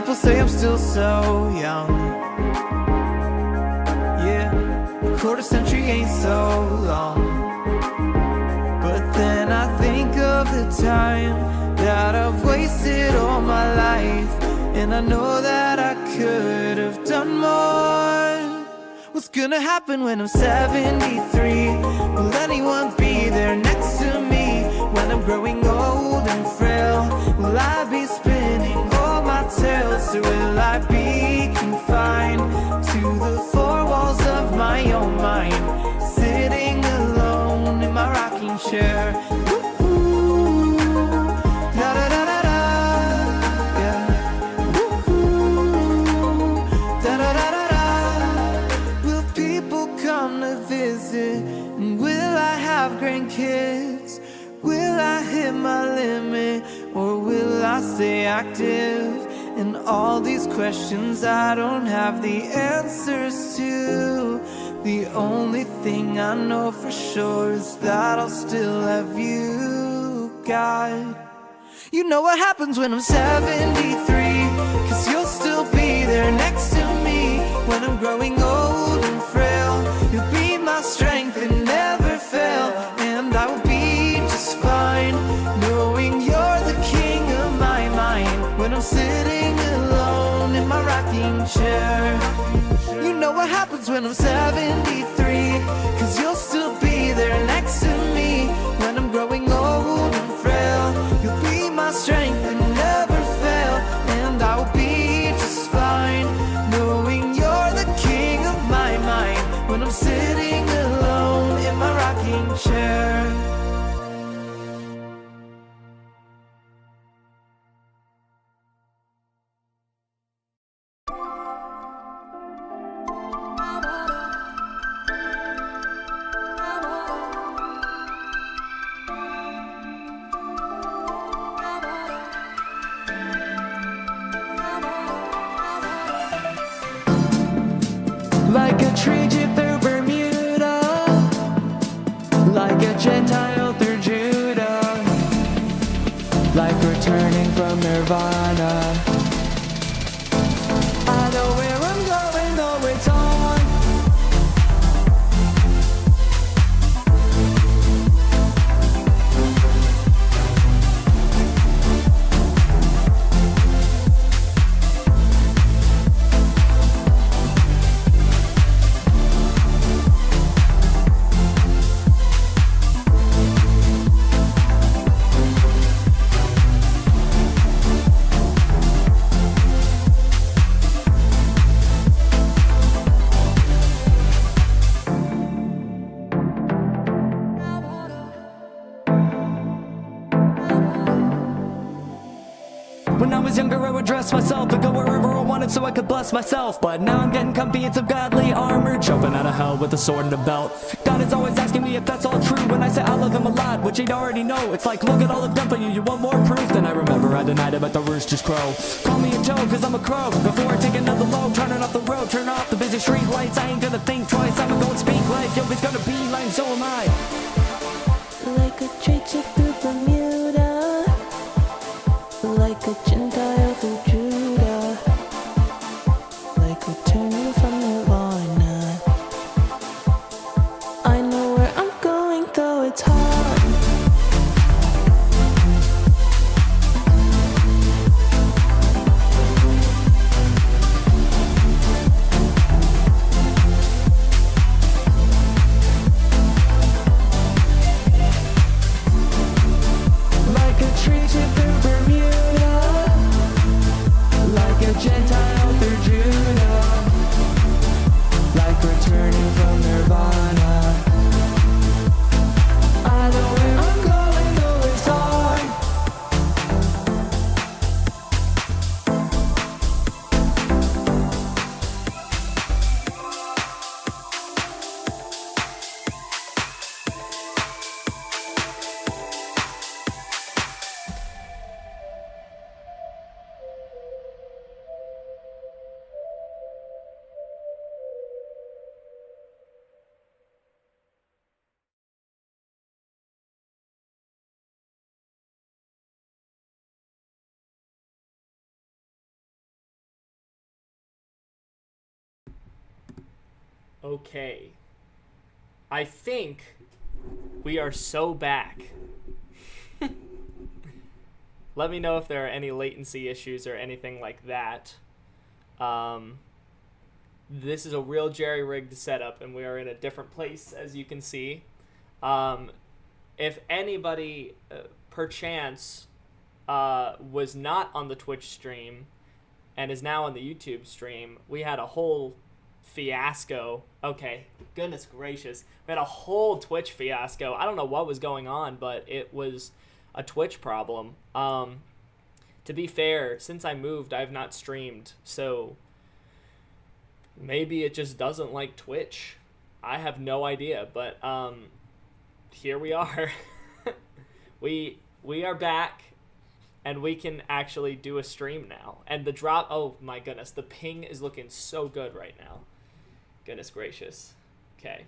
people say I'm still so young. Yeah, a quarter century ain't so long. But then I think of the time that I've wasted all my life, and I know that I could have done more. What's gonna happen when I'm 73? Will anyone be there next to me? When I'm growing old and frail, will I be spinning all my tales? Or will I be confined to the four walls of my own mind, sitting alone in my rocking chair? Woo-hoo. Da-da-da-da-da. Yeah. Woo-hoo. Da-da-da-da-da. Will people come to visit? And will I have grandkids? Will I hit my limit, or will I stay active? And all these questions I don't have the answers to. The only thing I know for sure is that I'll still have you, God. You know what happens when I'm 73, 'cause you'll still be there next to me. When I'm growing old and frail, you'll be my strength and never fail. And I will be just fine, knowing you're the king of my mind. When I'm sitting alone in my rocking chair. You know what happens when I'm 73, 'cause you'll still be there next to me. When I'm growing old and frail, you'll be my strength and never fail. And I'll be just fine, knowing you're the king of my mind. When I'm sitting alone in my rocking chair. Like a tragedy through Bermuda, like a Gentile through Judah, like returning from Nirvana. I know where I'm going, though it's on. When I was younger I would dress myself and go wherever I wanted so I could bless myself. But now I'm getting comfy in some godly armor, jumping out of hell with a sword and a belt. God is always asking me if that's all true when I say I love him a lot, which he'd already know. It's like, look at all I've done for you, you want more proof? Then I remember I denied it but the roosters crow. Call me a toad cause I'm a crow. Before I take another load, turning off the road, turn off the busy street lights. I ain't gonna think twice, I'ma go and speak like yo, it's gonna be like, so am I. Like a trade ship through Bermuda, like a Gentile through Judah, like returning from Nirvana. I know where I'm going, though it's hard. Okay. I think we are so back. Let me know if there are any latency issues or anything like that. This is a real jerry-rigged setup, and we are in a different place, as you can see. If anybody, perchance, was not on the Twitch stream and is now on the YouTube stream, we had a whole fiasco. Okay, goodness gracious. We had a whole Twitch fiasco. I don't know what was going on, but it was a Twitch problem. To be fair, since I moved, I've not streamed, so maybe it just doesn't like Twitch. I have no idea, but here we are. we are back, and we can actually do a stream now. And the drop, oh my goodness, the ping is looking so good right now. Goodness gracious. Okay.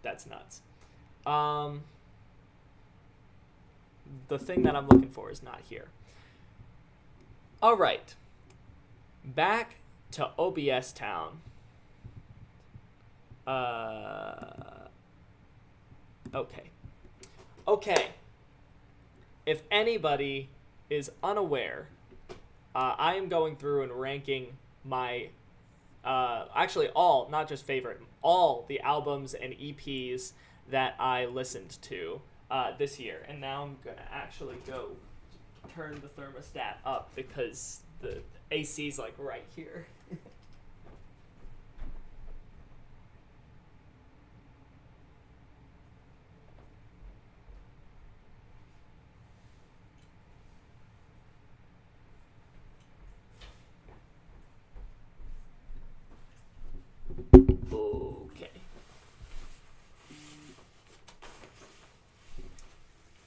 That's nuts. The thing that I'm looking for is not here. All right. Back to OBS Town. Okay. If anybody is unaware, I am going through and ranking my, actually all, not just favorite, all the albums and EPs that I listened to this year. And now I'm going to actually go turn the thermostat up because the AC's like right here. Okay.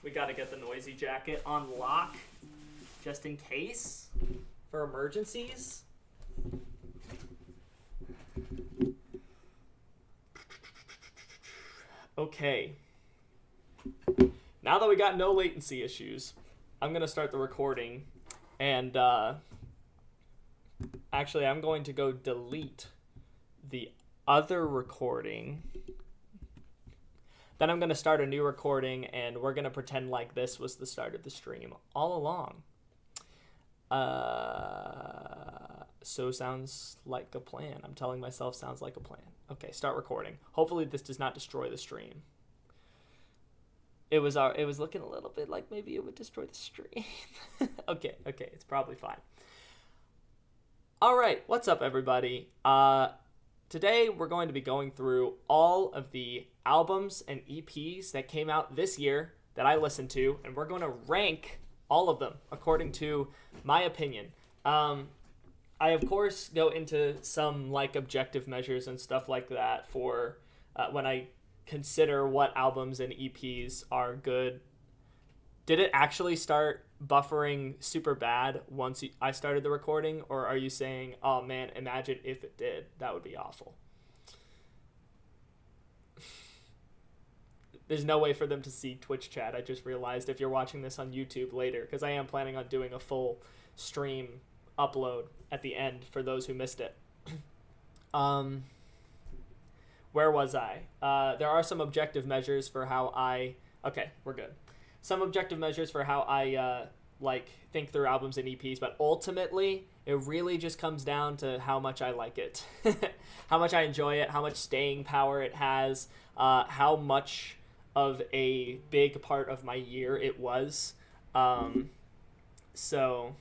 We gotta get the noisy jacket on lock just in case for emergencies. Okay. Now that we got no latency issues, I'm gonna start the recording, and actually I'm going to go delete the other recording. Then I'm going to start a new recording, and we're going to pretend like this was the start of the stream all along. So sounds like a plan. I'm telling myself sounds like a plan. Okay, start recording. Hopefully this does not destroy the stream. It was looking a little bit like maybe it would destroy the stream. Okay, it's probably fine. All right, what's up, everybody? Today we're going to be going through all of the albums and EPs that came out this year that I listened to, and we're going to rank all of them according to my opinion. I, of course, go into some like objective measures and stuff like that for when I consider what albums and EPs are good. Did it actually start buffering super bad once I started the recording, or are you saying, oh man, imagine if it did? That would be awful. There's no way for them to see Twitch chat. I just realized if you're watching this on YouTube later, because I am planning on doing a full stream upload at the end for those who missed it. Where was I? There are some objective measures for how I... Okay, we're good. Some objective measures for how I think through albums and EPs, but ultimately it really just comes down to how much I like it, how much I enjoy it, how much staying power it has, how much of a big part of my year it was. So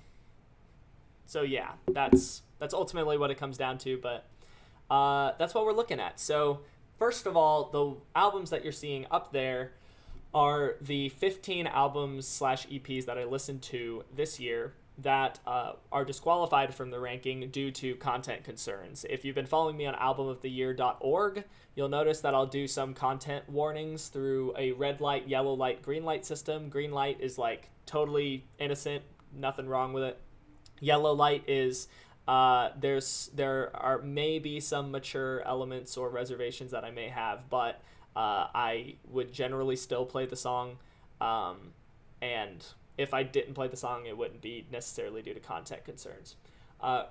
yeah, that's ultimately what it comes down to, but that's what we're looking at. So first of all, the albums that you're seeing up there are the 15 albums / EPs that I listened to this year that are disqualified from the ranking due to content concerns. If you've been following me on albumoftheyear.org, you'll notice that I'll do some content warnings through a red light, yellow light, green light system. Green light is like totally innocent, nothing wrong with it. Yellow light is there are maybe some mature elements or reservations that I may have, but I would generally still play the song, and if I didn't play the song, it wouldn't be necessarily due to content concerns.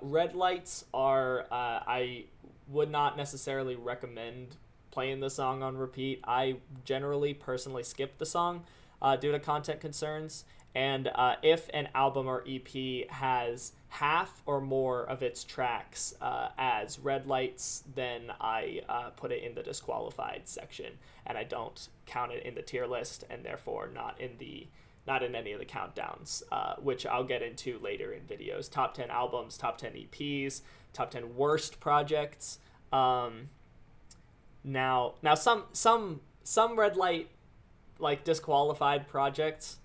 Red lights are, I would not necessarily recommend playing the song on repeat. I generally personally skip the song due to content concerns. And if an album or EP has half or more of its tracks as red lights, then I put it in the disqualified section, and I don't count it in the tier list, and therefore not in any of the countdowns, which I'll get into later in videos. Top 10 albums, top 10 EPs, top 10 worst projects. Now some red light like disqualified projects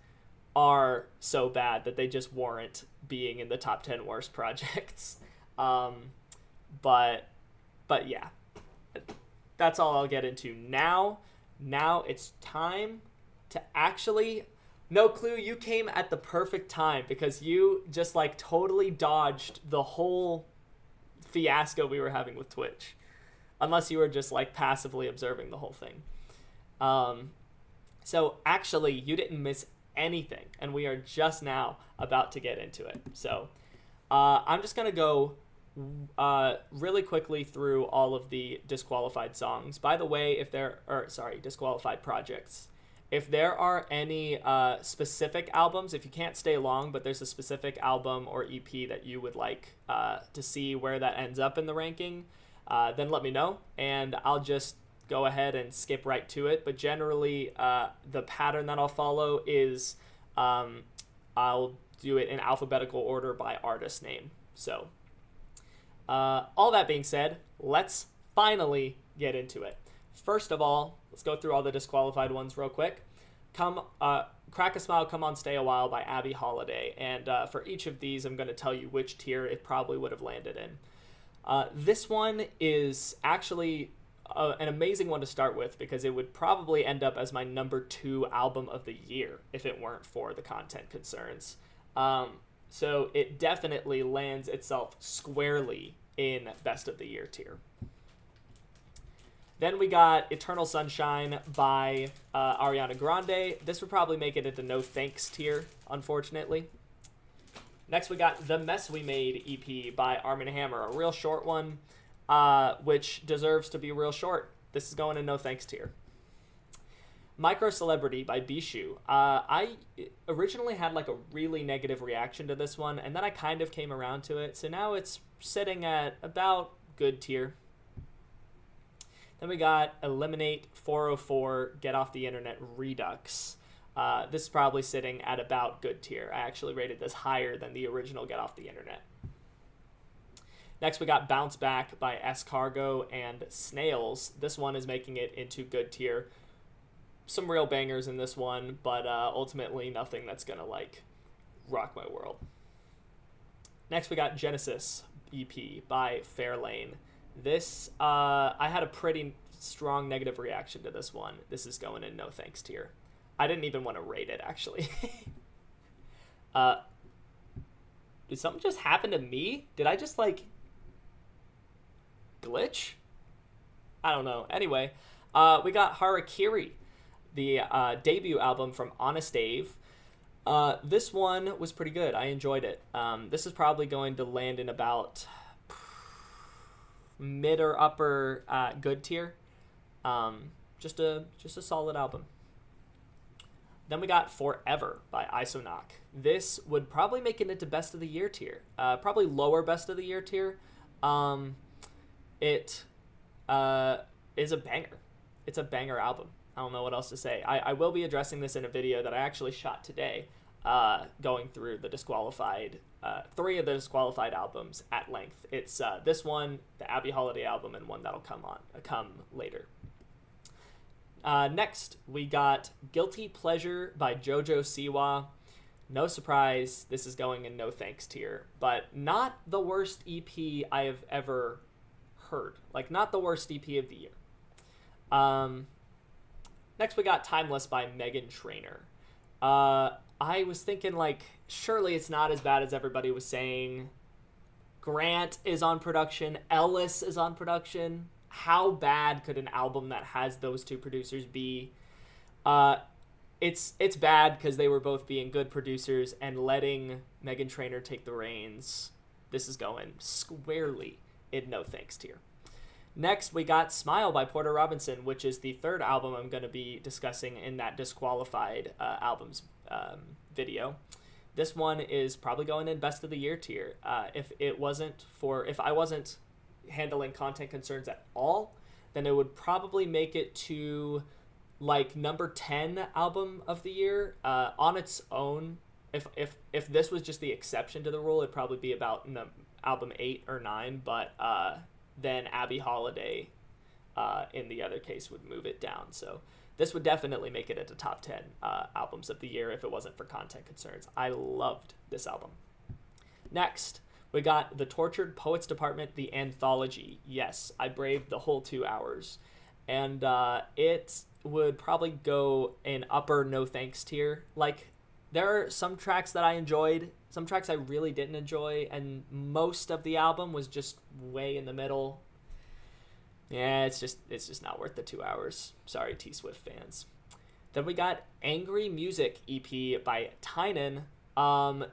are so bad that they just warrant being in the top 10 worst projects. But yeah, that's all I'll get into now. Now it's time to actually... No Clue, you came at the perfect time because you just like totally dodged the whole fiasco we were having with Twitch. Unless you were just like passively observing the whole thing. So actually, you didn't miss anything, and we are just now about to get into it. So I'm just going to go really quickly through all of the disqualified songs. By the way, disqualified projects. If there are any specific albums, if you can't stay long, but there's a specific album or EP that you would like to see where that ends up in the ranking, then let me know, and I'll just go ahead and skip right to it. But generally, the pattern that I'll follow is I'll do it in alphabetical order by artist name. So all that being said, let's finally get into it. First of all, let's go through all the disqualified ones real quick. Crack a Smile, Come On, Stay a While by Abby Holiday. And for each of these, I'm going to tell you which tier it probably would have landed in. This one is actually an amazing one to start with because it would probably end up as my number 2 album of the year if it weren't for the content concerns. So it definitely lands itself squarely in Best of the Year tier. Then we got Eternal Sunshine by Ariana Grande. This would probably make it into no thanks tier, unfortunately. Next, we got The Mess We Made EP by Arm & Hammer, a real short one, which deserves to be real short. This is going in no thanks tier. Micro Celebrity by Bishu. I originally had like a really negative reaction to this one, and then I kind of came around to it, so now it's sitting at about good tier. Then we got Eliminate 404, Get Off the Internet Redux. This is probably sitting at about good tier. I actually rated this higher than the original Get Off the Internet. Next, we got Bounce Back by Escargo and Snails. This one is making it into good tier. Some real bangers in this one, but ultimately nothing that's going to, like, rock my world. Next, we got Genesis EP by Fairlane. This, I had a pretty strong negative reaction to this one. This is going in no thanks tier. I didn't even want to rate it, actually. Did something just happen to me? Did I just, like, glitch? I don't know. Anyway, we got Harakiri, the debut album from Honest Ave. This one was pretty good. I enjoyed it. This is probably going to land in about mid or upper good tier. Just a solid album. Then we got Forever by Isonok. This would probably make it into Best of the Year tier. Probably lower Best of the Year tier. It is a banger. It's a banger album. I don't know what else to say. I will be addressing this in a video that I actually shot today, going through the disqualified, 3 of the disqualified albums at length. It's this one, the Abby Holiday album, and one that'll come later. Next, we got Guilty Pleasure by Jojo Siwa. No surprise, this is going in no thanks tier, but not the worst EP I have ever heard. Like, not the worst EP of the year. Next, we got Timeless by Meghan Trainor. I was thinking, like, surely it's not as bad as everybody was saying. Grant is on production. Ellis is on production. How bad could an album that has those 2 producers be? It's bad because they were both being good producers, and letting Meghan Trainor take the reins this is going squarely in no thanks tier. Next, we got Smile by Porter Robinson, which is the third album I'm going to be discussing in that Disqualified albums video. This one is probably going in best of the year tier. If I wasn't handling content concerns at all, then it would probably make it to like number 10 album of the year on its own. If this was just the exception to the rule, it'd probably be about album 8 or 9, but then Abby Holiday in the other case would move it down. So this would definitely make it into top 10 albums of the year if it wasn't for content concerns. I loved this album. Next, we got The Tortured Poets Department, the anthology. Yes, I braved the whole 2 hours. And it would probably go in upper no thanks tier. Like, there are some tracks that I enjoyed, some tracks I really didn't enjoy, and most of the album was just way in the middle. Yeah, it's just not worth the 2 hours. Sorry, T-Swift fans. Then we got Angry Music EP by Tynan.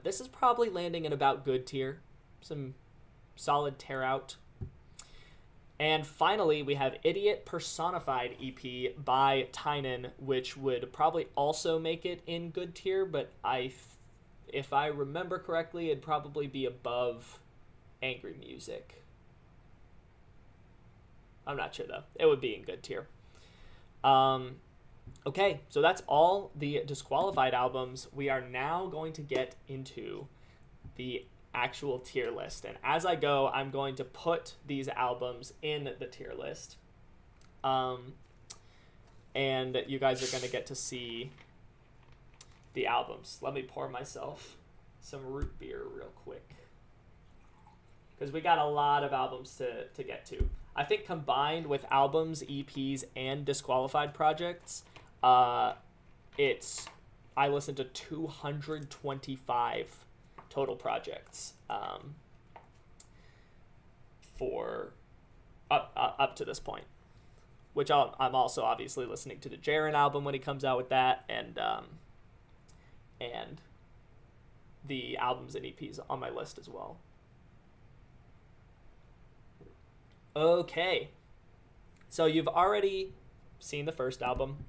This is probably landing in about good tier. Some solid tear out. And finally, we have Idiot Personified EP by Tynan, which would probably also make it in good tier, but if I remember correctly, it'd probably be above Angry Music. I'm not sure, though. It would be in good tier. Okay, so that's all the disqualified albums. We are now going to get into the actual tier list, and as I go, I'm going to put these albums in the tier list, and you guys are going to get to see the albums. Let me pour myself some root beer real quick, because we got a lot of albums to get to. I think combined with albums, EPs, and disqualified projects, I listened to 225 total projects for up to this point, which I'm also obviously listening to the Jaren album when he comes out with that, and the albums and EPs on my list as well. Okay, so you've already seen the first album.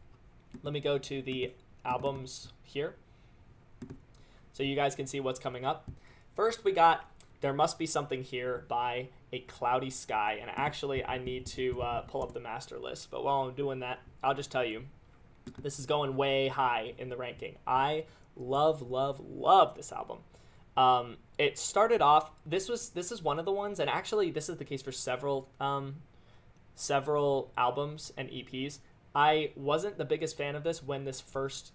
Let me go to the albums here, so you guys can see what's coming up. First, we got There Must Be Something Here by A Cloudy Sky. And actually, I need to pull up the master list. But while I'm doing that, I'll just tell you, this is going way high in the ranking. I love this album. It started off, this is one of the ones, and actually this is the case for several albums and EPs. I wasn't the biggest fan of this when this first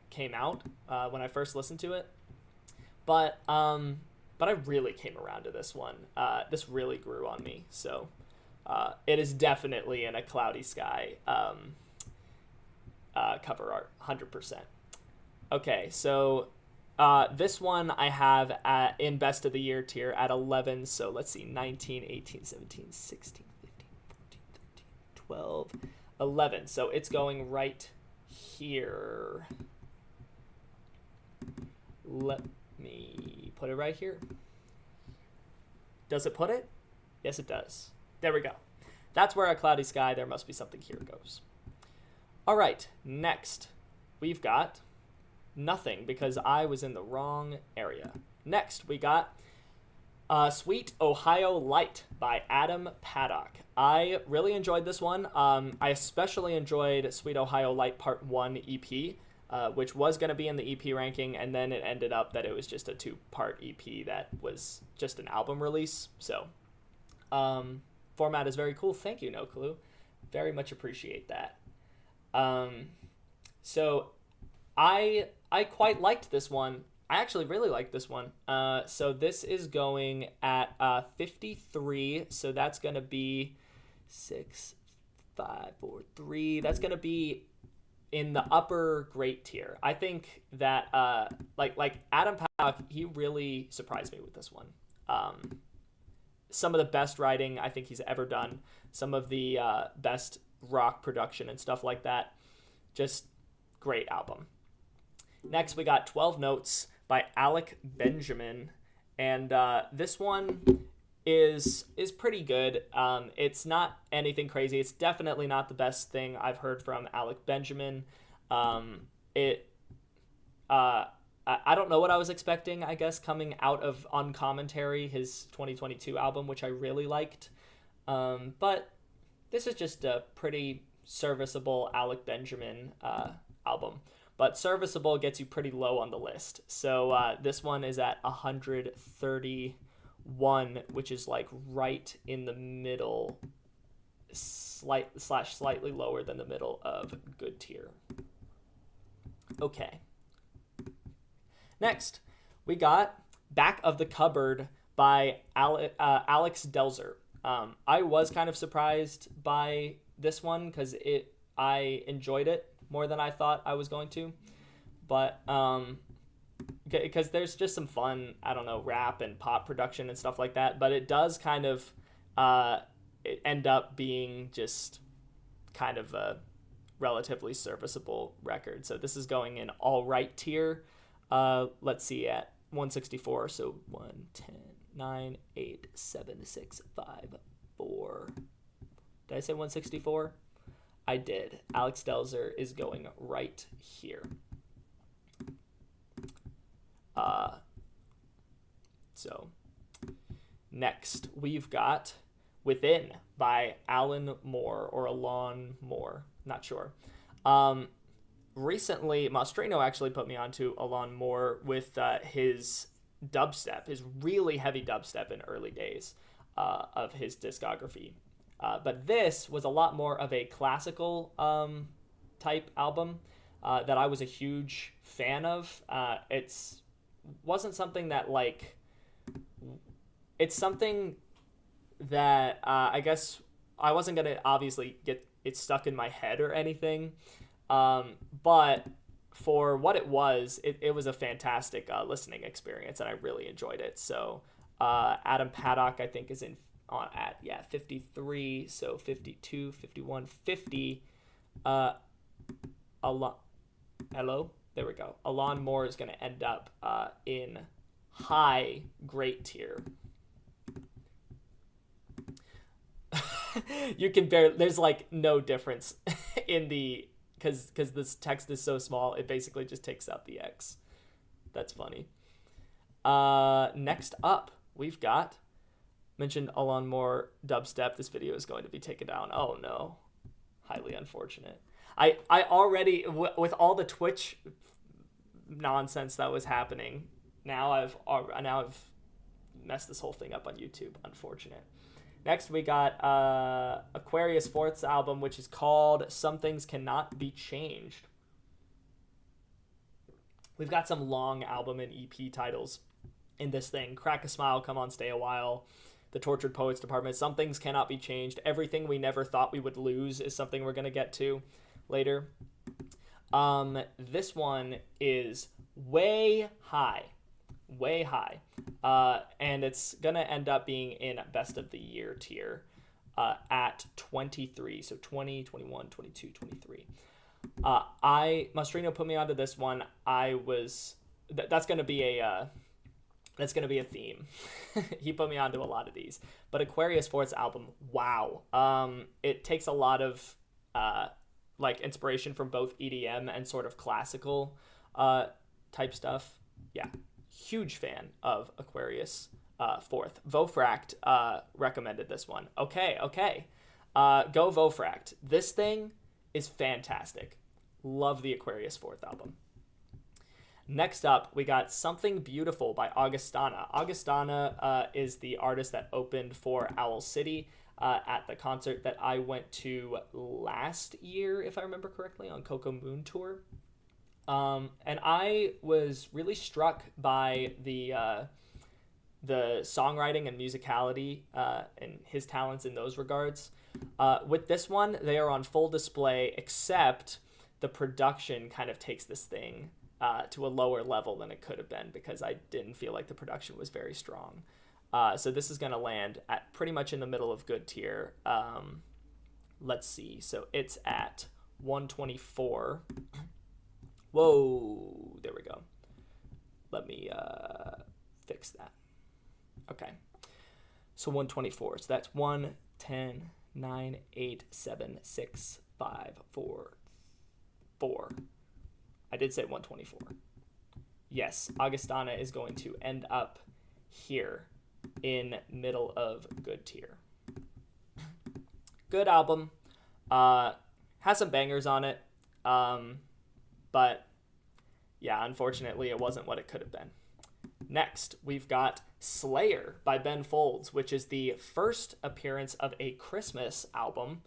came out, when I first listened to it. But I really came around to this one. This really grew on me. So it is definitely in A Cloudy Sky cover art, 100%. Okay, so this one I have in Best of the Year tier at 11. So let's see, 19, 18, 17, 16, 15, 14, 13, 12, 11. So it's going right here. Let me put it right here. Does it put it? Yes, it does. There we go. That's where A Cloudy Sky, There Must Be Something Here goes. All right, next we've got Nothing, because I was in the wrong area. Next, we got Sweet Ohio Light by Adam Paddock. I really enjoyed this one. I especially enjoyed Sweet Ohio Light Part 1 EP, which was going to be in the EP ranking, and then it ended up that it was just a 2-part EP that was just an album release. So format is very cool. Thank you, No Clue. Very much appreciate that. So I quite liked this one. I actually really liked this one. So this is going at 53. So that's going to be 6, 5, 4, 3. That's going to be in the upper great tier. I think that like Adam Paddock, he really surprised me with this one. Some of the best writing I think he's ever done. Some of the best rock production and stuff like that. Just great album. Next, we got 12 Notes by Alec Benjamin. And this one is pretty good. It's not anything crazy. It's definitely not the best thing I've heard from Alec Benjamin. I don't know what I was expecting, I guess, coming out of On Commentary, his 2022 album, which I really liked. But this is just a pretty serviceable Alec Benjamin album. But serviceable gets you pretty low on the list. So this one is at 131, which is like right in the middle, slightly lower than the middle of good tier. Okay. Next, we got Back of the Cupboard by Alex Delzer. I was kind of surprised by this one because I enjoyed it more than I thought I was going to. But because there's just some fun, I don't know, rap and pop production and stuff like that. But it does kind of end up being just kind of a relatively serviceable record. So this is going in all right tier. Let's see, at 164, so 1, 10, 9, 8, 7, 6, 5, 4. Did I say 164? I did. Alex Delzer is going right here. So next we've got Within by Alan Moore or Alon Moore, not sure. Recently, Mastrino actually put me onto Alon Moore with his dubstep, his really heavy dubstep in early days of his discography. But this was a lot more of a classical type album that I was a huge fan of. It's wasn't something that it's something that I guess I wasn't gonna obviously get it stuck in my head or anything. But for what it was a fantastic listening experience, and I really enjoyed it. So Adam Paddock, I think, is at 53, so 52, 51, 50. Hello? There we go. Alon Moore is going to end up in high great tier. You can there's like no difference in the, because this text is so small, it basically just takes out the X. That's funny. Next up, we've got mentioned Alon Moore dubstep. This video is going to be taken down. Oh no, highly unfortunate. I already, with all the Twitch nonsense that was happening, now I've messed this whole thing up on YouTube. Unfortunate. Next, we got Aquarius Fourth's album, which is called Some Things Cannot Be Changed. We've got some long album and EP titles in this thing. Crack a Smile, Come On, Stay a While, The Tortured Poets Department, Some Things Cannot Be Changed, Everything We Never Thought We Would Lose is something we're going to get to later. This one is way high. And it's gonna end up being in best of the year tier at 23, so 20, 21, 22, 23. Mastrino put me onto this one. That's gonna be a theme. He put me onto a lot of these, but Aquarius Fourth's album, wow. It takes a lot of inspiration from both EDM and sort of classical type stuff. Yeah. Huge fan of Aquarius Fourth. Vofract recommended this one. Okay. Go Vofract. This thing is fantastic. Love the Aquarius Fourth album. Next up, we got Something Beautiful by Augustana. Augustana is the artist that opened for Owl City at the concert that I went to last year, if I remember correctly, on Coco Moon Tour. And I was really struck by the songwriting and musicality and his talents in those regards. With this one, they are on full display, except the production kind of takes this thing to a lower level than it could have been, because I didn't feel like the production was very strong. So this is going to land at pretty much in the middle of good tier. Let's see. So it's at 124. Whoa, there we go. Let me fix that. Okay. So 124. So that's 1, 10, 9, 8, 7, 6, 5, 4, 4. I did say 124. Yes, Augustana is going to end up here in middle of good tier. Good album. Has some bangers on it. But yeah, unfortunately it wasn't what it could have been. Next, we've got Slayer by Ben Folds, which is the first appearance of a Christmas album.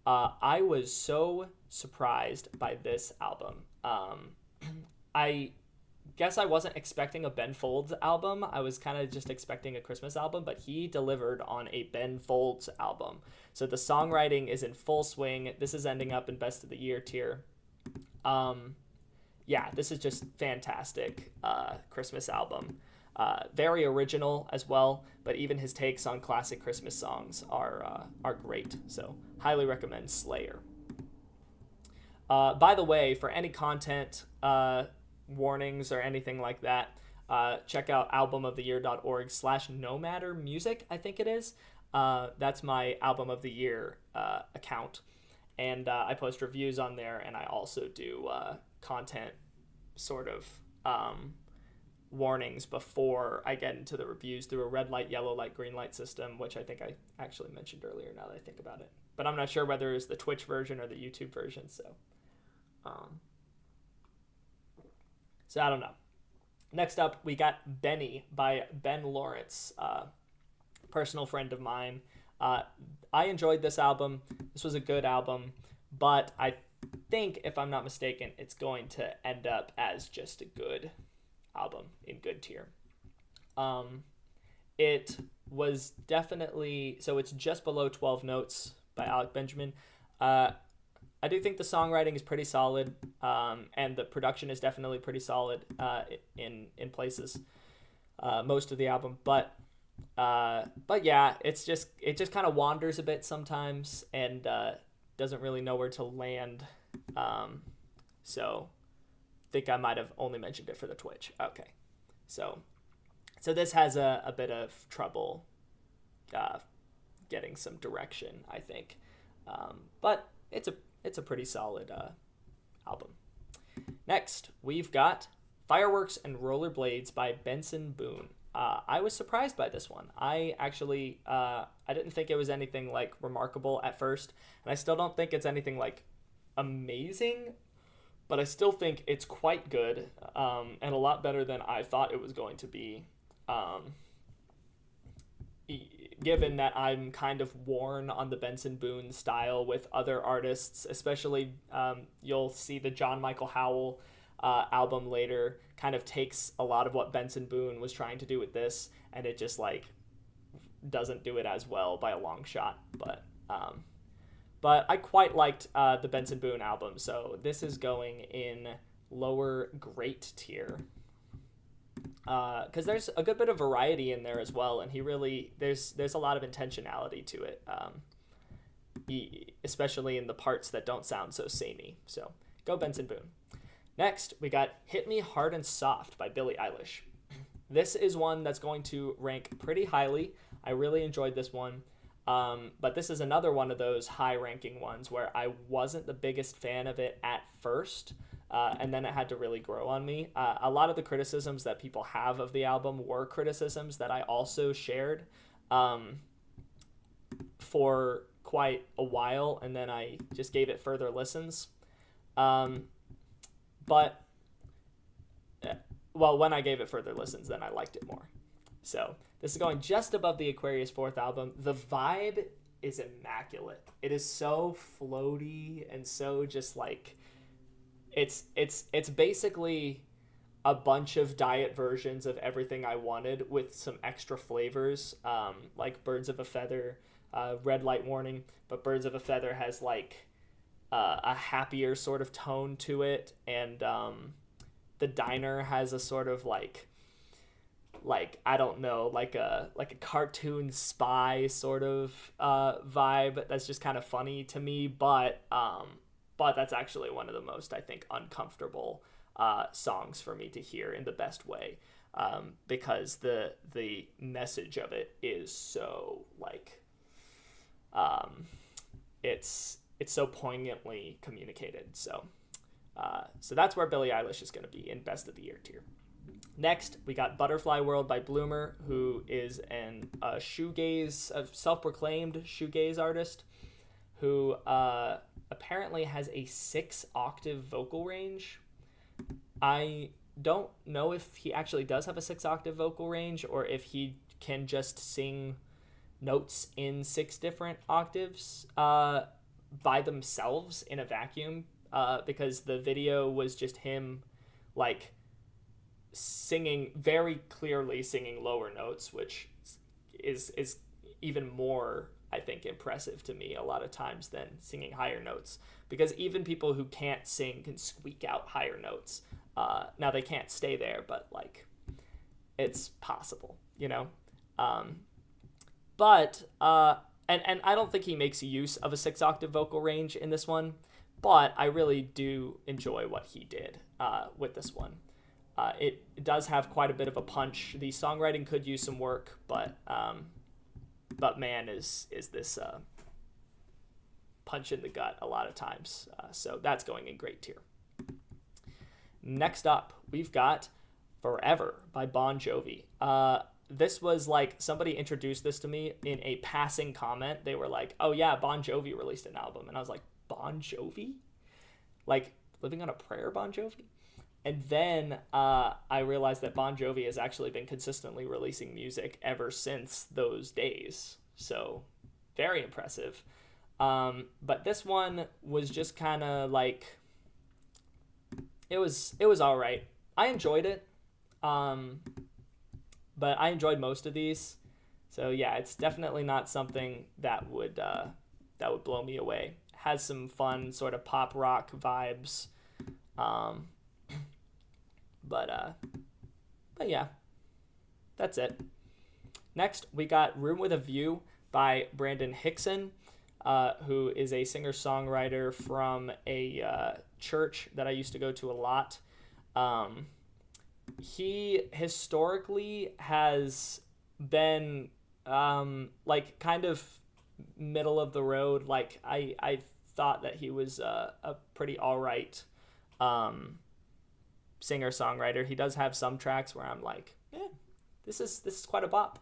I was so surprised by this album. I guess I wasn't expecting a Ben Folds album. I was kind of just expecting a Christmas album, but he delivered on a Ben Folds album. So the songwriting is in full swing. This is ending up in Best of the Year tier. Yeah, this is just fantastic Christmas album. Very original as well, but even his takes on classic Christmas songs are great. So highly recommend Slayer. By the way, for any content warnings or anything like that, check out albumoftheyear.org/nomattermusic, I think it is. That's my album of the year account. And I post reviews on there, and I also do content sort of warnings before I get into the reviews through a red light, yellow light, green light system, which I think I actually mentioned earlier now that I think about it. But I'm not sure whether it's the Twitch version or the YouTube version, so I don't know. Next up, we got Benny by Ben Lawrence, personal friend of mine. I enjoyed this album. This was a good album, but I think, if I'm not mistaken, it's going to end up as just a good album in good tier. It was definitely, so it's just below 12 Notes by Alec Benjamin. I do think the songwriting is pretty solid, and the production is definitely pretty solid in places, most of the album. But yeah, it just kind of wanders a bit sometimes and doesn't really know where to land. So I think I might have only mentioned it for the Twitch. Okay, so this has a bit of trouble getting some direction, I think, but it's a pretty solid album. Next, we've got Fireworks and Rollerblades by Benson Boone. I was surprised by this one. I actually, I didn't think it was anything like remarkable at first, and I still don't think it's anything like amazing, but I still think it's quite good, and a lot better than I thought it was going to be, given that I'm kind of worn on the Benson Boone style with other artists, especially you'll see the John Michael Howell album later kind of takes a lot of what Benson Boone was trying to do with this, and it just like doesn't do it as well by a long shot. But I quite liked the Benson Boone album, so this is going in lower great tier, because there's a good bit of variety in there as well, and he really there's a lot of intentionality to it, especially in the parts that don't sound so samey. So go Benson Boone. Next, we got Hit Me Hard and Soft by Billie Eilish. This is one that's going to rank pretty highly. I really enjoyed this one. But this is another one of those high-ranking ones where I wasn't the biggest fan of it at first, and then it had to really grow on me. A lot of the criticisms that people have of the album were criticisms that I also shared for quite a while, and then I just gave it further listens. But, well, when I gave it further listens, then I liked it more. So this is going just above the Aquarius 4th album. The vibe is immaculate. It is so floaty and so just like, it's basically a bunch of diet versions of everything I wanted with some extra flavors, like Birds of a Feather, Red Light Warning, but Birds of a Feather has like a happier sort of tone to it, and the Diner has a sort of like I don't know, like a cartoon spy sort of vibe that's just kind of funny to me, but that's actually one of the most, I think, uncomfortable songs for me to hear in the best way. because the message of it is so like it's so poignantly communicated. So that's where Billie Eilish is going to be in Best of the Year tier. Next, we got Butterfly World by Bloomer, who is a self-proclaimed shoegaze artist who apparently has a 6-octave vocal range. I don't know if he actually does have a 6-octave vocal range or if he can just sing notes in 6 different octaves by themselves in a vacuum, because the video was just him like very clearly singing lower notes, which is even more, I think, impressive to me a lot of times than singing higher notes, because even people who can't sing can squeak out higher notes. Now they can't stay there, but like it's possible, you know. But and I don't think he makes use of a 6-octave vocal range in this one, but I really do enjoy what he did with this one. It does have quite a bit of a punch. The songwriting could use some work, but man, is this punch in the gut a lot of times. So that's going in great tier. Next up, we've got Forever by Bon Jovi. This was like, somebody introduced this to me in a passing comment. They were like, oh yeah, Bon Jovi released an album. And I was like, Bon Jovi? Like, Living on a Prayer Bon Jovi? And then I realized that Bon Jovi has actually been consistently releasing music ever since those days. So, very impressive. But this one was just kind of like, it was all right. I enjoyed it. But I enjoyed most of these. So yeah, it's definitely not something that would blow me away. Has some fun sort of pop rock vibes. But yeah, that's it. Next, we got Room with a View by Brandon Hickson, who is a singer-songwriter from a church that I used to go to a lot. He historically has been like kind of middle of the road. Like I thought that he was a pretty all right singer-songwriter. He does have some tracks where I'm like, this is quite a bop.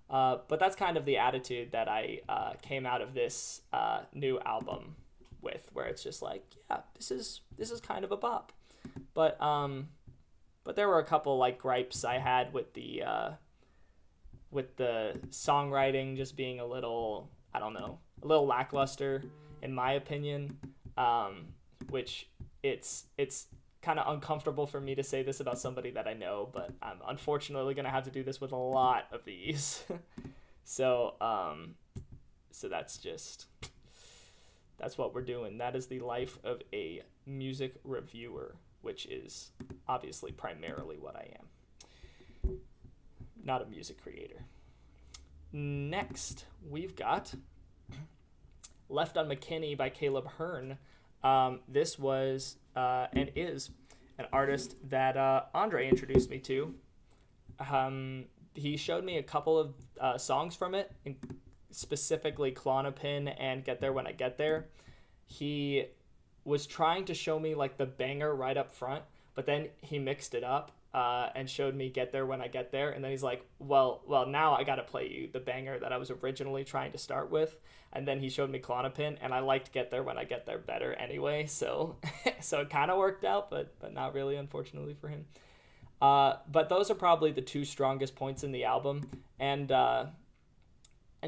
But that's kind of the attitude that I came out of this new album with, where it's just like, yeah, this is kind of a bop. But there were a couple like gripes I had with the songwriting just being a little, I don't know, a little lackluster in my opinion, which it's kind of uncomfortable for me to say this about somebody that I know, but I'm unfortunately going to have to do this with a lot of these. So that's what we're doing. That is the life of a music reviewer, which is obviously primarily what I am. Not a music creator. Next, we've got Left on McKinney by Caleb Hearn. This was and is an artist that Andre introduced me to. He showed me a couple of songs from it, specifically Klonopin and Get There When I Get There. He was trying to show me like the banger right up front, but then he mixed it up and showed me Get There When I Get There, and then he's like, well now I gotta play you the banger that I was originally trying to start with. And then he showed me Klonopin, and I liked Get There When I Get There better anyway, so so it kind of worked out, but not really, unfortunately for him. But those are probably the two strongest points in the album, and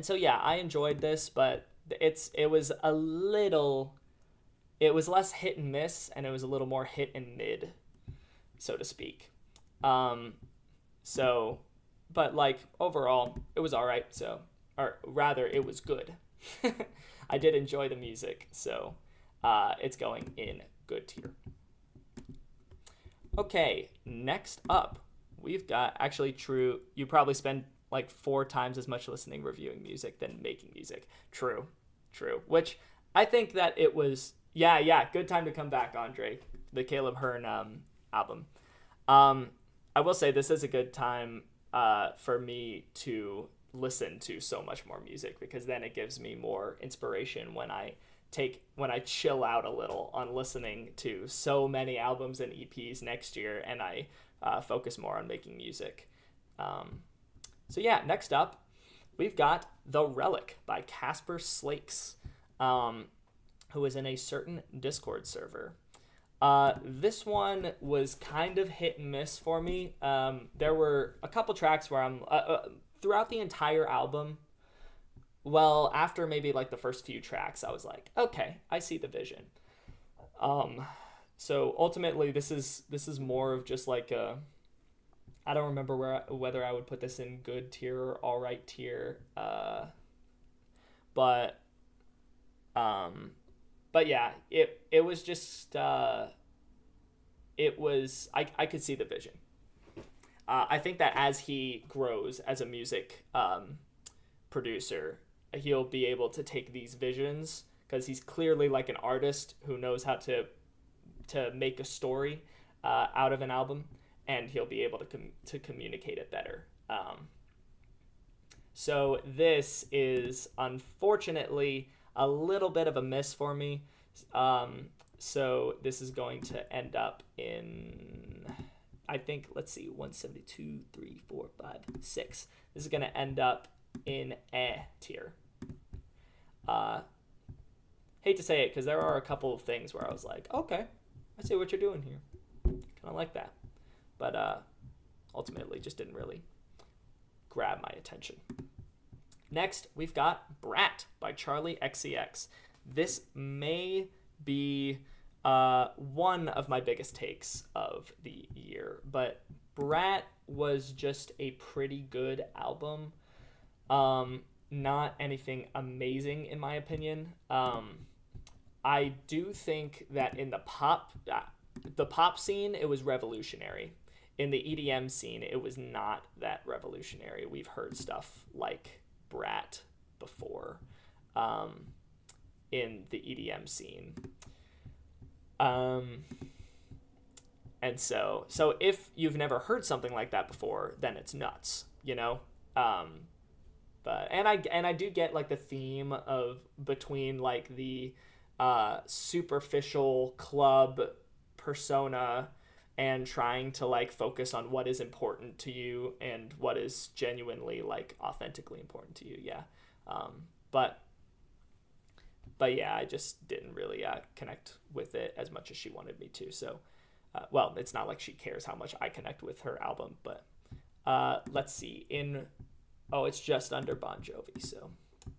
so yeah, I enjoyed this, but it was less hit and miss, and it was a little more hit and mid, so to speak. So, but like overall, it was all right. So, or rather, it was good. I did enjoy the music, so it's going in good tier. Okay, next up, we've got, actually true, you probably spend like 4 times as much listening, reviewing music than making music. True, which I think that it was, yeah, good time to come back, Andre, the Caleb Hearn album. I will say this is a good time for me to listen to so much more music, because then it gives me more inspiration when I chill out a little on listening to so many albums and EPs next year, and I focus more on making music. So yeah, next up, we've got The Relic by Casper Slakes, who is in a certain Discord server. This one was kind of hit and miss for me. There were a couple tracks where I'm throughout the entire album. Well, after maybe like the first few tracks, I was like, okay, I see the vision. So ultimately, this is more of just like a. I don't remember whether I would put this in good tier or all right tier. But yeah, it was just it was I could see the vision. I think that as he grows as a music producer, he'll be able to take these visions, because he's clearly like an artist who knows how to make a story out of an album, and he'll be able to communicate it better. So this is unfortunately a little bit of a miss for me. So this is going to end up in, I think, let's see, 172, 3, 4, 5, 6. This is going to end up in A tier. Hate to say it, because there are a couple of things where I was like, okay, I see what you're doing here. Kind of like that. But ultimately just didn't really grab my attention. Next, we've got Brat by Charlie XCX. This may be one of my biggest takes of the year, but Brat was just a pretty good album. Not anything amazing in my opinion. I do think that in the pop scene, it was revolutionary. In the EDM scene, it was not that revolutionary. We've heard stuff like Brat before in the EDM scene. And so if you've never heard something like that before, then it's nuts, you know? But I do get like the theme of between like the superficial club persona and trying to like focus on what is important to you and what is genuinely like authentically important to you. Yeah. But yeah, I just didn't really connect with it as much as she wanted me to. So, well, it's not like she cares how much I connect with her album, but let's see. It's just under Bon Jovi. So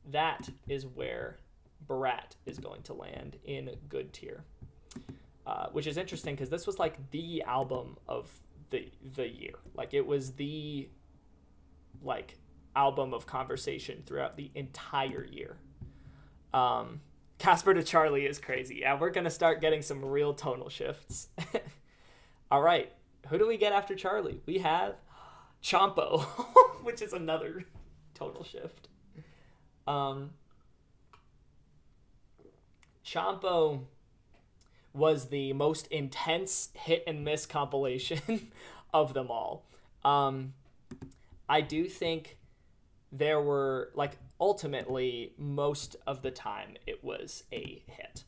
that is where Brat is going to land in good tier. Which is interesting because this was like the album of the year. Like it was the like album of conversation throughout the entire year. Casper to Charlie is crazy. Yeah, we're going to start getting some real tonal shifts. All right. Who do we get after Charlie? We have Chompo, which is another tonal shift. Chompo was the most intense hit and miss compilation of them all. I do think there were, like, ultimately, most of the time it was a hit.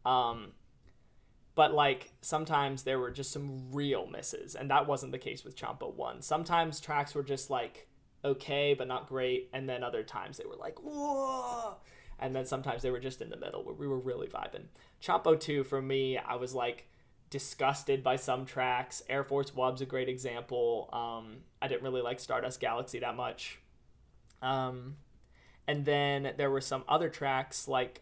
But, like, sometimes there were just some real misses, and that wasn't the case with Chompo 1. Sometimes tracks were just, like, okay, but not great, and then other times they were like, whoa! And then sometimes they were just in the middle where we were really vibing. Chompo 2, for me, I was, like, disgusted by some tracks. Air Force One's a great example. I didn't really like Stardust Galaxy that much. And then there were some other tracks, like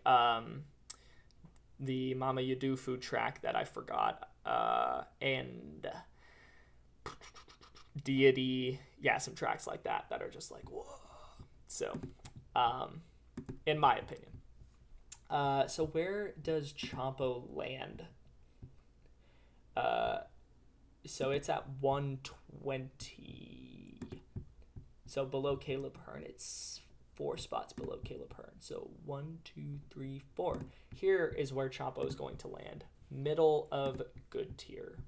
the Mama You Do food track that I forgot. And Deity. Yeah, some tracks like that are just like, whoa. So, in my opinion. So where does Chompo land? So it's at 120. So below Caleb Hearn, it's 4 spots below Caleb Hearn. So 1, 2, 3, 4. Here is where Chompo is going to land. Middle of good tier.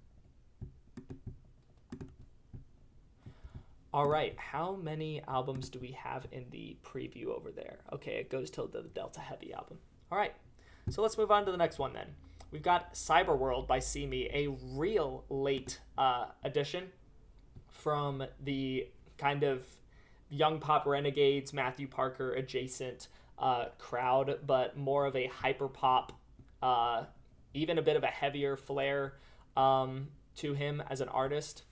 All right, how many albums do we have in the preview over there? Okay, it goes till the Delta Heavy album. All right, so let's move on to the next one then. We've got Cyberworld by See Me, a real late addition from the kind of young pop renegades, Matthew Parker adjacent crowd, but more of a hyper pop, even a bit of a heavier flair to him as an artist.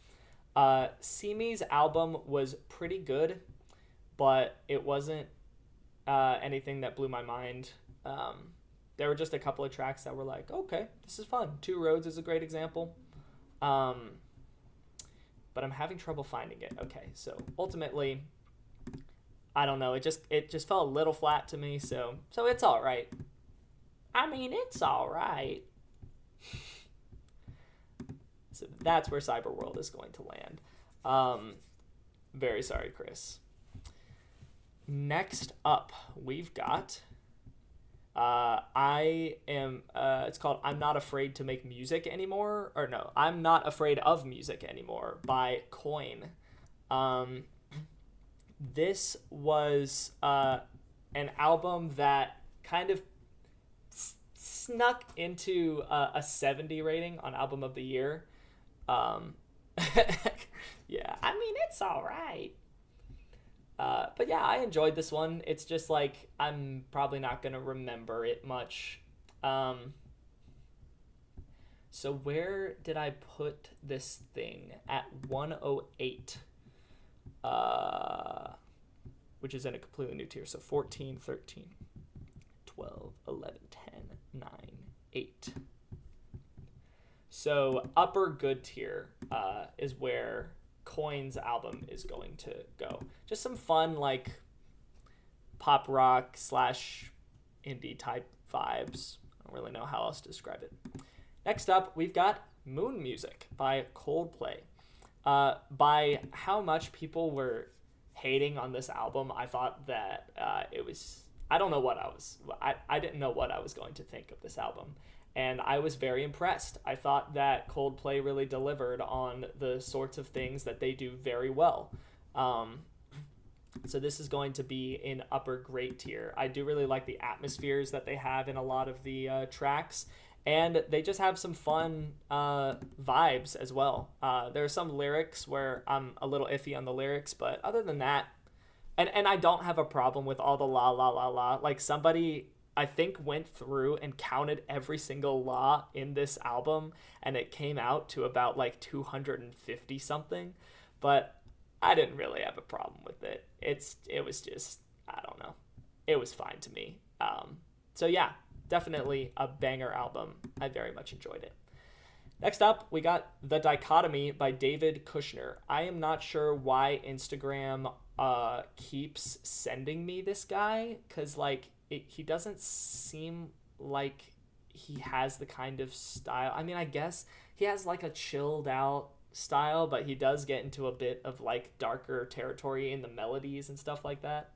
See Me's album was pretty good, but it wasn't anything that blew my mind. There were just a couple of tracks that were like, okay, this is fun. Two Roads is a great example. But I'm having trouble finding it. Okay, so ultimately, I don't know. It just felt a little flat to me, so it's all right. I mean, it's all right. So that's where Cyberworld is going to land. Very sorry, Chris. Next up, we've got it's called I'm Not Afraid to Make Music Anymore, or no, I'm Not Afraid of Music Anymore by Coin. This was an album that kind of snuck into a 70 rating on Album of the Year. Yeah, I mean, it's all right. But yeah, I enjoyed this one. It's just like, I'm probably not going to remember it much. So where did I put this thing? At 108. Which is in a completely new tier. So 14, 13, 12, 11, 10, 9, 8. So upper good tier is where Coin's album is going to go. Just some fun, like, pop rock / indie type vibes. I don't really know how else to describe it. Next up, we've got Moon Music by Coldplay. By how much people were hating on this album, I thought that it was... I don't know what I didn't know what I was going to think of this album. And I was very impressed. I thought that Coldplay really delivered on the sorts of things that they do very well. So this is going to be in upper great tier. I do really like the atmospheres that they have in a lot of the tracks. And they just have some fun vibes as well. There are some lyrics where I'm a little iffy on the lyrics, but other than that, and I don't have a problem with all the la la la la. Like, somebody, I think, went through and counted every single la in this album, and it came out to about like 250 something. But I didn't really have a problem with it. It was just, I don't know. It was fine to me. So yeah, definitely a banger album. I very much enjoyed it. Next up, we got The Dichotomy by David Kushner. I am not sure why Instagram keeps sending me this guy, because like he doesn't seem like he has the kind of style. I mean, I guess he has like a chilled out style, but he does get into a bit of like darker territory in the melodies and stuff like that.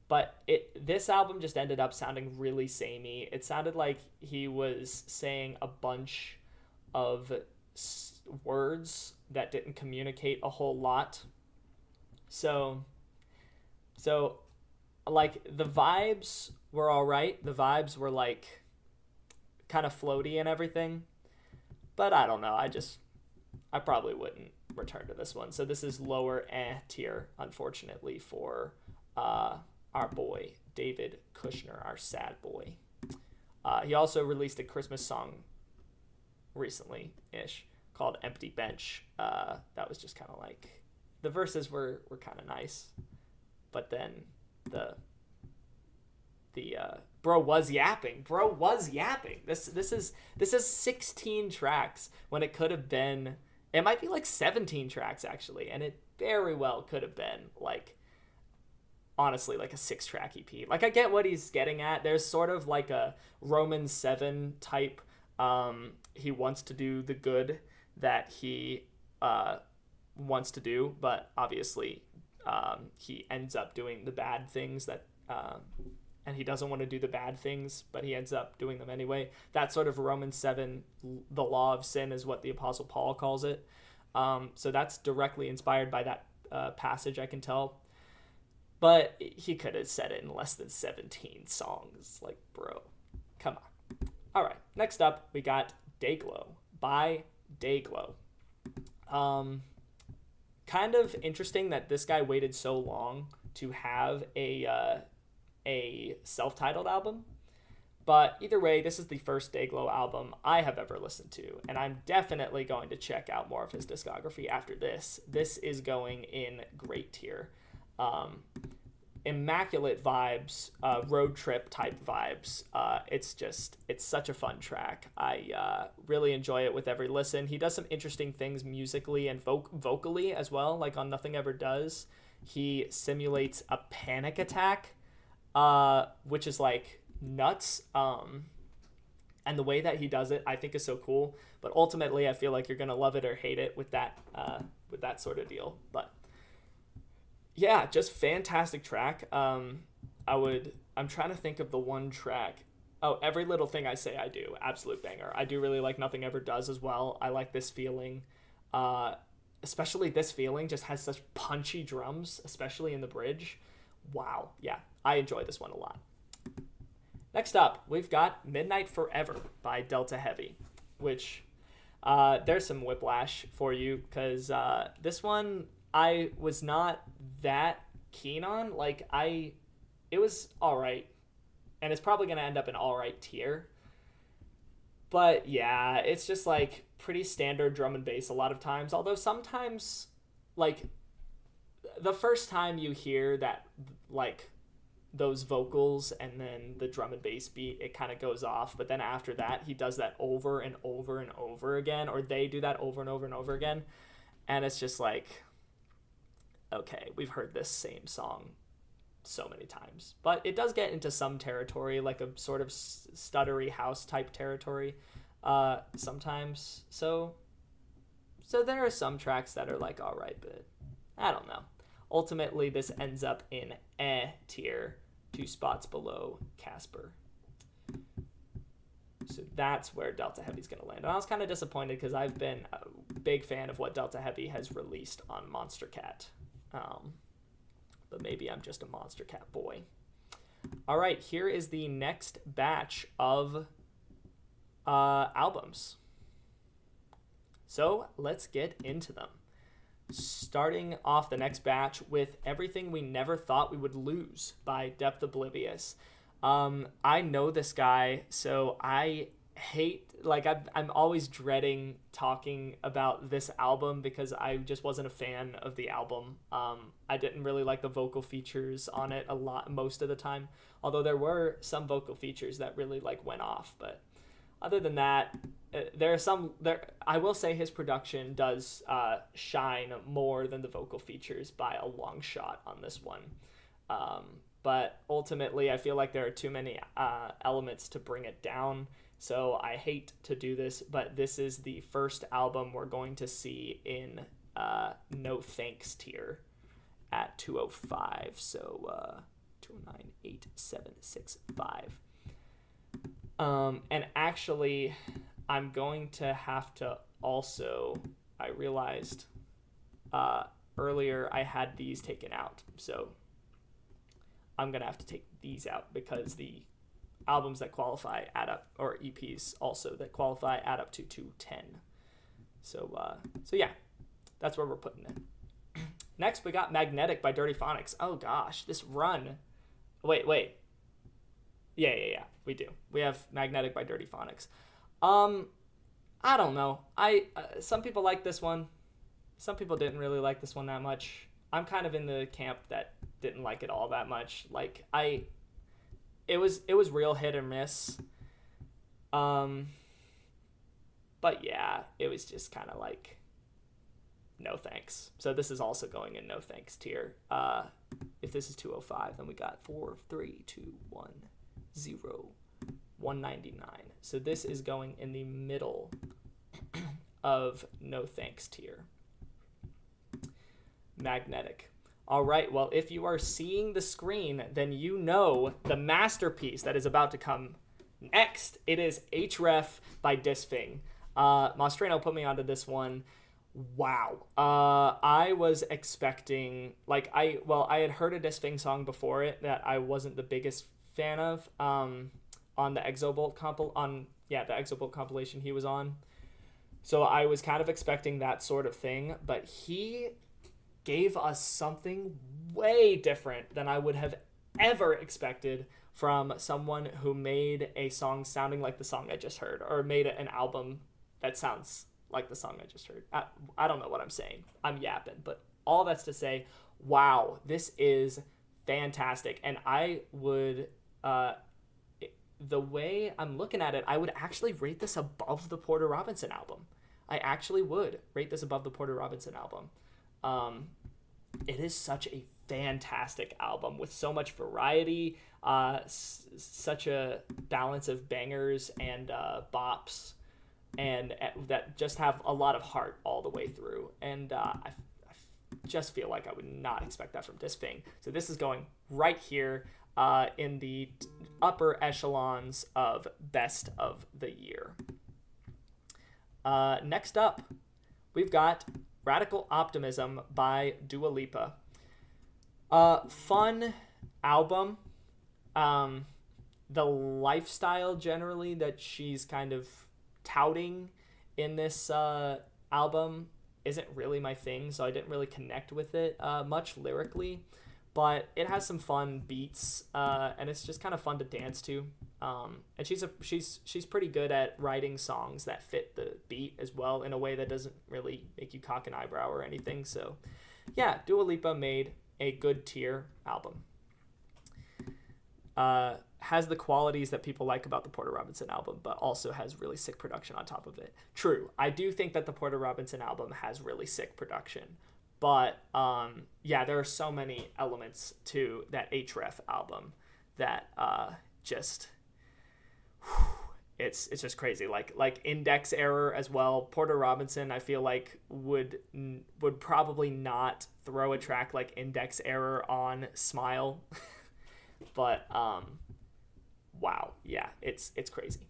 But this album just ended up sounding really samey. It sounded like he was saying a bunch of words that didn't communicate a whole lot. So like, the vibes were all right. The vibes were like kind of floaty and everything. But I don't know. I probably wouldn't return to this one. So this is lower tier, unfortunately, for our boy, David Kushner, our sad boy. He also released a Christmas song recently-ish called Empty Bench. That was just kind of like, the verses were kind of nice, but then the bro was yapping. This is 16 tracks when it could have been, it might be like 17 tracks actually, and it very well could have been like, honestly, like a 6-track EP. Like, I get what he's getting at. There's sort of like a Roman 7 type, he wants to do the good that he wants to do, but obviously he ends up doing the bad things that and he doesn't want to do the bad things, but he ends up doing them anyway. That sort of Romans 7, the law of sin, is what the Apostle Paul calls it. So that's directly inspired by that passage, I can tell. But he could have said it in less than 17 songs. Like, bro, come on. All right, next up, we got Dayglow by Dayglow. Kind of interesting that this guy waited so long to have a self-titled album. But either way, this is the first Dayglow album I have ever listened to, and I'm definitely going to check out more of his discography after this. This is going in great tier. Immaculate vibes, road trip type vibes. It's such a fun track. I really enjoy it with every listen. He does some interesting things musically and vocally as well, like on Nothing Ever Does. He simulates a panic attack, which is like nuts. And the way that he does it, I think, is so cool. But ultimately, I feel like you're gonna love it or hate it with that sort of deal. But yeah, just fantastic track. I'm trying to think of the one track. Oh, Every Little Thing I Say I Do, absolute banger. I do really like Nothing Ever Does as well. I like This Feeling. Especially This Feeling just has such punchy drums, especially in the bridge. Wow, yeah, I enjoy this one a lot. Next up, we've got Midnight Forever by Delta Heavy, which there's some whiplash for you, because this one I was not that keen on. Like, it was all right, and it's probably going to end up in all right tier. But yeah, it's just like pretty standard drum and bass a lot of times, although sometimes, like, the first time you hear that, like, those vocals and then the drum and bass beat, it kind of goes off. But then after that, he does that over and over and over again, or they do that over and over and over again, and it's just like, okay, we've heard this same song so many times. But it does get into some territory, like a sort of stuttery house type territory sometimes. So there are some tracks that are like all right, but I don't know. Ultimately, this ends up in tier, 2 spots below Casper. So that's where Delta Heavy's going to land. And I was kind of disappointed because I've been a big fan of what Delta Heavy has released on Monster Cat. But maybe I'm just a Monster Cat boy. All right, here is the next batch of albums. So let's get into them. Starting off the next batch with Everything We Never Thought We Would Lose by Depth Oblivious. I know this guy, so I hate, like, I'm always dreading talking about this album because I just wasn't a fan of the album. I didn't really like the vocal features on it a lot, most of the time, although there were some vocal features that really, like, went off. But other than that, I will say his production does shine more than the vocal features by a long shot on this one. But ultimately, I feel like there are too many elements to bring it down. So I hate to do this, but this is the first album we're going to see in No Thanks tier at 205. So 209, 8, 7, 6, 5. And actually, I'm going to have to also, I realized earlier I had these taken out. So I'm going to have to take these out because the albums that qualify add up, or EPs also that qualify add up to 210. So yeah, that's where we're putting it. Next, we got Magnetic by Dirty Phonics. Oh gosh, this run. Wait. Yeah, we do. We have Magnetic by Dirty Phonics. I don't know. Some people like this one. Some people didn't really like this one that much. I'm kind of in the camp that didn't like it all that much. Like, it was real hit or miss. But yeah, it was just kind of like, no thanks. So this is also going in no thanks tier. If this is 205, then we got 4, 3, 2, 1, 0, 199. So this is going in the middle of no thanks tier. Magnetic. All right, well, if you are seeing the screen, then you know the masterpiece that is about to come next. It is Href by Disfing. Mostrano put me onto this one. Wow. I was expecting like I had heard a Disfing song before it that I wasn't the biggest fan of. On the the Exobolt compilation he was on. So I was kind of expecting that sort of thing, but he gave us something way different than I would have ever expected from someone who made a song sounding like the song I just heard, or made an album that sounds like the song I just heard. I don't know what I'm saying. I'm yapping, but all that's to say, wow, this is fantastic. And I would, the way I'm looking at it, I would actually rate this above the Porter Robinson album. I actually would rate this above the Porter Robinson album. It is such a fantastic album with so much variety, such a balance of bangers and bops, and that just have a lot of heart all the way through. And I just feel like I would not expect that from Disfing. So this is going right here in the upper echelons of best of the year. Next up, we've got Radical Optimism by Dua Lipa. Fun album. The lifestyle generally that she's kind of touting in this album isn't really my thing, so I didn't really connect with it much lyrically, but it has some fun beats, and it's just kind of fun to dance to. And she's pretty good at writing songs that fit the beat as well in a way that doesn't really make you cock an eyebrow or anything. So yeah, Dua Lipa made a good tier album. Has the qualities that people like about the Porter Robinson album, but also has really sick production on top of it. True, I do think that the Porter Robinson album has really sick production, but yeah, there are so many elements to that Href album that just it's just crazy. Like Index Error as well. Porter Robinson, I feel like would probably not throw a track like Index Error on Smile. But wow, yeah, it's crazy.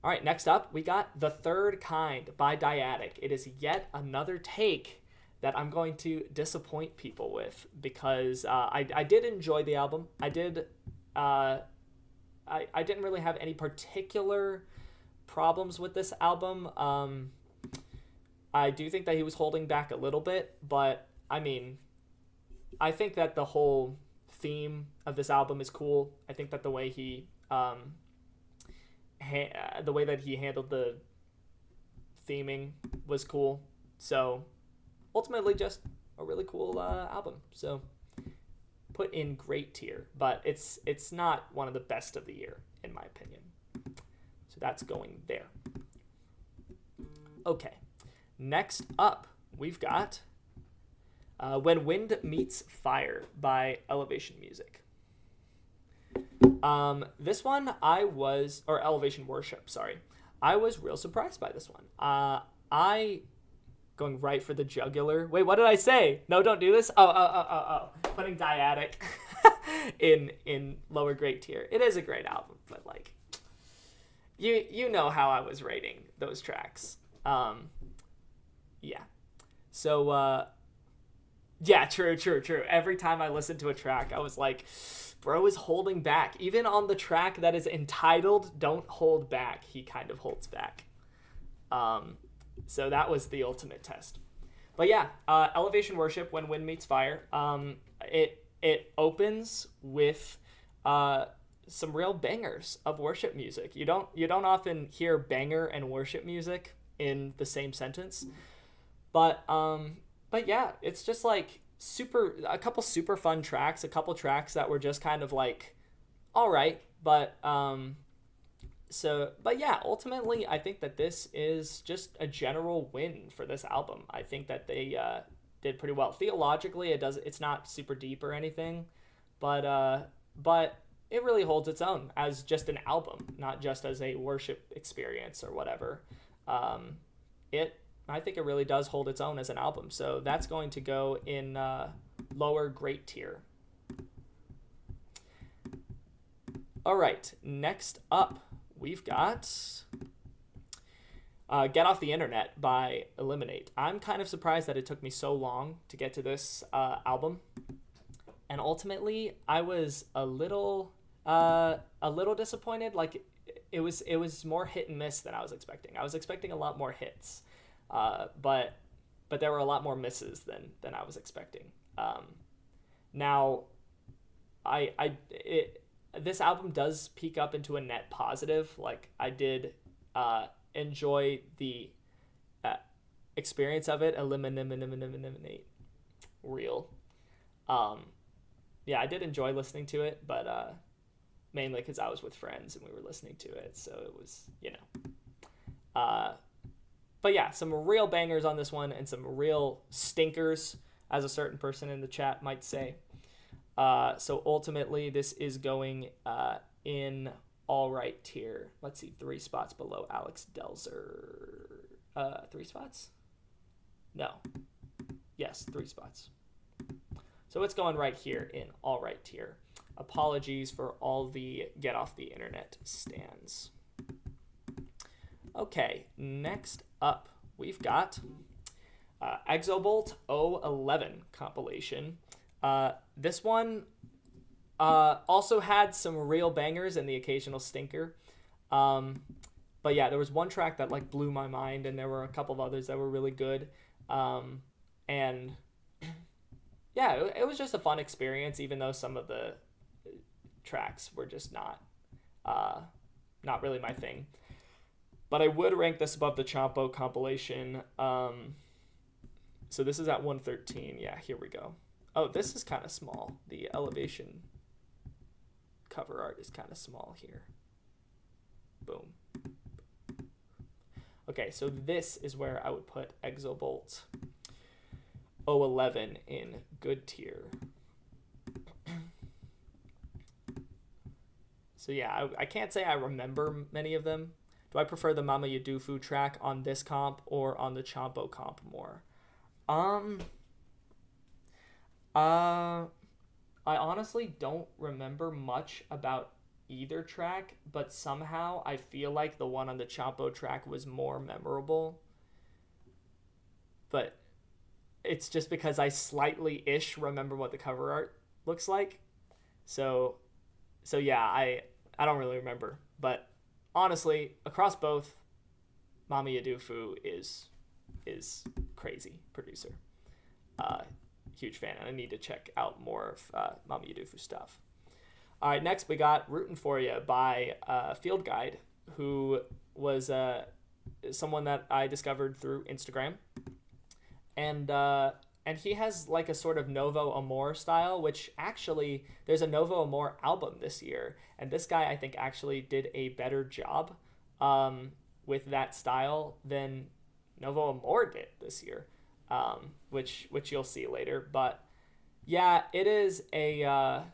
All right, next up, we got The Third Kind by Dyadic. It is yet another take that I'm going to disappoint people with, because I did enjoy the album. I didn't really have any particular problems with this album. I do think that he was holding back a little bit, but I mean, I think that the whole theme of this album is cool. I think that the way he handled the theming was cool. So ultimately just a really cool album. So put in great tier, but it's not one of the best of the year in my opinion. So that's going there. Okay. Next up, we've got When Wind Meets Fire by Elevation Music. This one Elevation Worship, sorry. I was real surprised by this one. Going right for the jugular. Wait, what did I say? No, don't do this. Oh. Putting Dyadic in lower grade tier. It is a great album, but like, you know how I was rating those tracks. Yeah. So, yeah, true. Every time I listened to a track, I was like, bro is holding back. Even on the track that is entitled Don't Hold Back, he kind of holds back. So that was the ultimate test. But yeah, Elevation Worship, When Wind Meets Fire. It opens with some real bangers of worship music. You don't often hear banger and worship music in the same sentence. But yeah, it's just like a couple super fun tracks, a couple tracks that were just kind of like, all right, but yeah, ultimately I think that this is just a general win for this album. I think that they did pretty well. Theologically, it's not super deep or anything, but it really holds its own as just an album, not just as a worship experience or whatever. I think it really does hold its own as an album. So that's going to go in lower great tier. All right, next up, we've got Get Off the Internet by Eliminate. I'm kind of surprised that it took me so long to get to this album. And ultimately, I was a little disappointed. Like, it was more hit and miss than I was expecting. I was expecting a lot more hits, but there were a lot more misses than I was expecting. Now, this album does peak up into a net positive. Like, I did enjoy the experience of it. Eliminate real. Yeah, I did enjoy listening to it, but mainly because I was with friends and we were listening to it, so it was, but yeah, some real bangers on this one and some real stinkers, as a certain person in the chat might say. So ultimately, this is going in all right tier. Let's see, 3 spots below Alex Delzer. 3 spots? No. Yes, 3 spots. So it's going right here in all right tier. Apologies for all the Get Off the Internet stands. Okay, next up, we've got Exobolt 011 compilation. This one also had some real bangers and the occasional stinker. But yeah, there was one track that like blew my mind, and there were a couple of others that were really good. And yeah, it was just a fun experience, even though some of the tracks were just not really my thing. But I would rank this above the Champo compilation. So this is at 113. Yeah, here we go. Oh, this is kind of small. The Elevation cover art is kind of small here. Boom. Okay, so this is where I would put Exobolt 011 in good tier. So yeah, I can't say I remember many of them. Do I prefer the Mama Yadufu track on this comp or on the Champo comp more? I honestly don't remember much about either track, but somehow I feel like the one on the Champo track was more memorable. But it's just because I slightly-ish remember what the cover art looks like. So yeah, I don't really remember. But honestly, across both, Mama Yadufu is crazy producer. Huge fan, and I need to check out more of Mama Yadufu stuff. All right, next we got Rootin' For Ya by Field Guide, who was someone that I discovered through Instagram. And he has like a sort of Novo Amor style, which actually, there's a Novo Amor album this year, and this guy I think actually did a better job with that style than Novo Amor did this year, which you'll see later. But yeah, it is a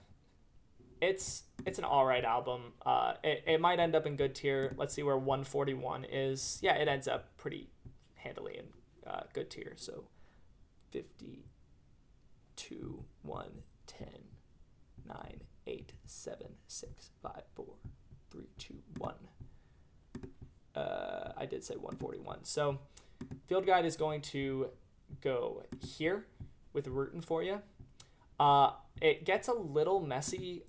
it's an alright album. It might end up in good tier. Let's see where 141 is. Yeah, it ends up pretty handily in good tier. So 52, 1, 10, 9, 8, 7, 6, 5, 4, 3, 2, 1. I did say 141. So Field Guide is going to go here with Rootin' For Ya. It gets a little messy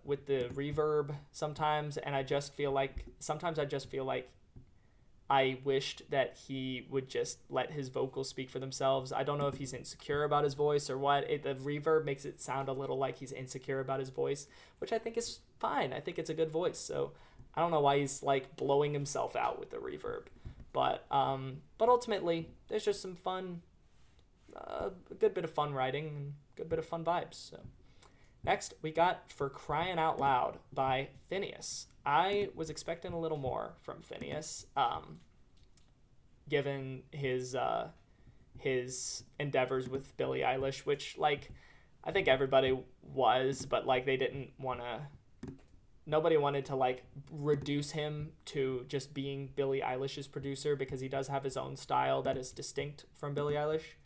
with the reverb sometimes, and I just feel like I wished that he would just let his vocals speak for themselves. I don't know if he's insecure about his voice or what. The reverb makes it sound a little like he's insecure about his voice, which I think is fine. I think it's a good voice, so I don't know why he's like blowing himself out with the reverb. But ultimately, there's just some fun, a good bit of fun writing and a good bit of fun vibes. So next, we got For Crying Out Loud by Phineas. I was expecting a little more from Phineas, given his endeavors with Billie Eilish, which like I think everybody was, but like nobody wanted to like reduce him to just being Billie Eilish's producer, because he does have his own style that is distinct from Billie Eilish.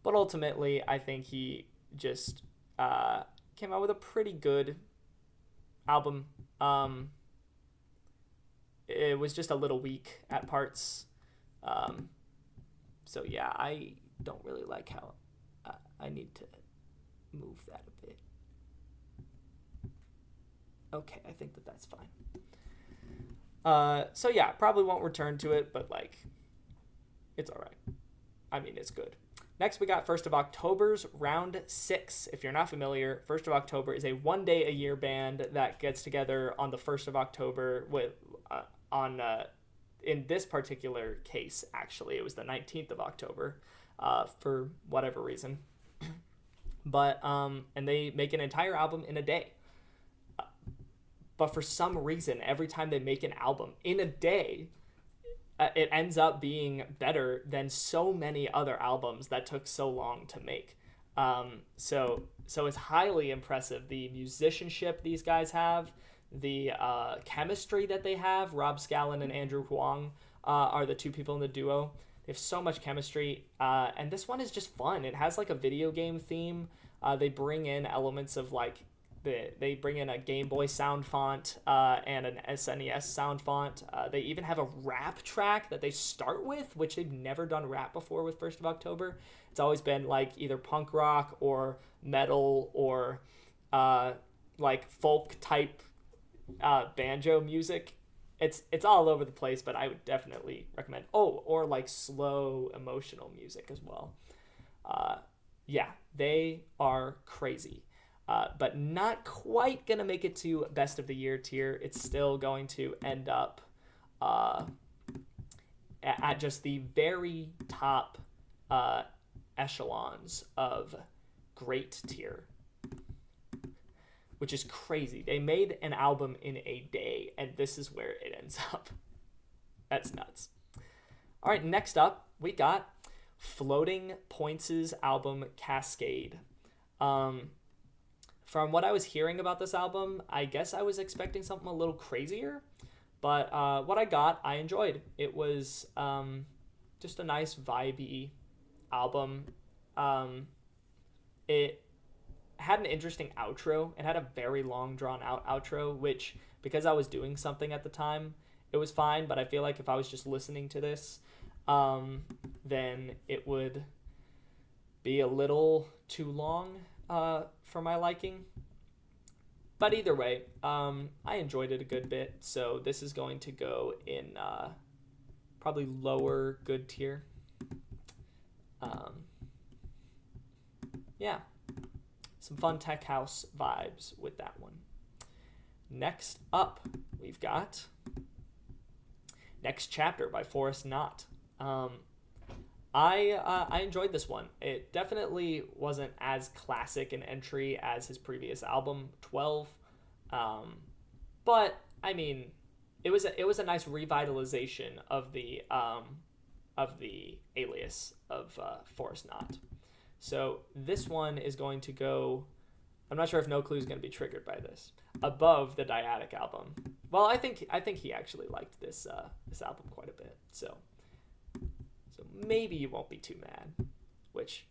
But ultimately, I think he just came out with a pretty good album. It was just a little weak at parts, So yeah, I don't really like how I need to move that a bit. Okay, I think that's fine. So yeah, probably won't return to it, but like, it's all right. I mean, it's good. Next, we got 1st of October's Round 6. If you're not familiar, 1st of October is a one-day-a-year band that gets together on the 1st of October with in this particular case, actually, it was the 19th of October for whatever reason. But, and they make an entire album in a day. But for some reason, every time they make an album in a day, it ends up being better than so many other albums that took so long to make. So it's highly impressive. The musicianship these guys have, the chemistry that they have. Rob Scallon and Andrew Huang are the two people in the duo. They have so much chemistry, and this one is just fun. It has like a video game theme. They bring in elements of like they bring in a Game Boy sound font and an SNES sound font. They even have a rap track that they start with, which they've never done rap before with 1st of October. It's always been like either punk rock or metal or like folk type banjo music. It's all over the place, but I would definitely recommend. Oh, or like slow emotional music as well. Yeah, they are crazy. But not quite going to make it to Best of the Year tier. It's still going to end up at just the very top echelons of great tier, which is crazy. They made an album in a day, and this is where it ends up. That's nuts. All right, next up, we got Floating Points' album Cascade. From what I was hearing about this album, I guess I was expecting something a little crazier, but what I got, I enjoyed. It was just a nice, vibey album. It had an interesting outro. It had a very long, drawn-out outro, which, because I was doing something at the time, it was fine, but I feel like if I was just listening to this, then it would be a little too long for my liking. But either way, I enjoyed it a good bit, so this is going to go in probably lower good tier. Yeah, some fun tech house vibes with that one. Next up, we've got Next Chapter by Forrest Knott. I enjoyed this one. It definitely wasn't as classic an entry as his previous album, 12. But I mean, it was a nice revitalization of the alias of Forrest Knott. So this one is going to go, I'm not sure if No Clue is going to be triggered by this, above the Dyadic album. Well, I think he actually liked this album quite a bit. So maybe you won't be too mad, which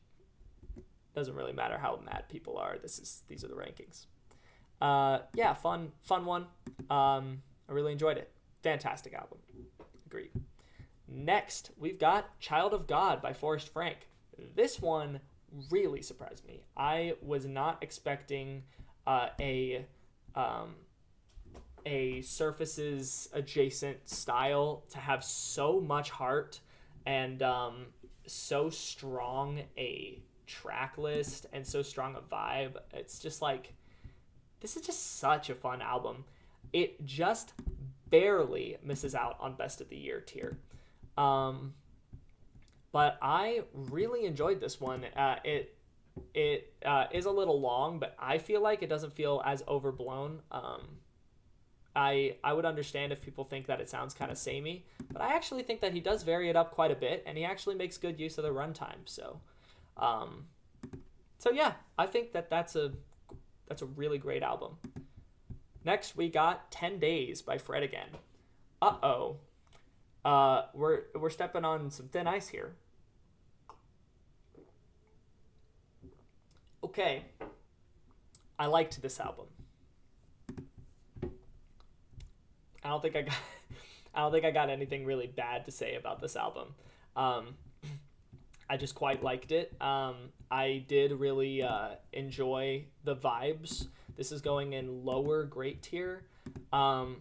doesn't really matter how mad people are. These are the rankings. Yeah, fun one. I really enjoyed it. Fantastic album. Agreed. Next, we've got Child of God by Forrest Frank. This one really surprised me. I was not expecting a Surfaces adjacent style to have so much heart and so strong a track list and so strong a vibe. It's just like, this is just such a fun album. It just barely misses out on Best of the Year tier. But I really enjoyed this one. It is a little long, but I feel like it doesn't feel as overblown. I would understand if people think that it sounds kind of samey, but I actually think that he does vary it up quite a bit, and he actually makes good use of the runtime. So yeah, I think that's a really great album. Next, we got 10 Days by Fred again. We're stepping on some thin ice here. Okay, I liked this album. I I don't think I got anything really bad to say about this album. I just quite liked it. I did really enjoy the vibes. This is going in lower great tier. I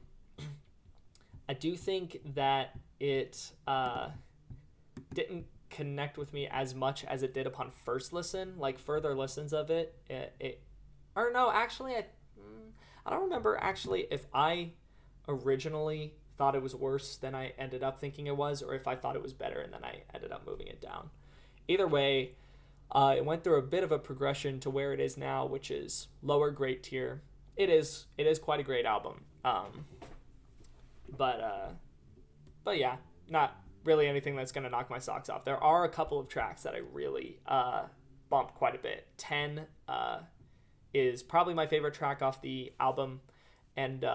do think that it didn't connect with me as much as it did upon first listen. Like further listens of it, or no, actually, I don't remember actually if I originally thought it was worse than I ended up thinking it was, or if I thought it was better and then I ended up moving it down. Either way, it went through a bit of a progression to where it is now, which is lower great tier. It is quite a great album. But yeah, not really anything that's gonna knock my socks off. There are a couple of tracks that I really bumped quite a bit. 10 is probably my favorite track off the album, and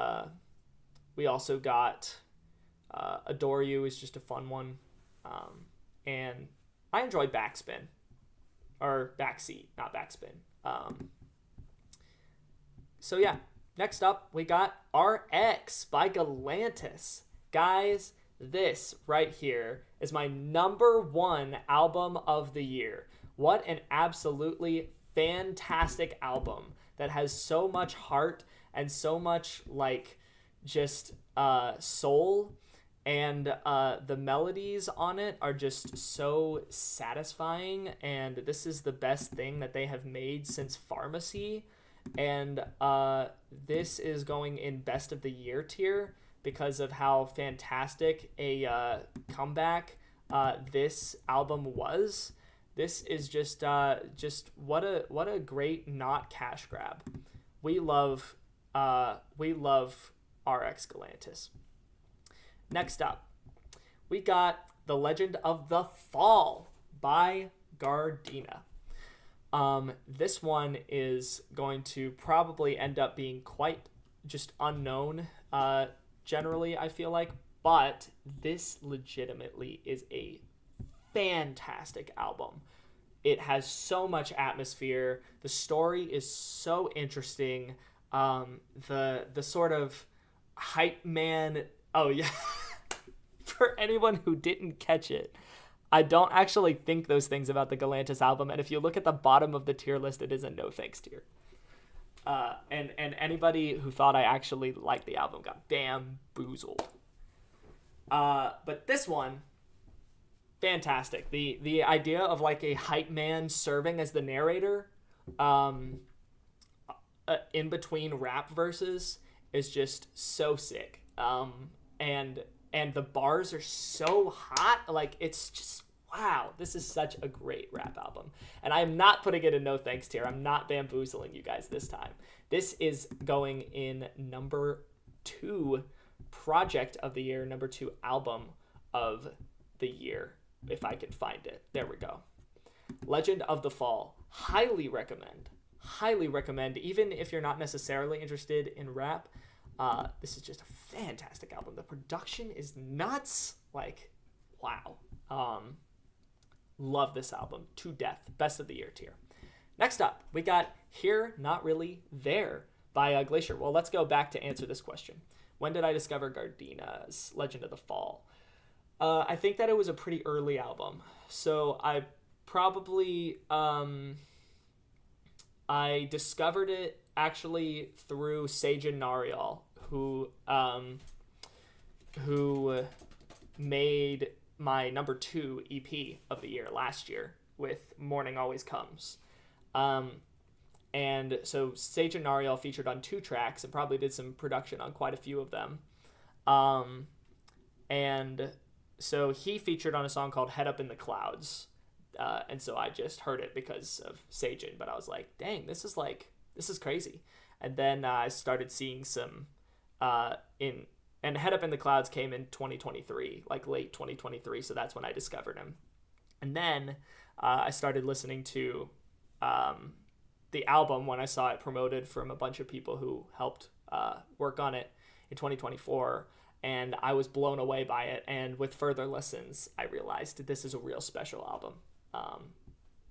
we also got Adore You is just a fun one, and I enjoyed Backspin, or Backseat, not Backspin. So yeah, next up we got RX by Galantis. Guys, this right here is my number 1 album of the year. What an absolutely fantastic album that has so much heart and so much like just soul, and the melodies on it are just so satisfying, and this is the best thing that they have made since Pharmacy, and this is going in best of the year tier because of how fantastic a comeback this album was. This is just what a great not cash grab. We love RX Galantis. Next up, we got The Legend of the Fall by Gardena. This one is going to probably end up being quite just unknown generally, I feel like, but this legitimately is a fantastic album. It has so much atmosphere. The story is so interesting. The sort of hype man. Oh yeah. For anyone who didn't catch it, I don't actually think those things about the Galantis album. And if you look at the bottom of the tier list, it is a no thanks tier. And anybody who thought I actually liked the album got bamboozled. But this one, fantastic. The idea of like a hype man serving as the narrator in between rap verses is just so sick. And the bars are so hot. Like, it's just, wow, this is such a great rap album. And I am not putting it in no thanks tier. I'm not bamboozling you guys this time. This is going in number 2 project of the year, number 2 album of the year, if I can find it. There we go. Legend of the Fall. Highly recommend. Highly recommend, even if you're not necessarily interested in rap. This is just a fantastic album. The production is nuts. Like, wow. Love this album to death. Best of the year tier. Next up, we got Here Not Really There by Glacier. Well, let's go back to answer this question. When did I discover Gardena's Legend of the Fall? I think that it was a pretty early album. So I probably I discovered it actually through Seijin Narial, who made my number 2 EP of the year last year with Morning Always Comes. And so Seijin Narial featured on 2 tracks and probably did some production on quite a few of them. And so he featured on a song called Head Up in the Clouds. And so I just heard it because of Seijin, but I was like, dang, this is crazy. And then I started seeing some and Head Up in the Clouds came in 2023, like late 2023. So that's when I discovered him. And then I started listening to the album when I saw it promoted from a bunch of people who helped work on it in 2024. And I was blown away by it. And with further listens, I realized this is a real special album.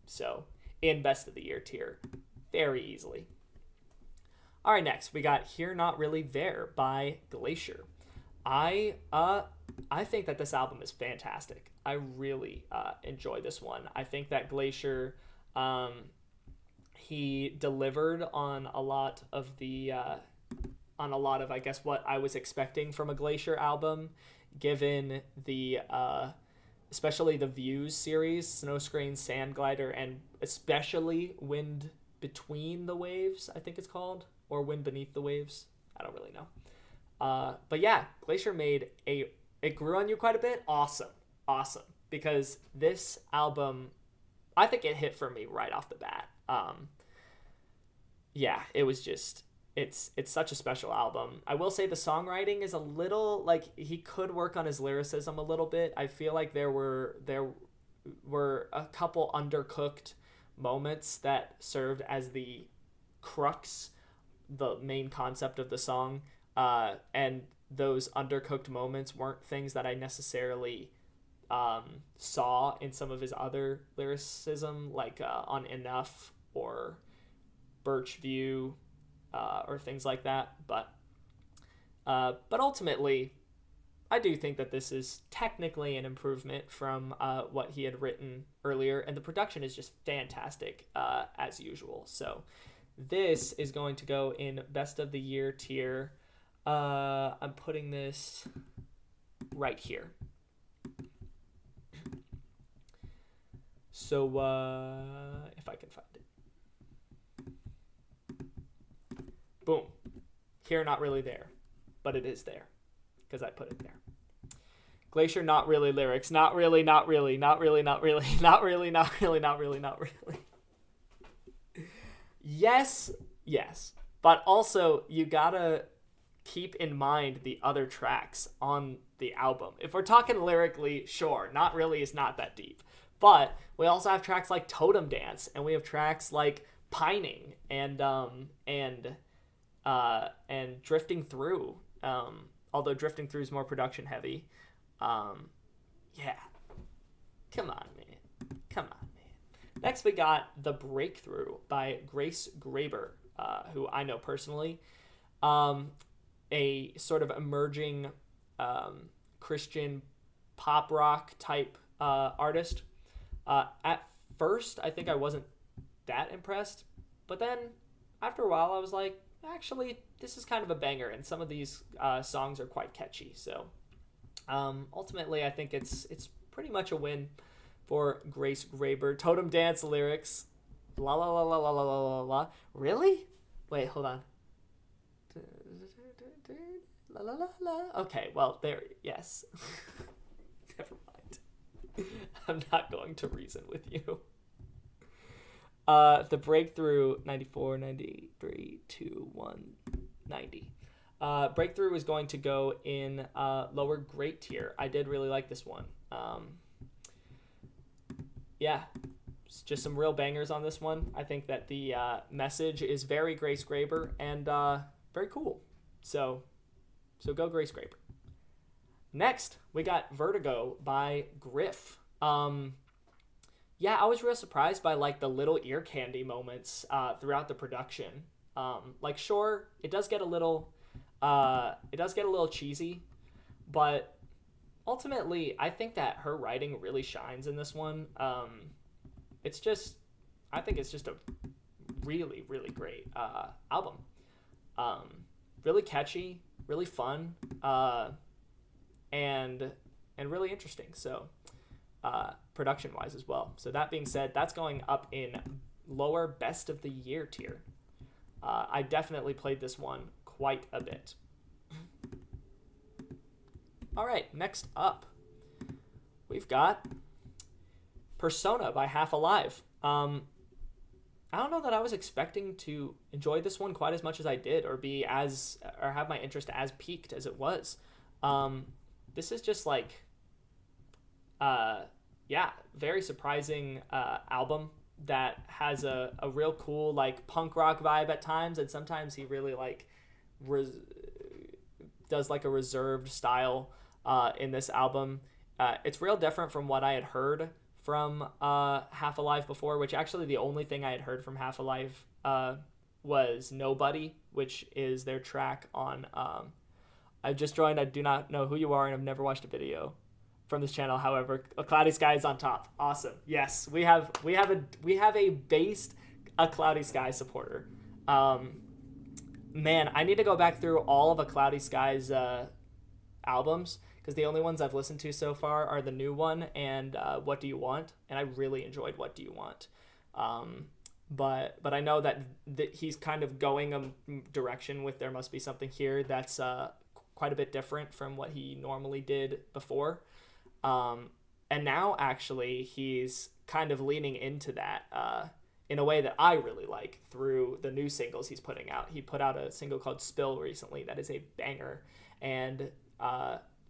So in best of the year tier, very easily. All right, next we got Here Not Really There by Glacier. I think that this album is fantastic. I really enjoy this one. I think that Glacier, he delivered on a lot of I guess what I was expecting from a Glacier album, given the especially the Views series, Snow Screen, Sand Glider, and especially Wind Between the Waves, I think it's called, or Wind Beneath the Waves. I don't really know. But yeah, Glacier made it grew on you quite a bit. Awesome. Because this album, I think it hit for me right off the bat. Yeah, it was just, it's such a special album. I will say the songwriting is a little, like, he could work on his lyricism a little bit. I feel like there were a couple undercooked moments that served as the crux, the main concept of the song. And those undercooked moments weren't things that I necessarily saw in some of his other lyricism, like on Enough or Birch View, or things like that. But ultimately, I do think that this is technically an improvement from what he had written earlier, and the production is just fantastic as usual. So this is going to go in Best of the Year tier. I'm putting this right here. So if I can find it. Boom. Here, not really there, but it is there because I put it there. Glacier, not really lyrics. Not really. Yes. But also, you gotta keep in mind the other tracks on the album. If we're talking lyrically, sure, not really is not that deep. But we also have tracks like Totem Dance, and we have tracks like Pining and Drifting Through. Although Drifting Through is more production heavy. Yeah. Come on, man. Next, we got The Breakthrough by Grace Graber, who I know personally. A sort of emerging Christian pop rock type artist. At first, I think I wasn't that impressed, but then after a while, I was like, actually, this is kind of a banger, and some of these songs are quite catchy. So ultimately, I think it's pretty much a win for Grace Graber. Totem Dance lyrics, la la la la la la la la la. Really? Wait, hold on. La la la la. Okay, well, there. Yes. Never mind. I'm not going to reason with you. The Breakthrough, 94, 93, 2, 1, 90. Breakthrough is going to go in lower great tier. I did really like this one. Yeah, it's just some real bangers on this one. I think that the message is very Grace Graber and very cool. So go Grace Graber. Next, we got Vertigo by Griff. Yeah, I was real surprised by like the little ear candy moments throughout the production. Like, sure, it does get a little cheesy, but ultimately, I think that her writing really shines in this one. I think it's just a really, really great album. Really catchy, really fun, and really interesting. So, production wise as well. So that being said, that's going up in lower Best of the Year tier. I definitely played this one quite a bit. All right, next up, we've got Persona by Half Alive. I don't know that I was expecting to enjoy this one quite as much as I did, or have my interest as piqued as it was. This is just like, very surprising album that has a real cool like punk rock vibe at times, and sometimes he really like does like a reserved style in this album. It's real different from what I had heard from Half Alive before, which actually the only thing I had heard from Half Alive was Nobody, which is their track on I've just joined. I do not know who you are, and I've never watched a video from this channel. However, a Cloudy Sky is on top. Awesome. Yes, we have a based a Cloudy Sky supporter. Man, I need to go back through all of a Cloudy Sky's albums, because the only ones I've listened to so far are the new one and What Do You Want, and I really enjoyed What Do You Want. But I know that he's kind of going a direction with There Must Be Something Here that's quite a bit different from what he normally did before. And now actually he's kind of leaning into that in a way that I really like through the new singles he's putting out. He put out a single called Spill recently that is a banger, and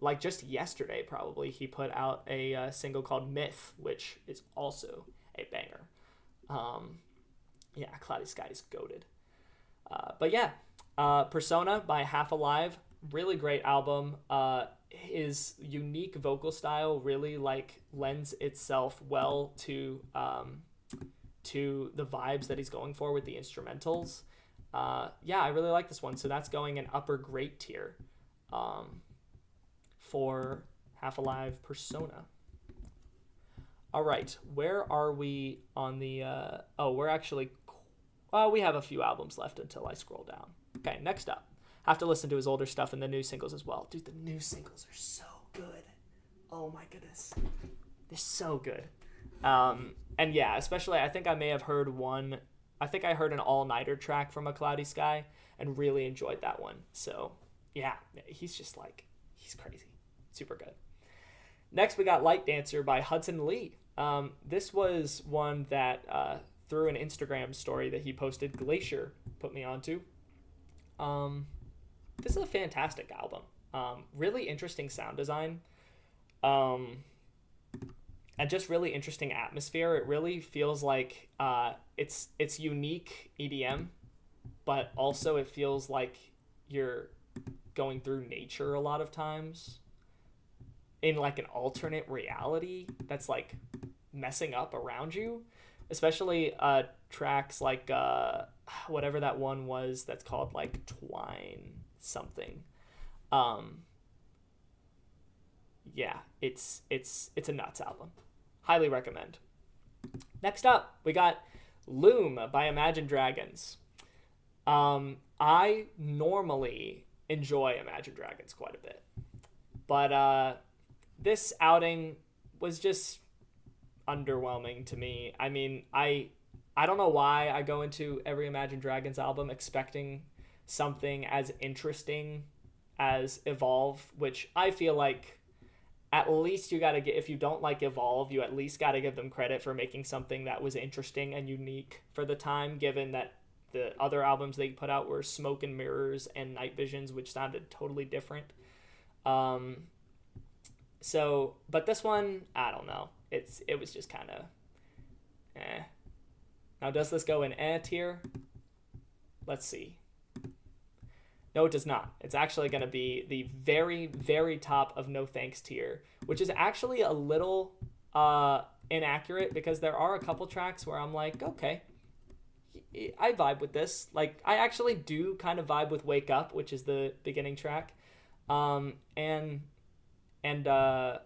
like just yesterday probably he put out a single called Myth, which is also a banger. Yeah, Cloudy Sky is goated. But yeah, Persona by Half Alive, really great album. His unique vocal style really like lends itself well to the vibes that he's going for with the instrumentals. Yeah, I really like this one. So that's going in upper great tier for Half Alive Persona. All right, where are we on the... we're actually... we have a few albums left until I scroll down. Okay, next up. Have to listen to his older stuff and the new singles as well. Dude, the new singles are so good. Oh my goodness. They're so good. And yeah, especially I think I may have heard one... I think I heard an all-nighter track from A Cloudy Sky and really enjoyed that one. So yeah, he's just like... He's crazy. Super good. Next, we got Light Dancer by Hudson Lee. This was one that, through an Instagram story that he posted, Glacier put me onto. This is a fantastic album. Really interesting sound design. And just really interesting atmosphere. It really feels like it's unique EDM, but also it feels like you're going through nature a lot of times in like an alternate reality that's like messing up around you, especially tracks like whatever that one was that's called like Twine something. Yeah, it's a nuts album. Highly recommend. Next up, we got Loom by Imagine Dragons. I normally enjoy Imagine Dragons quite a bit, but this outing was just underwhelming to me. I mean, I don't know why I go into every Imagine Dragons album expecting something as interesting as Evolve, which I feel like at least you got to get, if you don't like Evolve, you at least got to give them credit for making something that was interesting and unique for the time, given that the other albums they put out were Smoke and Mirrors and Night Visions, which sounded totally different. So, but this one, I don't know. It was just kind of eh. Now, does this go in tier? Let's see. No, it does not. It's actually going to be the very, very top of No Thanks tier, which is actually a little inaccurate because there are a couple tracks where I'm like, okay, I vibe with this. Like, I actually do kind of vibe with Wake Up, which is the beginning track. And there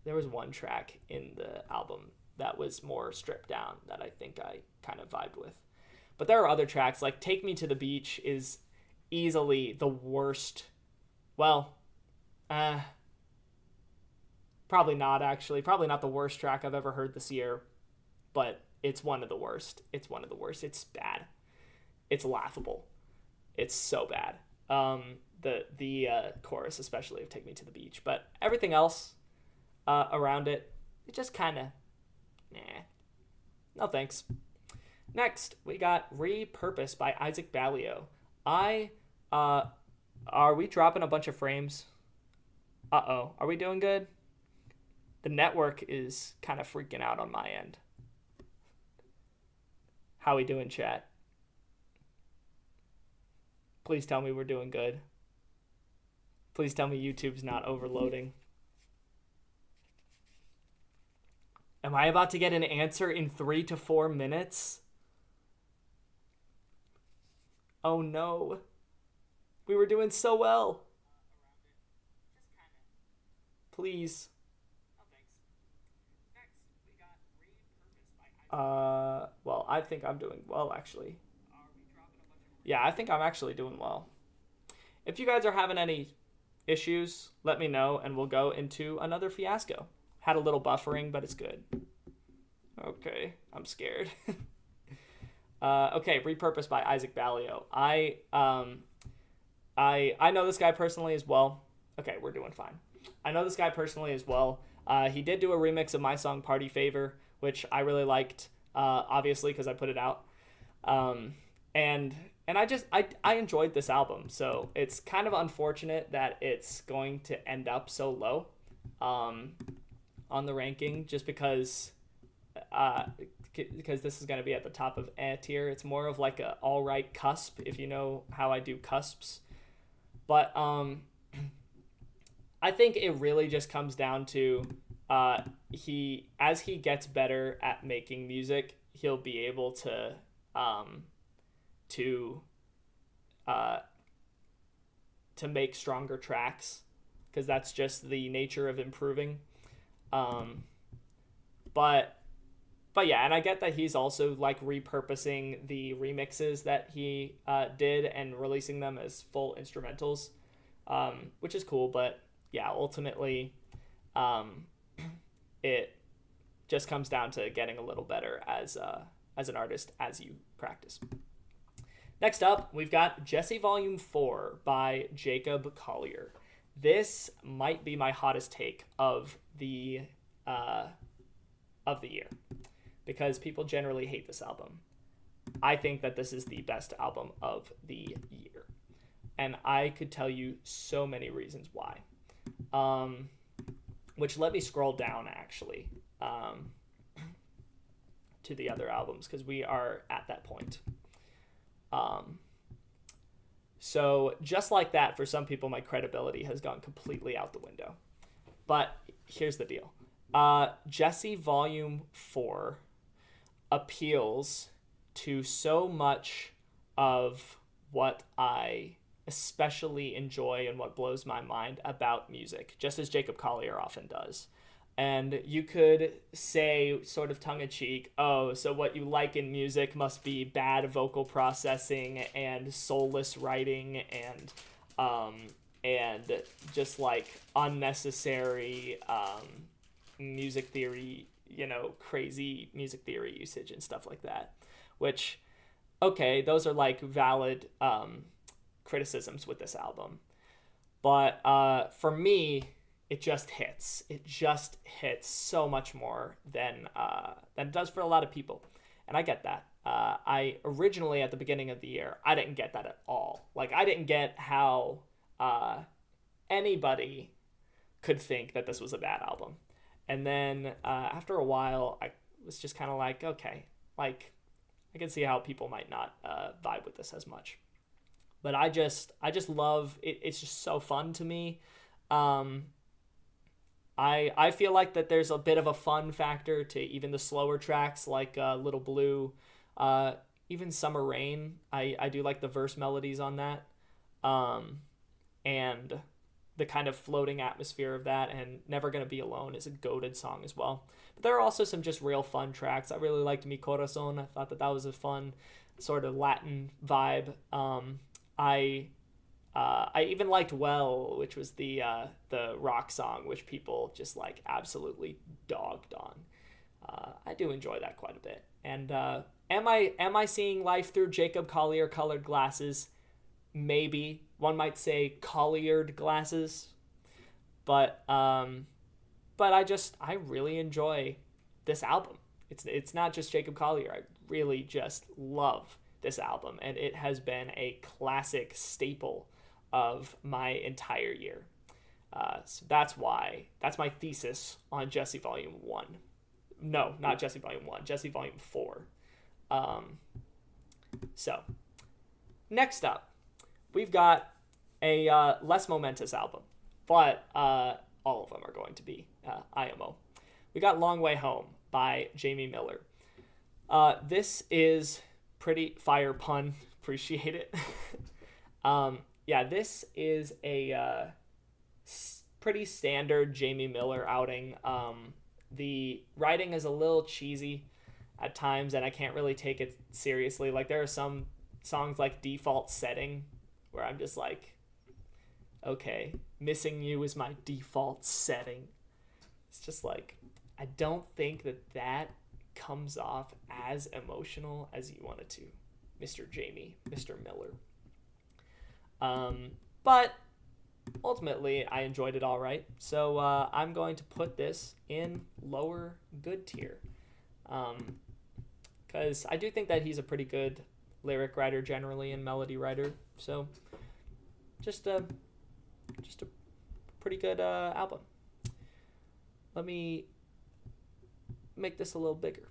was one track in the album that was more stripped down that I think I kind of vibed with. But there are other tracks, like Take Me to the Beach is easily the worst. Well, probably not actually. Probably not the worst track I've ever heard this year, but it's one of the worst. It's one of the worst. It's bad. It's laughable. It's so bad. The chorus, especially of Take Me to the Beach, but everything else around it just kind of, no thanks. Next, we got Repurpose by Isaac Ballio. Are we dropping a bunch of frames? Are we doing good? The network is kind of freaking out on my end. How we doing, chat? Please tell me we're doing good. Please tell me YouTube's not overloading. Am I about to get an answer in 3 to 4 minutes? Oh no. We were doing so well. Please. Well, I think I'm doing well, actually. Yeah, I think I'm actually doing well. If you guys are having any issues, let me know, and we'll go into another fiasco. Had a little buffering, but it's good. Okay, I'm scared. Okay, Repurposed by Isaac Ballio. I know this guy personally as well. Okay, we're doing fine. I know this guy personally as well. He did do a remix of my song Party Favor, which I really liked, obviously, because I put it out. And I enjoyed this album, so it's kind of unfortunate that it's going to end up so low on the ranking, just because this is going to be at the top of A tier. It's more of like a all right cusp, if you know how I do cusps. But I think it really just comes down to as he gets better at making music, he'll be able to make stronger tracks, because that's just the nature of improving. But yeah, and I get that he's also like repurposing the remixes that he did and releasing them as full instrumentals, which is cool. But yeah, ultimately, it just comes down to getting a little better as an artist as you practice. Next up, we've got Jesse Volume 4 by Jacob Collier. This might be my hottest take of the year, because people generally hate this album. I think that this is the best album of the year, and I could tell you so many reasons why. Which, let me scroll down actually to the other albums, because we are at that point. So just like that, for some people, my credibility has gone completely out the window. But here's the deal. Jesse Volume 4 appeals to so much of what I especially enjoy and what blows my mind about music, just as Jacob Collier often does. And you could say, sort of tongue-in-cheek, oh, so what you like in music must be bad vocal processing and soulless writing and just like unnecessary music theory, crazy music theory usage and stuff like that. Which, okay, those are like valid criticisms with this album. But for me, it just hits. It just hits so much more than it does for a lot of people. And I get that. I originally, at the beginning of the year, I didn't get that at all. Like, I didn't get how anybody could think that this was a bad album. And then after a while, I was just kind of like, okay, like, I can see how people might not vibe with this as much. But I just love it. It's just so fun to me. I feel like that there's a bit of a fun factor to even the slower tracks, like Little Blue, even Summer Rain. I do like the verse melodies on that, and the kind of floating atmosphere of that, and Never Gonna Be Alone is a goated song as well. But there are also some just real fun tracks. I really liked Mi Corazon. I thought that was a fun sort of Latin vibe. I even liked Well, which was the rock song, which people just like absolutely dogged on. I do enjoy that quite a bit. And am I seeing life through Jacob Collier colored glasses? Maybe. One might say Colliered glasses. But I really enjoy this album. It's not just Jacob Collier. I really just love this album, and it has been a classic staple of my entire year. So that's my thesis on Jesse Volume 1. No, not Jesse Volume 1, Jesse Volume 4. So, next up, we've got a less momentous album, but all of them are going to be IMO. We got Long Way Home by Jamie Miller. This is pretty fire pun. Appreciate it. Yeah, this is a pretty standard Jamie Miller outing. The writing is a little cheesy at times, and I can't really take it seriously. Like, there are some songs like Default Setting where I'm just like, okay, Missing You is my default setting. It's just like, I don't think that comes off as emotional as you want it to, Mr. Jamie, Mr. Miller. But ultimately, I enjoyed it all right. So I'm going to put this in lower good tier. Because I do think that he's a pretty good lyric writer generally and melody writer. So just a pretty good album. Let me make this a little bigger.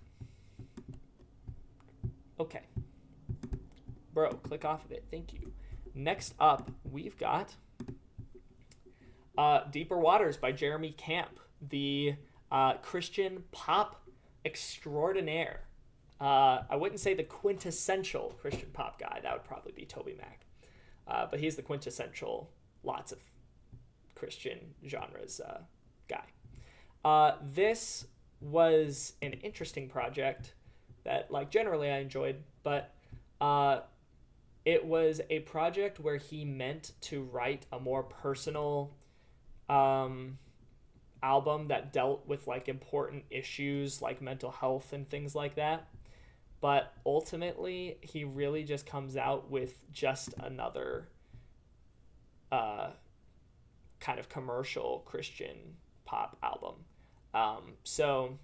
Okay. Bro, click off of it. Thank you. Next up, we've got Deeper Waters by Jeremy Camp, the Christian pop extraordinaire. I wouldn't say the quintessential Christian pop guy. That would probably be Toby Mac. But he's the quintessential lots of Christian genres guy. This was an interesting project that, like, generally I enjoyed, but it was a project where he meant to write a more personal album that dealt with, like, important issues like mental health and things like that. But ultimately, he really just comes out with just another kind of commercial Christian pop album. So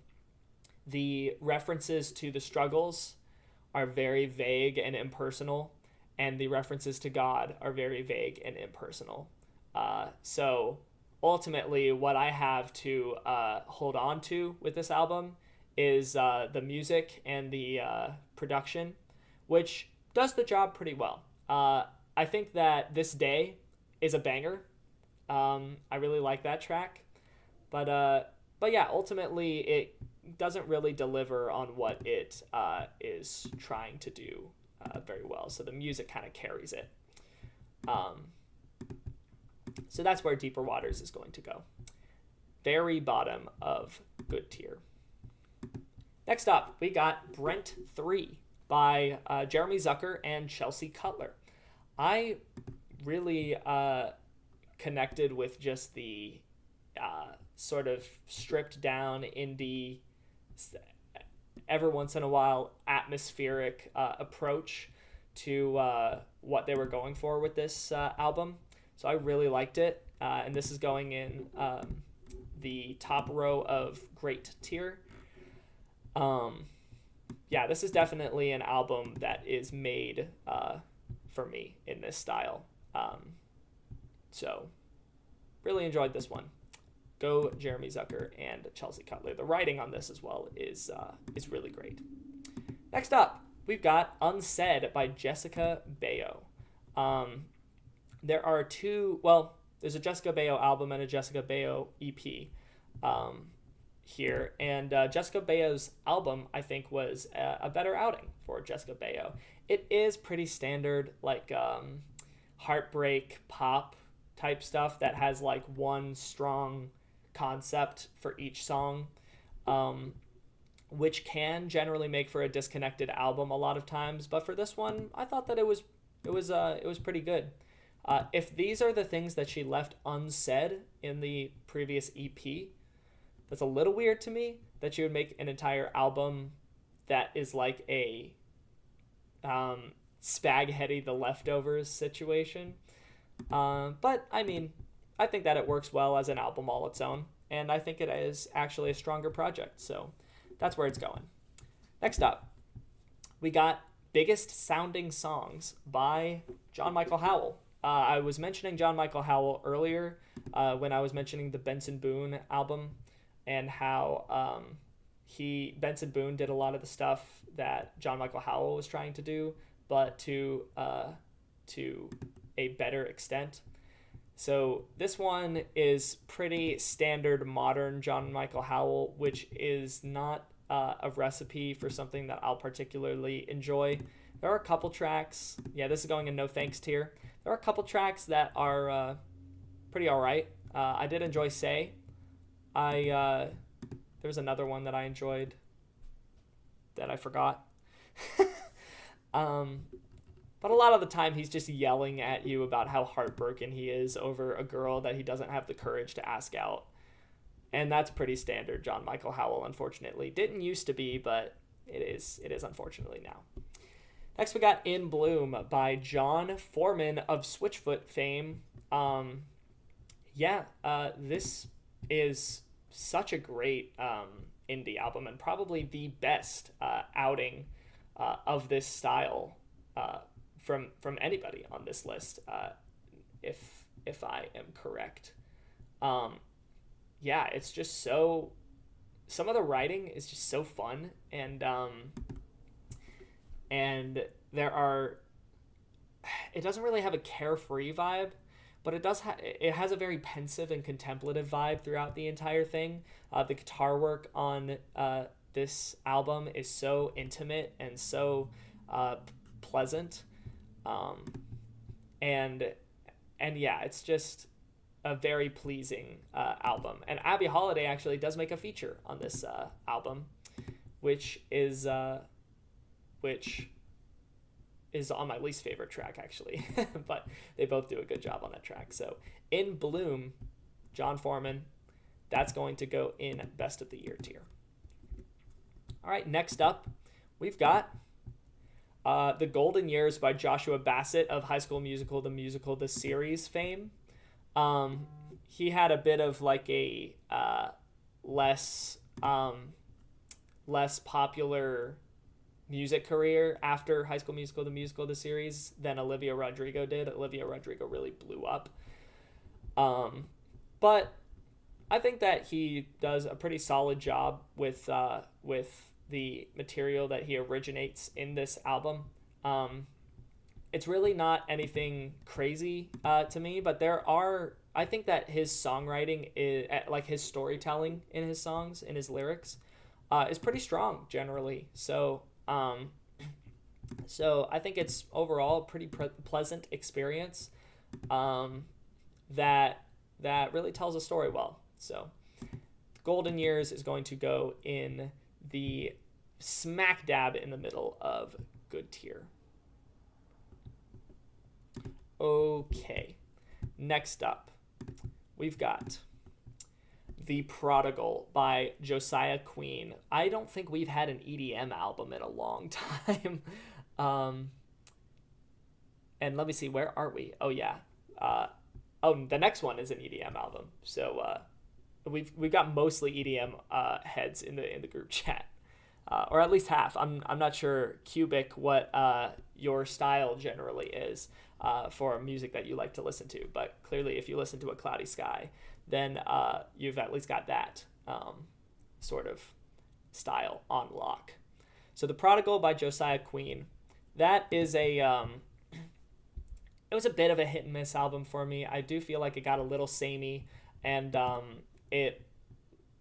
the references to the struggles are very vague and impersonal, and the references to God are very vague and impersonal. So ultimately, what I have to hold on to with this album is the music and the production, which does the job pretty well. I think that This Day is a banger. I really like that track. But yeah, ultimately, it doesn't really deliver on what it is trying to do very well. So the music kind of carries it. So that's where Deeper Waters is going to go. Very bottom of good tier. Next up, we got Brent 3 by Jeremy Zucker and Chelsea Cutler. I really connected with just the sort of stripped down indie, every once in a while atmospheric approach to what they were going for with this album. So I really liked it. And this is going in the top row of great tier. Yeah, this is definitely an album that is made for me in this style. So really enjoyed this one. Go Jeremy Zucker and Chelsea Cutler. The writing on this as well is really great. Next up, we've got Unsaid by Jessica Bayo. There are there's a Jessica Bayo album and a Jessica Bayo EP here. And Jessica Bayo's album, I think, was a better outing for Jessica Bayo. It is pretty standard, like heartbreak pop type stuff that has like one strong concept for each song, which can generally make for a disconnected album a lot of times. But for this one, I thought that it was pretty good. If these are the things that she left unsaid in the previous EP, that's a little weird to me that she would make an entire album that is like a Spaghetti The Leftovers situation. But I mean, I think that it works well as an album all its own, and I think it is actually a stronger project, so that's where it's going. Next up, we got Biggest Sounding Songs by John Michael Howell. I was mentioning John Michael Howell earlier when I was mentioning the Benson Boone album and how Benson Boone did a lot of the stuff that John Michael Howell was trying to do, but to a better extent. So this one is pretty standard modern John Michael Howell, which is not a recipe for something that I'll particularly enjoy. There are a couple tracks. Yeah, this is going in no thanks tier. There are a couple tracks that are pretty all right. I did enjoy Say. There was another one that I enjoyed that I forgot. But a lot of the time he's just yelling at you about how heartbroken he is over a girl that he doesn't have the courage to ask out. And that's pretty standard John Michael Howell, unfortunately. Didn't used to be, but it is unfortunately now. Next we got In Bloom by John Foreman of Switchfoot fame. This is such a great indie album, and probably the best outing of this style from anybody on this list, if I am correct. It's just so, some of the writing is just so fun, and there are, it doesn't really have a carefree vibe, but it does it has a very pensive and contemplative vibe throughout the entire thing. The guitar work on this album is so intimate and so pleasant, it's just a very pleasing album. And Abby Holiday actually does make a feature on this album, which is on my least favorite track, actually. But they both do a good job on that track. So In Bloom, John Foreman, that's going to go in Best of the Year tier. All right, next up, we've got The Golden Years by Joshua Bassett of High School Musical, the musical, the series fame. He had a bit of like a less popular music career after High School Musical, the musical, the series than Olivia Rodrigo did. Olivia Rodrigo really blew up. But I think that he does a pretty solid job with the material that he originates in this album. It's really not anything crazy to me, but I think that his songwriting is, like his storytelling in his songs, in his lyrics, is pretty strong generally. So I think it's overall a pretty pleasant experience that really tells a story well. So Golden Years is going to go in the smack dab in the middle of good tier. Okay, next up, we've got The Prodigal by Josiah Queen. I don't think we've had an EDM album in a long time. And let me see, where are we? Oh, yeah. The next one is an EDM album. So we've got mostly EDM heads in the group chat. Or at least half. I'm not sure, Cubic, what your style generally is for music that you like to listen to. But clearly, if you listen to A Cloudy Sky, then you've at least got that sort of style on lock. So The Prodigal by Josiah Queen. That is it was a bit of a hit and miss album for me. I do feel like it got a little samey, and I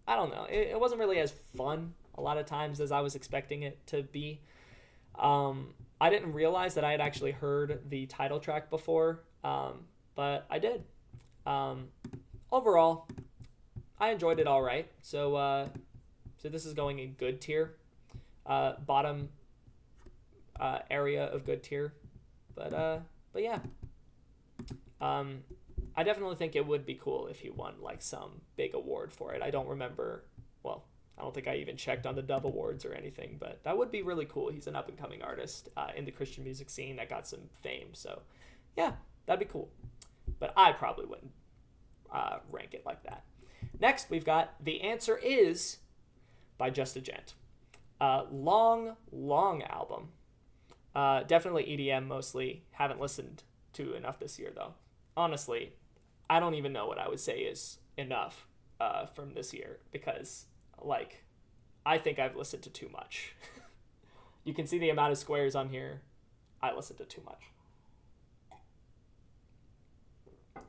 don't know, it wasn't really as fun a lot of times as I was expecting it to be. I didn't realize that I had actually heard the title track before, but I did. Overall, I enjoyed it all right. So this is going in good tier, bottom area of good tier, but yeah. I definitely think it would be cool if he won like some big award for it. I don't remember. Well, I don't think I even checked on the Dove Awards or anything, but that would be really cool. He's an up-and-coming artist in the Christian music scene that got some fame. So, yeah, that'd be cool. But I probably wouldn't rank it like that. Next, we've got The Answer Is by Just a Gent. Long album. Definitely EDM mostly. Haven't listened to enough this year, though. Honestly, I don't even know what I would say is enough from this year, because like I think I've listened to too much. You can see the amount of squares on here. I listen to too much,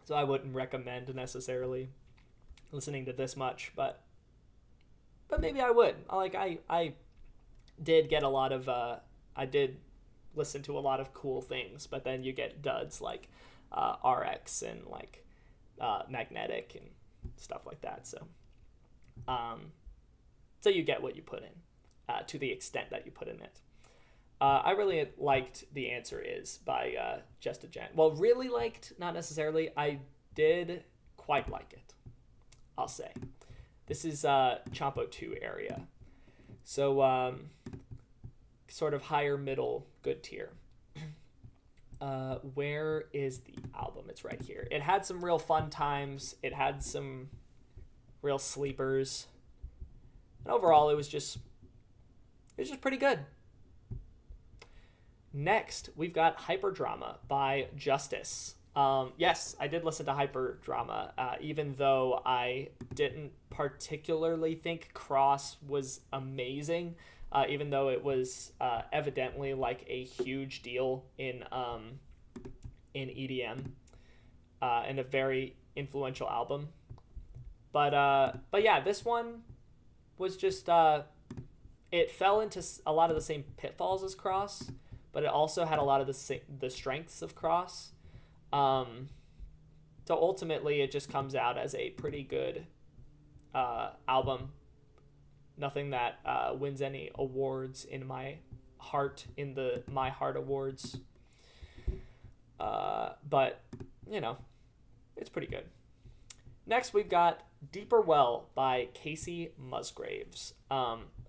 so I wouldn't recommend necessarily listening to this much, but maybe I would. Like I did get a lot of I did listen to a lot of cool things, but then you get duds like RX and like magnetic and stuff like that. So you get what you put in, to the extent that you put in it. I really liked The Answer Is by Just a Gen. Well, really liked, not necessarily. I did quite like it, I'll say. This is Champo 2 area. So sort of higher middle, good tier. Where is the album? It's right here. It had some real fun times. It had some real sleepers. And overall, it was just pretty good. Next, we've got Hyperdrama by Justice. Yes, I did listen to Hyperdrama, even though I didn't particularly think Cross was amazing, even though it was evidently like a huge deal in EDM, and a very influential album. But yeah, this one was just it fell into a lot of the same pitfalls as Cross, but it also had a lot of the strengths of Cross. So ultimately, it just comes out as a pretty good album. Nothing that wins any awards in my heart, in the My Heart Awards. But, you know, it's pretty good. Next, we've got Deeper Well by Casey Musgraves.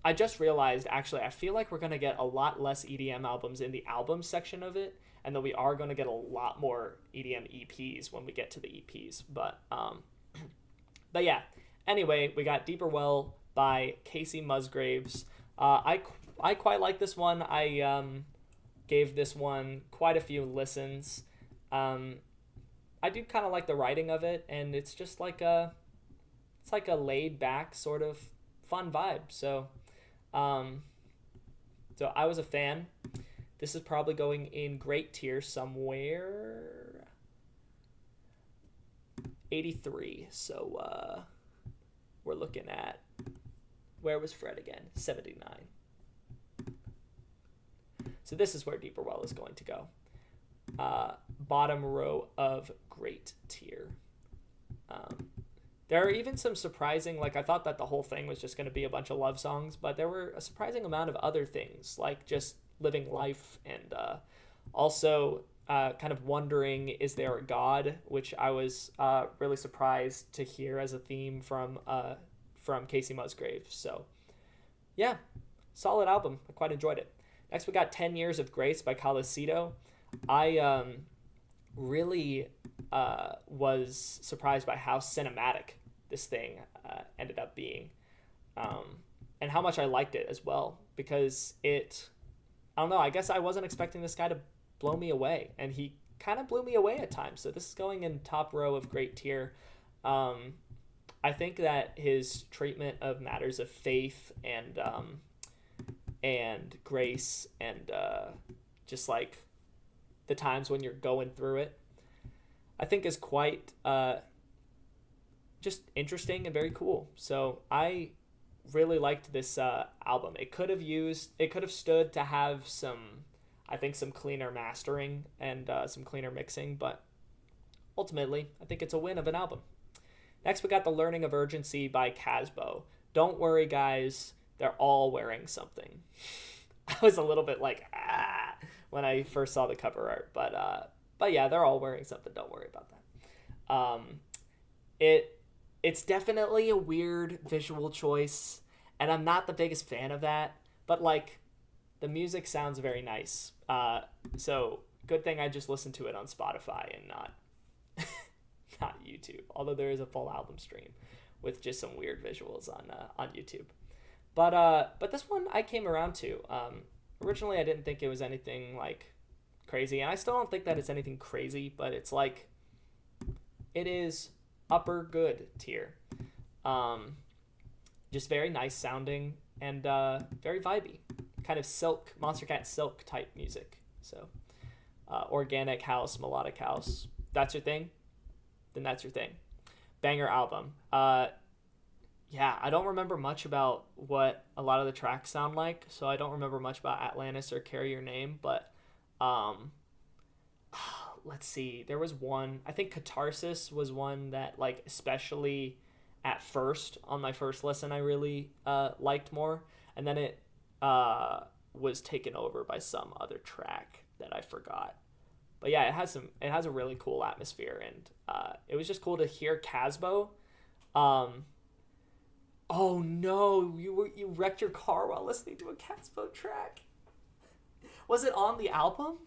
I just realized, actually, I feel like we're going to get a lot less EDM albums in the album section of it, and that we are going to get a lot more EDM EPs when we get to the EPs. But yeah, anyway, we got Deeper Well by Casey Musgraves. I quite like this one. I gave this one quite a few listens. I do kind of like the writing of it, and it's just like a laid back sort of fun vibe. So I was a fan. This is probably going in great tier somewhere. 83. So we're looking at, where was Fred again? 79. So this is where Deeper Well is going to go. Bottom row of great tier. There are even some surprising, like I thought that the whole thing was just going to be a bunch of love songs, but there were a surprising amount of other things, like just living life, and also kind of wondering, is there a God, which I was really surprised to hear as a theme from Casey Musgraves. So yeah, solid album. I quite enjoyed it. Next, we got 10 Years of Grace by Calisito. I really was surprised by how cinematic this thing ended up being, and how much I liked it as well, because I don't know, I guess I wasn't expecting this guy to blow me away, and he kind of blew me away at times. So this is going in top row of great tier. I think that his treatment of matters of faith and grace, and just like the times when you're going through it, I think is quite just interesting and very cool. So I really liked this album. It could have stood to have some cleaner mastering and some cleaner mixing, but ultimately I think it's a win of an album. Next, we got The Learning of Urgency by Casbo. Don't worry, guys, they're all wearing something. I was a little bit like, when I first saw the cover art, but yeah, they're all wearing something. Don't worry about that. It's definitely a weird visual choice, and I'm not the biggest fan of that, but like, the music sounds very nice. So good thing I just listened to it on Spotify and not YouTube, although there is a full album stream with just some weird visuals on YouTube. But this one I came around to. Originally I didn't think it was anything like crazy, and I still don't think that it's anything crazy, but it's like, it is upper good tier. Just very nice sounding and very vibey, kind of Silk, Monster Cat Silk type music. So organic house, melodic house, that's your thing, then that's your thing. Banger album. Yeah, I don't remember much about what a lot of the tracks sound like, so I don't remember much about Atlantis or Carry Your Name, but let's see. There was one. I think Catharsis was one that, like, especially at first on my first listen, I really liked more, and then it was taken over by some other track that I forgot. But yeah, it has a really cool atmosphere, and it was just cool to hear Casbo. Oh no, you wrecked your car while listening to a Casbo track. Was it on the album?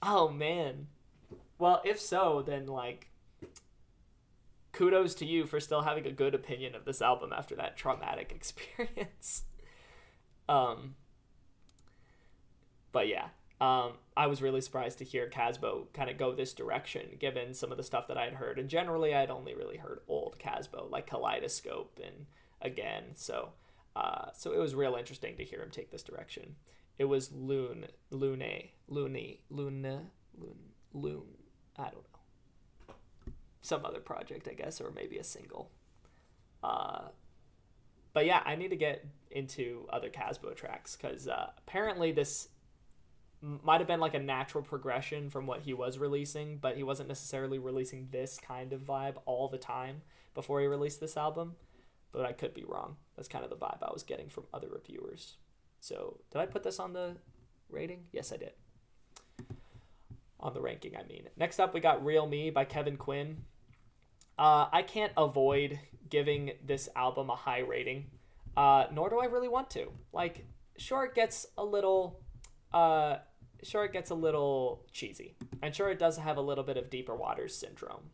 Oh man. Well, if so, then like kudos to you for still having a good opinion of this album after that traumatic experience. But yeah, I was really surprised to hear Casbo kind of go this direction, given some of the stuff that I had heard. And generally, I'd only really heard old Casbo, like Kaleidoscope and Again. So it was real interesting to hear him take this direction. It was Loon, I don't know. Some other project, I guess, or maybe a single. But yeah, I need to get into other Casbo tracks, because apparently this might have been like a natural progression from what he was releasing, but he wasn't necessarily releasing this kind of vibe all the time before he released this album. But I could be wrong. That's kind of the vibe I was getting from other reviewers. So did I put this on the rating? Yes, I did. On the ranking, I mean. Next up, we got Real Me by Kevin Quinn. I can't avoid giving this album a high rating, nor do I really want to. Like, sure, it gets a little cheesy, and sure, it does have a little bit of Deeper Waters syndrome,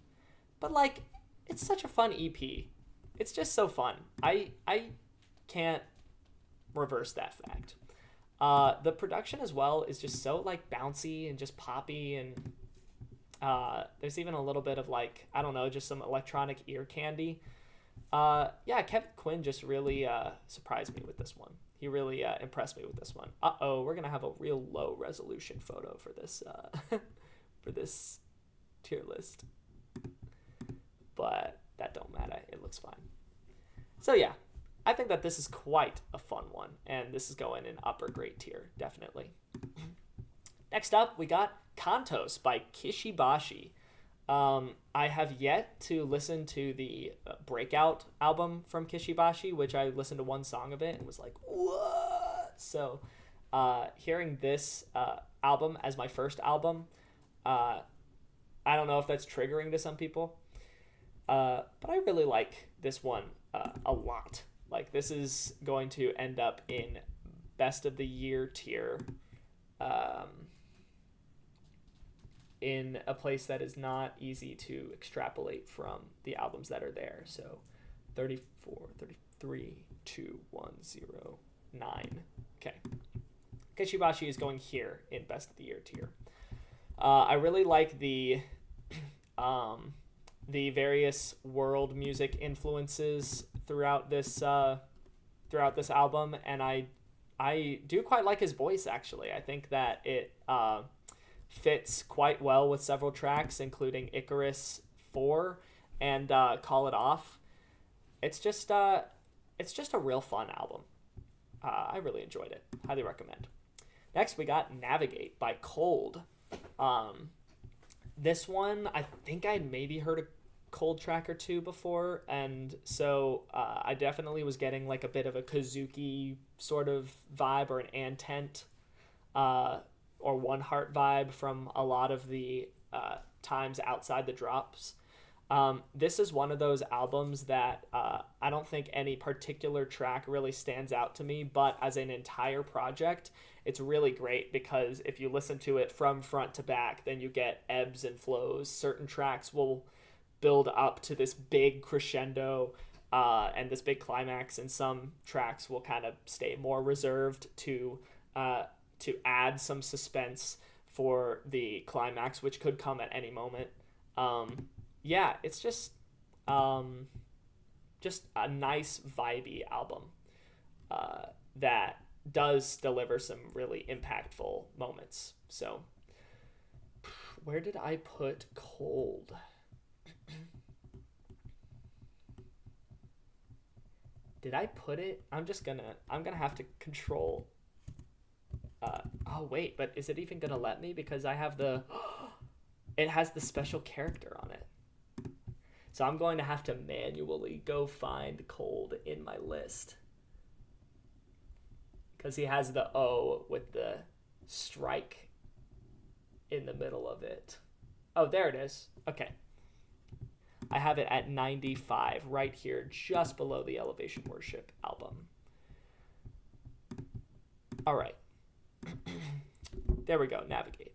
but like, it's such a fun EP. It's just so fun. I can't reverse that fact. The production as well is just so like bouncy and just poppy, and there's even a little bit of like, I don't know, just some electronic ear candy. Yeah, Kevin Quinn just really surprised me with this one. He really impressed me with this one. We're gonna have a real low resolution photo for this for this tier list, but that don't matter. It looks fine. So yeah, I think that this is quite a fun one, and this is going in upper grade tier, definitely. Next up, we got Kantos by Kishibashi. I have yet to listen to the Breakout album from Kishibashi, which I listened to one song of it and was like, what? So hearing this album as my first album, I don't know if that's triggering to some people, but I really like this one a lot. Like, this is going to end up in best of the year tier, in a place that is not easy to extrapolate from the albums that are there. So 34, 33, 2, 1, 0, 9. Okay. Kishibashi is going here in best of the year tier. I really like the various world music influences throughout this album, and I do quite like his voice, actually. I think that it fits quite well with several tracks, including Icarus 4 and Call It Off. It's just a real fun album. I really enjoyed it. Highly recommend. Next, we got Navigate by Cold. This one, I think I'd maybe heard a Cold track or two before, and so I definitely was getting like a bit of a Kazuki sort of vibe, or an Antent or One Heart vibe from a lot of the times outside the drops. This is one of those albums that I don't think any particular track really stands out to me, but as an entire project, it's really great, because if you listen to it from front to back, then you get ebbs and flows. Certain tracks will build up to this big crescendo and this big climax, and some tracks will kind of stay more reserved to add some suspense for the climax, which could come at any moment. Yeah, it's just a nice vibey album that does deliver some really impactful moments. So where did I put Cold? Did I put it? I'm gonna have to control Oh wait, but is it even gonna let me? Because I have the it has the special character on it. So I'm going to have to manually go find Cold in my list. Because he has the O with the strike in the middle of it. Oh, there it is. Okay. I have it at 95 right here, just below the Elevation Worship album. All right. There we go. Navigate.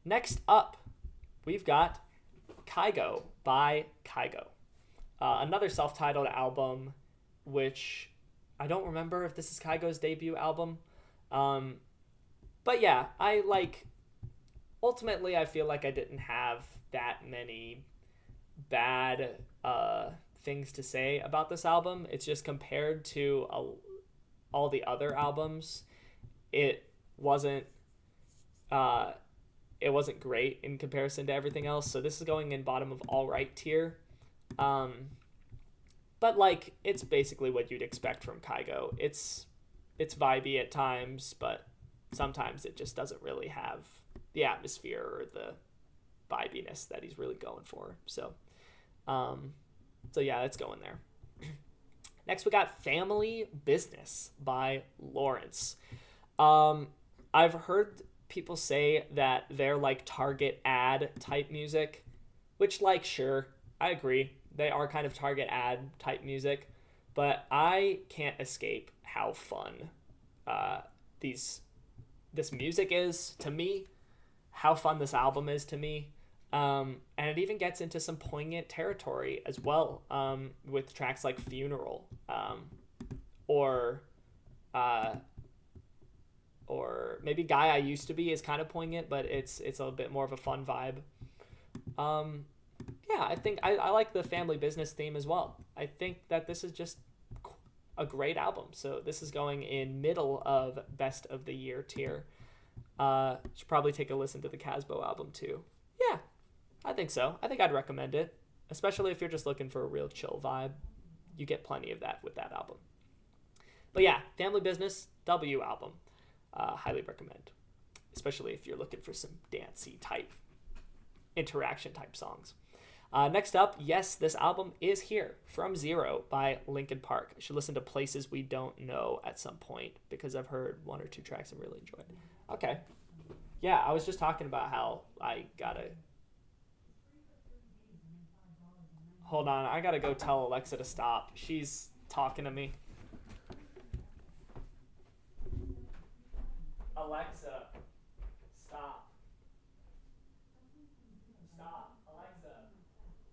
Next up, we've got Kygo by Kygo. Another self-titled album, which I don't remember if this is Kygo's debut album. But yeah, ultimately, I feel like I didn't have that many bad things to say about this album. It's just compared to all the other albums, it wasn't great in comparison to everything else. So this is going in bottom of all right tier. But like, it's basically what you'd expect from Kygo. It's vibey at times, but sometimes it just doesn't really have the atmosphere or the vibiness that he's really going for. So yeah, it's going there. Next, we got Family Business by Lawrence. I've heard people say that they're like Target ad type music, which, like, sure, I agree. They are kind of Target ad type music, but I can't escape how fun this music is to me, how fun this album is to me. And it even gets into some poignant territory as well, with tracks like Funeral, or maybe Guy I Used to Be is kind of poignant, but it's a bit more of a fun vibe. Yeah, I think I like the family business theme as well. I think that this is just a great album. So this is going in middle of best of the year tier. Should probably take a listen to the Casbo album too. Yeah, I think so. I think I'd recommend it, especially if you're just looking for a real chill vibe. You get plenty of that with that album. But yeah, Family Business, W album. Highly recommend, especially if you're looking for some dancey type, interaction type songs. Next up, yes, this album is here, From Zero by Linkin Park. I should listen to Places We Don't Know at some point because I've heard one or two tracks and really enjoyed. Okay. Yeah, I was just talking about how I gotta... Hold on, I gotta go tell Alexa to stop. She's talking to me. Alexa, stop. Stop. Alexa.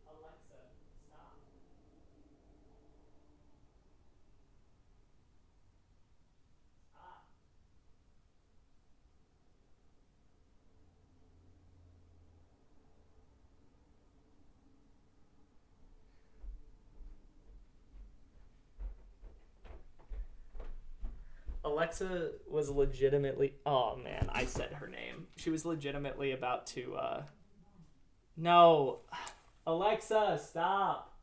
Alexa, stop. Stop. Alexa was legitimately... Oh, man, I said her name. She was legitimately about to... No. Alexa, stop.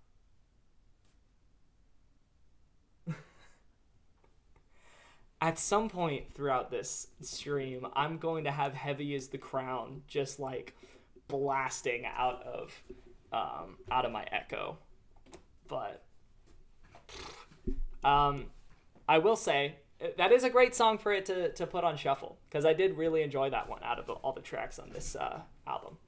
At some point throughout this stream, I'm going to have Heavy as the Crown just, like, blasting out of my Echo. But... I will say... That is a great song for it to put on shuffle, because I did really enjoy that one out of all the tracks on this album.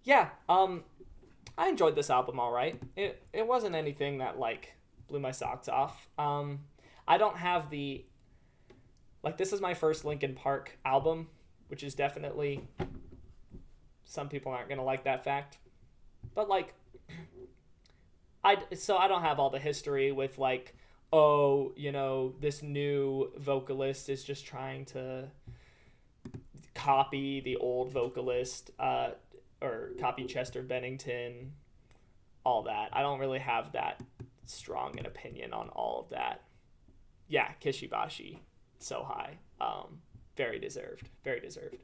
Yeah, I enjoyed this album all right. It wasn't anything that, like, blew my socks off. I don't have the... Like, this is my first Linkin Park album, which is definitely... Some people aren't going to like that fact. But, like... I don't have all the history with, like... Oh, you know, this new vocalist is just trying to copy the old vocalist, or copy Chester Bennington, all that. I don't really have that strong an opinion on all of that. Yeah, Kishibashi, so high. Very deserved. Very deserved.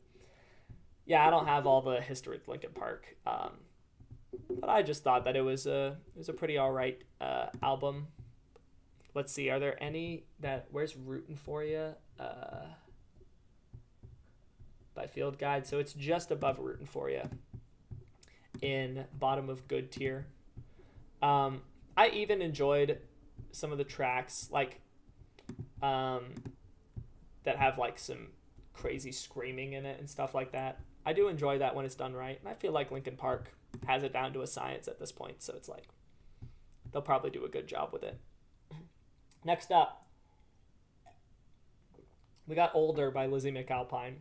Yeah, I don't have all the history of Linkin Park, but I just thought that it was a pretty alright album. Let's see, are there any that... Where's Rootin' For You? by Field Guide. So it's just above Rootin' For You in bottom of good tier. I even enjoyed some of the tracks like that have like some crazy screaming in it and stuff like that. I do enjoy that when it's done right. And I feel like Linkin Park has it down to a science at this point. So it's like they'll probably do a good job with it. Next up, we got Older by Lizzie McAlpine.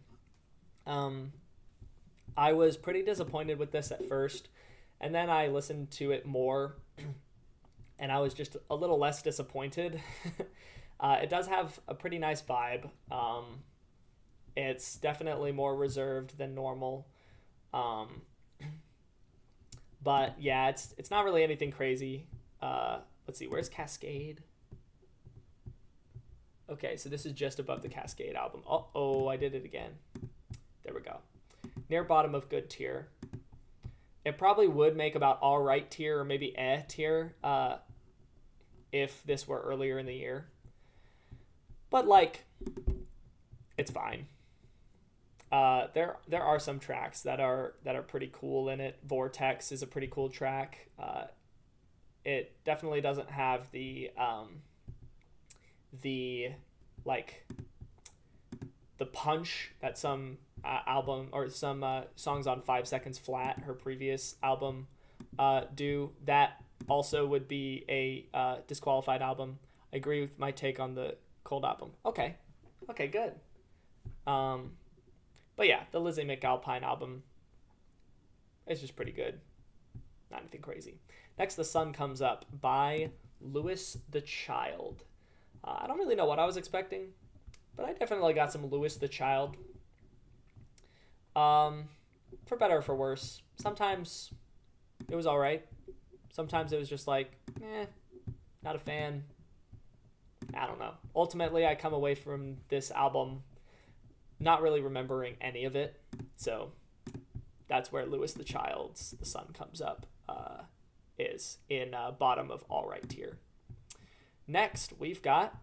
I was pretty disappointed with this at first, and then I listened to it more, and I was just a little less disappointed. It does have a pretty nice vibe. It's definitely more reserved than normal. But yeah, it's not really anything crazy. Let's see, where's Cascade? Okay, so this is just above the Cascade album. Oh, I did it again. There we go. Near bottom of good tier. It probably would make about all right tier or maybe tier if this were earlier in the year. But like, it's fine. There are some tracks that are pretty cool in it. Vortex is a pretty cool track. It definitely doesn't have the punch that some album or some songs on 5 Seconds Flat, her previous album, do. That also would be a disqualified album. I agree with my take on the Cold album. Okay, good. But yeah, the Lizzie McAlpine album is just pretty good. Not anything crazy. Next, The Sun Comes Up by Louis the Child. I don't really know what I was expecting, but I definitely got some Louis the Child. For better or for worse. Sometimes it was all right. Sometimes it was just like, not a fan. I don't know. Ultimately, I come away from this album not really remembering any of it. So that's where Louis the Child's The Sun Comes Up is in bottom of all right tier. Next, we've got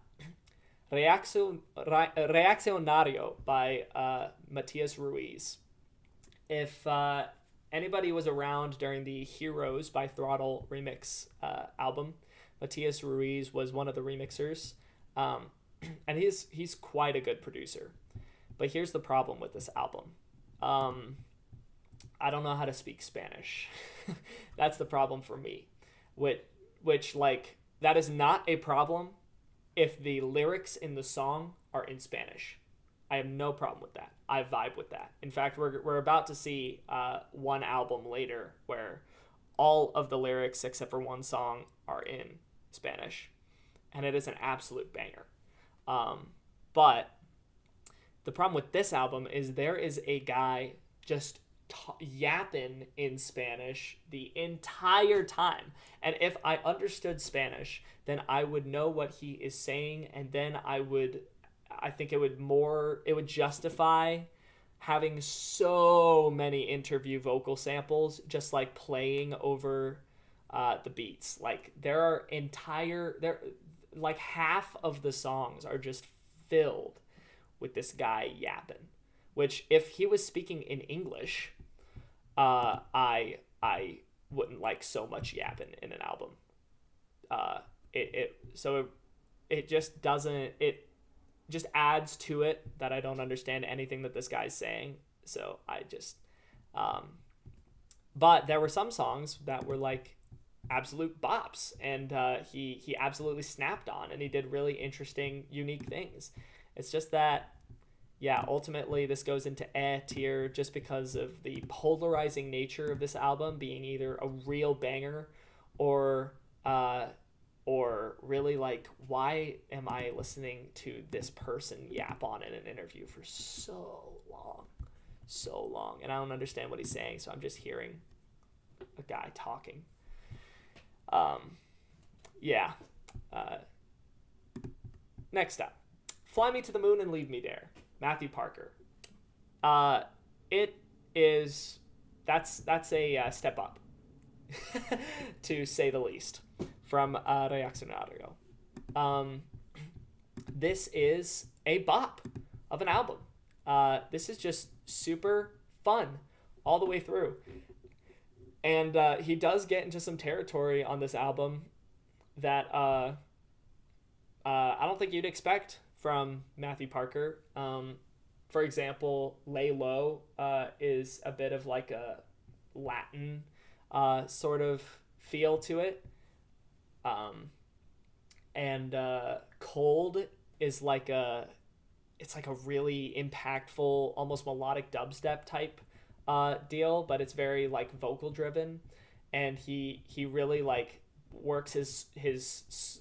Reaccionario by Matias Ruiz. If anybody was around during the Heroes by Throttle remix album, Matias Ruiz was one of the remixers. And he's quite a good producer. But here's the problem with this album. I don't know how to speak Spanish. That's the problem for me. Which like, that is not a problem if the lyrics in the song are in Spanish. I have no problem with that. I vibe with that. In fact, we're about to see one album later where all of the lyrics except for one song are in Spanish. And it is an absolute banger. But the problem with this album is there is a guy just yapping in Spanish the entire time. And if I understood Spanish, then I would know what he is saying, and then I think it would justify having so many interview vocal samples just like playing over the beats. Like like half of the songs are just filled with this guy yapping, which if he was speaking in English, I wouldn't like so much yapping in an album. It just adds to it that I don't understand anything that this guy's saying. So I just, but there were some songs that were like absolute bops, and he absolutely snapped on, and he did really interesting, unique things. It's just that, yeah, ultimately this goes into tier just because of the polarizing nature of this album being either a real banger or really like, why am I listening to this person yap on in an interview for so long, and I don't understand what he's saying, so I'm just hearing a guy talking. Next up, Fly Me to the Moon and Leave Me There, Matthew Parker. That's a step up, to say the least, from Reaccionario. This is a bop of an album. This is just super fun all the way through. And he does get into some territory on this album that I don't think you'd expect from Matthew Parker. For example, Lay Low is a bit of like a Latin sort of feel to it. And Cold is like it's like a really impactful, almost melodic dubstep type deal, but it's very like vocal driven, and he really like works his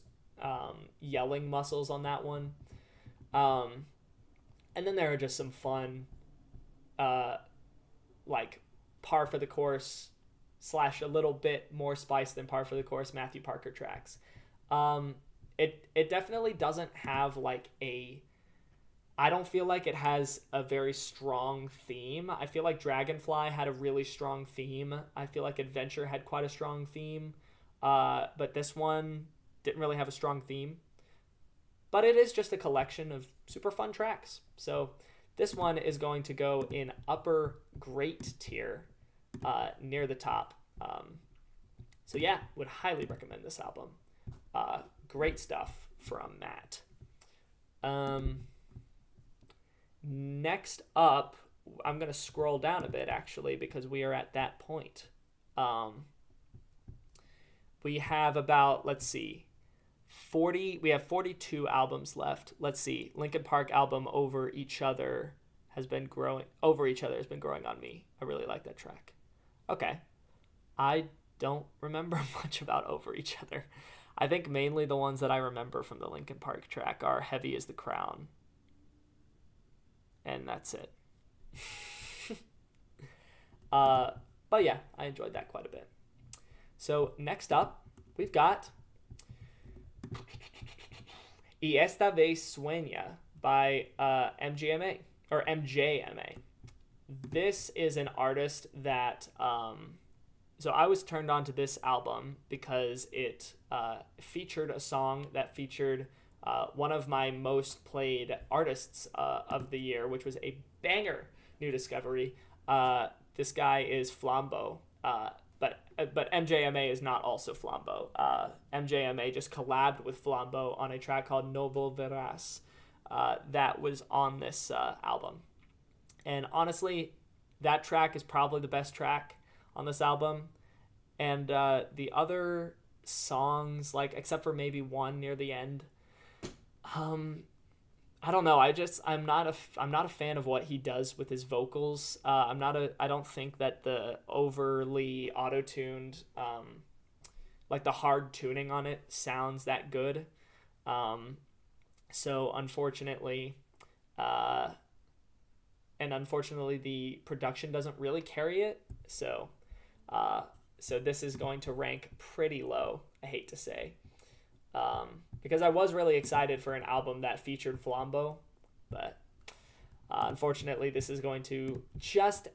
yelling muscles on that one. And then there are just some fun like par for the course / a little bit more spice than par for the course Matthew Parker tracks. It definitely doesn't have like I don't feel like it has a very strong theme. I feel like Dragonfly had a really strong theme. I feel like Adventure had quite a strong theme. But this one didn't really have a strong theme. But it is just a collection of super fun tracks. So this one is going to go in upper great tier, near the top. So yeah, would highly recommend this album. Great stuff from Matt. Next up, I'm going to scroll down a bit actually because we are at that point. We have about, let's see, we have 42 albums left. Let's see. Linkin Park album Over Each Other has been growing on me. I really like that track. Okay. I don't remember much about Over Each Other. I think mainly the ones that I remember from the Linkin Park track are Heavy as the Crown. And that's it. But yeah, I enjoyed that quite a bit. So next up, we've got Y Esta Vez Sueña by MGMA or MJMA. This is an artist that so I was turned on to this album because it featured a song that featured one of my most played artists of the year, which was a banger new discovery. This guy is Flambeau, but MJMA is not also Flambeau. MJMA just collabed with Flambeau on a track called Novo Verás that was on this album. And honestly, that track is probably the best track on this album. And the other songs, like except for maybe one near the end, I don't know. I'm not a fan of what he does with his vocals. I don't think that the overly auto-tuned, like the hard tuning on it sounds that good. So unfortunately, the production doesn't really carry it. So this is going to rank pretty low, I hate to say. Because I was really excited for an album that featured Flambeau, but unfortunately this is going to just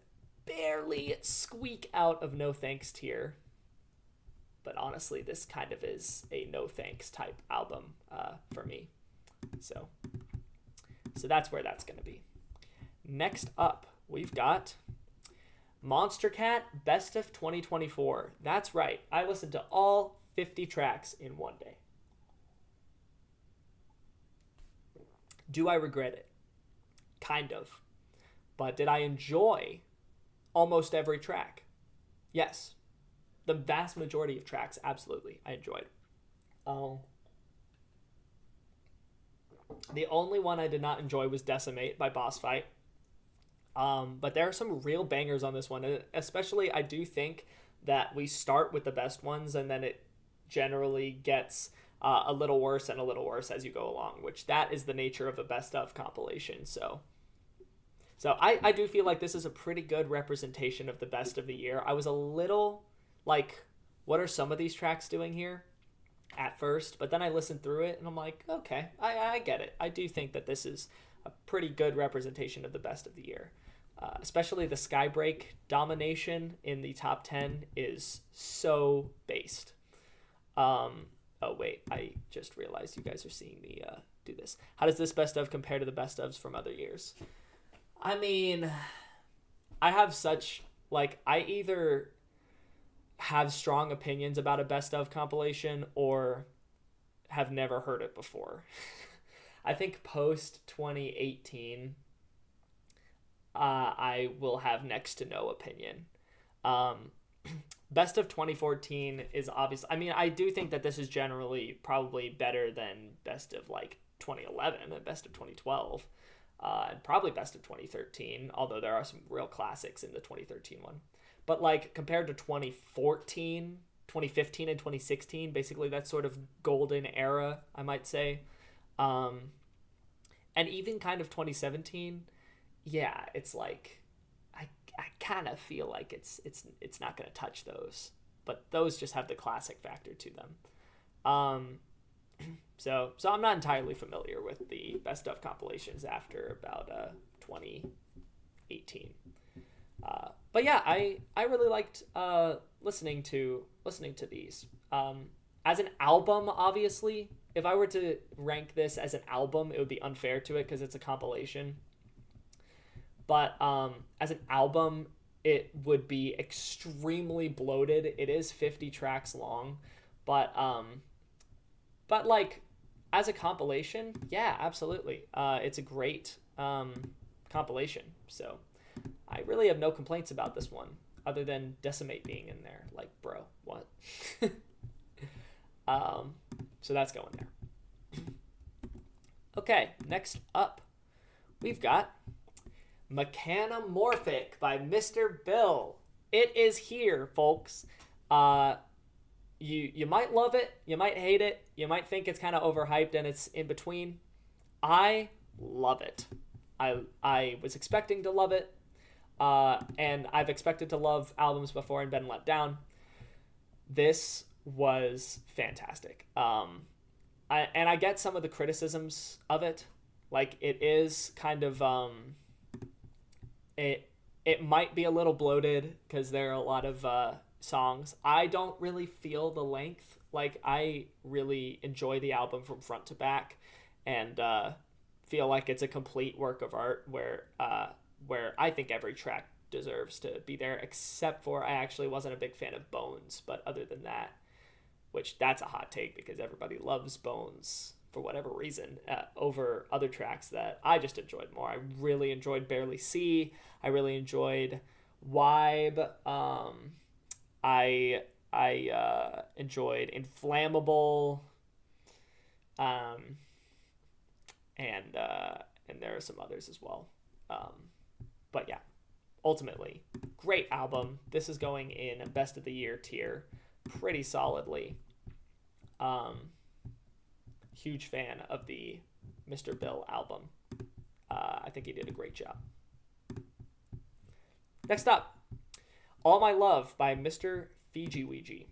barely squeak out of no thanks tier. But honestly, this kind of is a no thanks type album for me. So that's where that's going to be. Next up, we've got Monster Cat Best of 2024. That's right. I listened to all 50 tracks in one day. Do I regret it? Kind of. But did I enjoy almost every track? Yes. The vast majority of tracks, absolutely, I enjoyed. The only one I did not enjoy was Decimate by Boss Fight. But there are some real bangers on this one. And especially, I do think that we start with the best ones and then it generally gets a little worse and a little worse as you go along, which that is the nature of a best of compilation. So I do feel like this is a pretty good representation of the best of the year. I was a little like, what are some of these tracks doing here at first? But then I listened through it and I'm like, okay, I get it. I do think that this is a pretty good representation of the best of the year. Especially the Skybreak domination in the top 10 is so based. Oh, wait, I just realized you guys are seeing me do this. How does this best of compare to the best ofs from other years? I mean, I have such, like, I either have strong opinions about a best of compilation or have never heard it before. I think post 2018, I will have next to no opinion. Um, Best of 2014 is obvious. I mean, I do think that this is generally probably better than best of like 2011 and best of 2012, and probably best of 2013, although there are some real classics in the 2013 one. But like compared to 2014, 2015, and 2016, basically that sort of golden era, I might say. Um, and even kind of 2017, yeah, it's like I kind of feel like it's not going to touch those, but those just have the classic factor to them. Um, so I'm not entirely familiar with the best of compilations after about 2018. But yeah, I really liked listening to these. As an album, obviously, if I were to rank this as an album, it would be unfair to it because it's a compilation. But as an album, it would be extremely bloated. It is 50 tracks long, but like as a compilation, yeah, absolutely. It's a great compilation. So I really have no complaints about this one, other than Decimate being in there. Like, bro, what? So that's going there. Okay, next up, we've got Mechanomorphic by Mr. Bill. It is here, folks. You might love it, you might hate it, you might think it's kind of overhyped and it's in between. I love it. I was expecting to love it, and I've expected to love albums before and been let down. This was fantastic. I get some of the criticisms of it. Like, it is kind of it might be a little bloated because there are a lot of songs. I don't really feel the length. Like, I really enjoy the album from front to back, and feel like it's a complete work of art where I think every track deserves to be there, except for I actually wasn't a big fan of Bones. But other than that, which that's a hot take because everybody loves Bones for whatever reason, over other tracks that I just enjoyed more. I really enjoyed Barely See. I really enjoyed Vibe. I enjoyed Inflammable. And there are some others as well. But yeah, ultimately, great album. This is going in a best of the year tier pretty solidly. Huge fan of the Mr. Bill album. I think he did a great job. Next up, All My Love by Mr. Fiji Ouija.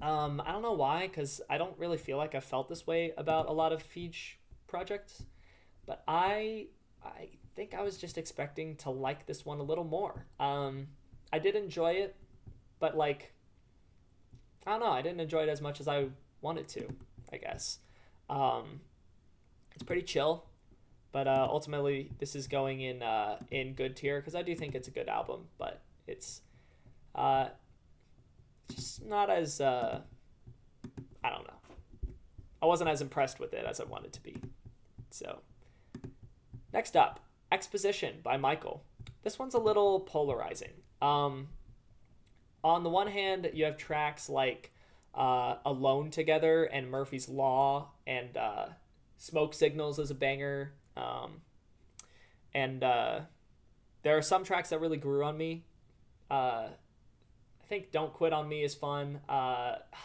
I don't know why, because I don't really feel like I felt this way about a lot of Fiji projects, but I think I was just expecting to like this one a little more. I did enjoy it, but like, I don't know, I didn't enjoy it as much as I wanted to, I guess. It's pretty chill, but ultimately this is going in good tier because I do think it's a good album, but it's just not as I don't know. I wasn't as impressed with it as I wanted to be. So next up, Exposition by Michael. This one's a little polarizing. On the one hand, you have tracks like Alone Together and Murphy's Law, and Smoke Signals is a banger. And there are some tracks that really grew on me. I think Don't Quit on Me is fun.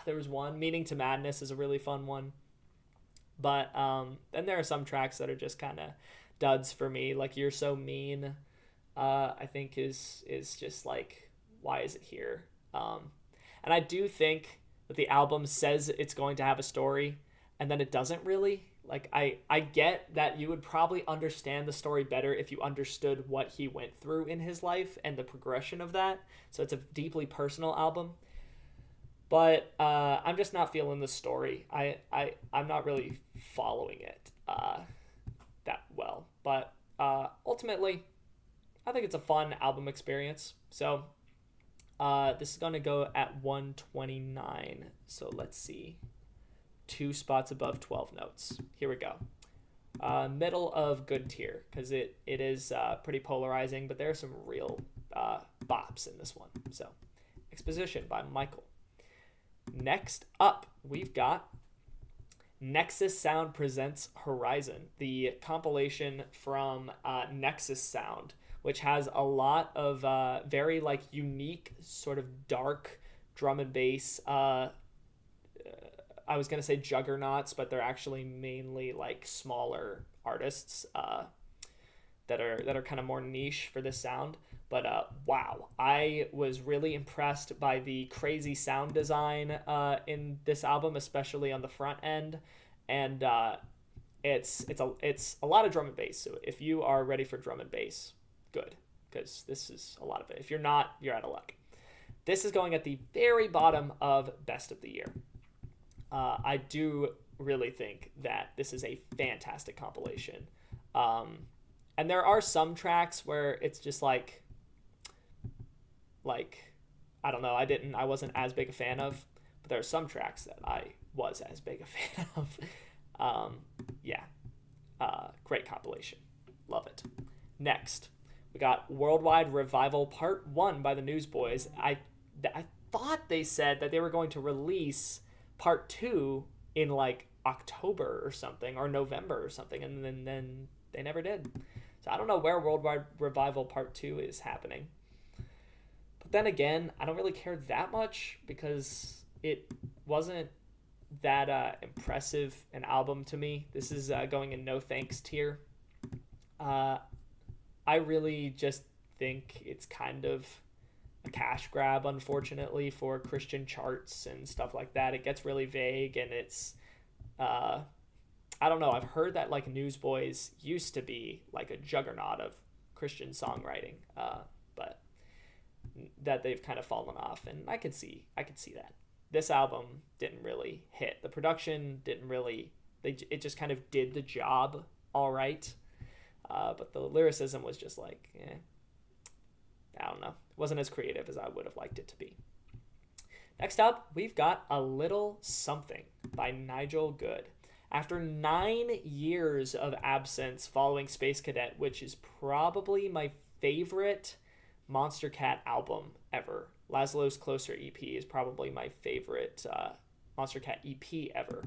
There was one, Meaning to Madness is a really fun one. But then there are some tracks that are just kind of duds for me, like You're So Mean. I think is just like, why is it here? And I do think that the album says it's going to have a story, and then it doesn't really. Like, I get that you would probably understand the story better if you understood what he went through in his life and the progression of that. So it's a deeply personal album. But I'm just not feeling the story. I'm not really following it that well. But ultimately, I think it's a fun album experience. So this is going to go at 129. So let's see. 2 spots above 12 notes. Here we go. Middle of good tier, because it is pretty polarizing, but there are some real bops in this one. So, Exposition by Michael. Next up, we've got Nexus Sound Presents Horizon, the compilation from Nexus Sound, which has a lot of very like unique, sort of dark drum and bass. I was gonna say juggernauts, but they're actually mainly like smaller artists that are kind of more niche for this sound. But wow, I was really impressed by the crazy sound design in this album, especially on the front end, and it's a lot of drum and bass. So if you are ready for drum and bass, good, because this is a lot of it. If you're not, you're out of luck. This is going at the very bottom of Best of the Year. I do really think that this is a fantastic compilation. And there are some tracks where it's just like I don't know, I wasn't as big a fan of, but there are some tracks that I was as big a fan of. Great compilation. Love it. Next, we got Worldwide Revival Part 1 by the Newsboys. I thought they said that they were going to release Part 2 in like October or something, or November or something, and then they never did. So I don't know where Worldwide Revival Part 2 is happening. But then again, I don't really care that much because it wasn't that impressive an album to me. This is going in no thanks tier. I really just think it's kind of a cash grab, unfortunately, for Christian charts and stuff like that. It gets really vague, and it's I don't know. I've heard that like Newsboys used to be like a juggernaut of Christian songwriting, but that they've kind of fallen off, and I could see that. This album didn't really hit. The production didn't really. It just kind of did the job all right, but the lyricism was just like, I don't know. It wasn't as creative as I would have liked it to be. Next up, we've got A Little Something by Nigel Good. After 9 years of absence following Space Cadet, which is probably my favorite Monster Cat album ever. Laszlo's Closer EP is probably my favorite Monster Cat EP ever.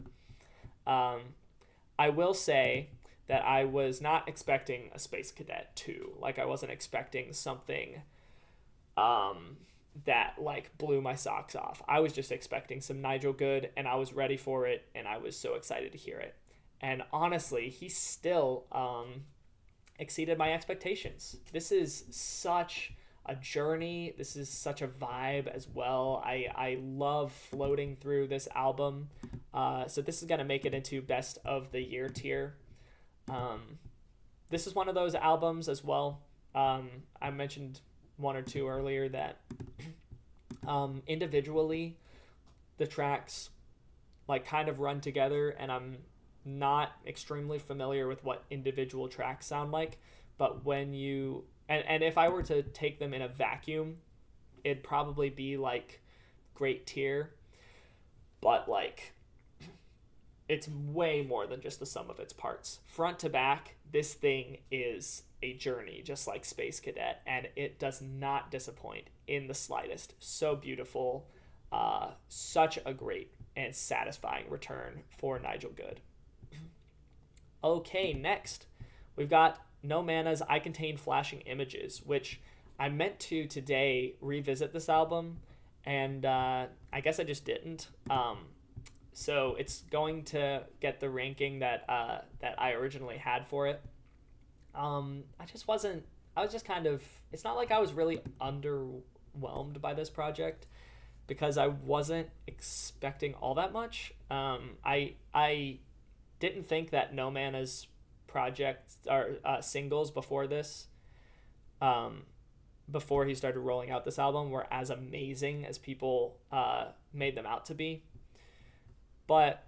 I will say that I was not expecting a Space Cadet 2. Like, I wasn't expecting something that like blew my socks off. I was just expecting some Nigel Good, and I was ready for it, and I was so excited to hear it. And honestly, he still exceeded my expectations. This is such a journey. This is such a vibe as well. I love floating through this album. So this is going to make it into Best of the Year tier. This is one of those albums as well. I mentioned one or two earlier that individually the tracks like kind of run together, and I'm not extremely familiar with what individual tracks sound like, but when you and if I were to take them in a vacuum, it'd probably be like great tier, but like it's way more than just the sum of its parts. Front to back, this thing is a journey, just like Space Cadet, and it does not disappoint in the slightest. So beautiful, such a great and satisfying return for Nigel Good. Okay, next, we've got No Mana's I Contain Flashing Images, which I meant to today revisit this album, and I guess I just didn't. So it's going to get the ranking that I originally had for it. I was just kind of, it's not like I was really underwhelmed by this project, because I wasn't expecting all that much. I didn't think that No Mana's projects or singles before this, before he started rolling out this album, were as amazing as people made them out to be. But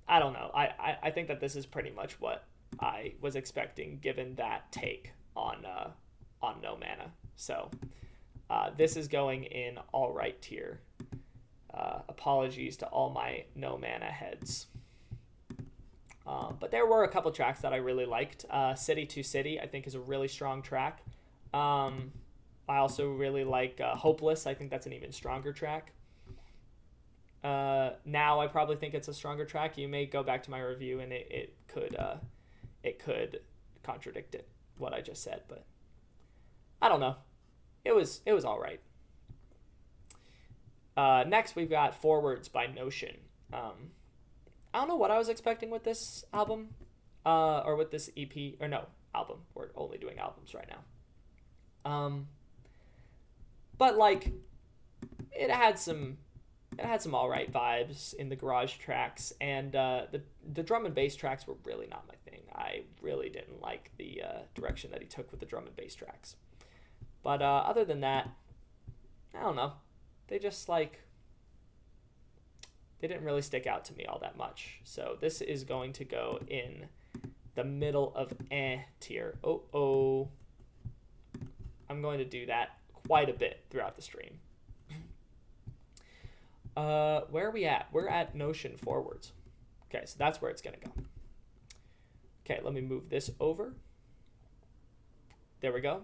I don't know. I think that this is pretty much what I was expecting, given that take on no mana. So this is going in all right tier. Apologies to all my no mana heads. But there were a couple tracks that I really liked. City to City, I think, is a really strong track. I also really like Hopeless. I think that's an even stronger track. Now I probably think it's a stronger track. You may go back to my review and it could contradict what I just said, but I don't know. It was all right. Next we've got Forwards by Notion. I don't know what I was expecting with this album, or with this EP, or no, album. We're only doing albums right now. But like, it had some all right vibes in the garage tracks, and the drum and bass tracks were really not my thing. I really didn't like the direction that he took with the drum and bass tracks. But other than that, I don't know. They just like, they didn't really stick out to me all that much. So this is going to go in the middle of tier. I'm going to do that quite a bit throughout the stream. Where are we at? We're at Notion Forwards. Okay, so that's where it's going to go. Okay, let me move this over. There we go.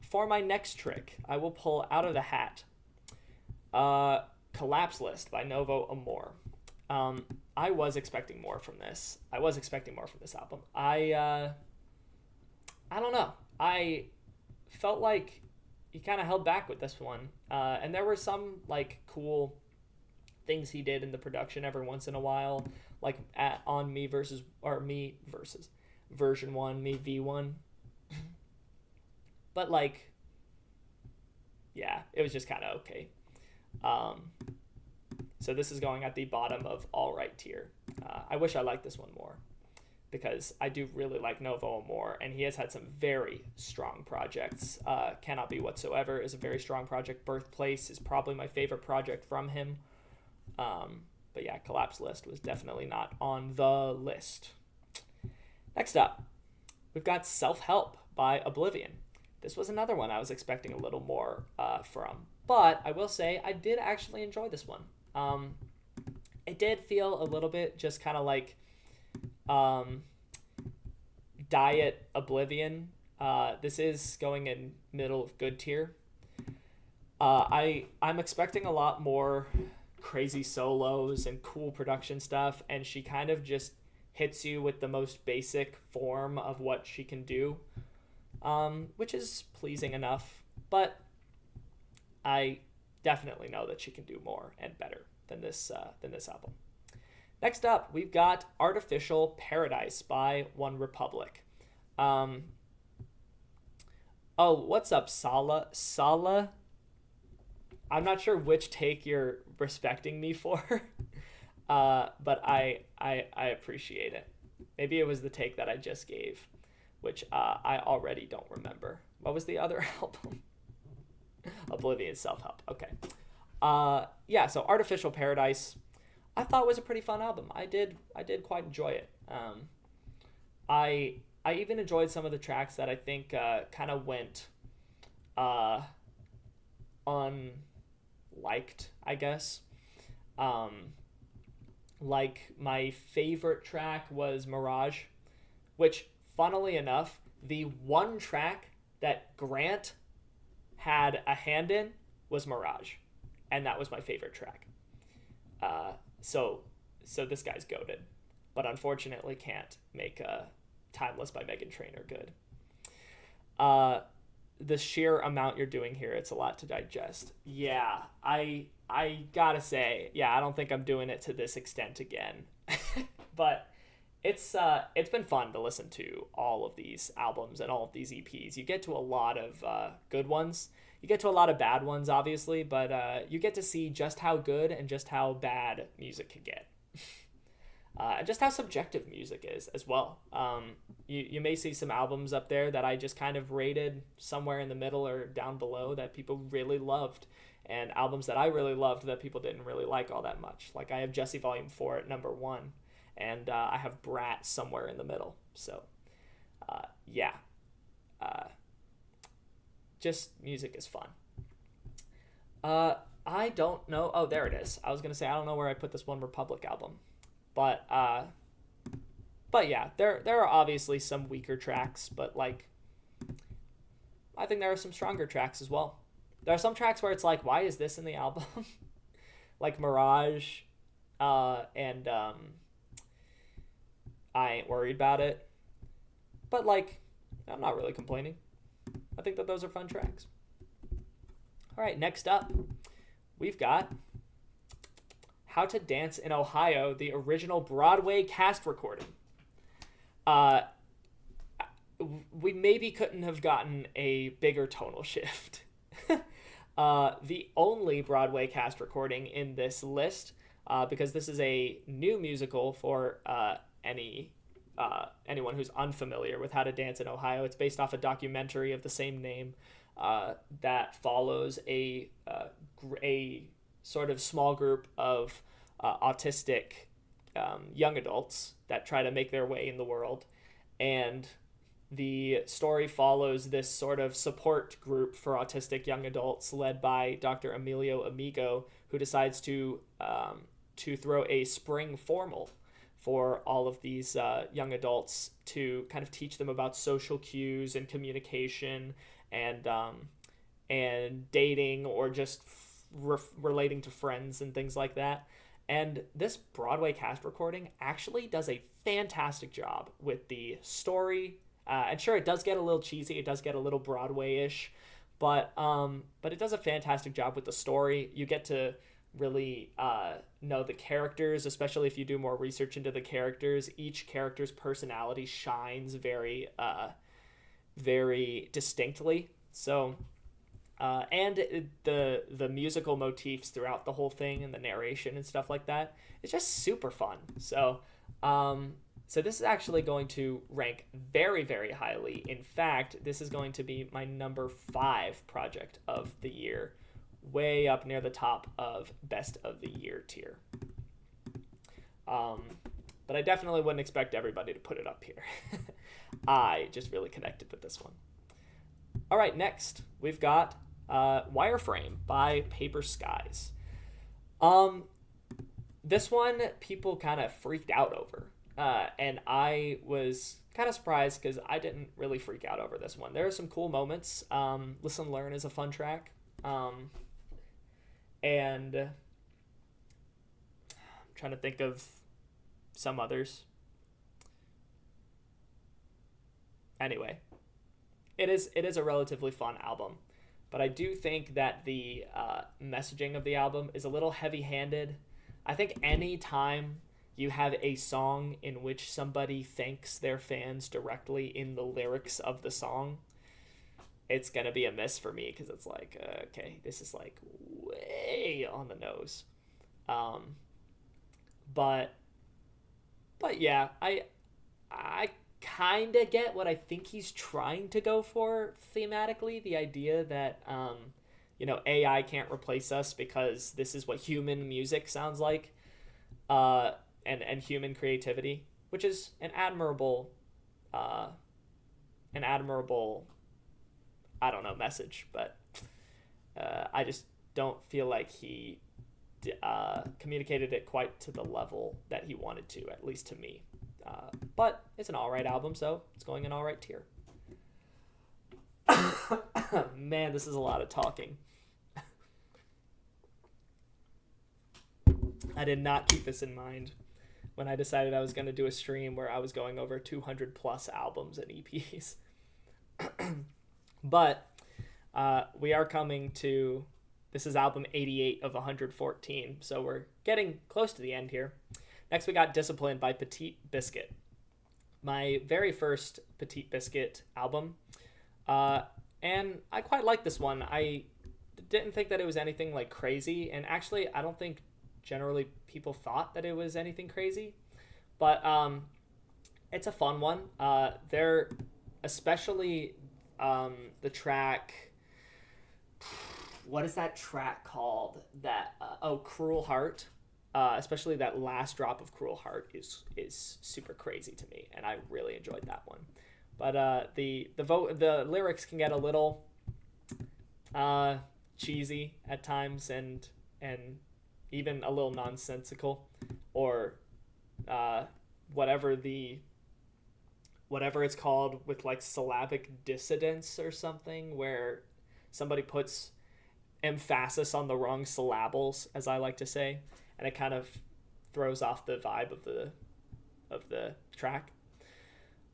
For my next trick, I will pull out of the hat Collapse List by Novo Amor. I was expecting more from this. Album. I don't know. I felt like he kind of held back with this one. And there were some like cool things he did in the production every once in a while, like on Me versus version 1, Me V1. But like, yeah, it was just kind of okay. So this is going at the bottom of all right tier. I wish I liked this one more, because I do really like Novo Amor, and he has had some very strong projects. Cannot Be Whatsoever is a very strong project. Birthplace is probably my favorite project from him. But yeah, Collapse List was definitely not on the list. Next up, we've got Self-Help by Oblivion. This was another one I was expecting a little more from. But I will say I did actually enjoy this one. It did feel a little bit just kind of like Diet Oblivion. This is going in middle of good tier. I'm expecting a lot more crazy solos and cool production stuff, and she kind of just hits you with the most basic form of what she can do, which is pleasing enough, but I definitely know that she can do more and better than this album. Next up, we've got Artificial Paradise by One Republic. Oh, what's up, Sala? I'm not sure which take you're respecting me for, but I appreciate it. Maybe it was the take that I just gave, which I already don't remember. What was the other album? Oblivion, Self-Help. Okay. Yeah, so Artificial Paradise, I thought was a pretty fun album. I did quite enjoy it. I even enjoyed some of the tracks that I think kind of went unliked, I guess. Like my favorite track was Mirage, which, funnily enough, the one track that Grant had a hand in was Mirage, and that was my favorite track. So this guy's goated, but unfortunately can't make Timeless by Meghan Trainor good. The sheer amount you're doing here, it's a lot to digest. Yeah, I gotta say, yeah, I don't think I'm doing it to this extent again. But it's been fun to listen to all of these albums and all of these EPs. You get to a lot of good ones. You get to a lot of bad ones, obviously, but you get to see just how good and just how bad music can get. And just how subjective music is as well. You may see some albums up there that I just kind of rated somewhere in the middle or down below that people really loved, and albums that I really loved that people didn't really like all that much. Like I have Jesse Volume 4 at number 1, and I have Brat somewhere in the middle. So, yeah. just music is fun. I don't know. Oh, there it is. I was gonna say I don't know where I put this One Republic album, but yeah, there are obviously some weaker tracks, but like I think there are some stronger tracks as well. There are some tracks where it's like, why is this in the album? Like Mirage, and I Ain't Worried About It. But like, I'm not really complaining. I think that those are fun tracks. All right, next up, we've got How to Dance in Ohio, the original Broadway cast recording. We maybe couldn't have gotten a bigger tonal shift. The only Broadway cast recording in this list, because this is a new musical for anyone who's unfamiliar with How to Dance in Ohio. It's based off a documentary of the same name that follows a sort of small group of autistic young adults that try to make their way in the world. And the story follows this sort of support group for autistic young adults led by Dr. Emilio Amigo, who decides to throw a spring formal for all of these young adults to kind of teach them about social cues and communication and dating or just relating to friends and things like that. And this Broadway cast recording actually does a fantastic job with the story. And sure, it does get a little cheesy. It does get a little Broadway-ish, but it does a fantastic job with the story. You get to really know the characters, especially if you do more research into the characters. Each character's personality shines very, very distinctly. So, and the musical motifs throughout the whole thing and the narration and stuff like that, it's just super fun. So, so this is actually going to rank very, very highly. In fact, this is going to be my number 5 project of the year, way up near the top of best of the year tier. But I definitely wouldn't expect everybody to put it up here. I just really connected with this one. All right, next we've got Wireframe by Paper Skies. This one people kind of freaked out over. And I was kind of surprised because I didn't really freak out over this one. There are some cool moments. Listen Learn is a fun track. And I'm trying to think of some others. Anyway, it is a relatively fun album. But I do think that the messaging of the album is a little heavy-handed. I think any time you have a song in which somebody thanks their fans directly in the lyrics of the song, it's going to be a miss for me because it's like, okay, this is like way on the nose. But yeah, I kind of get what I think he's trying to go for thematically, the idea that, AI can't replace us because this is what human music sounds like. And human creativity, which is an admirable, I don't know, message, but I just don't feel like he communicated it quite to the level that he wanted to, at least to me. But it's an alright album, so it's going in alright tier. Man, this is a lot of talking. I did not keep this in mind when I decided I was going to do a stream where I was going over 200 plus albums and EPs. But we are coming to, this is album 88 of 114, so we're getting close to the end here. Next we got Discipline by Petit Biscuit. My very first Petit Biscuit album. And I quite like this one. I didn't think that it was anything like crazy, and actually I don't think generally people thought that it was anything crazy, but it's a fun one. They're especially the track, what is that track called, that Cruel Heart, especially that last drop of Cruel Heart is super crazy to me, and I really enjoyed that one. But the lyrics can get a little cheesy at times, and even a little nonsensical, or whatever it's called, with like syllabic dissonance or something, where somebody puts emphasis on the wrong syllables, as I like to say, and it kind of throws off the vibe of the track,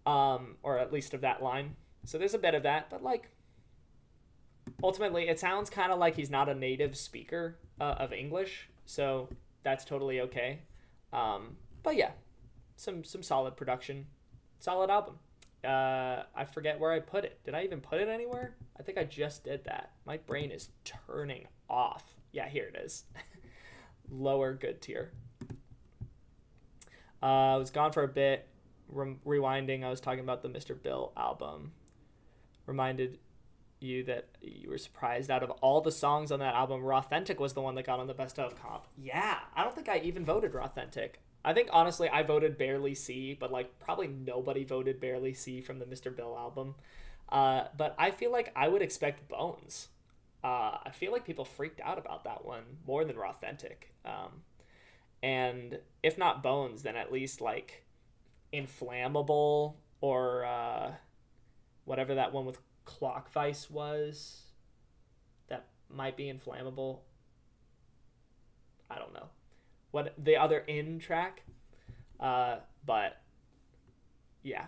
or at least of that line. So there's a bit of that, but like ultimately it sounds kind of like he's not a native speaker of English, so that's totally okay. But yeah, some solid production, solid album. I forget where I put it. Did I even put it anywhere? I think I just did that. My brain is turning off. Yeah, here it is. Lower good tier. I was gone for a bit. Rewinding, I was talking about the Mr. Bill album. Reminded you that you were surprised out of all the songs on that album, Rawthentic was the one that got on the best of comp. Yeah, I don't think I even voted Rawthentic. I think honestly I voted Barely See, but like probably nobody voted Barely See from the Mr. Bill album. But I feel like I would expect Bones. I feel like people freaked out about that one more than Rawthentic. And if not Bones, then at least like Inflammable, or whatever that one with Clockvice was. That might be Inflammable. I don't know. What the other In track. But yeah.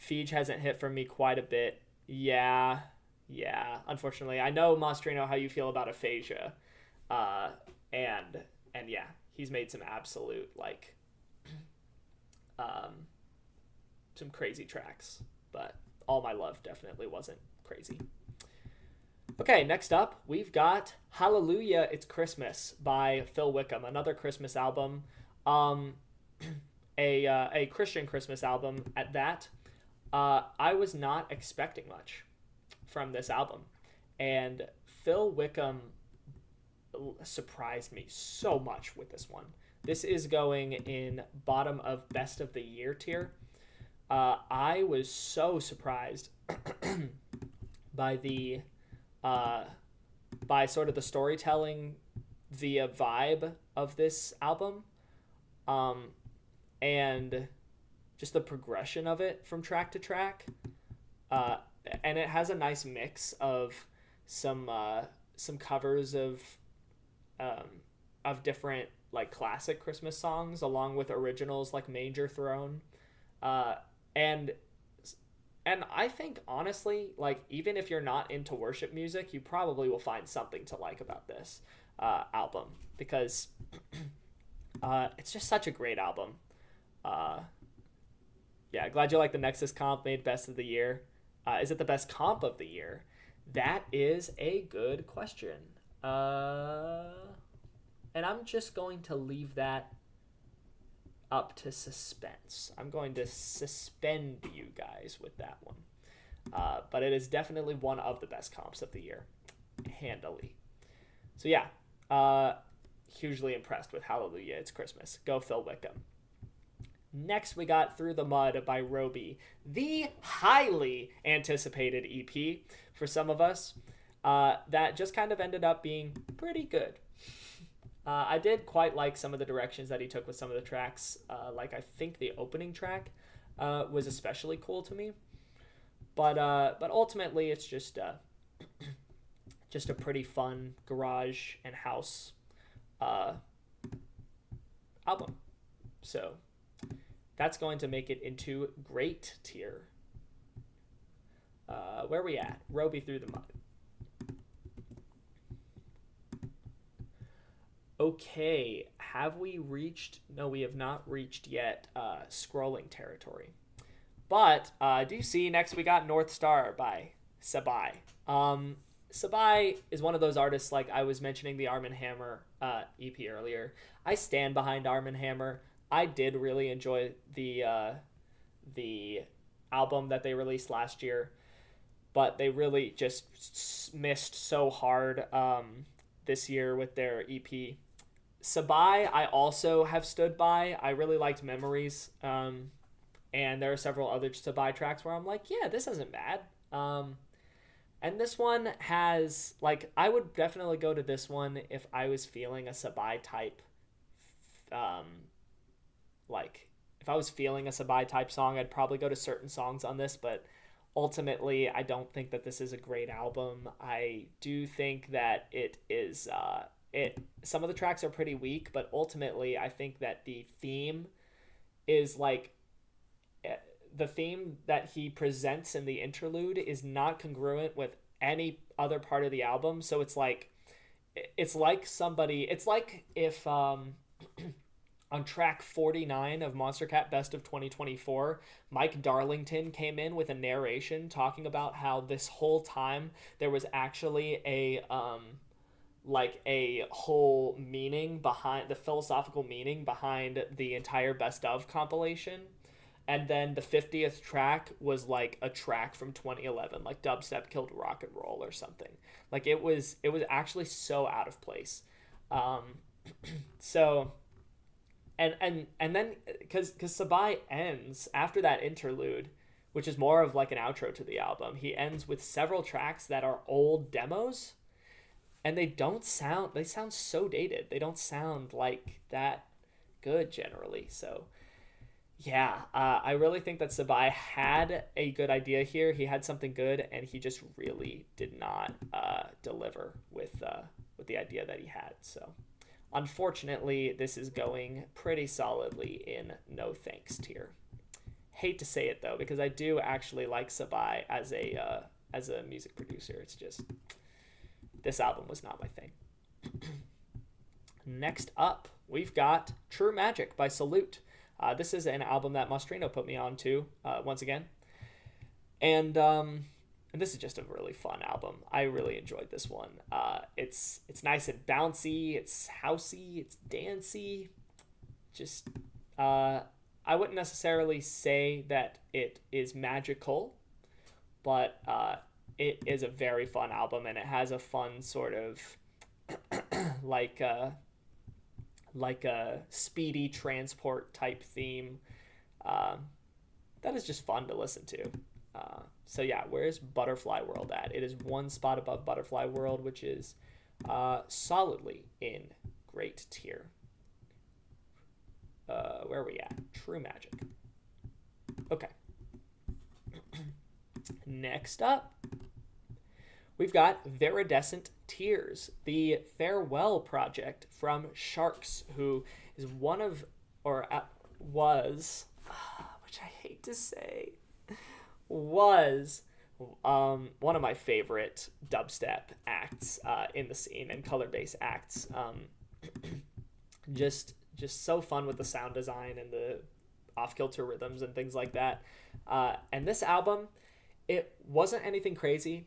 Feege hasn't hit for me quite a bit. Yeah. Unfortunately, I know, Mostrino, how you feel about Aphasia. And yeah, he's made some absolute like some crazy tracks, but All My Love definitely wasn't crazy. Okay, next up, we've got Hallelujah, It's Christmas by Phil Wickham, another Christmas album, a Christian Christmas album at that. I was not expecting much from this album, and Phil Wickham surprised me so much with this one. This is going in bottom of best of the year tier. I was so surprised by the by sort of the storytelling via vibe of this album, and just the progression of it from track to track. And it has a nice mix of some covers of different like classic Christmas songs, along with originals like Manger Throne. And I think honestly, like even if you're not into worship music, you probably will find something to like about this album, because it's just such a great album. Yeah, glad you like the Nexus comp, made best of the year. Is it the best comp of the year? That is a good question. And I'm just going to leave that up to suspense. I'm going to suspend you guys with that one. But it is definitely one of the best comps of the year, handily. So yeah, hugely impressed with Hallelujah, It's Christmas. Go Phil Wickham. Next, we got Through the Mud by Roby, the highly anticipated EP for some of us, that just kind of ended up being pretty good. I did quite like some of the directions that he took with some of the tracks. Like I think the opening track was especially cool to me. But ultimately, it's just a pretty fun garage and house album. So that's going to make it into great tier. Where are we at? Roby Through the Mud. Okay, have we reached? No, we have not reached yet scrolling territory. But do you see next we got North Star by Sabai. Sabai is one of those artists, like I was mentioning the Arm & Hammer EP earlier. I stand behind Arm & Hammer. I did really enjoy the album that they released last year, but they really just missed so hard this year with their EP. Sabai, I also have stood by. I really liked Memories. And there are several other Sabai tracks where I'm like, yeah, this isn't bad. And this one has, like, I would definitely go to this one if I was feeling a Sabai type, um, like, if I was feeling a Sabai type song, I'd probably go to certain songs on this, but ultimately, I don't think that this is a great album. I do think that it is, some of the tracks are pretty weak, but ultimately, I think that the theme is, like, the theme that he presents in the interlude is not congruent with any other part of the album. So it's like if on track 49 of Monster Cat Best of 2024, Mike Darlington came in with a narration talking about how this whole time there was actually a whole meaning behind the philosophical meaning behind the entire Best of compilation. And then the 50th track was like a track from 2011, like Dubstep Killed Rock and Roll or something. Like it was actually so out of place. So and then because Sabai ends after that interlude, which is more of like an outro to the album, he ends with several tracks that are old demos, and they sound so dated. They don't sound like that good generally. So yeah, I really think that Sabai had a good idea here. He had something good, and he just really did not deliver with the idea that he had. So, unfortunately, this is going pretty solidly in no thanks tier. Hate to say it though, because I do actually like Sabai as a music producer. It's just this album was not my thing. Next up, we've got True Magic by Salute. This is an album that Mostrino put me on to once again. And this is just a really fun album. I really enjoyed this one. It's nice and bouncy. It's housey. It's dancey. Just, I wouldn't necessarily say that it is magical, but it is a very fun album, and it has a fun sort of like a speedy transport type theme that is just fun to listen to. So yeah, where's Butterfly World at? It is one spot above Butterfly World, which is solidly in great tier. Where are we at? True Magic. Okay. Next up, we've got Viridescent Tears, the farewell project from Sharks, who is one of, or was, which I hate to say, was one of my favorite dubstep acts in the scene, and color-based acts. Just so fun with the sound design and the off-kilter rhythms and things like that. And this album, it wasn't anything crazy,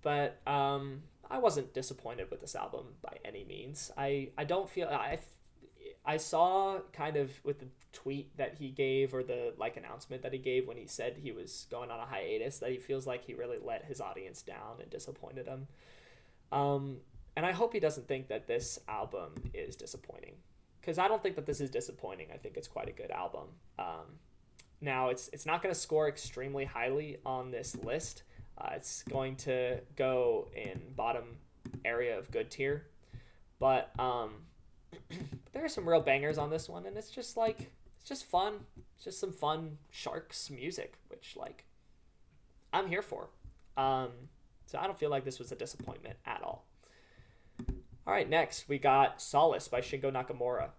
but I wasn't disappointed with this album by any means. I don't feel I saw kind of with the tweet that he gave, or the like announcement that he gave when he said he was going on a hiatus, that he feels like he really let his audience down and disappointed them. And I hope he doesn't think that this album is disappointing, because I don't think that this is disappointing. I think it's quite a good album. Now it's not going to score extremely highly on this list. It's going to go in bottom area of good tier, but there are some real bangers on this one, and it's just fun. It's just some fun Sharks music, which like I'm here for. So I don't feel like this was a disappointment at all. All right, next we got Solace by Shingo Nakamura.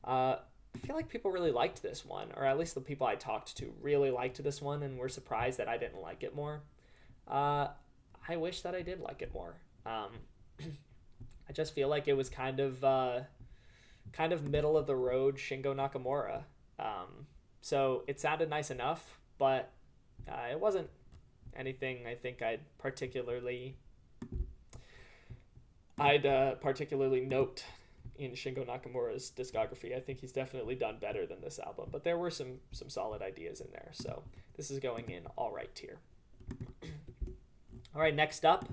I feel like people really liked this one, or at least the people I talked to really liked this one and were surprised that I didn't like it more. I wish that I did like it more. I just feel like it was kind of middle of the road Shingo Nakamura. So it sounded nice enough, but it wasn't anything I think I'd particularly note in Shingo Nakamura's discography. I think he's definitely done better than this album, but there were some solid ideas in there. So this is going in all right tier. All right, next up,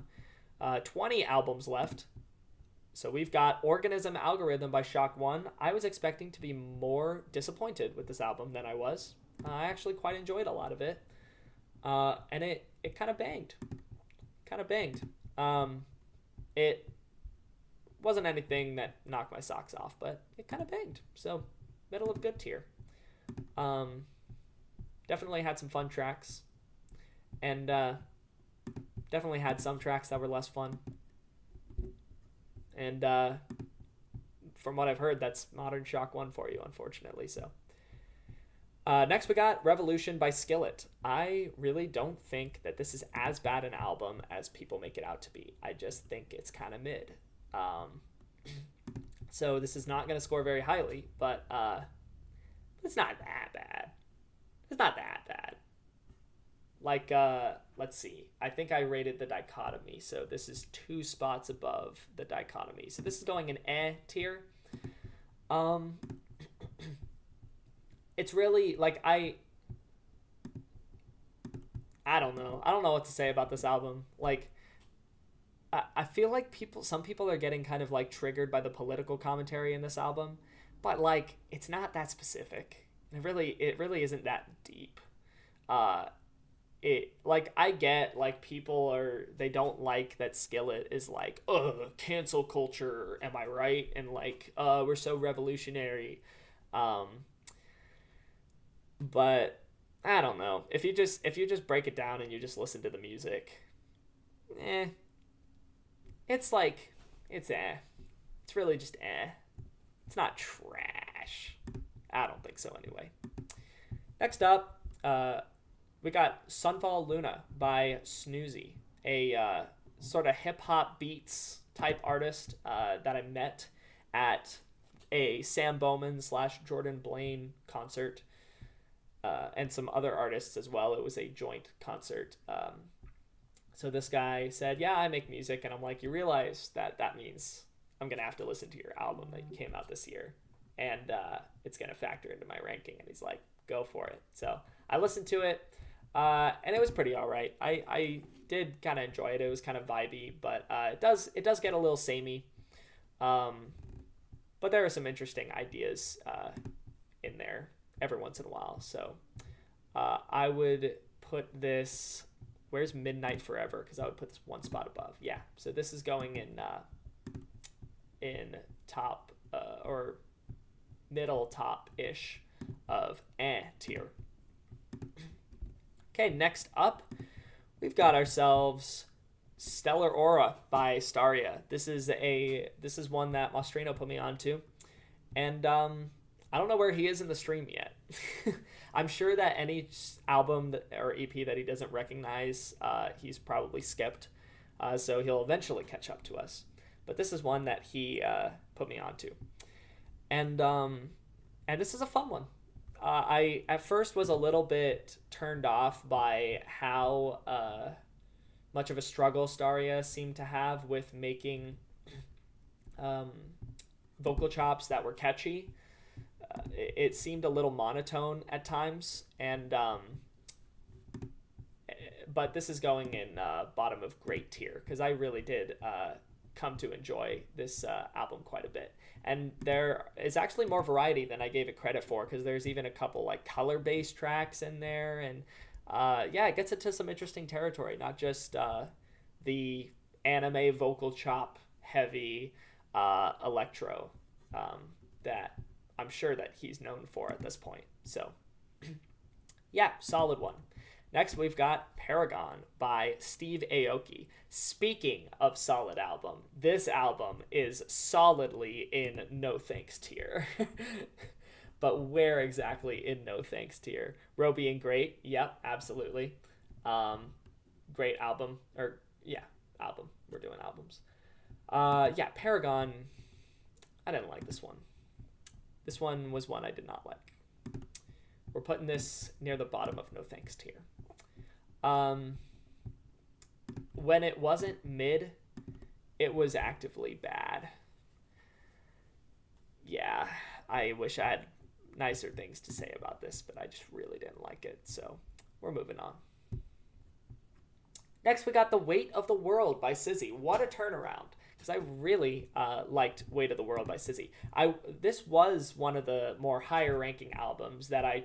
20 albums left. So we've got Organism Algorithm by Shock One. I was expecting to be more disappointed with this album than I was. I actually quite enjoyed a lot of it. And it kind of banged. It wasn't anything that knocked my socks off, but it kind of banged. So, middle of good tier. Definitely had some fun tracks. And definitely had some tracks that were less fun. And from what I've heard, that's Modern Shock 1 for you, unfortunately. So next we got Revolution by Skillet. I really don't think that this is as bad an album as people make it out to be. I just think it's kind of mid. So this is not going to score very highly, but it's not that bad. It's not that bad. Like, let's see. I think I rated the Dichotomy, so this is 2 spots above the Dichotomy. So this is going in tier. It's really, like, I don't know. I don't know what to say about this album. Like, I feel like some people are getting kind of, like, triggered by the political commentary in this album, but, like, it's not that specific. It really isn't that deep. I get, like, they don't like that Skillet is like, cancel culture, am I right? And, like, we're so revolutionary. But I don't know. If you just break it down and you just listen to the music, it's like, it's really just It's not trash. I don't think so anyway. Next up, we got Sunfall Luna by Snoozy, a sort of hip-hop beats type artist that I met at a Sam Bowman / Jordan Blaine concert, and some other artists as well. It was a joint concert. So this guy said, yeah, I make music. And I'm like, you realize that means I'm going to have to listen to your album that came out this year. And it's going to factor into my ranking. And he's like, go for it. So I listened to it. And it was pretty all right. I did kind of enjoy it. It was kind of vibey, but it does get a little samey. But there are some interesting ideas in there every once in a while. So I would put this, where's Midnight Forever? Because I would put this 1 spot above. Yeah, so this is going in top or middle top-ish of tier. Okay, next up, we've got ourselves Stellar Aura by Staria. This is one that Mostrino put me onto, and I don't know where he is in the stream yet. I'm sure that any album or EP that he doesn't recognize, he's probably skipped, so he'll eventually catch up to us. But this is one that he put me onto, and this is a fun one. I at first was a little bit turned off by how much of a struggle Staria seemed to have with making vocal chops that were catchy. It seemed a little monotone at times, and but this is going in bottom of great tier because I really did come to enjoy this album quite a bit. And there is actually more variety than I gave it credit for, because there's even a couple like color-based tracks in there, and it gets into some interesting territory, not just the anime vocal chop heavy electro that I'm sure that he's known for at this point. So yeah, solid one. Next, we've got Paragon by Steve Aoki. Speaking of solid album, this album is solidly in no thanks tier. But where exactly in no thanks tier? Roby and Great, yep, absolutely. Great album, album. We're doing albums. Paragon, I didn't like this one. This one was one I did not like. We're putting this near the bottom of no thanks tier. When it wasn't mid, it was actively bad. Yeah, I wish I had nicer things to say about this, but I just really didn't like it, so we're moving on. Next, we got The Weight of the World by SZA. What a turnaround, because I really liked Weight of the World by SZA. This was one of the more higher ranking albums that I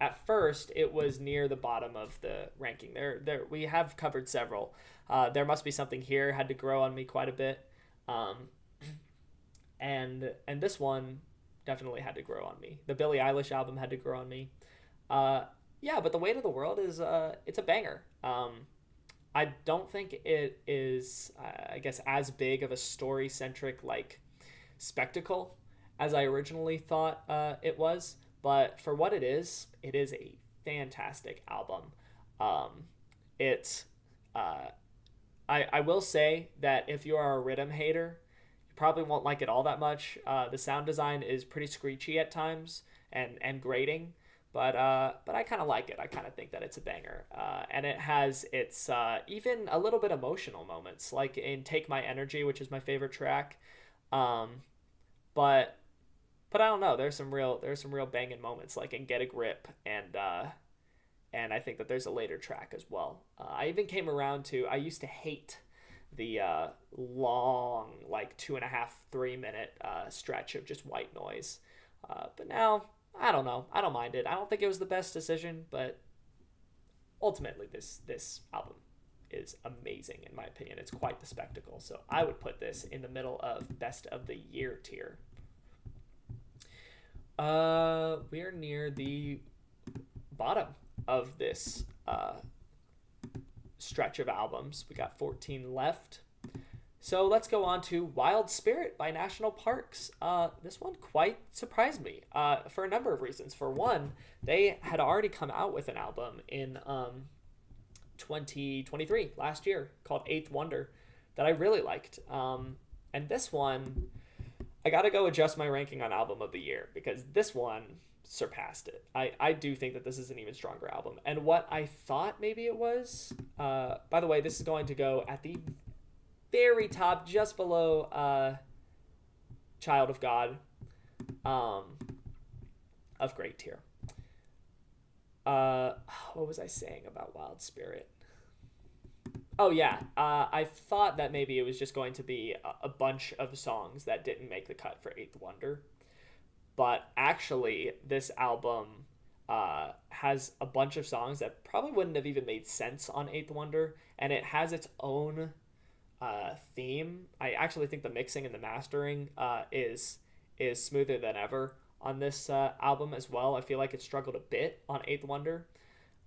at first it was near the bottom of the ranking. There we have covered several. There Must Be Something Here had to grow on me quite a bit, and this one definitely had to grow on me. The Billie Eilish album had to grow on me. Yeah, but The Weight of the World is it's a banger. I don't think it is, I guess, as big of a story-centric, like, spectacle as I originally thought it was. But for what it is a fantastic album. I will say that if you are a rhythm hater, you probably won't like it all that much. The sound design is pretty screechy at times and grating. But I kind of like it. I kind of think that it's a banger. And it has its even a little bit emotional moments, like in Take My Energy, which is my favorite track. But I don't know. There's some real banging moments, like in Get a Grip, and I think that there's a later track as well. I even came around to, I used to hate the long, like 2.5-3 minute stretch of just white noise. But now, I don't know. I don't mind it. I don't think it was the best decision, but ultimately this album is amazing in my opinion. It's quite the spectacle. So I would put this in the middle of best of the year tier. We are near the bottom of this stretch of albums. We got 14 left. So let's go on to Wild Spirit by National Parks. This one quite surprised me for a number of reasons. For one, they had already come out with an album in 2023, last year, called Eighth Wonder, that I really liked. And this one, I got to go adjust my ranking on Album of the Year, because this one surpassed it. I do think that this is an even stronger album. And what I thought maybe it was, by the way, this is going to go at the very top, just below Child of God, of great tier. What was I saying about Wild Spirit? Oh yeah, I thought that maybe it was just going to be a bunch of songs that didn't make the cut for Eighth Wonder, but actually this album has a bunch of songs that probably wouldn't have even made sense on Eighth Wonder, and it has its own theme. I actually think the mixing and the mastering is smoother than ever on this album as well. I feel like it struggled a bit on Eighth Wonder,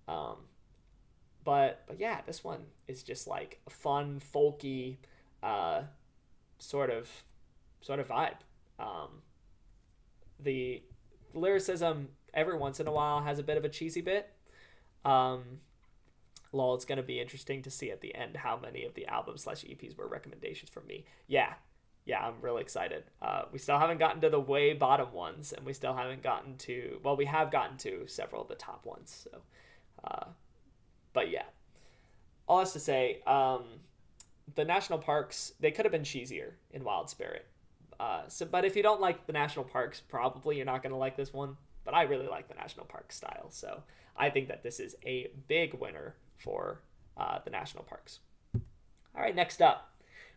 but yeah, this one is just like a fun, folky sort of vibe. The lyricism every once in a while has a bit of a cheesy bit. Lol, it's going to be interesting to see at the end how many of the albums/EPs were recommendations from me. Yeah, I'm really excited. We still haven't gotten to the way bottom ones, and we still haven't gotten to, well, we have gotten to several of the top ones. So, but yeah, all this to say, the National Parks, they could have been cheesier in Wild Spirit. But if you don't like the National Parks, probably you're not going to like this one. But I really like the National Parks style, so I think that this is a big winner for the National Parks. All right, next up,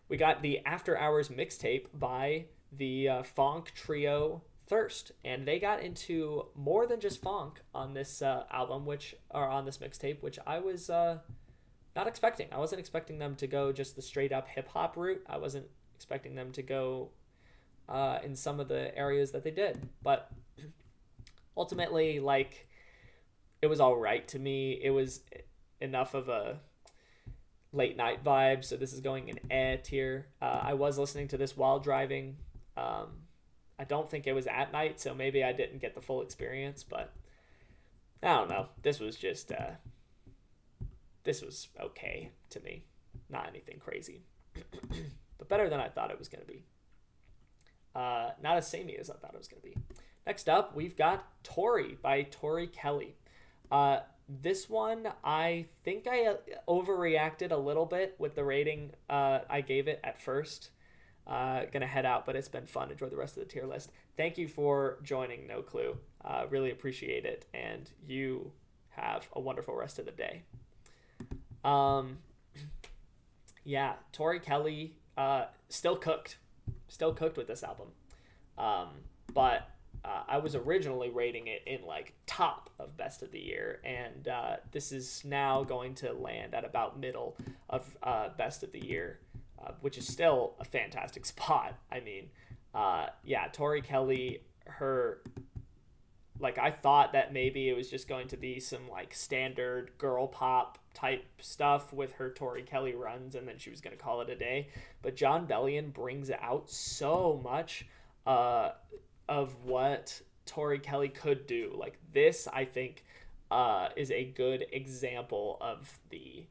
we got the After Hours mixtape by the funk trio Thirst, and they got into more than just funk on this album, on this mixtape, which I was not expecting. I wasn't expecting them to go just the straight up hip hop route. I wasn't expecting them to go in some of the areas that they did, but ultimately, like, it was all right to me. It was enough of a late night vibe, so this is going in tier. I was listening to this while driving. I don't think it was at night, so maybe I didn't get the full experience, but I don't know. This was just this was okay to me. Not anything crazy, but better than I thought it was going to be. Not as samey as I thought it was going to be. Next up, we've got Tori by Tori Kelly. This one, I think I overreacted a little bit with the rating I gave it at first. Gonna head out, but it's been fun. Enjoy the rest of the tier list. Thank you for joining No Clue. Really appreciate it, and you have a wonderful rest of the day. Yeah, Tori Kelly still cooked with this album. But I was originally rating it in like top of best of the year, and this is now going to land at about middle of best of the year, which is still a fantastic spot. I mean, yeah, Tori Kelly, her, like, I thought that maybe it was just going to be some like standard girl pop type stuff with her Tori Kelly runs, and then she was going to call it a day. But John Bellion brings out so much of what Tori Kelly could do. Like, this, I think, is a good example of the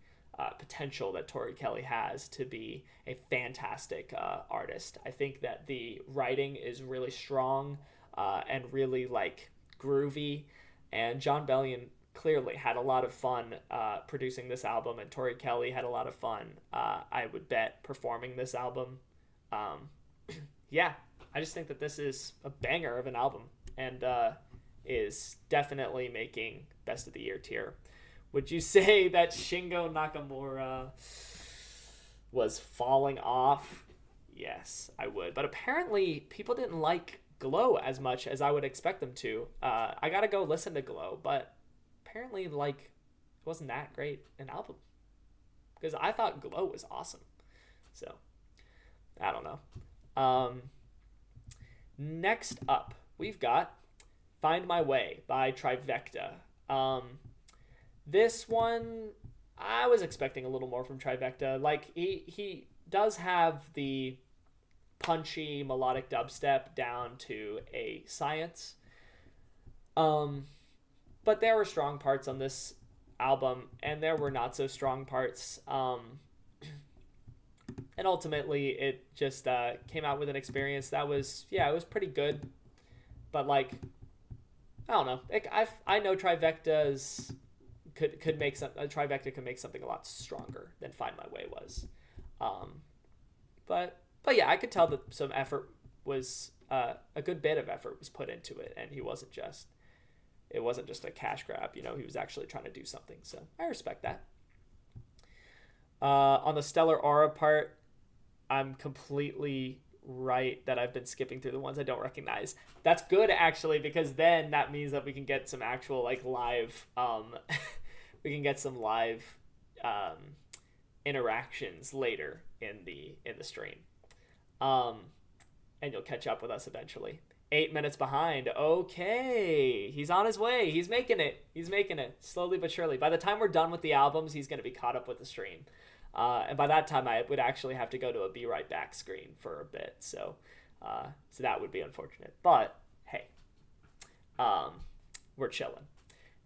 potential that Tori Kelly has to be a fantastic artist. I think that the writing is really strong and really like groovy, and John Bellion clearly had a lot of fun producing this album, and Tori Kelly had a lot of fun, I would bet, performing this album. Yeah, I just think that this is a banger of an album, and is definitely making best of the year tier. Would you say that Shingo Nakamura was falling off? Yes, I would. But apparently people didn't like Glow as much as I would expect them to. I gotta go listen to Glow, but apparently, like, it wasn't that great an album, because I thought Glow was awesome. So I don't know. Next up, we've got Find My Way by Trivecta. This one, I was expecting a little more from Trivecta. Like, he does have the punchy melodic dubstep down to a science. But there were strong parts on this album, and there were not so strong parts. And ultimately, it just came out with an experience that was, yeah, it was pretty good. But, like, I don't know. I know Trivecta's could make Trivecta could make something a lot stronger than Find My Way was. But yeah, I could tell that some effort was a good bit of effort was put into it, and it wasn't just a cash grab. You know, he was actually trying to do something. So I respect that. On the Stellar Aura part, I'm completely right that I've been skipping through the ones I don't recognize. That's good, actually, because then that means that we can get some actual like live we can get some live interactions later in the stream, and you'll catch up with us eventually. 8 minutes behind. Okay, he's on his way. He's making it slowly but surely. By the time we're done with the albums, he's going to be caught up with the stream. And by that time, I would actually have to go to a Be Right Back screen for a bit. So that would be unfortunate. But hey, we're chilling.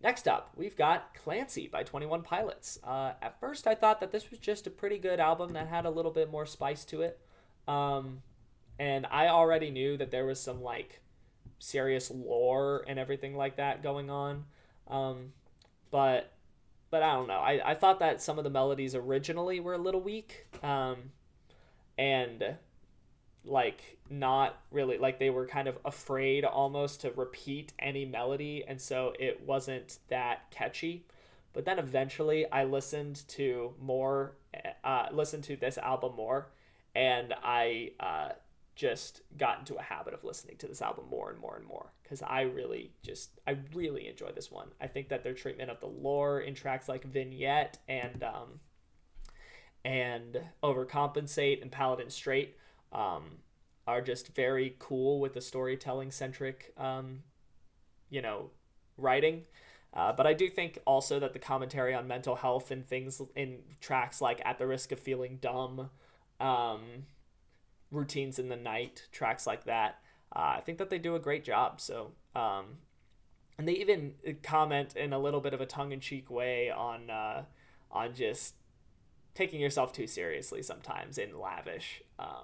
Next up, we've got Clancy by 21 Pilots. At first, I thought that this was just a pretty good album that had a little bit more spice to it. And I already knew that there was some like serious lore and everything like that going on. But I don't know. I thought that some of the melodies originally were a little weak. And like not really, like they were kind of afraid almost to repeat any melody, and so it wasn't that catchy. But then eventually I listened to this album more, and I just got into a habit of listening to this album more and more and more, because I really enjoy this one. I think that their treatment of the lore in tracks like Vignette and Overcompensate and Paladin Straight are just very cool with the storytelling centric writing. But I do think also that the commentary on mental health and things in tracks like At the Risk of Feeling Dumb, Routines in the Night, tracks like that, I think that they do a great job. So, and they even comment in a little bit of a tongue-in-cheek way on just taking yourself too seriously sometimes in Lavish. I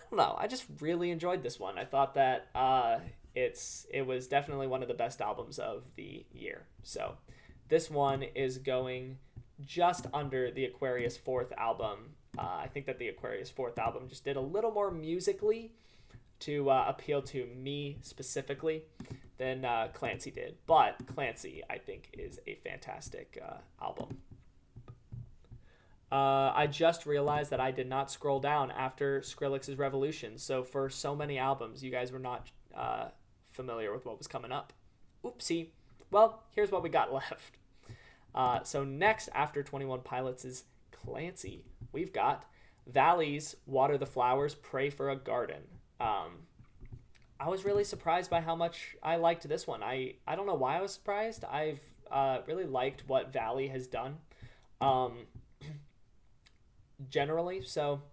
don't know. I just really enjoyed this one. I thought that it was definitely one of the best albums of the year. So this one is going just under the Aquarius fourth album. I think that the Aquarius fourth album just did a little more musically to appeal to me specifically than Clancy did. But Clancy, I think, is a fantastic album. I just realized that I did not scroll down after Skrillex's Revolution. So for so many albums, you guys were not familiar with what was coming up. Oopsie. Well, here's what we got left. So next after 21 Pilots is Clancy. We've got Valleys, Water the Flowers, Pray for a Garden. I was really surprised by how much I liked this one. I don't know why I was surprised. I've really liked what Valley has done generally. So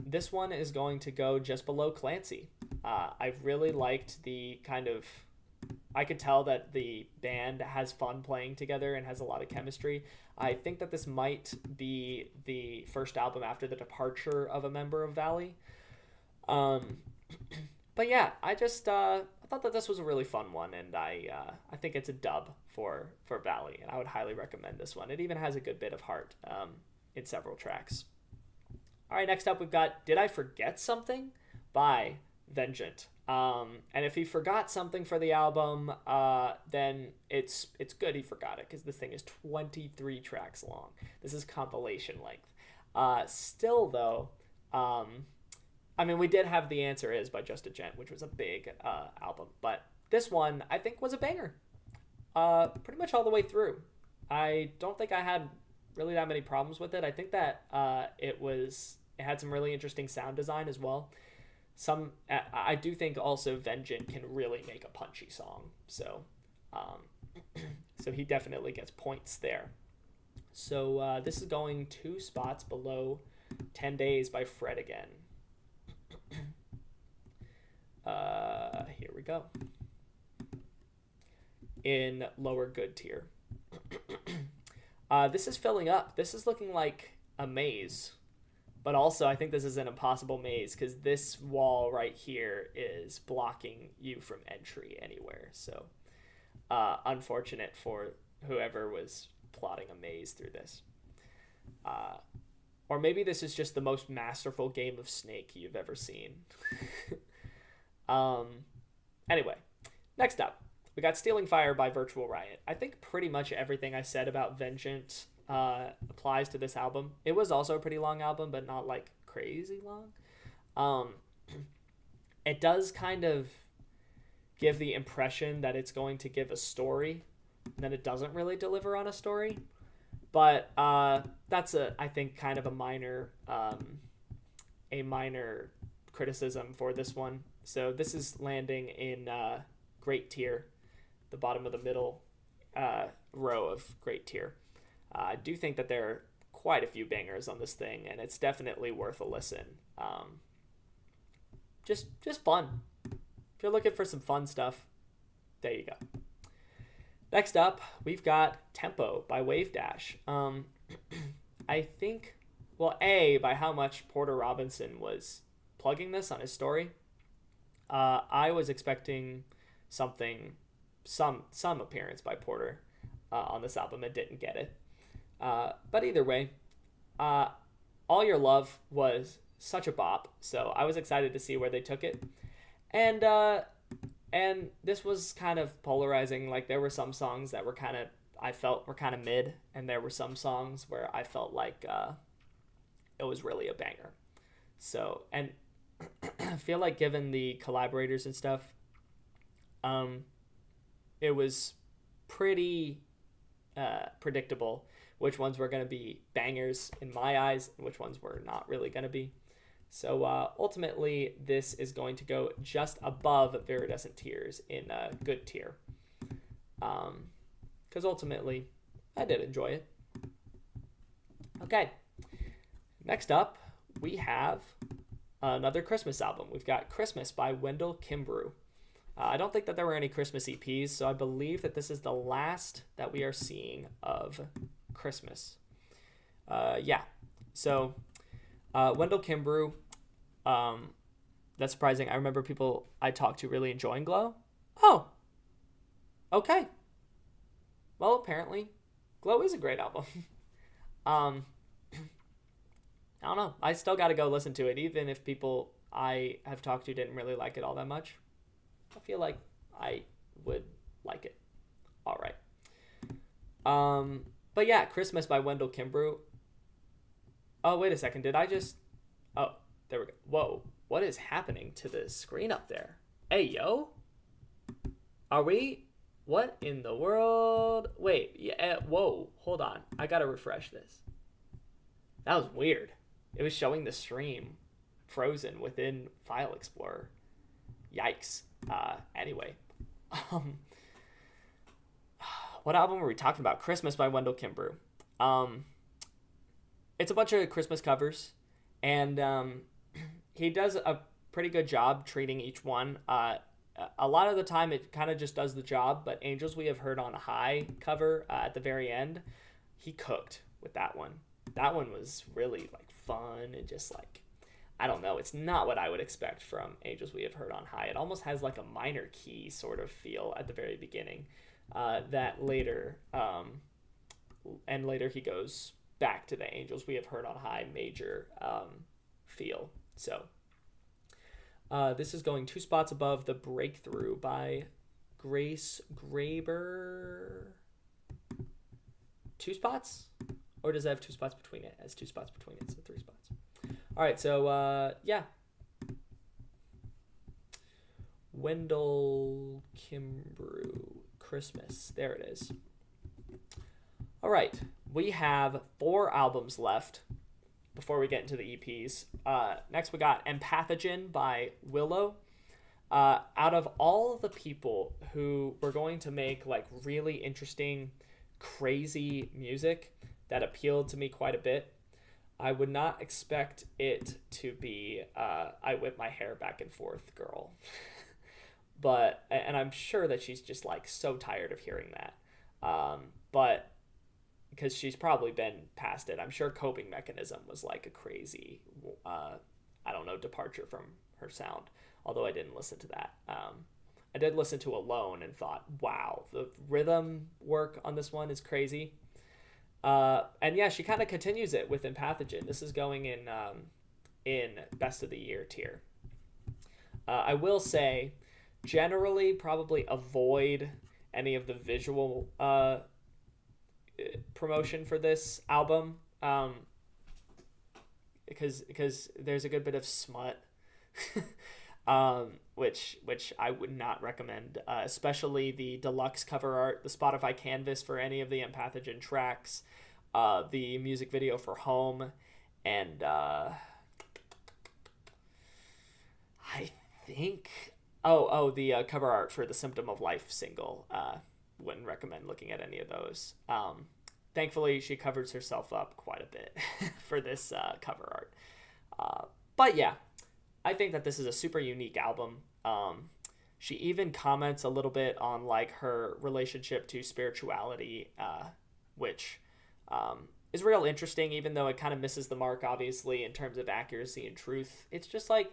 this one is going to go just below Clancy. I've really liked the kind of... I could tell that the band has fun playing together and has a lot of chemistry. I think that this might be the first album after the departure of a member of Valley. But yeah, I thought that this was a really fun one, and I think it's a dub for Valley, and I would highly recommend this one. It even has a good bit of heart in several tracks. All right, next up we've got Did I Forget Something by Vengeant. And if he forgot something for the album, then it's good he forgot it, because this thing is 23 tracks long. This is compilation length. Still, though, I mean, we did have The Answer Is by Just a Gent, which was a big album. But this one, I think, was a banger. Pretty much all the way through. I don't think I had really that many problems with it. I think that it had some really interesting sound design as well. I do think also Vengeant can really make a punchy song. So so he definitely gets points there. So this is going 2 spots below 10 Days by Fred Again. Here we go. In lower good tier. This is filling up. This is looking like a maze. But also, I think this is an impossible maze, because this wall right here is blocking you from entry anywhere. So, unfortunate for whoever was plotting a maze through this. Or maybe this is just the most masterful game of Snake you've ever seen. Anyway, next up, we got Stealing Fire by Virtual Riot. I think pretty much everything I said about Vengeant applies to this album. It was also a pretty long album, but not like crazy long. It does kind of give the impression that it's going to give a story, and then it doesn't really deliver on a story. But that's I think kind of a minor criticism for this one. So this is landing in great tier, the bottom of the middle row of great tier. I do think that there are quite a few bangers on this thing, and it's definitely worth a listen. Just fun. If you're looking for some fun stuff, there you go. Next up, we've got Tempo by Wave Dash. I think, well, by how much Porter Robinson was plugging this on his story, I was expecting some appearance by Porter on this album and didn't get it. But either way, All Your Love was such a bop, so I was excited to see where they took it. And this was kind of polarizing. Like, there were some songs that I felt were kind of mid, and there were some songs where I felt like it was really a banger. So, and I feel like given the collaborators and stuff, it was pretty predictable which ones were going to be bangers in my eyes and which ones were not really going to be. So ultimately, this is going to go just above Viridescent Tears in good tier. Because ultimately, I did enjoy it. Okay. Next up, we have another Christmas album. We've got Christmas by Wendell Kimbrough. I don't think that there were any Christmas EPs, so I believe that this is the last that we are seeing of Christmas. Yeah. So... Wendell Kimbrough, that's surprising. I remember people I talked to really enjoying Glow. Oh, okay. Well, apparently, Glow is a great album. I don't know. I still got to go listen to it, even if people I have talked to didn't really like it all that much. I feel like I would like it. All right. But yeah, Christmas by Wendell Kimbrough. Oh, wait a second. Did I just... Oh, there we go. Whoa. What is happening to the screen up there? Hey, yo. Are we? What in the world? Wait, yeah, whoa, hold on. I gotta refresh this. That was weird. It was showing the stream frozen within File Explorer. Yikes. Anyway. Um, what album are we talking about? Christmas by Wendell Kimbrough. It's a bunch of Christmas covers, and he does a pretty good job treating each one. A lot of the time it kind of just does the job, but Angels We Have Heard on High cover at the very end, he cooked with that one. That one was really like fun and just like, I don't know, it's not what I would expect from Angels We Have Heard on High. It almost has like a minor key sort of feel at the very beginning that later, and later he goes back to the Angels We Have Heard on High major feel. So this is going 2 spots above The Breakthrough by Grace Graber. 2 spots? Or does it have 2 spots between it? It has 2 spots between it, so 3 spots. All right, so yeah. Wendell Kimbrough, Christmas. There it is. All right, we have 4 albums left before we get into the EPs. Next, we got Empathogen by Willow. Out of all the people who were going to make like really interesting, crazy music that appealed to me quite a bit, I would not expect it to be I Whip My Hair Back and Forth girl. But, and I'm sure that she's just like so tired of hearing that. But because she's probably been past it. I'm sure Coping Mechanism was like a crazy, I don't know, departure from her sound. Although I didn't listen to that. I did listen to Alone and thought, wow, the rhythm work on this one is crazy. And yeah, she kind of continues it with Empathogen. This is going in Best of the Year tier. I will say, generally, probably avoid any of the visual promotion for this album, because there's a good bit of smut, which I would not recommend, especially the deluxe cover art, the Spotify canvas for any of the Empathogen tracks, the music video for Home, and I think the cover art for the Symptom of Life single. Wouldn't recommend looking at any of those. Thankfully, she covers herself up quite a bit for this cover art. But yeah, I think that this is a super unique album. She even comments a little bit on like her relationship to spirituality, which is real interesting, even though it kind of misses the mark, obviously, in terms of accuracy and truth. It's just like,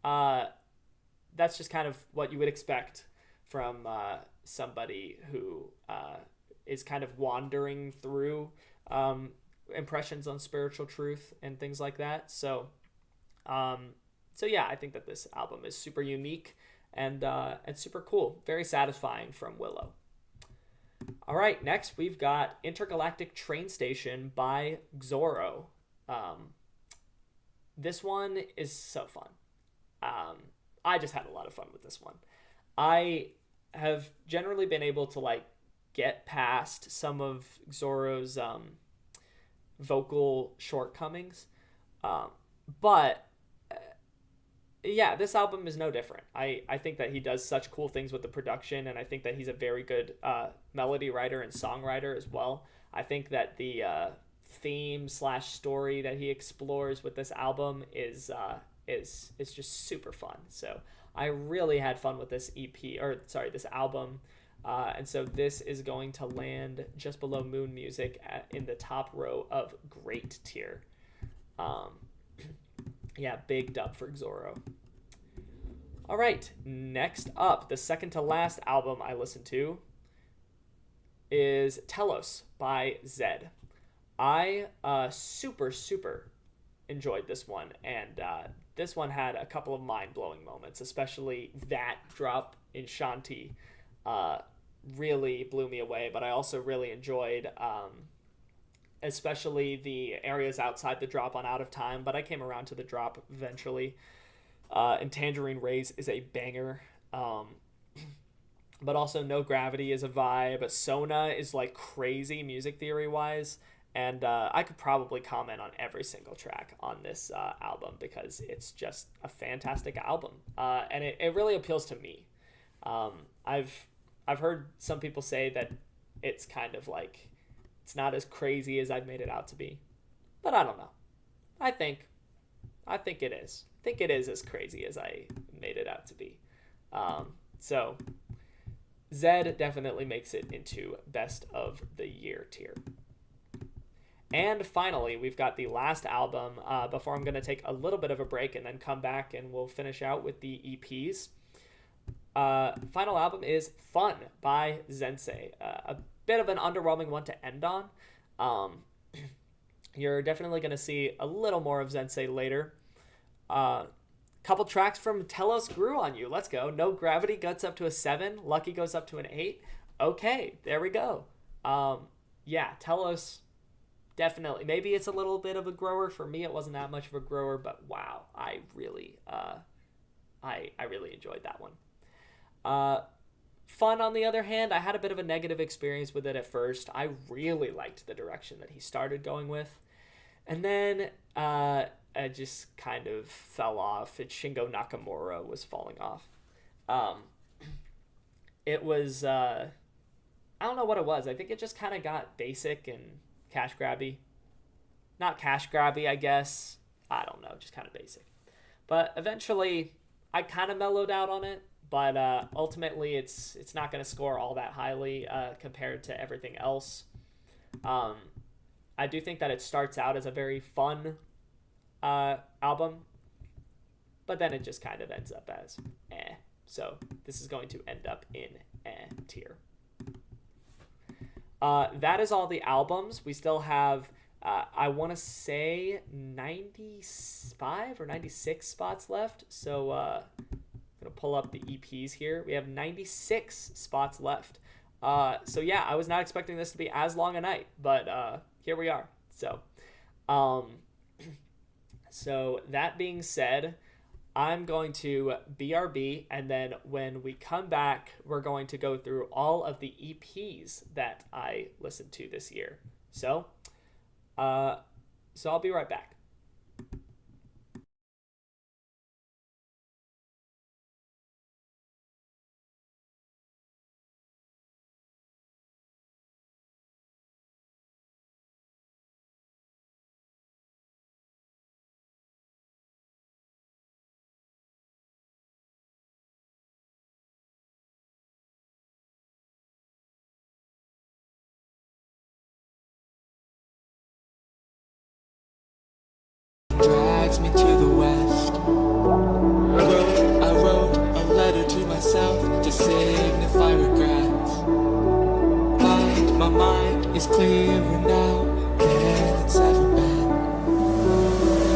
that's just kind of what you would expect from somebody who is kind of wandering through impressions on spiritual truth and things like that. So yeah, I think that this album is super unique and super cool. Very satisfying from Willow. All right, next we've got Intergalactic Train Station by Xoro. This one is so fun. I just had a lot of fun with this one. I have generally been able to like get past some of Xoro's vocal shortcomings, but yeah, this album is no different. I think that he does such cool things with the production, and I think that he's a very good melody writer and songwriter as well. I think that the theme/story that he explores with this album is just super fun. So I really had fun with this this album. And so this is going to land just below Moon Music in the top row of great tier. Yeah, big dub for Xoro. All right, next up, the second to last album I listened to is Telos by Zed. I super enjoyed this one, and this one had a couple of mind-blowing moments, especially that drop in Shanti really blew me away, but I also really enjoyed especially the areas outside the drop on Out of Time, but I came around to the drop eventually. And Tangerine Rays is a banger. But also No Gravity is a vibe. Sona is like crazy music theory wise. And I could probably comment on every single track on this album because it's just a fantastic album. And it really appeals to me. I've heard some people say that it's kind of like, it's not as crazy as I've made it out to be. But I don't know. I think it is. I think it is as crazy as I made it out to be. So Zed definitely makes it into best of the year tier. And finally, we've got the last album before I'm going to take a little bit of a break and then come back and we'll finish out with the EPs. Final album is Fun by Zensei. A bit of an underwhelming one to end on. You're definitely going to see a little more of Zensei later. Couple tracks from Telos grew on you. Let's go. No Gravity gets up to a 7. Lucky goes up to an 8. Okay, there we go. Yeah, Telos definitely. Maybe it's a little bit of a grower. For me, it wasn't that much of a grower, but wow, I really enjoyed that one. Fun, on the other hand, I had a bit of a negative experience with it at first. I really liked the direction that he started going with. And then it just kind of fell off. Shingo Nakamura was falling off. It was, I don't know what it was. I think it just kind of got basic and cash grabby. Not cash grabby, I guess. I don't know, just kind of basic. But eventually, I kind of mellowed out on it. But ultimately, it's not going to score all that highly compared to everything else. I do think that it starts out as a very fun album, but then it just kind of ends up as eh. So this is going to end up in eh tier. That is all the albums. We still have, I want to say 95 or 96 spots left. So I'm going to pull up the EPs here. We have 96 spots left. So yeah, I was not expecting this to be as long a night, but here we are. So, so that being said, I'm going to BRB, and then when we come back, we're going to go through all of the EPs that I listened to this year. So I'll be right back. Drags me to the west. I wrote a letter to myself to signify regrets. But my mind is clearer now than it's ever been.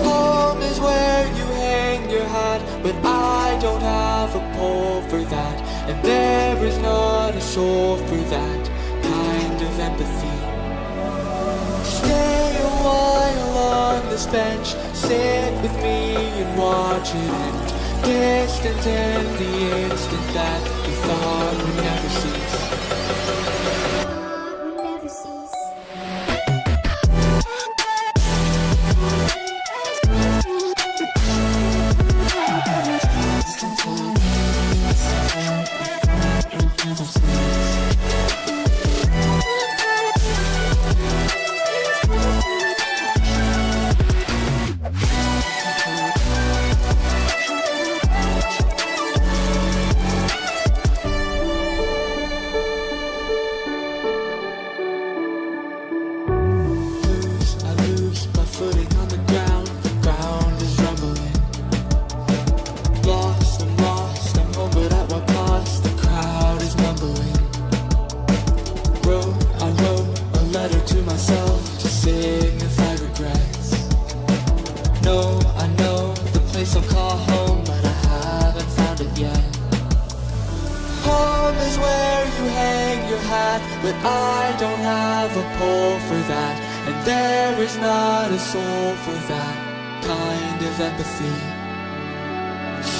Home is where you hang your hat, but I don't have a pole for that, and there is not a soul for that kind of empathy. Stay a while on this bench, sit with me and watch it end. Distant in the instant that we thought would never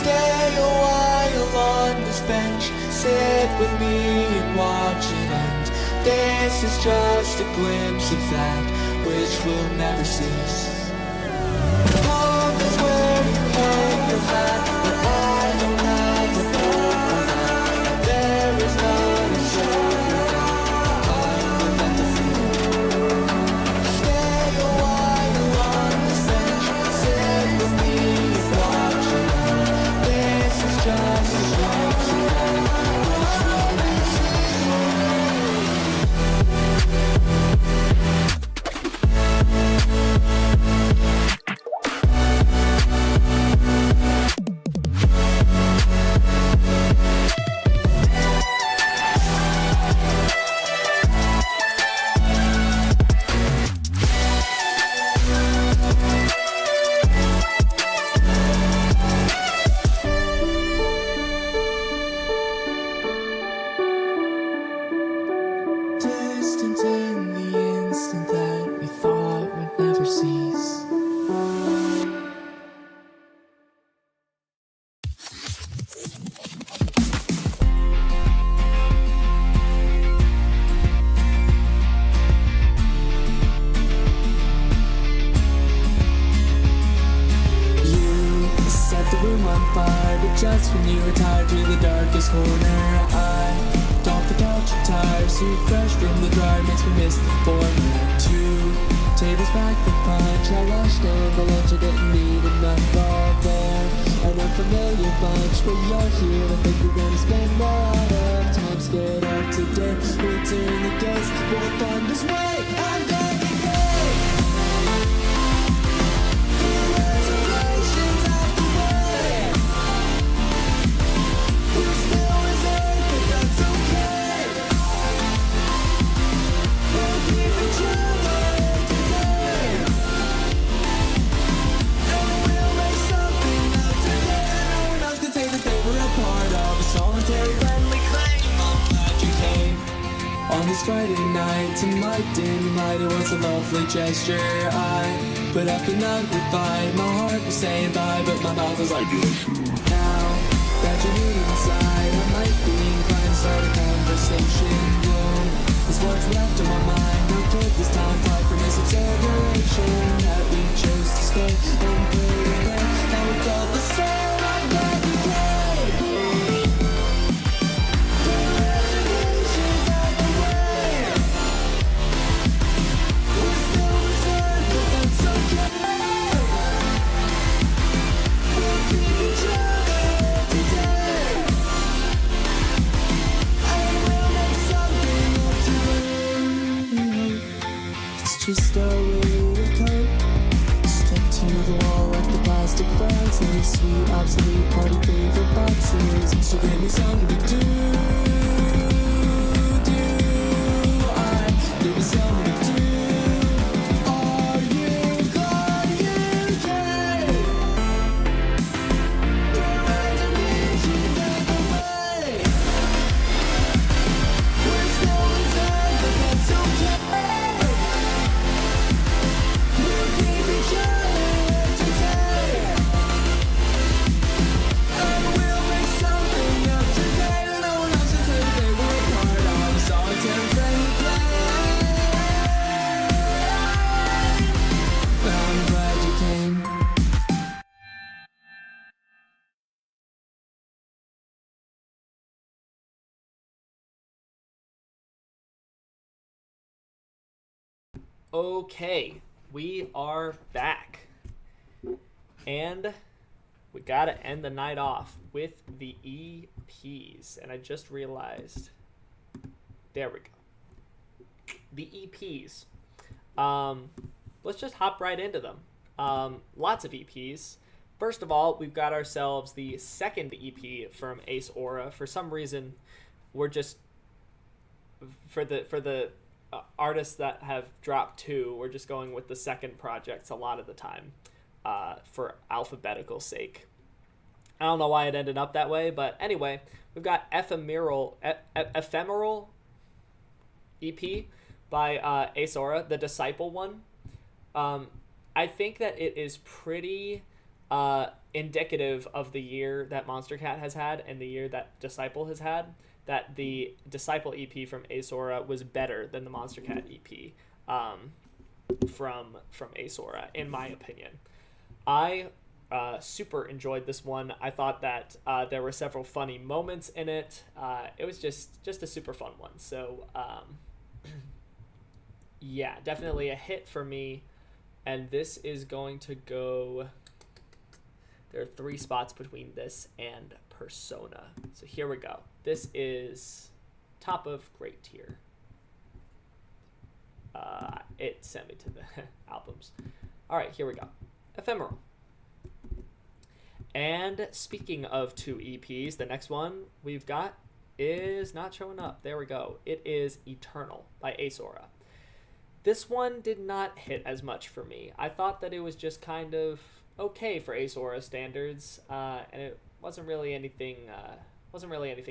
Stay a while on this bench, sit with me and watch it end. This is just a glimpse of that which will never cease. Home is where you hang your hat, but I don't have the proof of that. There is none to show you that kind of empathy. Stay a while on this bench, sit with me and watch it end. This is just a glimpse of that which will never cease. Distant in the instant that we thought would never cease. You set the room on fire, but just when you retired to the darkest corner, I doff the couch attire, suit fresh from the dryer, makes me miss the formula. 2 tables back the punch, I rushed in the lunch, I didn't need enough all there. An unfamiliar bunch, but you're here, I think we're gonna spend a lot of time scared of today. We'll turn the gates, we'll find this way, I'm gonna be great. The reservations out the way, we're still reserved, but that's okay. We'll keep each other today, and we'll make something of today. No one else can say that they were a part of a solitary friendly claim. I'm glad you came on this Friday night to my dim light. It was a lovely gesture. I put up and amplified. My heart was saying bye, but my mouth was like, now that you're here inside, I might be inclined to start a conversation. Bloom is what's left on my mind. No kid this time, fly from this acceleration that we chose to stay and play away. And we felt the same. I'm glad we came. The reservations out the way, we're still reserved, but that's okay. We'll keep each other today, and we'll make something of today. It's just a way to cope. Stick to the wall like the plastic bags and the sweet, obsolete party favorite boxes. So give me something to do. Give me something to do. Are you glad you came? The reservations out the way, we're still reserved, but that's okay. We'll keep each other today, and we'll make something of today. No one else can say that they were a part of a solitary friendly play. I'm glad you came. Okay, we are back. And we gotta end the night off with the EPs. And I just realized, there we go. The EPs. Let's just hop right into them. Lots of EPs. First of all, we've got ourselves the second EP from Ace Aura. For some reason, we're just for the artists that have dropped 2, we're just going with the second projects a lot of the time, for alphabetical sake. I don't know why it ended up that way, but anyway, we've got Ephemeral EP by Ace Aura, the Disciple one. I think that it is pretty indicative of the year that Monster Cat has had and the year that Disciple has had, that the Disciple EP from Asura was better than the Monster Cat EP from Asura, in my opinion. I super enjoyed this one. I thought that there were several funny moments in it. It was just a super fun one. So yeah, definitely a hit for me. And this is going to go... There are 3 spots between this and Persona. So here we go. This is top of great tier. It sent me to the albums. All right, here we go. Ephemeral. And speaking of 2 EPs, the next one we've got is not showing up. There we go. It is Eternal by Asura. This one did not hit as much for me. I thought that it was just kind of okay for Asura standards, and it wasn't really anything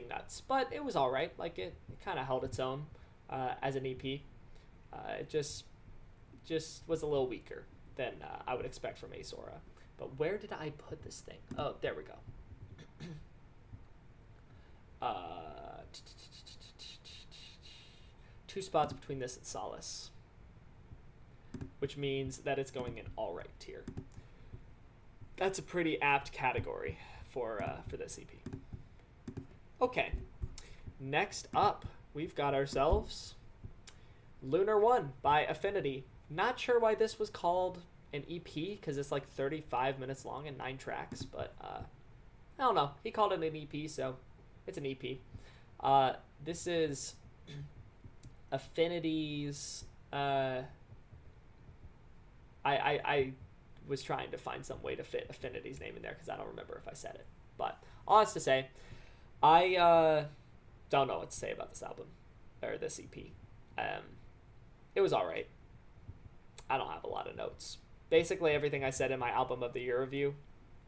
nuts, but it was all right. Like it kind of held its own as an EP. It just was a little weaker than I would expect from Asura. But where did I put this thing? Oh, there we go. 2 spots between this and Solace, which means that it's going in all right tier. That's a pretty apt category for this EP. Okay, next up, we've got ourselves Lunar 1 by Affinity. Not sure why this was called an EP, because it's like 35 minutes long and 9 tracks, but I don't know. He called it an EP, so it's an EP. This is Affinity's... I was trying to find some way to fit Affinity's name in there, because I don't remember if I said it. But all that's to say, I don't know what to say about this album, or this EP. It was alright. I don't have a lot of notes. Basically, everything I said in my Album of the Year review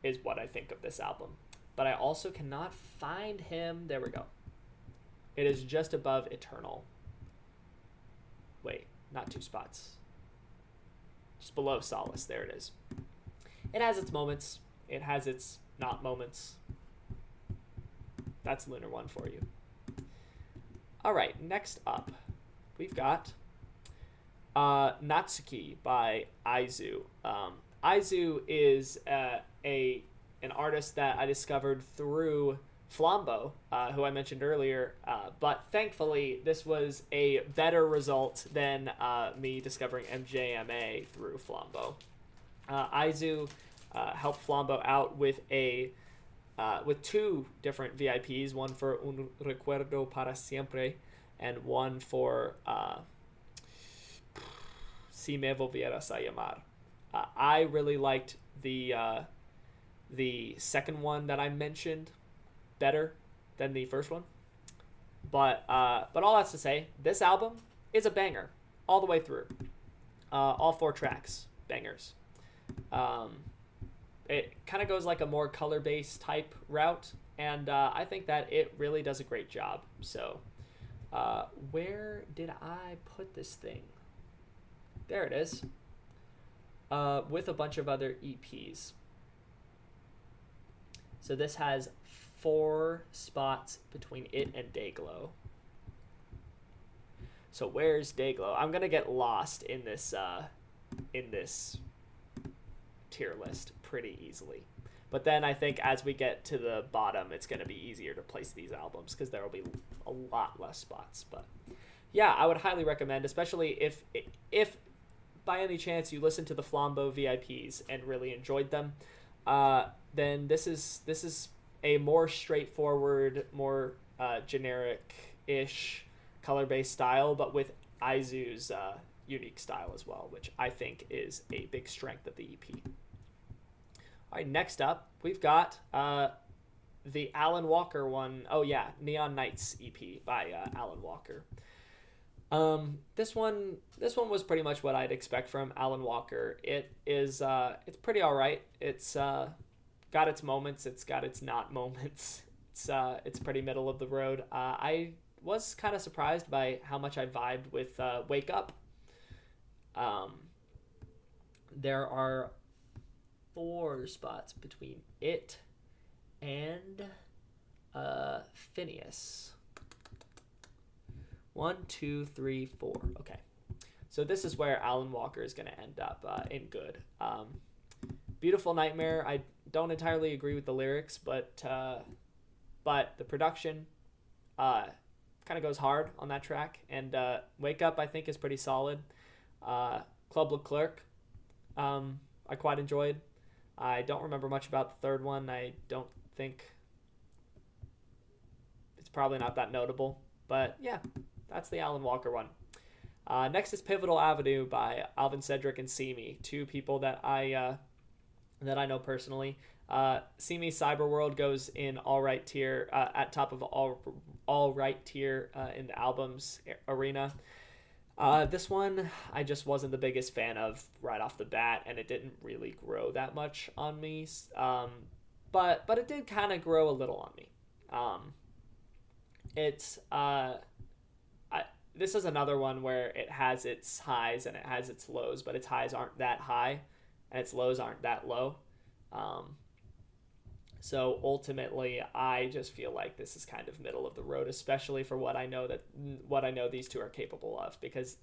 is what I think of this album. But I also cannot find him. There we go. It is just above Eternal. Wait, not 2 spots. Just below Solace. There it is. It has its moments. It has its not moments. That's Lunar 1 for you. All right, next up, we've got Natsuki by Aizu. Aizu is an artist that I discovered through Flambeau, who I mentioned earlier, but thankfully this was a better result than me discovering MJMA through Flambeau. Aizu helped Flambeau out with with 2 different VIPs, one for Un Recuerdo para Siempre and one for Si Me Volvieras a Llamar. I really liked the second one that I mentioned better than the first one, but all that's to say, this album is a banger all the way through. All 4 tracks bangers. It kind of goes like a more color-based type route, and I think that it really does a great job. So where did I put this thing? There it is, with a bunch of other EPs. So this has 4 spots between it and Dayglow. So where's Dayglow? I'm gonna get lost in this tier list pretty easily. But then I think as we get to the bottom, it's gonna be easier to place these albums because there will be a lot less spots. But yeah, I would highly recommend, especially if by any chance you listen to the Flambeau VIPs and really enjoyed them, then this is a more straightforward, more generic-ish color-based style, but with Aizu's unique style as well, which I think is a big strength of the EP. All right, next up, we've got the Alan Walker one. Oh yeah, Neon Nights EP by Alan Walker. This one was pretty much what I'd expect from Alan Walker. It's pretty all right. It's got its moments. It's got its not moments. It's pretty middle of the road. I was kind of surprised by how much I vibed with Wake Up. There are 4 spots between It and Phineas. 1, 2, 3, 4. Okay. So this is where Alan Walker is going to end up in good. Beautiful Nightmare. I don't entirely agree with the lyrics, but the production kind of goes hard on that track. And Wake Up, I think, is pretty solid. Club Leclerc, I quite enjoyed. I don't remember much about the third one. I don't think it's probably not that notable. But yeah, that's the Alan Walker one. Next is Pivotal Avenue by Alvin Cedric and Simi, two people that I know personally. Simi Cyberworld goes in all right tier, at top of all right tier in the albums arena. This one I just wasn't the biggest fan of right off the bat, and it didn't really grow that much on me. But it did kind of grow a little on me. This is another one where it has its highs and it has its lows, but its highs aren't that high and its lows aren't that low. So ultimately, I just feel like this is kind of middle of the road, especially for what I know these two are capable of, because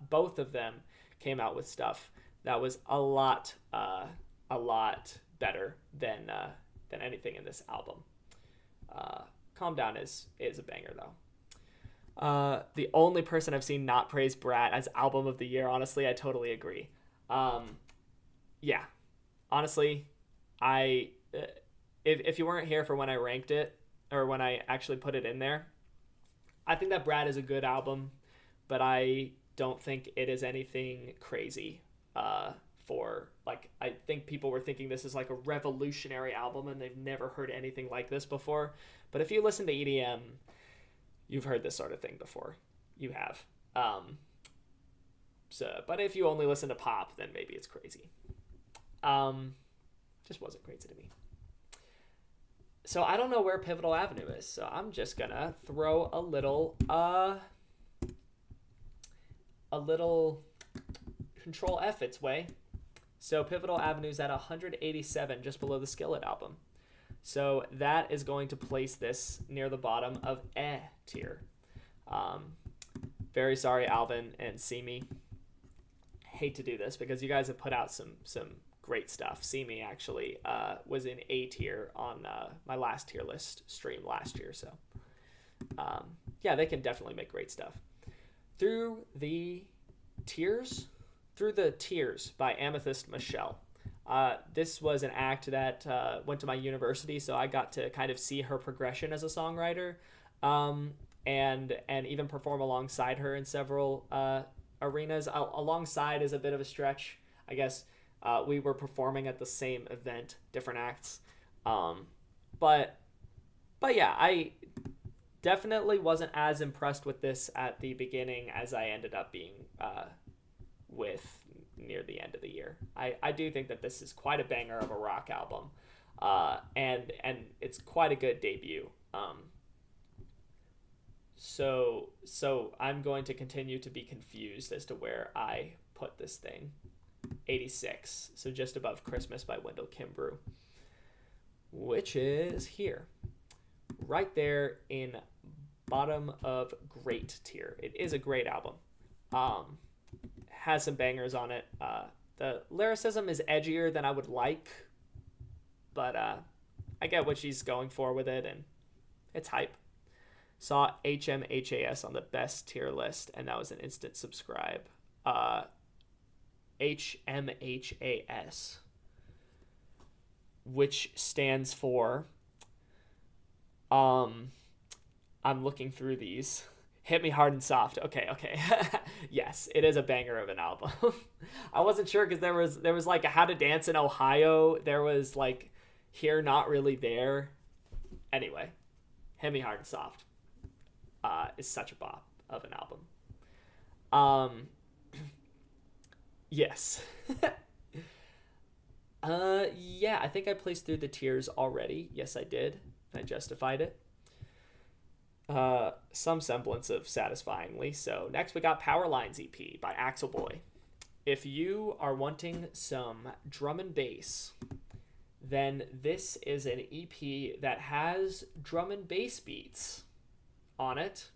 both of them came out with stuff that was a lot better than anything in this album. Calm Down is a banger though. The only person I've seen not praise Brat as album of the year, honestly, I totally agree. Yeah, honestly, if you weren't here for when I ranked it, or when I actually put it in there, I think that Brat is a good album, but I don't think it is anything crazy. I think people were thinking this is like a revolutionary album and they've never heard anything like this before. But if you listen to EDM, you've heard this sort of thing before. You have. But if you only listen to pop, then maybe it's crazy. Just wasn't crazy to me. So I don't know where Pivotal Avenue is, so I'm just gonna throw a little Control F its way. So Pivotal Avenue's at 187, just below the Skillet album. So that is going to place this near the bottom of tier. Very sorry, Alvin and Simi. Hate to do this because you guys have put out some great stuff. Simi actually was in A tier on my last tier list stream last year. So yeah, they can definitely make great stuff. Through the Tears by Amethyst Michelle. This was an act that went to my university, so I got to kind of see her progression as a songwriter, and even perform alongside her in several arenas. Alongside is a bit of a stretch, I guess. We were performing at the same event, different acts, but yeah, I definitely wasn't as impressed with this at the beginning as I ended up being with near the end of the year. I do think that this is quite a banger of a rock album, and it's quite a good debut. So I'm going to continue to be confused as to where I put this thing. 86, so just above Christmas by Wendell Kimbrough, which is here, right there in bottom of great tier. It is a great album. Has some bangers on it. The lyricism is edgier than I would like, but I get what she's going for with it, and it's hype. Saw HMHAS on the best tier list, and that was an instant subscribe. HMHAS, which stands for I'm looking through these. Hit Me Hard and Soft. Okay. Yes, it is a banger of an album. I wasn't sure because there was like a How to Dance in Ohio. There was like Here Not Really There. Anyway, Hit Me Hard and Soft is such a bop of an album. Yes. Yeah, I think I placed Through the Tears already. Yes, I did. I justified it. Some semblance of satisfyingly. So next we got Power Lines EP by Axel Boy. If you are wanting some drum and bass, then this is an EP that has drum and bass beats on it.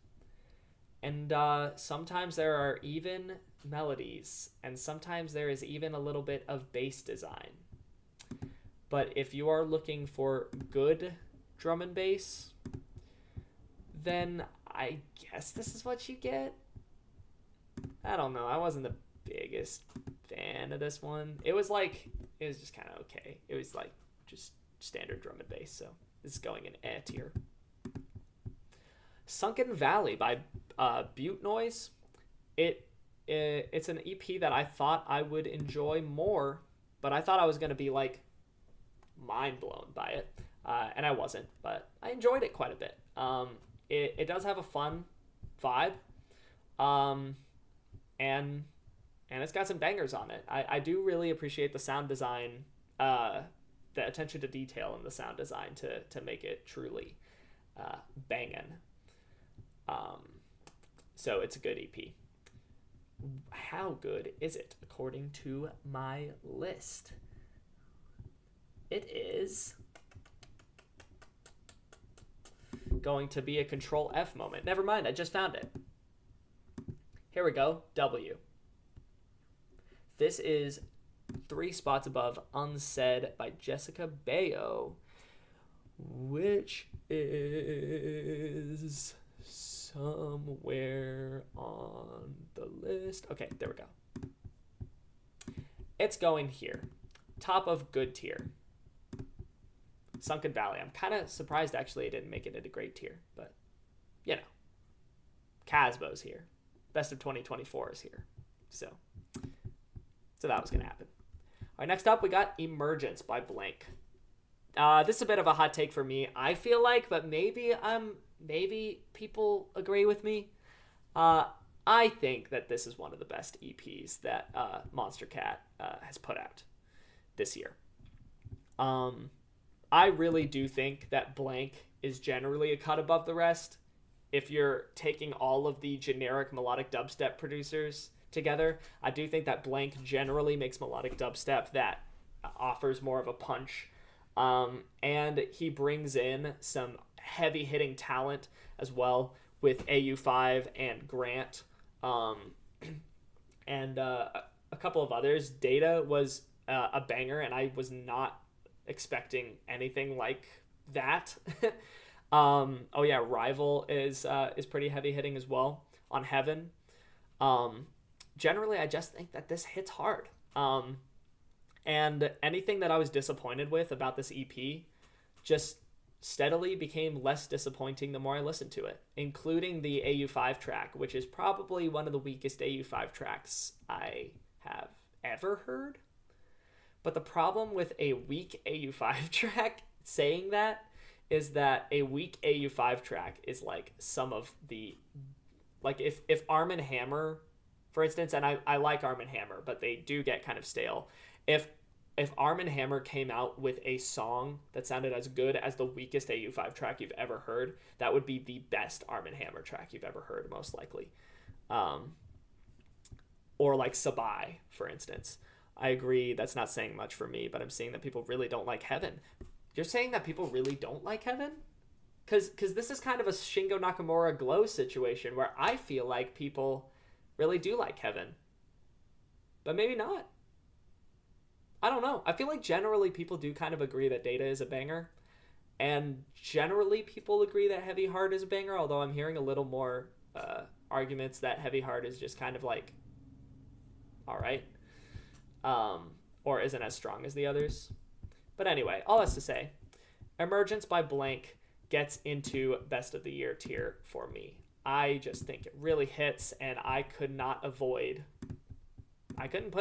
And sometimes there are even melodies, and sometimes there is even a little bit of bass design. But if you are looking for good drum and bass, then I guess this is what you get. I don't know. I wasn't the biggest fan of this one. It was just kind of okay. It was like just standard drum and bass, so this is going in A tier. Sunken Valley by Butte Noise. It's an EP that I thought I would enjoy more, but I thought I was going to be like mind blown by it, and I wasn't, but I enjoyed it quite a bit. It does have a fun vibe, and it's got some bangers on it. I do really appreciate the sound design, the attention to detail in the sound design to make it truly bangin'. So it's a good EP. How good is it according to my list? It is going to be a Control F moment. Never mind, I just found it. Here we go, W. This is 3 spots above Unsaid by Jessica Bayo, which is somewhere on the list. Okay, there we go. It's going here. Top of good tier. Sunken Valley. I'm kind of surprised actually it didn't make it into great tier, but you know. Casbo's here. Best of 2024 is here. So that was going to happen. All right, next up we got Emergence by Blank. This is a bit of a hot take for me, I feel like, but maybe people agree with me. I think that this is one of the best EPs that Monster Cat has put out this year. I really do think that Blank is generally a cut above the rest. If you're taking all of the generic melodic dubstep producers together, I do think that Blank generally makes melodic dubstep that offers more of a punch. And he brings in some heavy hitting talent as well with AU5 and Grant, and a couple of others. Data was a banger, and I was not expecting anything like that. Oh yeah, Rival is pretty heavy hitting as well on Heaven. Generally, I just think that this hits hard. And anything that I was disappointed with about this EP just steadily became less disappointing the more I listened to it, including the AU5 track, which is probably one of the weakest AU5 tracks I have ever heard. But the problem with a weak AU5 track, saying that, is that a weak AU5 track is like some of the, like if Arm & Hammer, for instance, and I like Arm & Hammer, but they do get kind of stale. If Arm & Hammer came out with a song that sounded as good as the weakest AU5 track you've ever heard, that would be the best Arm & Hammer track you've ever heard, most likely. Or like Sabai, for instance. I agree, that's not saying much for me, but I'm seeing that people really don't like Heaven. You're saying that people really don't like Heaven? Because this is kind of a Shingo Nakamura Glow situation where I feel like people really do like Heaven. But maybe not. I don't know. I feel like generally people do kind of agree that Data is a banger. And generally people agree that Heavy Heart is a banger, although I'm hearing a little more arguments that Heavy Heart is just kind of like, all right. Or isn't as strong as the others. But anyway, all that's to say, Emergence by Blank gets into Best of the Year tier for me. I just think it really hits, and I couldn't put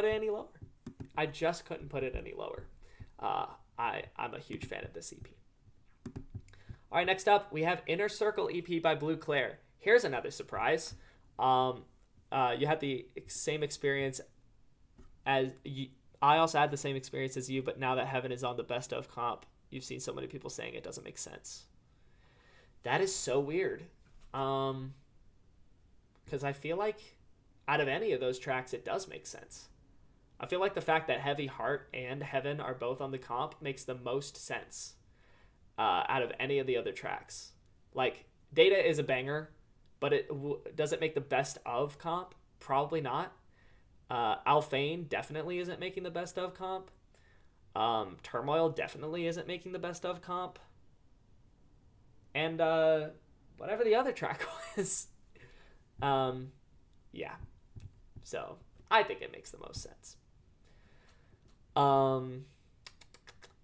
it any lower. I just couldn't put it any lower. I'm a huge fan of this EP. All right, next up, we have Inner Circle EP by Blue Claire. Here's another surprise. You had the same experience as you. I also had the same experience as you, but now that Heaven is on the best of comp, you've seen so many people saying it doesn't make sense. That is so weird. Because I feel like out of any of those tracks, it does make sense. I feel like the fact that Heavy Heart and Heaven are both on the comp makes the most sense out of any of the other tracks. Like, Data is a banger, but does it make the best of comp? Probably not. Alphane definitely isn't making the best of comp. Turmoil definitely isn't making the best of comp. And whatever the other track was. Yeah. So I think it makes the most sense.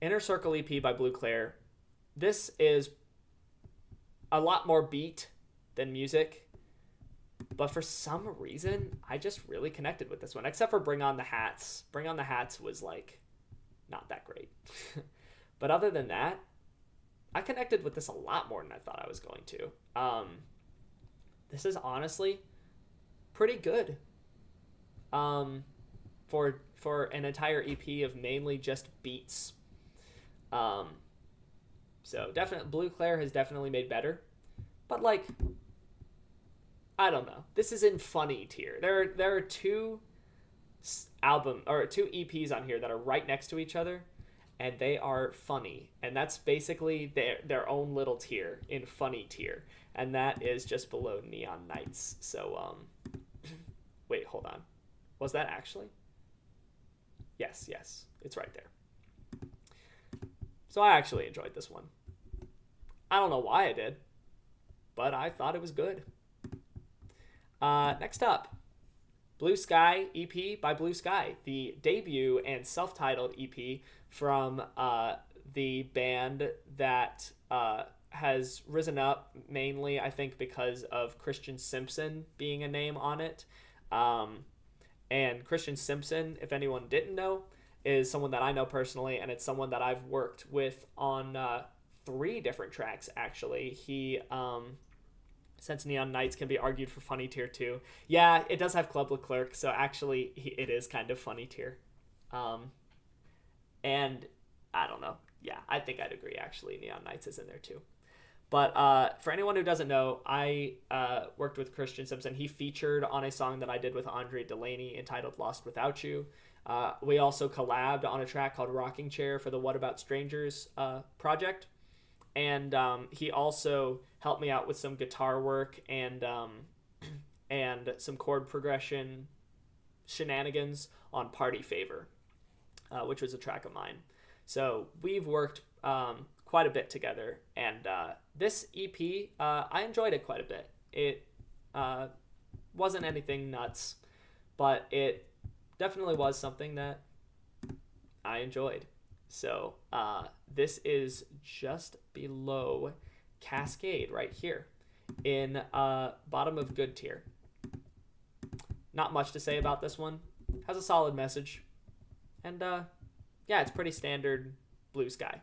Inner Circle EP by Blue Claire. This is a lot more beat than music, but for some reason I just really connected with this one, except for Bring On the Hats. Bring On the Hats was like not that great. But other than that, I connected with this a lot more than I thought I was going to. This is honestly pretty good for an entire EP of mainly just beats. So definitely Blue Claire has definitely made better, but like, I don't know. This is in funny tier. There are two EPs on here that are right next to each other, and they are funny, and that's basically their own little tier in funny tier, and that is just below Neon Nights. So wait, hold on. Was that actually? Yes, it's right there. So I actually enjoyed this one. I don't know why I did, but I thought it was good. Next up, Blue Sky EP by Blue Sky, the debut and self-titled EP from the band that has risen up mainly, I think, because of Christian Simpson being a name on it. And Christian Simpson, if anyone didn't know, is someone that I know personally, and it's someone that I've worked with on 3 different tracks, actually. He, since Neon Nights can be argued for funny tier too. Yeah, it does have Club Leclerc, so actually it is kind of funny tier. And I don't know. Yeah, I think I'd agree, actually. Neon Nights is in there too. But for anyone who doesn't know, I worked with Christian Simpson. He featured on a song that I did with Andre Delaney entitled Lost Without You. We also collabed on a track called Rocking Chair for the What About Strangers project. And he also helped me out with some guitar work and some chord progression shenanigans on Party Favor, which was a track of mine. So we've worked quite a bit together, and this EP, I enjoyed it quite a bit. It wasn't anything nuts, but it definitely was something that I enjoyed. So this is just below Cascade right here in bottom of good tier. Not much to say about this one. Has a solid message, and yeah, it's pretty standard Blue Sky.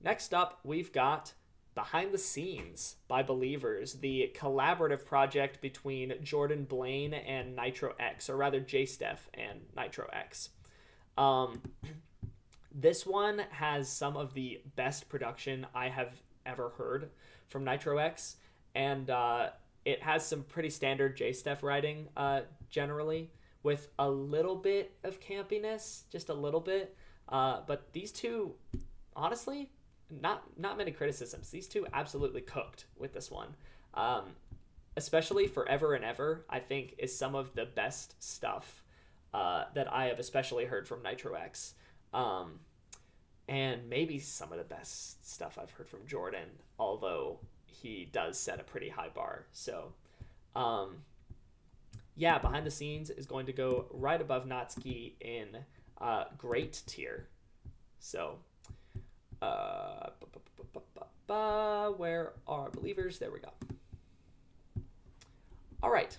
Next up, we've got Behind the Scenes by Believers, the collaborative project between Jordan Blaine and Nitro X, or rather J-Steph and Nitro X. This one has some of the best production I have ever heard from Nitro X, and it has some pretty standard J-Steph writing generally, with a little bit of campiness, just a little bit. But these two, honestly, not many criticisms. These two absolutely cooked with this one. Especially Forever and Ever, I think, is some of the best stuff that I have especially heard from Nitro X. And maybe some of the best stuff I've heard from Jordan, although he does set a pretty high bar. So, yeah, Behind the Scenes is going to go right above Natsuki in great tier. So, where are Believers? There we go. All right.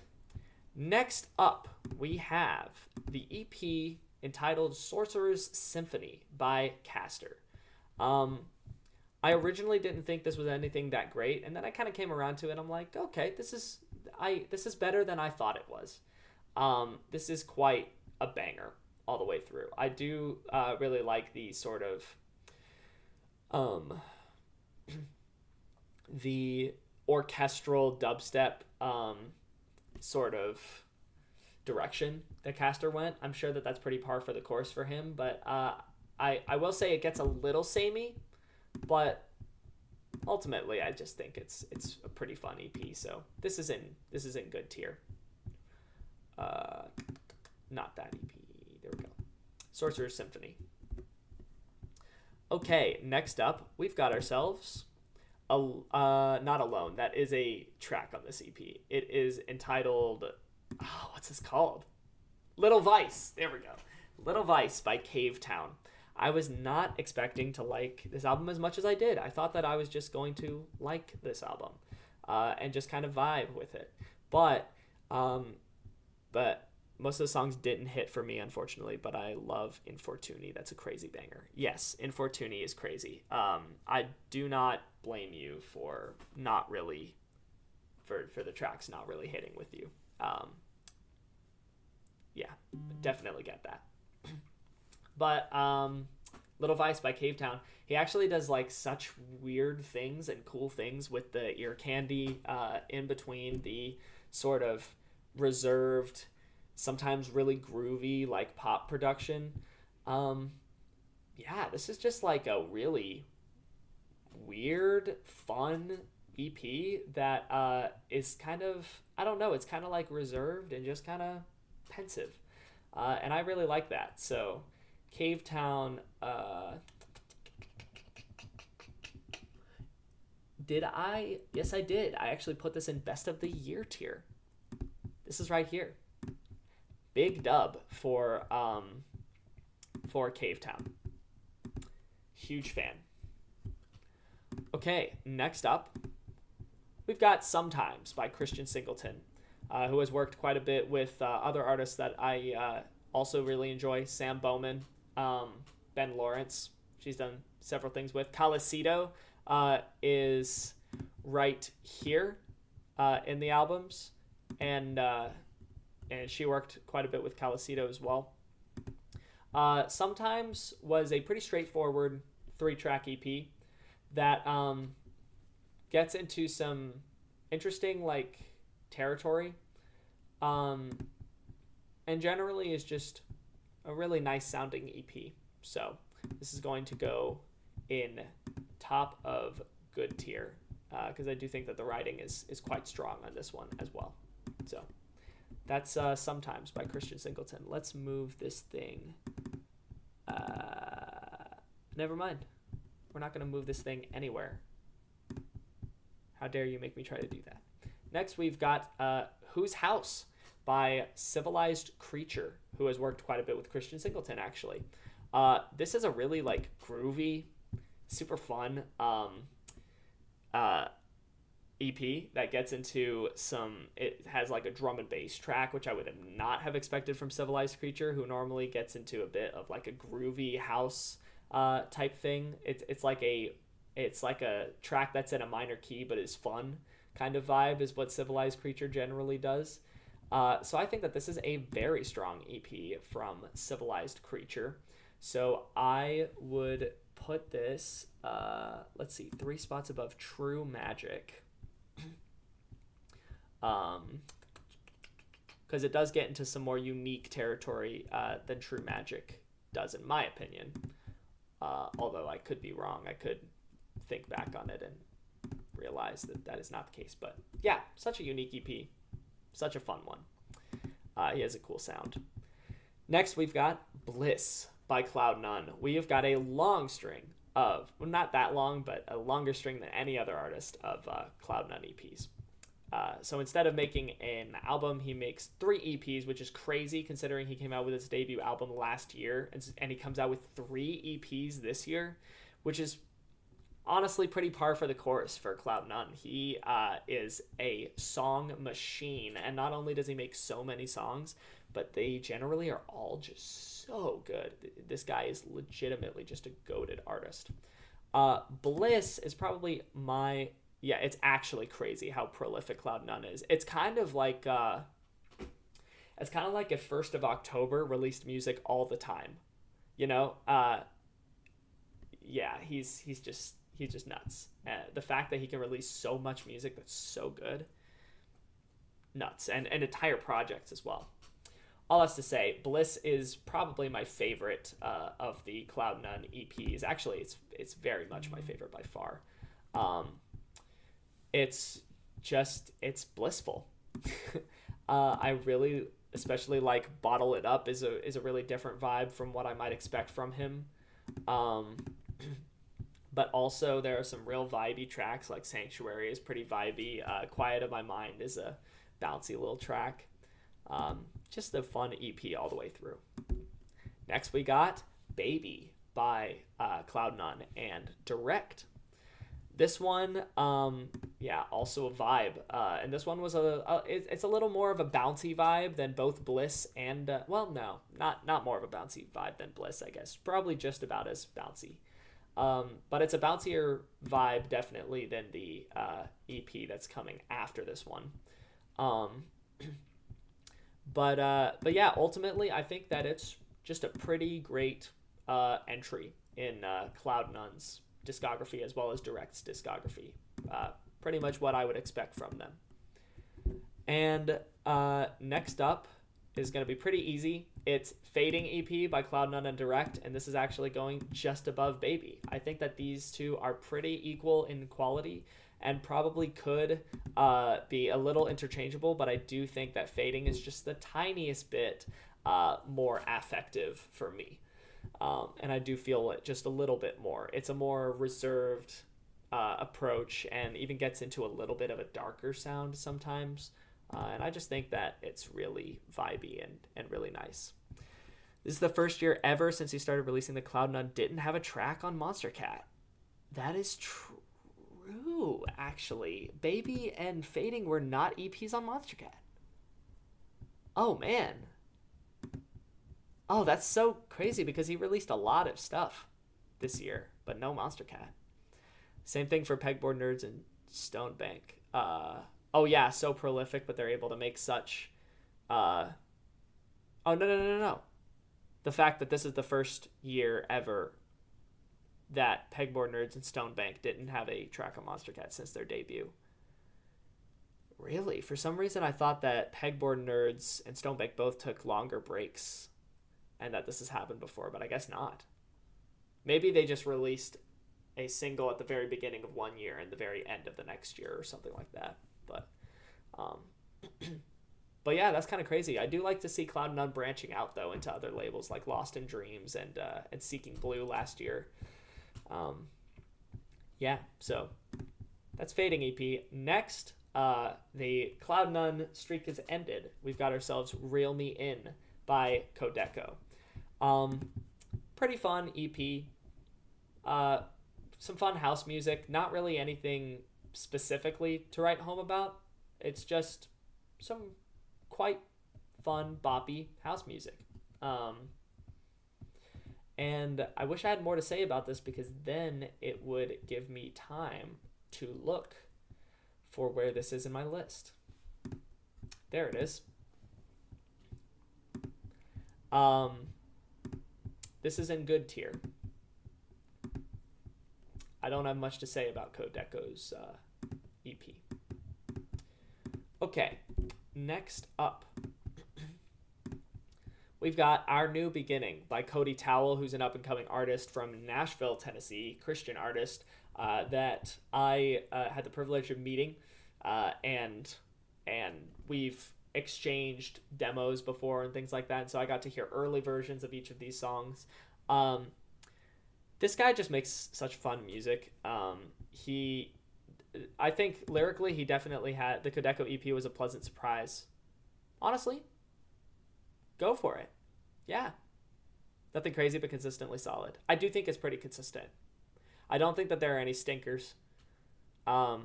Next up, we have the EP entitled Sorcerer's Symphony by Caster. I originally didn't think this was anything that great, and then I kind of came around to it. I'm like, okay, this is better than I thought it was. This is quite a banger all the way through. I do really like the sort of the orchestral dubstep sort of direction that Castor went. I'm sure that that's pretty par for the course for him, but I will say it gets a little samey, but ultimately I just think it's a pretty fun EP. So this is in good tier. Not that EP. There we go. Sorcerer's Symphony. Okay, next up we've got ourselves Not Alone. That is a track on this EP. It is entitled, what's this called? Little Vice. There we go. Little Vice by Cave Town. I was not expecting to like this album as much as I did. I thought that I was just going to like this album and just kind of vibe with it. But most of the songs didn't hit for me, unfortunately, but I love Infortuni. That's a crazy banger. Yes, Infortuni is crazy. I do not blame you for not really, for the tracks not really hitting with you. Yeah, definitely get that. But Little Vice by Cave Town, he actually does like such weird things and cool things with the ear candy in between the sort of reserved, sometimes really groovy like pop production. Yeah, this is just like a really weird, fun EP that is kind of, I don't know, it's kind of like reserved and just kind of pensive. And I really like that. So Cave Town, did I? Yes, I did. I actually put this in best of the year tier. This is right here. Big dub for Cave Town. Huge fan. Okay, next up, we've got Sometimes by Christian Singleton, who has worked quite a bit with other artists that I also really enjoy. Sam Bowman, Ben Lawrence, she's done several things with. Calisito is right here in the albums, and she worked quite a bit with Calisito as well. Sometimes was a pretty straightforward 3-track EP that gets into some interesting like territory, and generally is just a really nice sounding EP. So this is going to go in top of good tier because I do think that the writing is quite strong on this one as well. So that's Sometimes by Christian Singleton. Let's move this thing. Never mind. We're not going to move this thing anywhere. How dare you make me try to do that. Next, we've got Whose House by Civilized Creature, who has worked quite a bit with Christian Singleton, actually. This is a really like groovy, super fun EP that gets into it has like a drum and bass track, which I would not have expected from Civilized Creature, who normally gets into a bit of like a groovy house type thing. It's like a track that's in a minor key but is fun kind of vibe is what Civilized Creature generally does. So I think that this is a very strong EP from Civilized Creature. So I would put this, let's see, 3 spots above True Magic. Because it does get into some more unique territory than True Magic does, in my opinion. Although I could be wrong. I could think back on it and realize that that is not the case. But yeah, such a unique EP. Such a fun one. He has a cool sound. Next, we've got Bliss by Cloud None. We have got a long string of, well, not that long, but a longer string than any other artist of Cloud None EPs. So instead of making an album, he makes 3 EPs, which is crazy considering he came out with his debut album last year, and he comes out with 3 EPs this year, which is honestly pretty par for the course for Cloud None. He is a song machine, and not only does he make so many songs, but they generally are all just so good. This guy is legitimately just a goated artist. Bliss is probably it's actually crazy how prolific Cloud None is. It's kind of like if 1st of October released music all the time, you know? He's just nuts. The fact that he can release so much music that's so good, nuts, and entire projects as well. all that's to say, Bliss is probably my favorite of the Cloud None EPs. Actually, it's very much my favorite by far. It's blissful. I really especially like Bottle It Up is a really different vibe from what I might expect from him. But also there are some real vibey tracks, like Sanctuary is pretty vibey. Quiet of My Mind is a bouncy little track. Just a fun EP all the way through. Next we got Baby by Cloud None and Direct. This one, also a vibe. And this one was it's a little more of a bouncy vibe than both Bliss and, not more of a bouncy vibe than Bliss, I guess. Probably just about as bouncy. But it's a bouncier vibe, definitely, than the EP that's coming after this one. But yeah, ultimately, I think that it's just a pretty great entry in Cloud None's discography as well as Direct's discography. Pretty much what I would expect from them. And next up is going to be pretty easy. It's Fading EP by Cloud None and Direct, and this is actually going just above Baby. I think that these two are pretty equal in quality and probably could be a little interchangeable, but I do think that Fading is just the tiniest bit more affective for me. And I do feel it just a little bit more. It's a more reserved approach and even gets into a little bit of a darker sound sometimes. And I just think that it's really vibey and really nice. This is the first year ever since he started releasing the Cloud None didn't have a track on Monster Cat. That is true, actually. Baby and Fading were not EPs on Monster Cat. Oh, man. Oh, that's so crazy because he released a lot of stuff this year, but no Monster Cat. Same thing for Pegboard Nerds and Stone Bank. So prolific, but they're able to make such... No. The fact that this is the first year ever that Pegboard Nerds and Stone Bank didn't have a track on Monster Cat since their debut. Really? For some reason, I thought that Pegboard Nerds and Stone Bank both took longer breaks and that this has happened before, but I guess not. Maybe they just released a single at the very beginning of one year and the very end of the next year or something like that. But yeah, that's kind of crazy. I do like to see Cloud None branching out though into other labels like Lost in Dreams and Seeking Blue last year. So that's Fading EP. Next, the Cloud None streak has ended. We've got ourselves Reel Me In by Codeco. Pretty fun EP. Some fun house music. Not really anything specifically to write home about. It's just some quite fun, boppy house music. And I wish I had more to say about this because then it would give me time to look for where this is in my list. There it is. This is in good tier. I don't have much to say about Codeco's EP. Okay, next up, we've got Our New Beginning by Cody Towell, who's an up-and-coming artist from Nashville, Tennessee, Christian artist that I had the privilege of meeting, and we've exchanged demos before and things like that, and so I got to hear early versions of each of these songs. This guy just makes such fun music. I think lyrically he definitely had... The Codeco EP was a pleasant surprise. Honestly, go for it. Yeah. Nothing crazy, but consistently solid. I do think it's pretty consistent. I don't think that there are any stinkers. I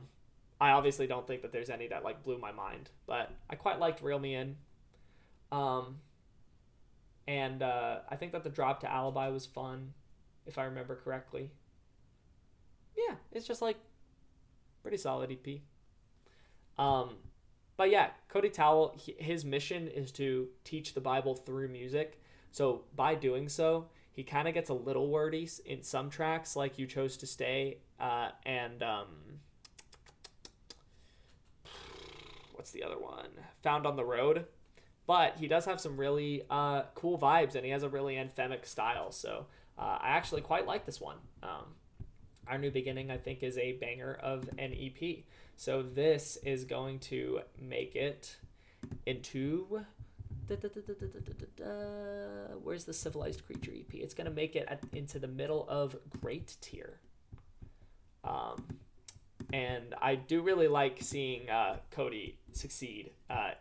obviously don't think that there's any that like blew my mind, but I quite liked Reel Me In. And I think that the drop to Alibi was fun, if I remember correctly. Yeah, it's just like pretty solid EP. But yeah, Cody Towell, his mission is to teach the Bible through music. So by doing so, he kind of gets a little wordy in some tracks, like You Chose to Stay, and what's the other one? Found on the Road. but he does have some really cool vibes, and he has a really anthemic style. So I actually quite like this one. Our New Beginning, I think, is a banger of an EP. So this is going to make it into... Where's the Civilized Creature EP? It's going to make it into the middle of great tier. And I do really like seeing Cody succeed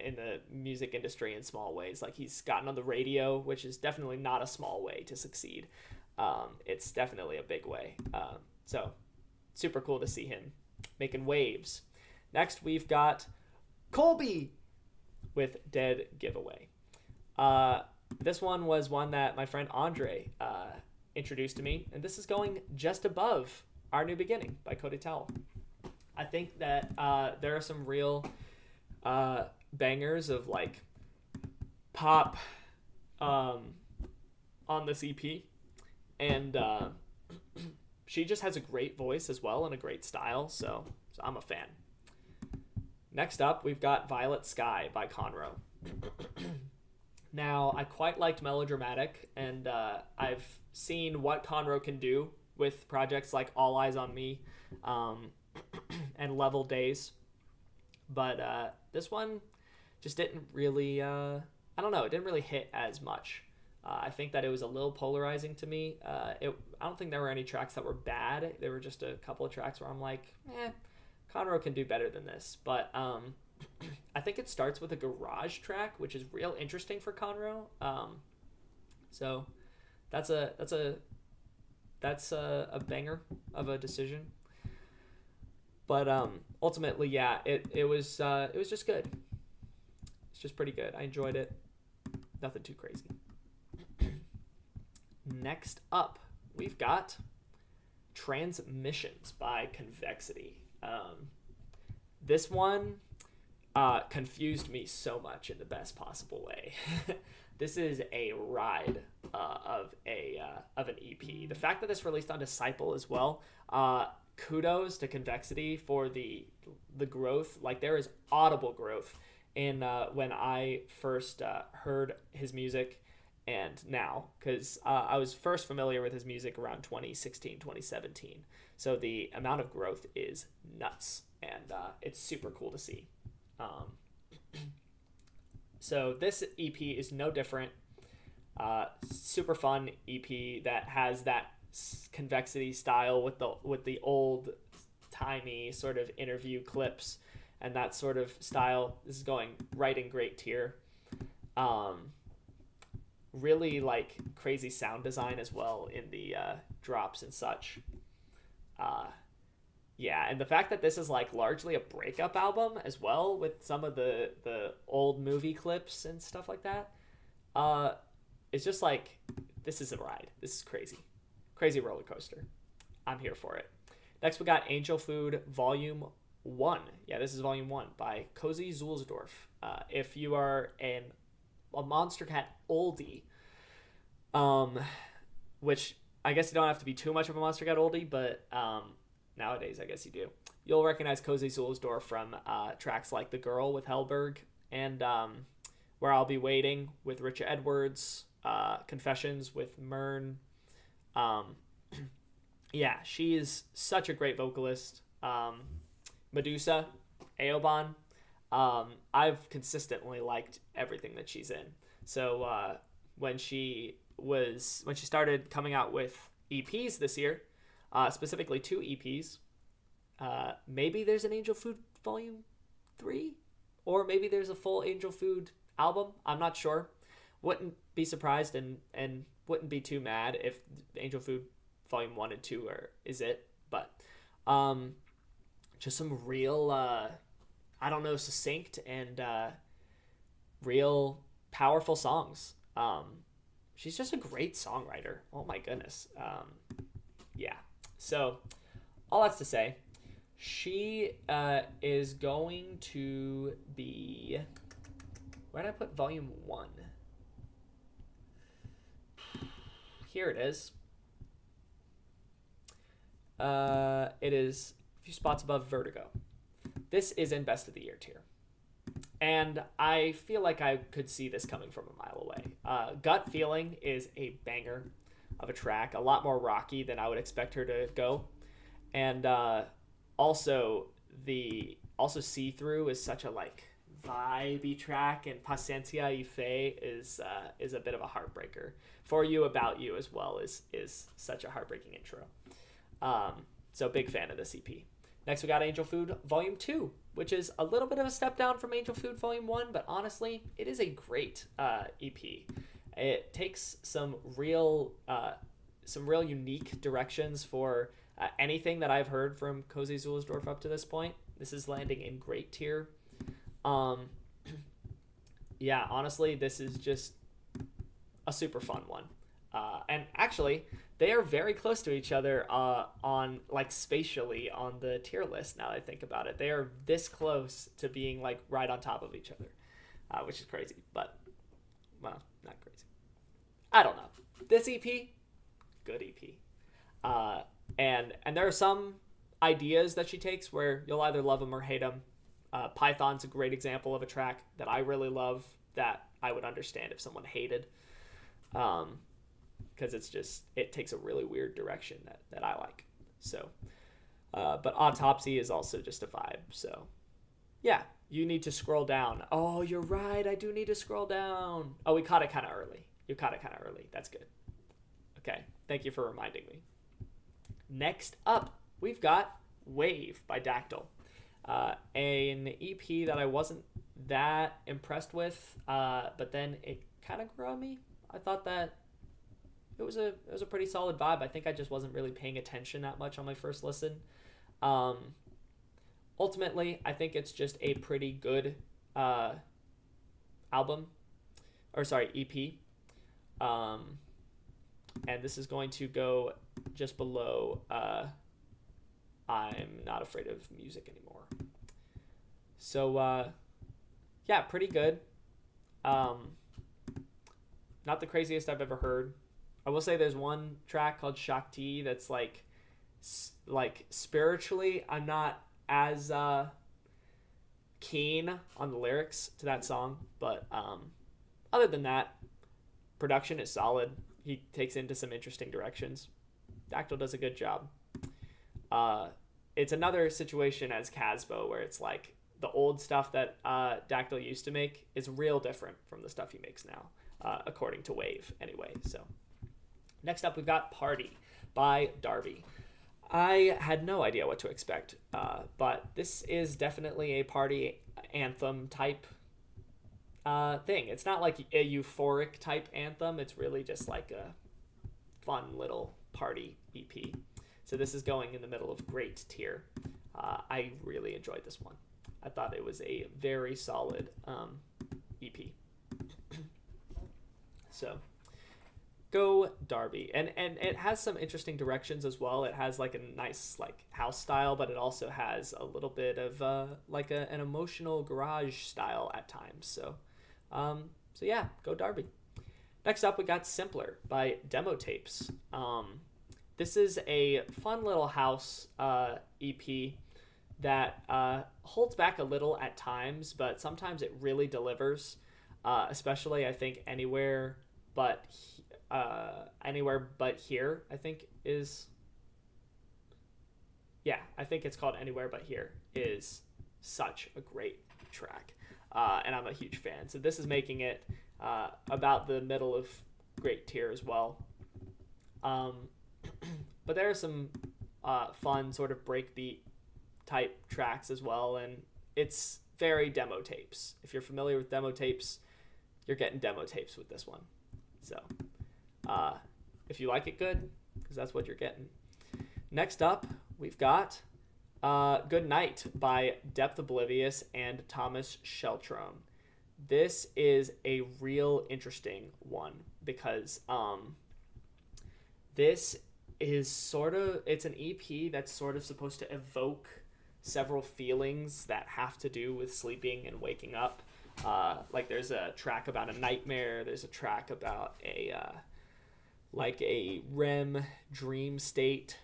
in the music industry in small ways. Like, he's gotten on the radio, which is definitely not a small way to succeed. It's definitely a big way. So super cool to see him making waves. Next, we've got Colby with Dead Giveaway. This one was one that my friend Andre introduced to me, and this is going just above Our New Beginning by Cody Towell. I think that there are some real bangers of like pop on this EP, and she just has a great voice as well and a great style, so I'm a fan. Next up, we've got Violet Sky by Conroe. Now, I quite liked Melodramatic, and I've seen what Conroe can do with projects like All Eyes on Me and Level Days. But this one just didn't really, I don't know, it didn't really hit as much. I think that it was a little polarizing to me. I don't think there were any tracks that were bad. There were just a couple of tracks where I'm like, Conroe can do better than this. But I think it starts with a garage track, which is real interesting for Conroe. So that's a banger of a decision. But ultimately, yeah, it was just good. It's just pretty good. I enjoyed it. Nothing too crazy. Next up, we've got Transmissions by Convexity. This one confused me so much in the best possible way. This is a ride of an EP. The fact that this released on Disciple as well, kudos to Convexity for the growth. Like, there is audible growth in when I first heard his music and now, because I was first familiar with his music around 2016, 2017. So the amount of growth is nuts, and it's super cool to see. So this EP is no different. Super fun EP that has that Convexity style with the old timey sort of interview clips and that sort of style. This is going right in great tier. Really like crazy sound design as well in the drops and such. Yeah, and the fact that this is like largely a breakup album as well, with some of the old movie clips and stuff like that, it's just like, this is a ride. This is crazy roller coaster. I'm here for it. Next, we got Angel Food Volume 1. Yeah, this is Volume 1 by Cozy Zulsdorf. If you are a Monster Cat oldie, which I guess you don't have to be too much of a Monster Cat oldie, but nowadays I guess you do, you'll recognize Cozy Zulsdorf from tracks like The Girl with Hellberg and Where I'll Be Waiting with Richard Edwards, Confessions with Mern. Yeah, she is such a great vocalist. Medusa, Aoban. I've consistently liked everything that she's in. So when she started coming out with EPs this year, specifically 2 EPs, maybe there's an Angel Food Volume 3, or maybe there's a full Angel Food album. I'm not sure. Wouldn't be surprised and wouldn't be too mad if Angel Food Volume 1 and 2 is it. But just some real succinct and real powerful songs. She's just a great songwriter. Oh my goodness. Yeah. So all that's to say, she is going to be... Where did I put Volume 1? Here it is. It is a few spots above Vertigo. This is in Best of the Year tier. And I feel like I could see this coming from a mile away. Gut Feeling is a banger of a track, a lot more rocky than I would expect her to go. And also also See Through is such a like vibey track, and Paciencia y Fe is a bit of a heartbreaker. For You About You as well is such a heartbreaking intro. So big fan of this EP. Next, we got Angel Food Volume 2, which is a little bit of a step down from Angel Food Volume 1, but honestly, it is a great EP. It takes some real unique directions for anything that I've heard from Cozy Zulersdorf up to this point. This is landing in great tier. Yeah, honestly, this is just a super fun one. And actually, they are very close to each other on like spatially on the tier list. Now that I think about it, they are this close to being like right on top of each other, which is crazy. But well, not crazy. I don't know. This EP, good EP. And there are some ideas that she takes where you'll either love them or hate them. Python's a great example of a track that I really love that I would understand if someone hated. Because it takes a really weird direction that I like. So, but Autopsy is also just a vibe. So, yeah, you need to scroll down. Oh, you're right. I do need to scroll down. Oh, we caught it kind of early. You caught it kind of early. That's good. Okay. Thank you for reminding me. Next up, we've got Wave by Dactyl. An EP that I wasn't that impressed with, but then it kind of grew on me. I thought that it was a pretty solid vibe. I think I just wasn't really paying attention that much on my first listen. Ultimately, I think it's just a pretty good EP. And this is going to go just below I'm Not Afraid of Music Anymore. So, yeah, pretty good. Not the craziest I've ever heard. I will say there's one track called Shakti that's like spiritually, I'm not as keen on the lyrics to that song, but other than that, production is solid. He takes into some interesting directions. Dactyl does a good job. It's another situation as Casbo where it's like the old stuff that Dactyl used to make is real different from the stuff he makes now, according to Wave anyway. So next up, we've got Party by Darby. I had no idea what to expect, but this is definitely a party anthem type thing. It's not like a euphoric type anthem. It's really just like a fun little party EP. So this is going in the middle of great tier. I really enjoyed this one. I thought it was a very solid EP. So go Darby. And it has some interesting directions as well. It has like a nice like house style, but it also has a little bit of like an emotional garage style at times. So yeah, go Darby. Next up, we got Simpler by Demo Tapes. This is a fun little house EP that holds back a little at times, but sometimes it really delivers. Especially, I think Anywhere But Here, I think is. Yeah, I think it's called Anywhere But Here, is such a great track. And I'm a huge fan. So this is making it about the middle of great tier as well. But there are some fun sort of breakbeat type tracks as well, and it's very Demo Tapes. If you're familiar with Demo Tapes, you're getting Demo Tapes with this one. So if you like it, good, because that's what you're getting. Next up, we've got Good Night by Depth Oblivious and Thomas Sheltrone. This is a real interesting one because this is it's an EP that's sort of supposed to evoke several feelings that have to do with sleeping and waking up. Like there's a track about a nightmare. There's a track about a REM dream state.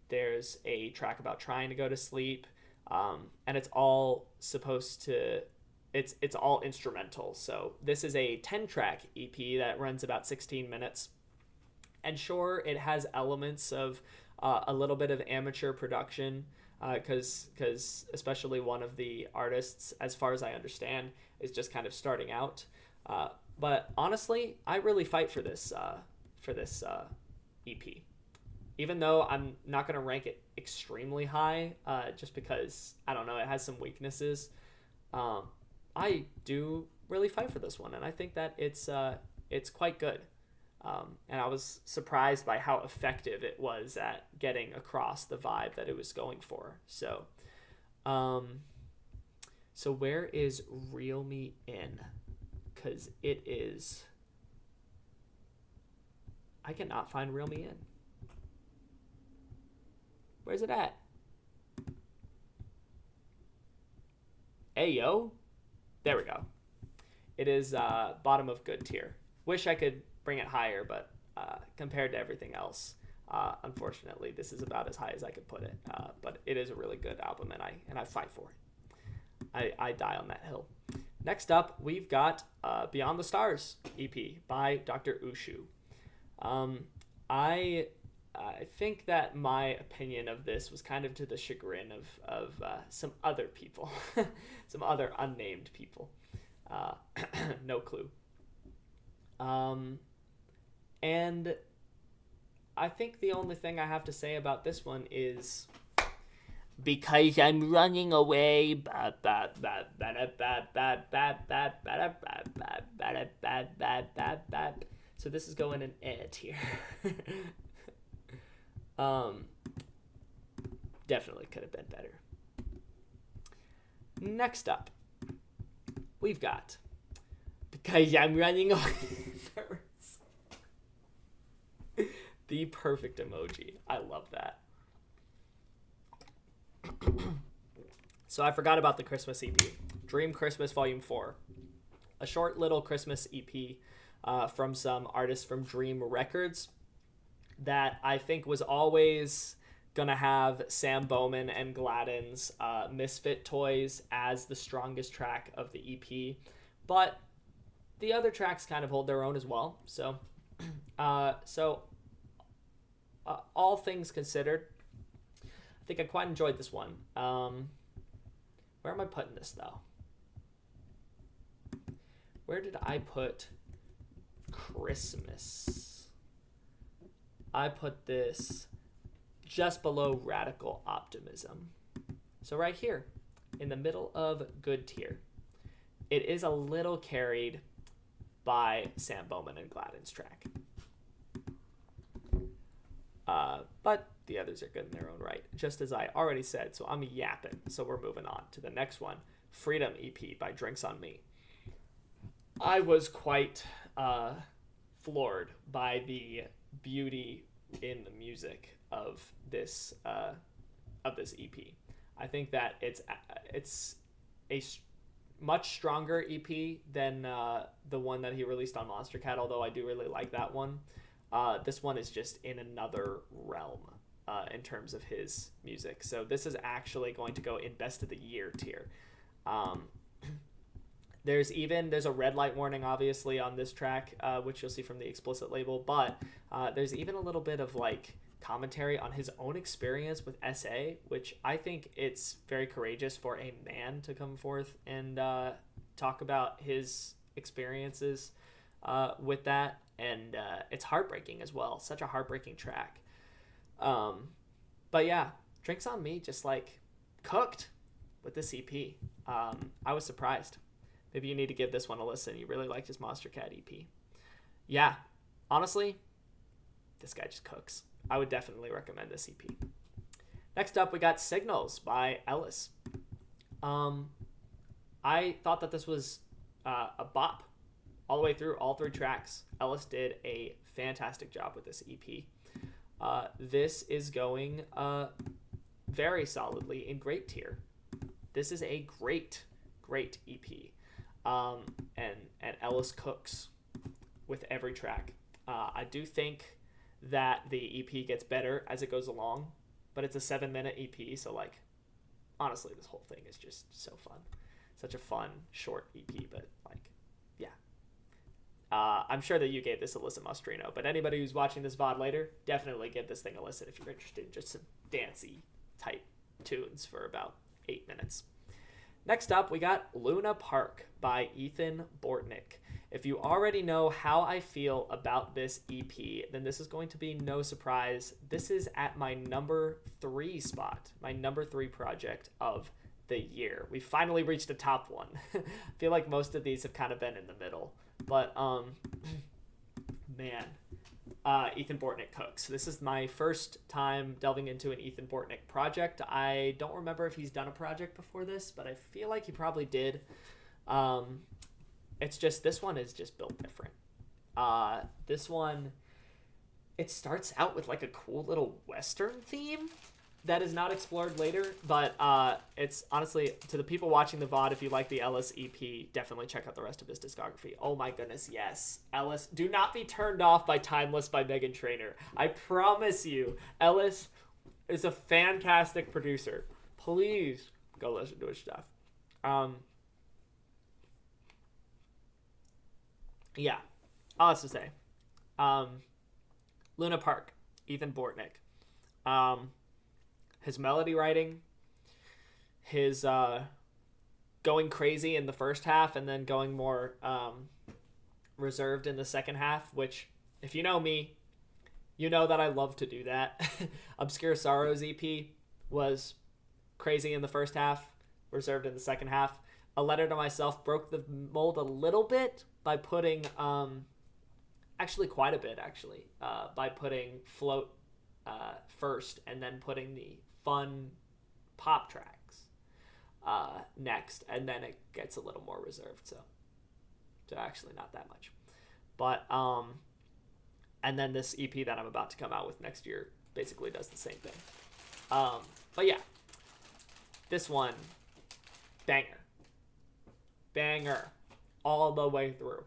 There's a track about trying to go to sleep. And it's all supposed to it's all instrumental. So this is a 10-track EP that runs about 16 minutes. And sure, it has elements of a little bit of amateur production, because especially one of the artists, as far as I understand, is just kind of starting out. But honestly, I really fight for this EP. Even though I'm not going to rank it extremely high, just because, I don't know, it has some weaknesses, I do really fight for this one, and I think that it's quite good. And I was surprised by how effective it was at getting across the vibe that it was going for. So where is Reel Me In? Because it is... I cannot find Reel Me In. Where's it at? Hey, yo. There we go. It is bottom of good tier. Wish I could bring it higher, but compared to everything else, unfortunately, this is about as high as I could put it. But it is a really good album, and I fight for it. I die on that hill. Next up, we've got Beyond the Stars EP by Dr. Ushu. I think that my opinion of this was kind of to the chagrin of some other people, some other unnamed people. No clue. And I think the only thing I have to say about this one is because I'm running away. So this is going in A tier. Definitely could have been better. Next up, we've got Because I'm Running Away. The perfect emoji. I love that. So I forgot about the Christmas EP. Dream Christmas Volume 4. A short little Christmas EP from some artists from Dream Records that I think was always going to have Sam Bowman and Gladden's Misfit Toys as the strongest track of the EP. But the other tracks kind of hold their own as well. So, all things considered, I think I quite enjoyed this one. Where am I putting this, though? Where did I put Christmas? I put this just below Radical Optimism. So right here, in the middle of good tier. It is a little carried by Sam Bowman and Gladden's track. But the others are good in their own right, just as I already said, so I'm yapping. So we're moving on to the next one, Freedom EP by Drinks on Me. I was quite floored by the beauty in the music of this EP. I think that it's a much stronger EP than the one that he released on Monster Cat, although I do really like that one. This one is just in another realm in terms of his music. So this is actually going to go in Best of the Year tier. There's a red light warning, obviously, on this track, which you'll see from the explicit label, but there's even a little bit of like commentary on his own experience with SA, which I think it's very courageous for a man to come forth and talk about his experiences with that. And it's heartbreaking as well. Such a heartbreaking track. But yeah, Drinks on Me just like cooked with this EP. I was surprised. Maybe you need to give this one a listen. You really liked his Monster Cat EP. Yeah, honestly, this guy just cooks. I would definitely recommend this EP. Next up, we got Signals by Ellis. I thought that this was a bop all the way through, all three tracks. Ellis did a fantastic job with this EP. This is going very solidly in great tier. This is a great EP. And Ellis cooks with every track. I do think that the EP gets better as it goes along, but it's a 7-minute EP, so like honestly this whole thing is just so fun. such a fun short EP. But like, yeah, I'm sure that you gave this a listen, Mostrino. But anybody who's watching this VOD later, definitely give this thing a listen if you're interested in just some dancey type tunes for about 8 minutes. Next up, we got Luna Park by Ethan Bortnick. If you already know how I feel about this EP, then this is going to be no surprise. This is at my number 3 spot, my number 3 project of the year. We finally reached the top one. I feel like most of these have kind of been in the middle. But, man, Ethan Bortnick cooks. This is my first time delving into an Ethan Bortnick project. I don't remember if he's done a project before this, but I feel like he probably did. It's just, this one is just built different. This one, it starts out with like a cool little Western theme that is not explored later, but it's honestly, to the people watching the VOD, if you like the Ellis EP, definitely check out the rest of his discography. Oh my goodness, yes. Ellis, do not be turned off by Timeless by Meghan Trainor. I promise you, Ellis is a fantastic producer. Please go listen to his stuff. Yeah, all that's to say. Luna Park, Ethan Bortnick. His melody writing, his going crazy in the first half and then going more reserved in the second half, which, if you know me, you know that I love to do that. Obscure Sorrows EP was crazy in the first half, reserved in the second half. A Letter to Myself broke the mold a little bit by putting, actually quite a bit, by putting Float first and then putting the fun pop tracks next, and then it gets a little more reserved, so actually not that much. But and then this EP that I'm about to come out with next year basically does the same thing. But yeah, this one, banger all the way through.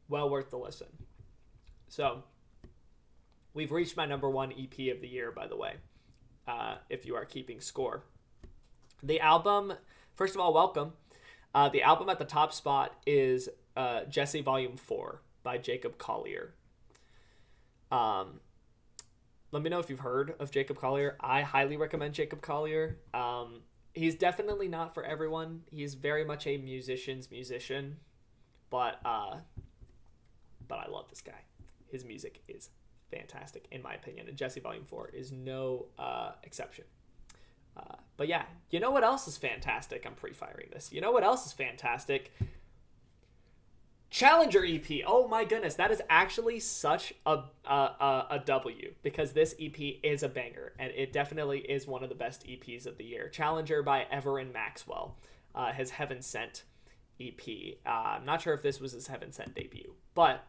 Well worth the listen. So we've reached my number 1 EP of the year, by the way, if you are keeping score. The album, first of all, welcome. The album at the top spot is Jesse Volume 4 by Jacob Collier. Let me know if you've heard of Jacob Collier. I highly recommend Jacob Collier. He's definitely not for everyone. He's very much a musician's musician, but I love this guy. His music is fantastic, in my opinion, and Jesse Volume 4 is no exception. But yeah, you know what else is fantastic? I'm pre-firing this. You know what else is fantastic? Challenger EP. Oh my goodness, that is actually such a W, because this EP is a banger, and it definitely is one of the best EPs of the year. Challenger by Everin Maxwell, his Heaven Sent EP. I'm not sure if this was his Heaven Sent debut, but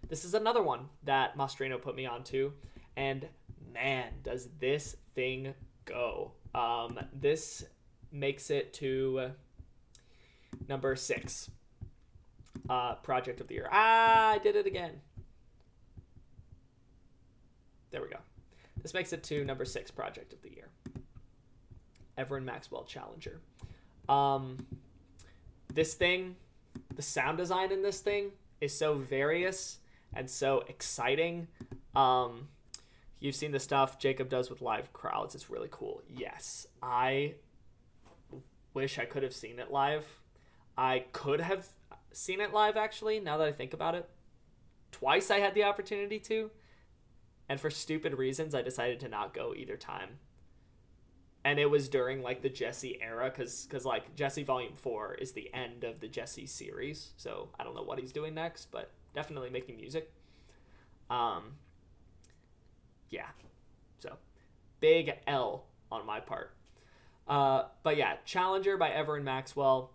this is another one that Mostrino put me onto, and man, does this thing go. This makes it to number 6 project of the year. I did it again. There we go. This makes it to number 6 project of the year. Everin Maxwell Challenger. This thing, the sound design in this thing is so various and so exciting. You've seen the stuff Jacob does with live crowds. It's really cool. Yes, I wish I could have seen it live. I could have seen it live, actually, now that I think about it. Twice I had the opportunity to, and for stupid reasons, I decided to not go either time. And it was during, like, the Jesse era, because like, Jesse Volume 4 is the end of the Jesse series, so I don't know what he's doing next, but definitely making music. Yeah, so big L on my part. But yeah, Challenger by Everin Maxwell.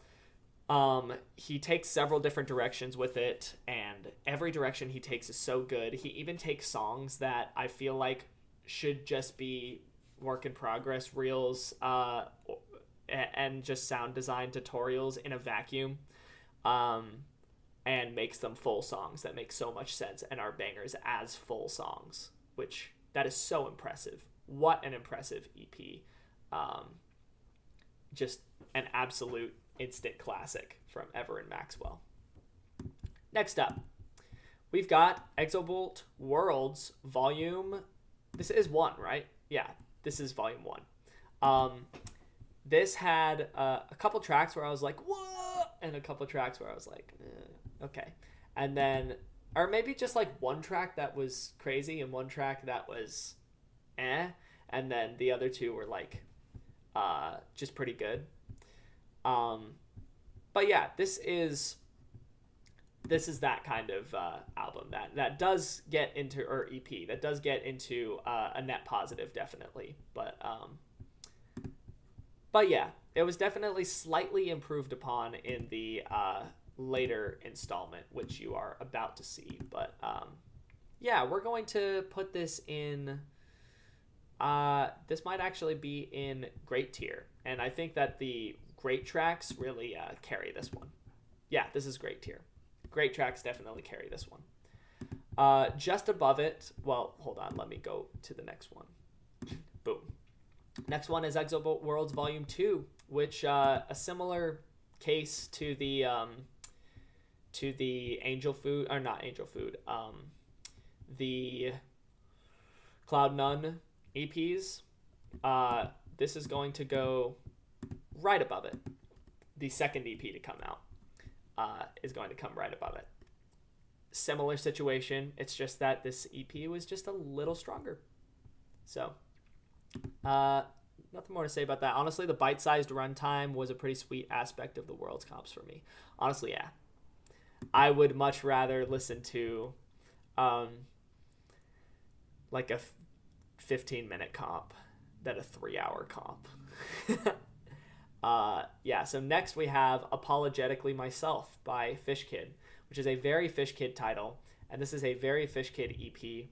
He takes several different directions with it, and every direction he takes is so good. He even takes songs that I feel like should just be work in progress reels and just sound design tutorials in a vacuum, and makes them full songs that make so much sense and are bangers as full songs, which that is so impressive. What an impressive EP. Just an absolute instant classic from Ever and Maxwell. Next up, we've got Exobolt Worlds Volume. This is 1, right? Yeah, this is Volume 1. This had a couple tracks where I was like, whoa, and a couple tracks where I was like, okay. And then, or maybe just like one track that was crazy and one track that was and then the other two were like just pretty good. But yeah, this is that kind of album that does get into, or EP that does get into a net positive, definitely. But yeah, it was definitely slightly improved upon in the later installment, which you are about to see. But yeah, we're going to put this in. This might actually be in great tier, and I think that the great tracks really carry this one. Yeah, this is great tier. Great tracks definitely carry this one. Just above it, well, hold on, let me go to the next one. Boom. Next one is Exobolt Worlds Volume 2, which a similar case to the Angel Food, or not Angel Food, the Cloud Nun EPs. This is going to go right above it. The second EP to come out is going to come right above it. Similar situation. It's just that this EP was just a little stronger. So, nothing more to say about that. Honestly, the bite-sized runtime was a pretty sweet aspect of the Worlds comps for me. Honestly, yeah. I would much rather listen to like a 15-minute comp than a 3-hour comp. Yeah, so next we have Apologetically Myself by Fish Kid, which is a very Fish Kid title, and this is a very Fish Kid EP.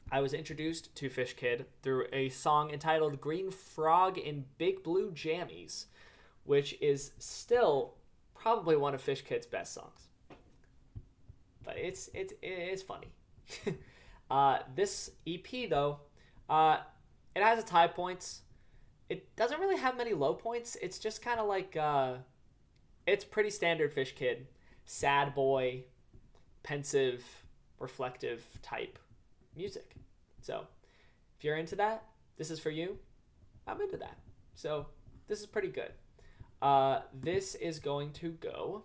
I was introduced to Fish Kid through a song entitled Green Frog in Big Blue Jammies, which is still probably one of Fish Kid's best songs. But it's funny. This EP, though, it has its high points. It doesn't really have many low points. It's just kind of like, it's pretty standard Fish Kid. Sad boy, pensive, reflective type music. So if you're into that, this is for you. I'm into that. So this is pretty good. This is going to go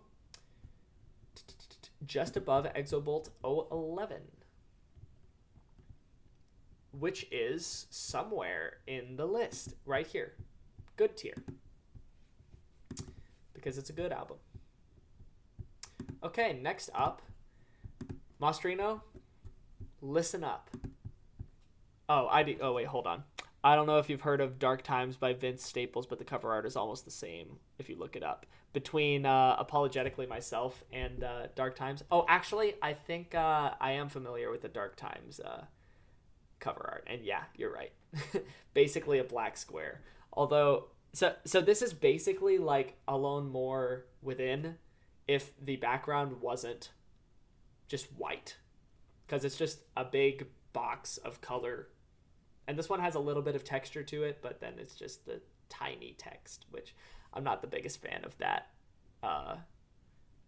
just above Exobolt 011, which is somewhere in the list right here. Good tier. Because it's a good album. Okay, next up, Mostrino, Listen Up. Oh, wait, hold on. I don't know if you've heard of Dark Times by Vince Staples, but the cover art is almost the same if you look it up. Between Apologetically Myself and Dark Times. Oh, actually, I think I am familiar with the Dark Times cover art. And yeah, you're right. Basically a black square. Although, so this is basically like Alone More Within if the background wasn't just white. Because it's just a big box of color. And this one has a little bit of texture to it, but then it's just the tiny text, which I'm not the biggest fan of that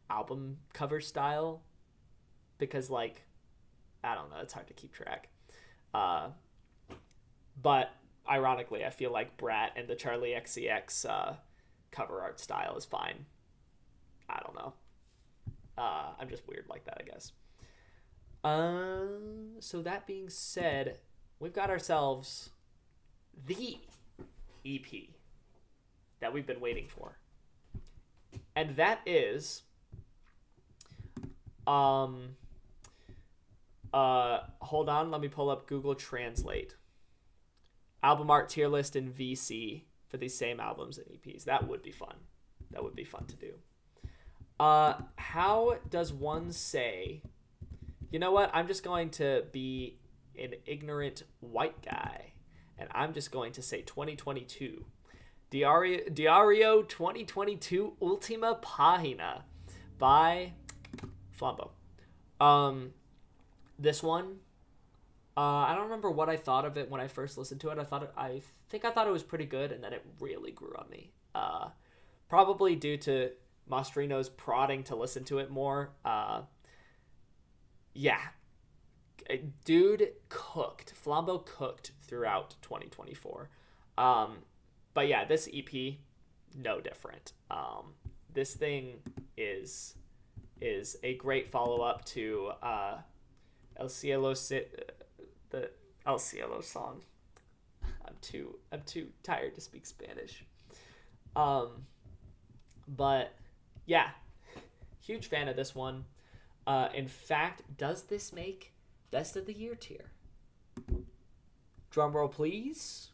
album cover style. Because, like, I don't know, it's hard to keep track. But ironically, I feel like Brat and the Charlie XCX cover art style is fine. I don't know. I'm just weird like that, I guess. So that being said, we've got ourselves the EP that we've been waiting for. And that is hold on, let me pull up Google Translate. Album art tier list in VC for these same albums and EPs. That would be fun. That would be fun to do. How does one say, you know what? I'm just going to be an ignorant white guy, and I'm just going to say 2022. Diario 2022 Ultima Pagina by Flambeau. This one I don't remember what I thought of it when I first listened to it. I think I thought it was pretty good, and then it really grew on me. Probably due to Mastrino's prodding to listen to it more. Yeah, dude cooked. Flambeau cooked throughout 2024. But yeah, this EP, no different. This thing is a great follow up to El Cielo, the El Cielo song. I'm too tired to speak Spanish. But yeah, huge fan of this one. In fact, does this make best of the year tier? Drum roll, please.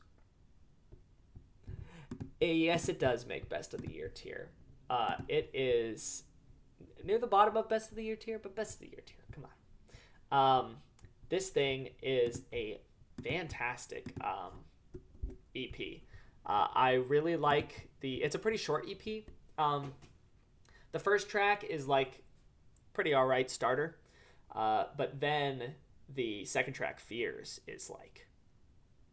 Yes, it does make best of the year tier. It is near the bottom of best of the year tier, but best of the year tier. Come on. This thing is a fantastic EP. I really like it's a pretty short EP. The first track is like pretty alright starter. But then the second track, Fears, is like,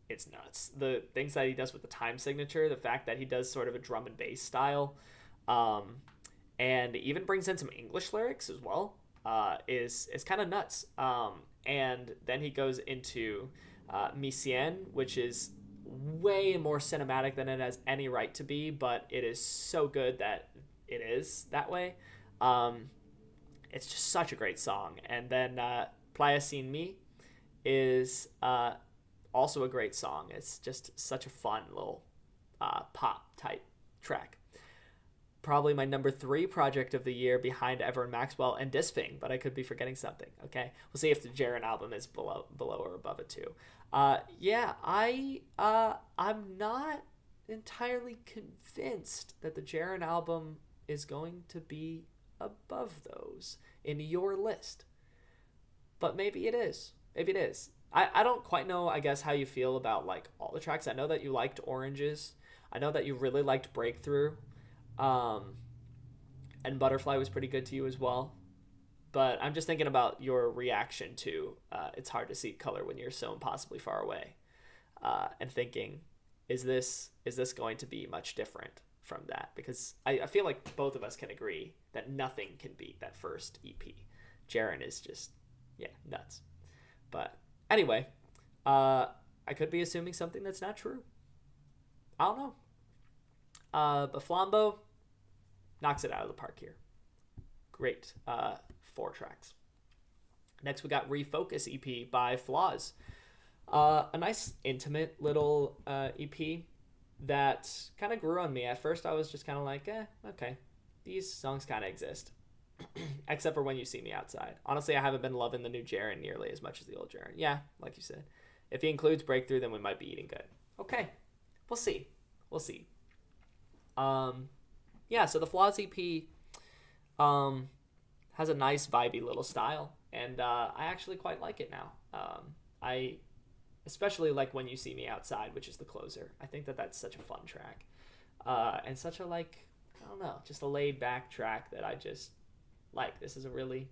it's nuts. The things that he does with the time signature, the fact that he does sort of a drum and bass style, and even brings in some English lyrics as well, is kind of nuts. And then he goes into Micien, which is way more cinematic than it has any right to be, but it is so good that it is that way. It's just such a great song. And then Playa Sin Me is also a great song. It's just such a fun little pop type track. Probably my number 3 project of the year behind Ever and Maxwell and Disfing, but I could be forgetting something. Okay, we'll see if the Jaren album is below or above it too. Yeah, I'm not entirely convinced that the Jaren album is going to be above those in your list, but maybe it is. Maybe it is. I don't quite know, I guess, how you feel about like all the tracks. I know that you liked Oranges. I know that you really liked Breakthrough. And Butterfly was pretty good to you as well. But I'm just thinking about your reaction to It's Hard to See Color When You're So Impossibly Far Away. And thinking, is this going to be much different from that? Because I feel like both of us can agree that nothing can beat that first EP. Jaren is just, yeah, nuts. But anyway, I could be assuming something that's not true. I don't know. But Flambeau knocks it out of the park here. Great 4 tracks. Next, we got Refocus EP by Flaws. A nice, intimate little EP that kind of grew on me. At first, I was just kind of like, okay. These songs kind of exist. Except for When You See Me Outside. Honestly, I haven't been loving the new Jaren nearly as much as the old Jaren. Yeah, like you said. If he includes Breakthrough, then we might be eating good. Okay. We'll see. Yeah, so the Flaws EP has a nice vibey little style, and I actually quite like it now. I especially like When You See Me Outside, which is the closer. I think that that's such a fun track, and such a, like, I don't know, just a laid back track that I just like. This is a really,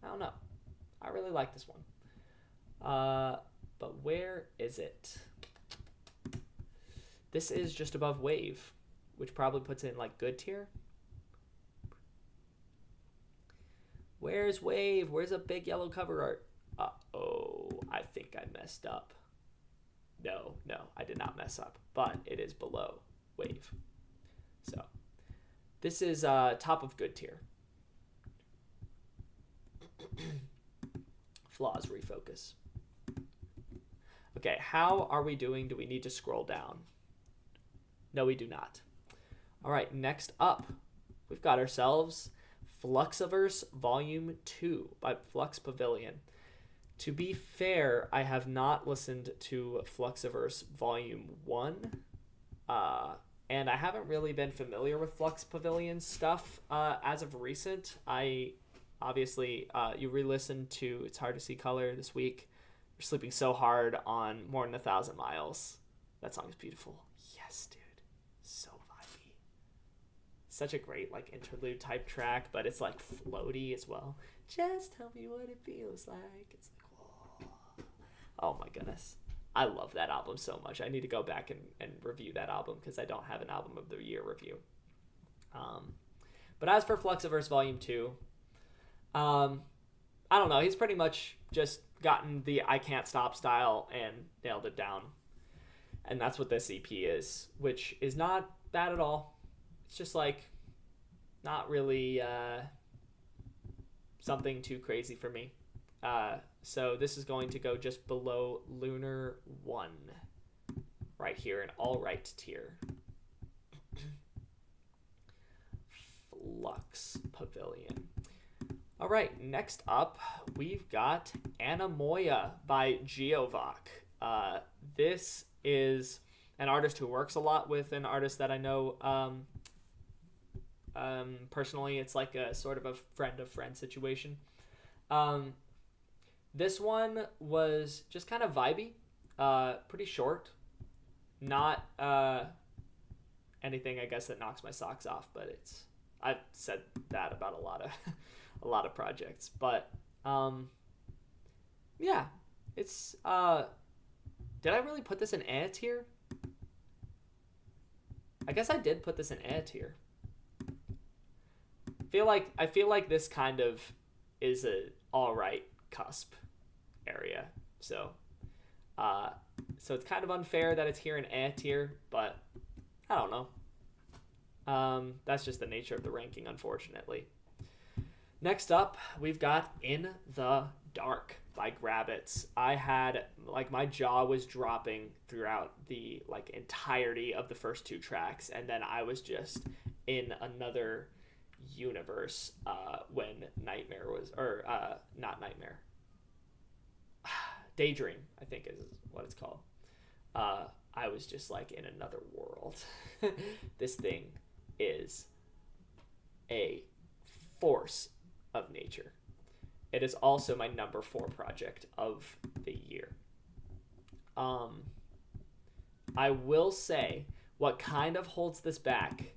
I don't know, I really like this one. But where is it? This is just above Wave, which probably puts it in like good tier. Where's Wave? Where's a big yellow cover art? Uh-oh, I think I messed up. No, I did not mess up, but it is below Wave. So this is top of good tier. Flaws, Refocus. Okay, how are we doing? Do we need to scroll down? No, we do not. All right, next up, we've got ourselves Fluxiverse Volume 2 by Flux Pavilion. To be fair, I have not listened to Fluxiverse Volume 1, and I haven't really been familiar with Flux Pavilion stuff as of recent. Obviously, you re-listened to It's Hard to See Color this week. You're sleeping so hard on More Than 1,000 Miles. That song is beautiful. Yes, dude. So vibey. Such a great like interlude type track, but it's like floaty as well. Just tell me what it feels like. It's like, whoa. Oh my goodness. I love that album so much. I need to go back and review that album because I don't have an album of the year review. But as for Fluxiverse Volume 2, I don't know. He's pretty much just gotten the I Can't Stop style and nailed it down. And that's what this EP is, which is not bad at all. It's just like not really something too crazy for me. So this is going to go just below Lunar 1, right here, an all right tier. Flux Pavilion. All right, next up, we've got Anamoya by Geovoc. This is an artist who works a lot with an artist that I know personally. It's like a sort of a friend-of-friend situation. This one was just kind of vibey, pretty short. Not anything, I guess, that knocks my socks off, but I've said that about a lot of projects. But yeah, it's did I really put this in A tier? I guess I did put this in A tier. I feel like this kind of is a all right cusp area. So it's kind of unfair that it's here in A tier, but I don't know. That's just the nature of the ranking, unfortunately. Next up, we've got In the Dark by Grabbits. I had, my jaw was dropping throughout the, entirety of the first two tracks, and then I was just in another universe when Nightmare was, or not Nightmare, Daydream, I think is what it's called. I was just, in another world. This thing is a force of nature. It is also my number 4 project of the year. I will say what kind of holds this back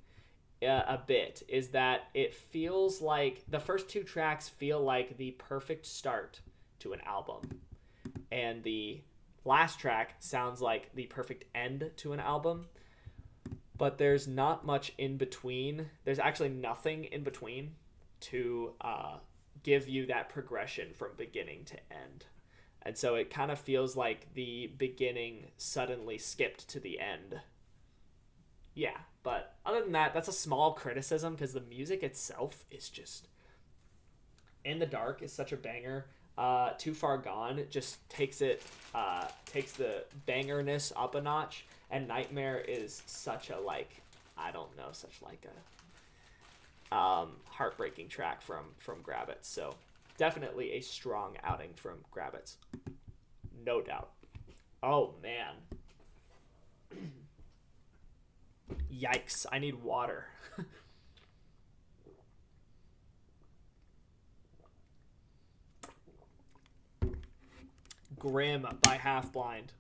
a bit is that it feels like the first 2 tracks feel like the perfect start to an album, and the last track sounds like the perfect end to an album, but there's not much in between. There's actually nothing in between to give you that progression from beginning to end. And so it kind of feels like the beginning suddenly skipped to the end. Yeah, but other than that, that's a small criticism because the music itself is just... In the Dark is such a banger. Too Far Gone just takes the bangerness up a notch, and Nightmare is such a heartbreaking track from Grabbits. So definitely a strong outing from Grabbits, no doubt. Oh man, yikes! I need water. Grim by Half Blind.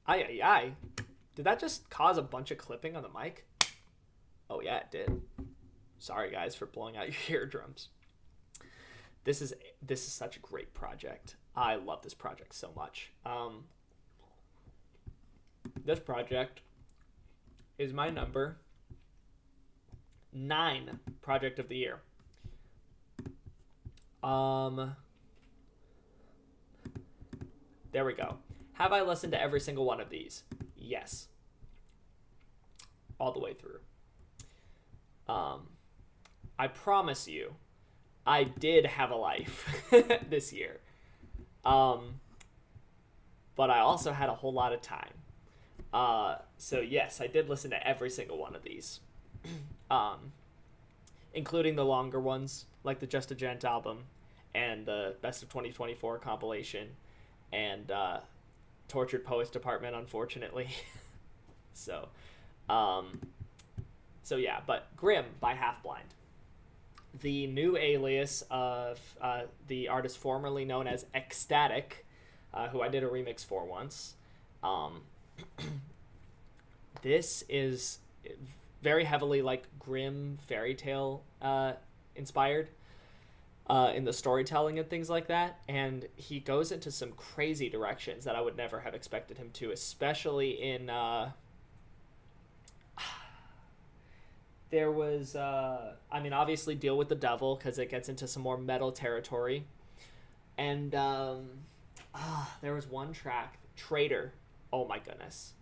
Ay. Did that just cause a bunch of clipping on the mic? Oh yeah, it did. Sorry guys for blowing out your eardrums. This is such a great project. I love this project so much. This project is my number 9 project of the year. There we go. Have I listened to every single one of these? Yes. All the way through. I promise you, I did have a life this year. But I also had a whole lot of time. So yes, I did listen to every single one of these. Including the longer ones, like the Just a Gent album, and the Best of 2024 compilation, and Tortured Poets Department, unfortunately. So yeah, but Grim by Half Blind. The new alias of the artist formerly known as Ecstatic, who I did a remix for once. This is very heavily grim fairy tale inspired. in the storytelling and things like that. And he goes into some crazy directions that I would never have expected him to, especially in there was I mean, obviously Deal with the Devil, because it gets into some more metal territory. And there was one track, Traitor. Oh my goodness.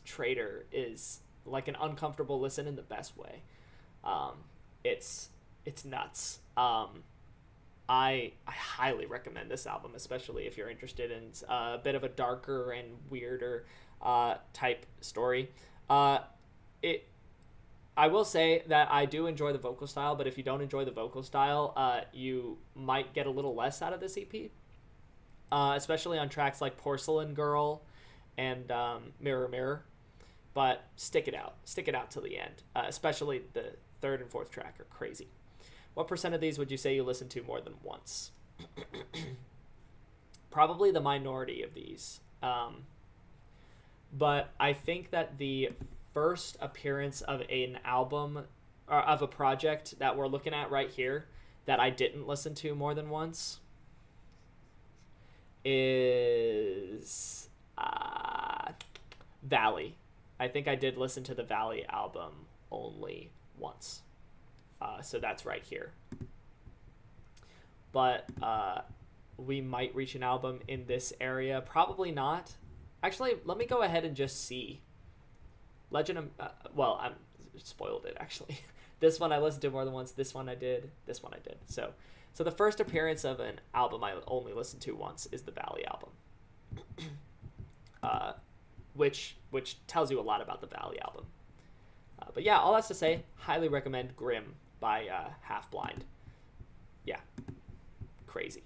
Traitor is like an uncomfortable listen in the best way. It's nuts. I highly recommend this album, especially if you're interested in a bit of a darker and weirder type story. I will say that I do enjoy the vocal style, but if you don't enjoy the vocal style, you might get a little less out of this EP, especially on tracks like Porcelain Girl and Mirror Mirror. But stick it out till the end. Especially the third and fourth track are crazy. What percent of these would you say you listen to more than once? Probably the minority of these. But I think that the first appearance of an album, or of a project that we're looking at right here, that I didn't listen to more than once, is Valley. I think I did listen to the Valley album only once. So that's right here. But we might reach an album in this area. Probably not. Actually, let me go ahead and just see. Legend of... I'm spoiled it, actually. This one I listened to more than once. This one I did. This one I did. So the first appearance of an album I only listened to once is the Valley album. Which tells you a lot about the Valley album. But yeah, all that's to say, highly recommend Grim by Half Blind. Yeah, crazy.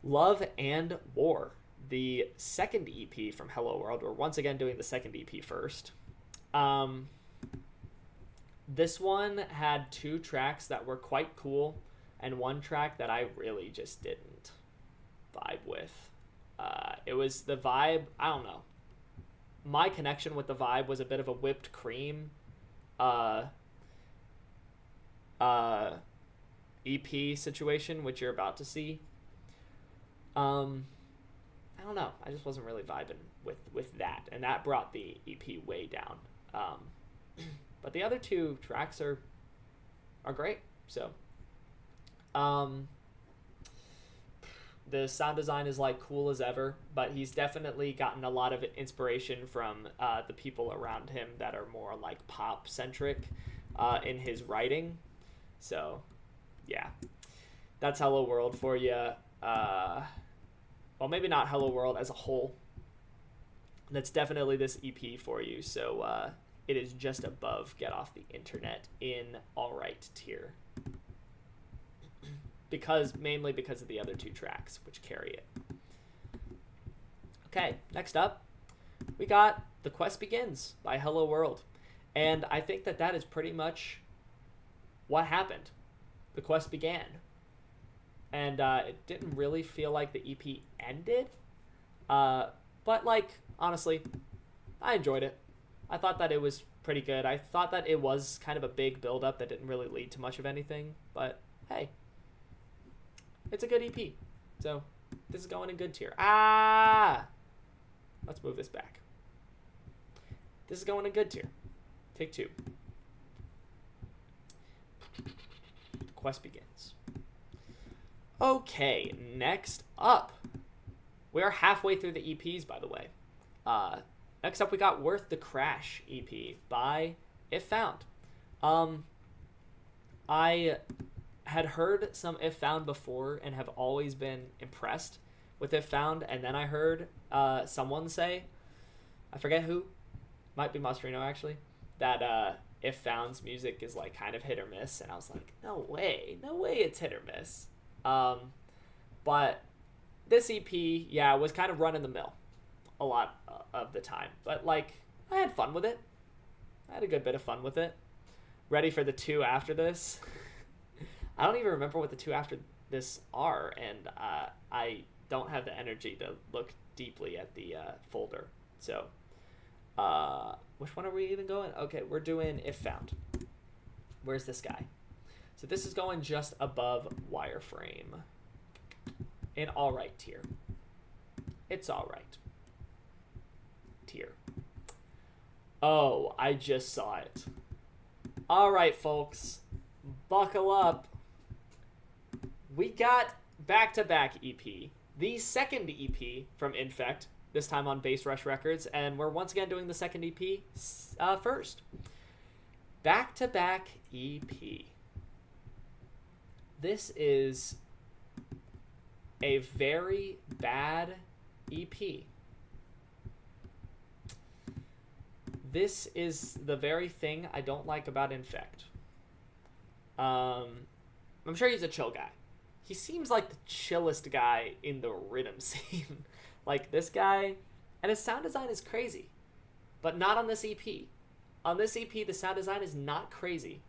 Love and War, the second EP from Hello World. We're once again doing the second EP first. This one had 2 tracks that were quite cool, and 1 track that I really just didn't vibe with. It was the vibe, I don't know. My connection with the vibe was a bit of a whipped cream EP situation, which you're about to see. I don't know. I just wasn't really vibing with that, and that brought the EP way down. But the other 2 tracks are great. So, the sound design is like cool as ever, but he's definitely gotten a lot of inspiration from the people around him that are more like pop centric in his writing. So yeah, that's Hello World for you. Well, maybe not Hello World as a whole. That's definitely this EP for you. So it is just above Get Off the Internet in alright tier. Mainly because of the other 2 tracks, which carry it. Okay, next up, we got The Quest Begins by Hello World. And I think that is pretty much what happened. The quest began. And it didn't really feel like the EP ended. But, like, honestly, I enjoyed it. I thought that it was pretty good. I thought that it was kind of a big build-up that didn't really lead to much of anything. But, hey. It's a good EP. So, this is going in good tier. Let's move this back. This is going in good tier. Take 2. The quest begins. Okay, next up. We are halfway through the EPs, by the way. Next up, we got Worth the Crash EP by If Found. I had heard some If Found before and have always been impressed with If Found, and then I heard someone say, I forget who, might be Mostrino actually, that If Found's music is like kind of hit or miss, and I was like, no way it's hit or miss. But this EP, yeah, was kind of run in the mill a lot of the time, but like I had fun with it. I had a good bit of fun with it. Ready for the 2 after this? I don't even remember what the 2 after this are, and I don't have the energy to look deeply at the folder. So, which one are we even going? Okay, we're doing If Found. Where's this guy? So this is going just above Wireframe. An alright tier. It's alright. Tier. Oh, I just saw it. Alright, folks. Buckle up. We got back-to-back EP. The second EP from Infect, this time on Bass Rush Records, and we're once again doing the second EP first. Back-to-back EP. This is a very bad EP. This is the very thing I don't like about Infect. I'm sure he's a chill guy. He seems like the chillest guy in the rhythm scene. Like, this guy, and his sound design is crazy, but not on this EP. On this EP, the sound design is not crazy.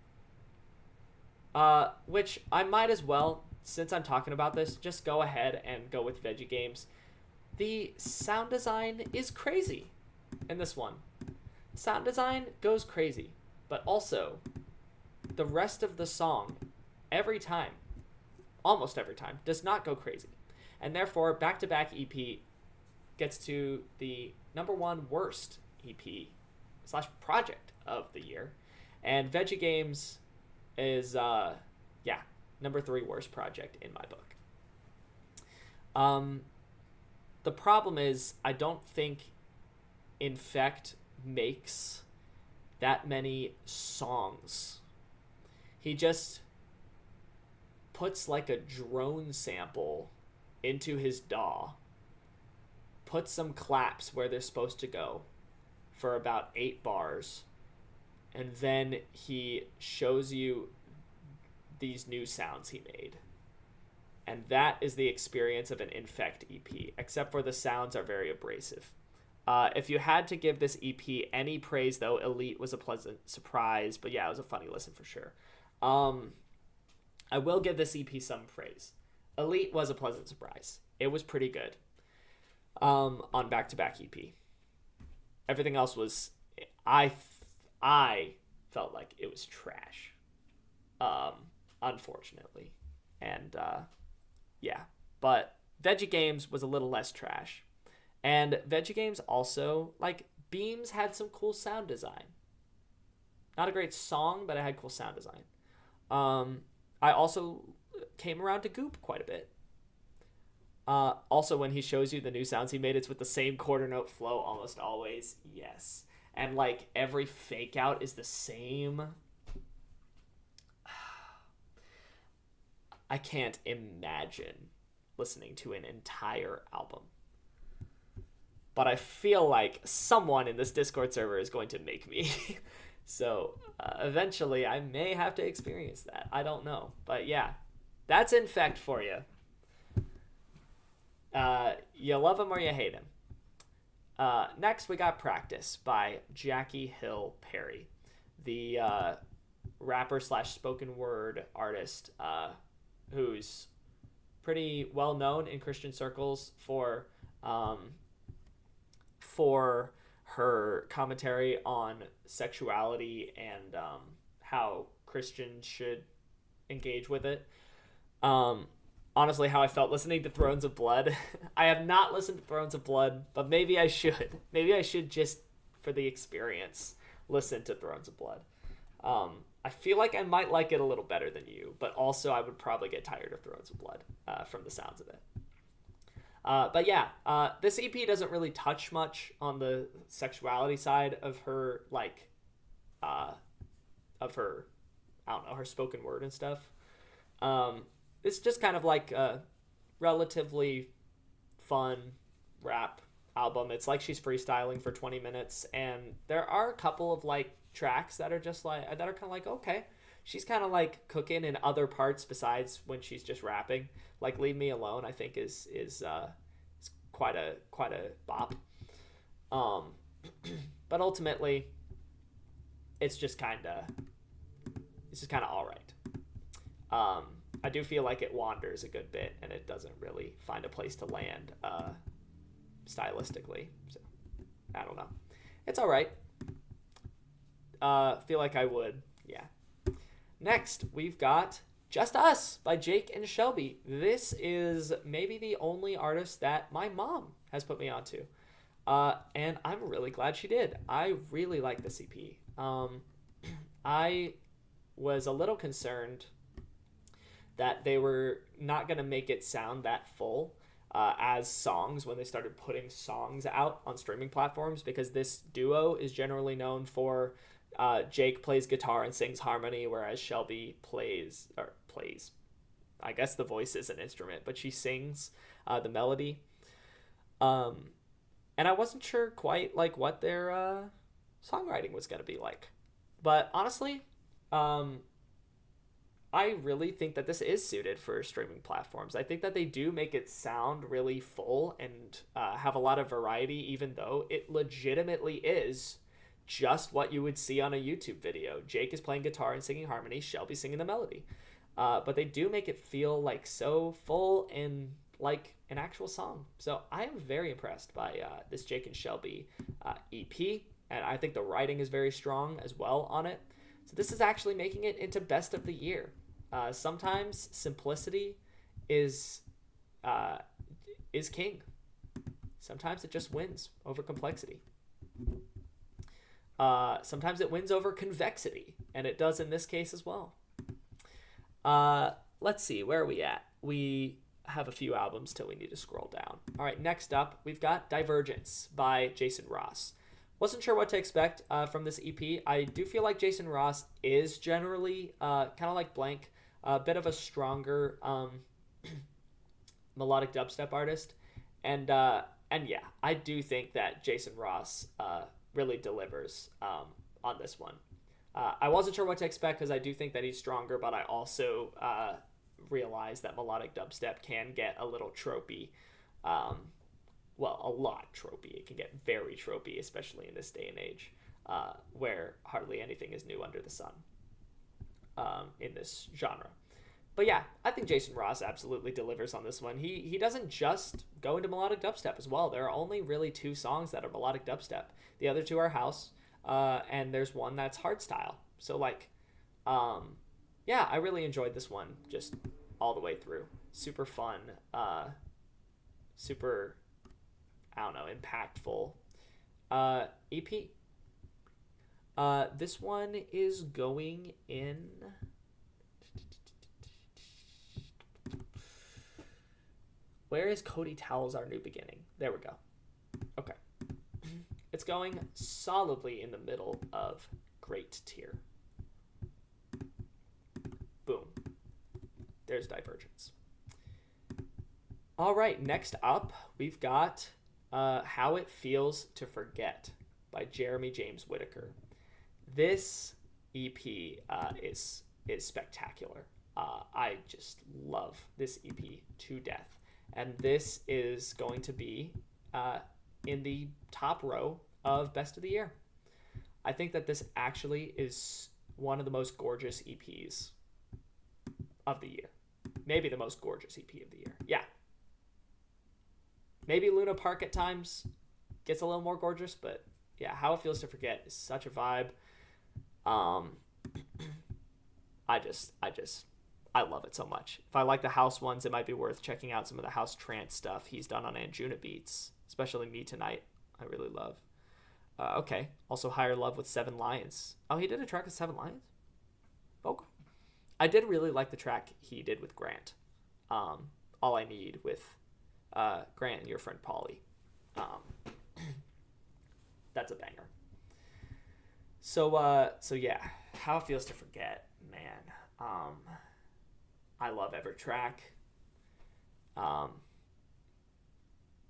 Which I might as well, since I'm talking about this, just go ahead and go with Veggie Games. The sound design is crazy in this one. Sound design goes crazy, but also the rest of the song, every time, almost every time, does not go crazy. And therefore, back-to-back EP gets to the #1 worst EP / project of the year. And Veggie Games is, #3 worst project in my book. The problem is, I don't think Infect makes that many songs. He just puts like a drone sample into his DAW, puts some claps where they're supposed to go for about 8 bars, and then he shows you these new sounds he made. And that is the experience of an Infect EP, except for the sounds are very abrasive. If you had to give this EP any praise, though, Elite was a pleasant surprise. But yeah, it was a funny listen for sure. I will give this EP some praise. Elite was a pleasant surprise. It was pretty good on back-to-back EP. Everything else was... I felt like it was trash, unfortunately. And, but Veggie Games was a little less trash. And Veggie Games also, like, Beams had some cool sound design. Not a great song, but it had cool sound design. I also came around to Goop quite a bit. Also, when he shows you the new sounds he made, it's with the same quarter note flow almost always. Yes. And, like, every fake out is the same. I can't imagine listening to an entire album. But I feel like someone in this Discord server is going to make me. So eventually I may have to experience that. I don't know. But yeah, that's Infect for you. You love him or you hate him. Next, we got Practice by Jackie Hill Perry, the rapper / spoken word artist who's pretty well known in Christian circles for her commentary on sexuality and how Christians should engage with it. Honestly, how I felt listening to Thrones of Blood. I have not listened to Thrones of Blood, but maybe I should. Maybe I should just, for the experience, listen to Thrones of Blood. I feel like I might like it a little better than you, but also I would probably get tired of Thrones of Blood from the sounds of it. But yeah, this EP doesn't really touch much on the sexuality side of her, like, her spoken word and stuff. It's just kind of like a relatively fun rap album. It's like she's freestyling for 20 minutes, and there are a couple of, like, tracks that are just like, that are kind of like, okay, she's kind of like cooking in other parts besides when she's just rapping. Like Leave Me Alone, I think is quite a bop. But ultimately, it's just kind of all right. I do feel like it wanders a good bit, and it doesn't really find a place to land stylistically. So I don't know. It's all right. Feel like I would, yeah. Next, we've got Just Us by Jake and Shelby. This is maybe the only artist that my mom has put me onto. And I'm really glad she did. I really like this EP. I was a little concerned that they were not going to make it sound that full as songs when they started putting songs out on streaming platforms, because this duo is generally known for Jake plays guitar and sings harmony, whereas Shelby plays. I guess the voice is an instrument, but she sings the melody. And I wasn't sure quite like what their songwriting was going to be like. But honestly, I really think that this is suited for streaming platforms. I think that they do make it sound really full and have a lot of variety, even though it legitimately is just what you would see on a YouTube video. Jake is playing guitar and singing harmony, Shelby singing the melody. But they do make it feel like so full and like an actual song. So I am very impressed by this Jake and Shelby EP, and I think the writing is very strong as well on it. So this is actually making it into best of the year. Sometimes simplicity is king. Sometimes it just wins over complexity. Sometimes it wins over convexity, and it does in this case as well. Let's see, where are we at? We have a few albums till we need to scroll down. All right, next up, we've got Divergence by Jason Ross. Wasn't sure what to expect from this EP. I do feel like Jason Ross is generally kind of like Blank, a bit of a stronger melodic dubstep artist. And yeah, I do think that Jason Ross really delivers on this one. I wasn't sure what to expect because I do think that he's stronger, but I also realize that melodic dubstep can get a little tropey. Well, a lot tropey. It can get very tropey, especially in this day and age, where hardly anything is new under the sun in this genre. But yeah, I think Jason Ross absolutely delivers on this one. He doesn't just go into melodic dubstep as well. There are only really 2 songs that are melodic dubstep. The other 2 are house, and there's one that's hardstyle. So like, yeah, I really enjoyed this one just all the way through. Super fun, super, I don't know, impactful EP. This one is going in... Where is Cody Towell's Our New Beginning? There we go. Okay. It's going solidly in the middle of great tier. Boom. There's Divergence. All right, next up, we've got How It Feels to Forget by Jeremy James Whittaker. This EP is spectacular. I just love this EP to death. And this is going to be in the top row of Best of the Year. I think that this actually is one of the most gorgeous EPs of the year. Maybe the most gorgeous EP of the year. Yeah. Maybe Luna Park at times gets a little more gorgeous, but yeah, How It Feels to Forget is such a vibe. I love it so much. If I like the house ones, it might be worth checking out some of the house trance stuff he's done on Anjuna Beats, especially Me Tonight. I really love. Okay. Also, Higher Love with Seven Lions. Oh, he did a track with Seven Lions? Okay. I did really like the track he did with Grant. All I Need with Grant and your friend Polly. That's a banger. So yeah, How It Feels to Forget, man. I love every track.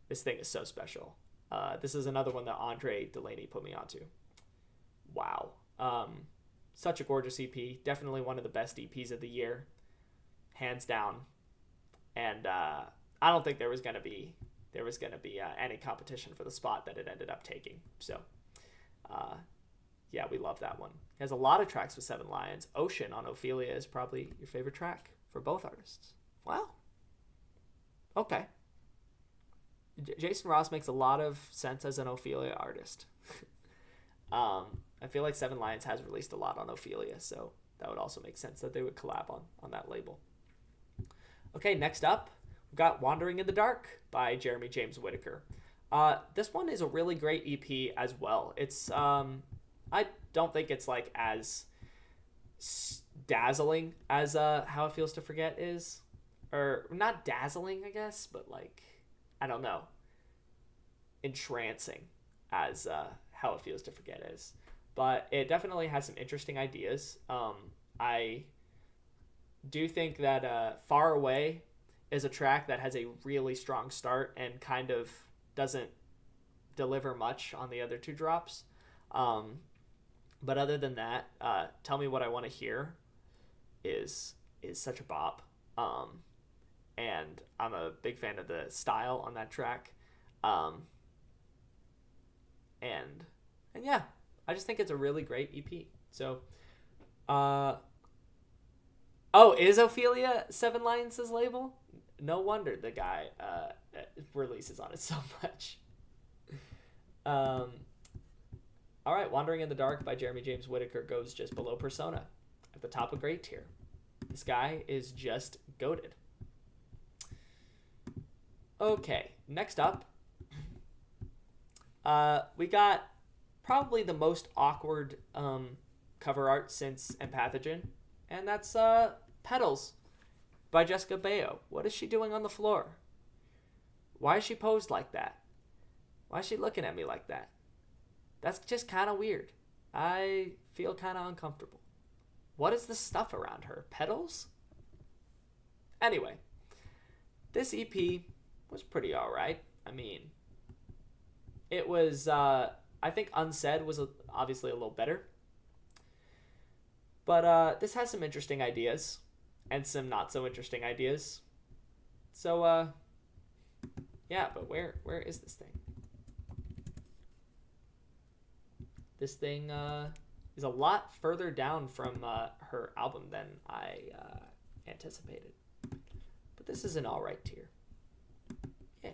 This thing is so special. This is another one that Andre Delaney put me onto. Wow. Such a gorgeous EP. Definitely one of the best EPs of the year. Hands down. And I don't think there was going to be any competition for the spot that it ended up taking. So, yeah, we love that one. It has a lot of tracks with Seven Lions. Ocean on Ophelia is probably your favorite track for both artists. Wow. Okay. Jason Ross makes a lot of sense as an Ophelia artist. I feel like Seven Lions has released a lot on Ophelia, so that would also make sense that they would collab on that label. Okay, next up, we've got Wandering in the Dark by Jeremy James Whittaker. This one is a really great EP as well. It's I don't think it's like as dazzling as How It Feels to Forget is, or not dazzling, I guess, but like, I don't know, entrancing as How It Feels to Forget is. But it definitely has some interesting ideas. I do think that Far Away is a track that has a really strong start and kind of doesn't deliver much on the other two drops. But other than that, Tell Me What I Want to Hear is such a bop. And I'm a big fan of the style on that track. And yeah, I just think it's a really great EP. So, is Ophelia Seven Lions' label? No wonder the guy releases on it so much. All right, Wandering in the Dark by Jeremy James Whittaker goes just below Persona at the top of great tier. This guy is just goated. Okay, next up, we got probably the most awkward cover art since Empathogen, and that's Petals by Jessica Bayo. What is she doing on the floor? Why is she posed like that? Why is she looking at me like that? That's just kind of weird. I feel kind of uncomfortable. What is the stuff around her? Petals? Anyway, this EP was pretty alright. I mean, it was, I think Unsaid was obviously a little better. But this has some interesting ideas and some not so interesting ideas. So, yeah, but where is this thing? This thing is a lot further down from her album than I anticipated. But this is an alright tier. Yeah.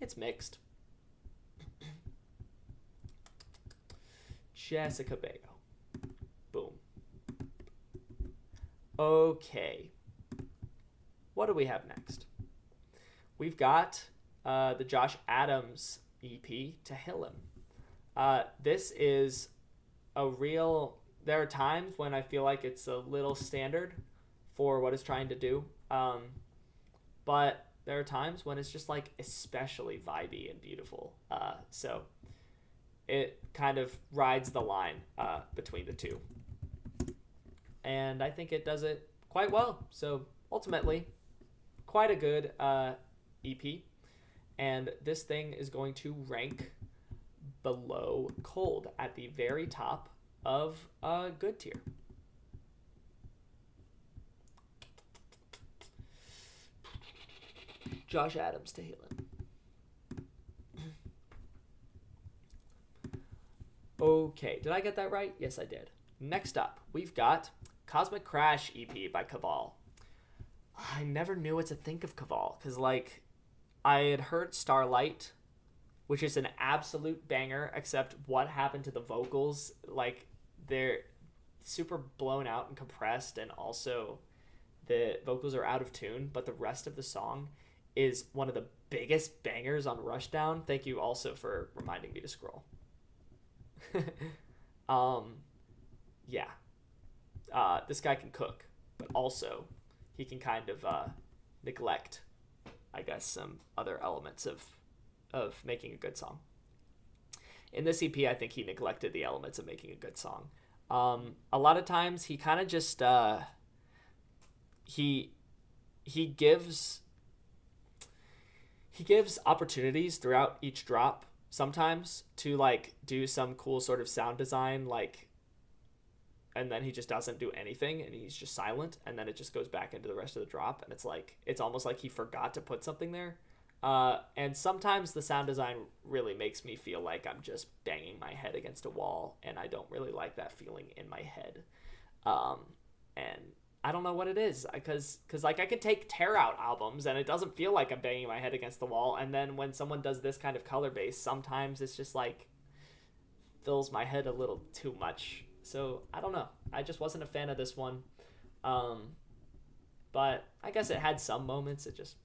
It's mixed. Jessica Bayo. Boom. Okay. What do we have next? We've got the Josh Adams EP, Tehillim. This is a real... There are times when I feel like it's a little standard for what it's trying to do. But there are times when it's just like especially vibey and beautiful. So it kind of rides the line between the two. And I think it does it quite well. So ultimately, quite a good EP. And this thing is going to rank below Cold at the very top of good tier. Josh Adams to Tehillim. Okay, did I get that right? Yes, I did. Next up, we've got Cosmic Crash EP by Kaval. I never knew what to think of Kaval because, like, I had heard Starlight, which is an absolute banger, except what happened to the vocals? Like, they're super blown out and compressed, and also the vocals are out of tune, but the rest of the song is one of the biggest bangers on Rushdown. Thank you also for reminding me to scroll. Yeah. This guy can cook, but also he can kind of neglect, I guess, some other elements of making a good song. In this EP, I think he neglected the elements of making a good song. A lot of times he kind of just he gives opportunities throughout each drop sometimes to like do some cool sort of sound design, like, and then he just doesn't do anything and he's just silent, and then it just goes back into the rest of the drop, and it's like it's almost like he forgot to put something there. And sometimes the sound design really makes me feel like I'm just banging my head against a wall, and I don't really like that feeling in my head. And I don't know what it is, because like I can take tear out albums and it doesn't feel like I'm banging my head against the wall, and then when someone does this kind of color base, sometimes it's just like fills my head a little too much. So I don't know. I just wasn't a fan of this one. But I guess it had some moments. It just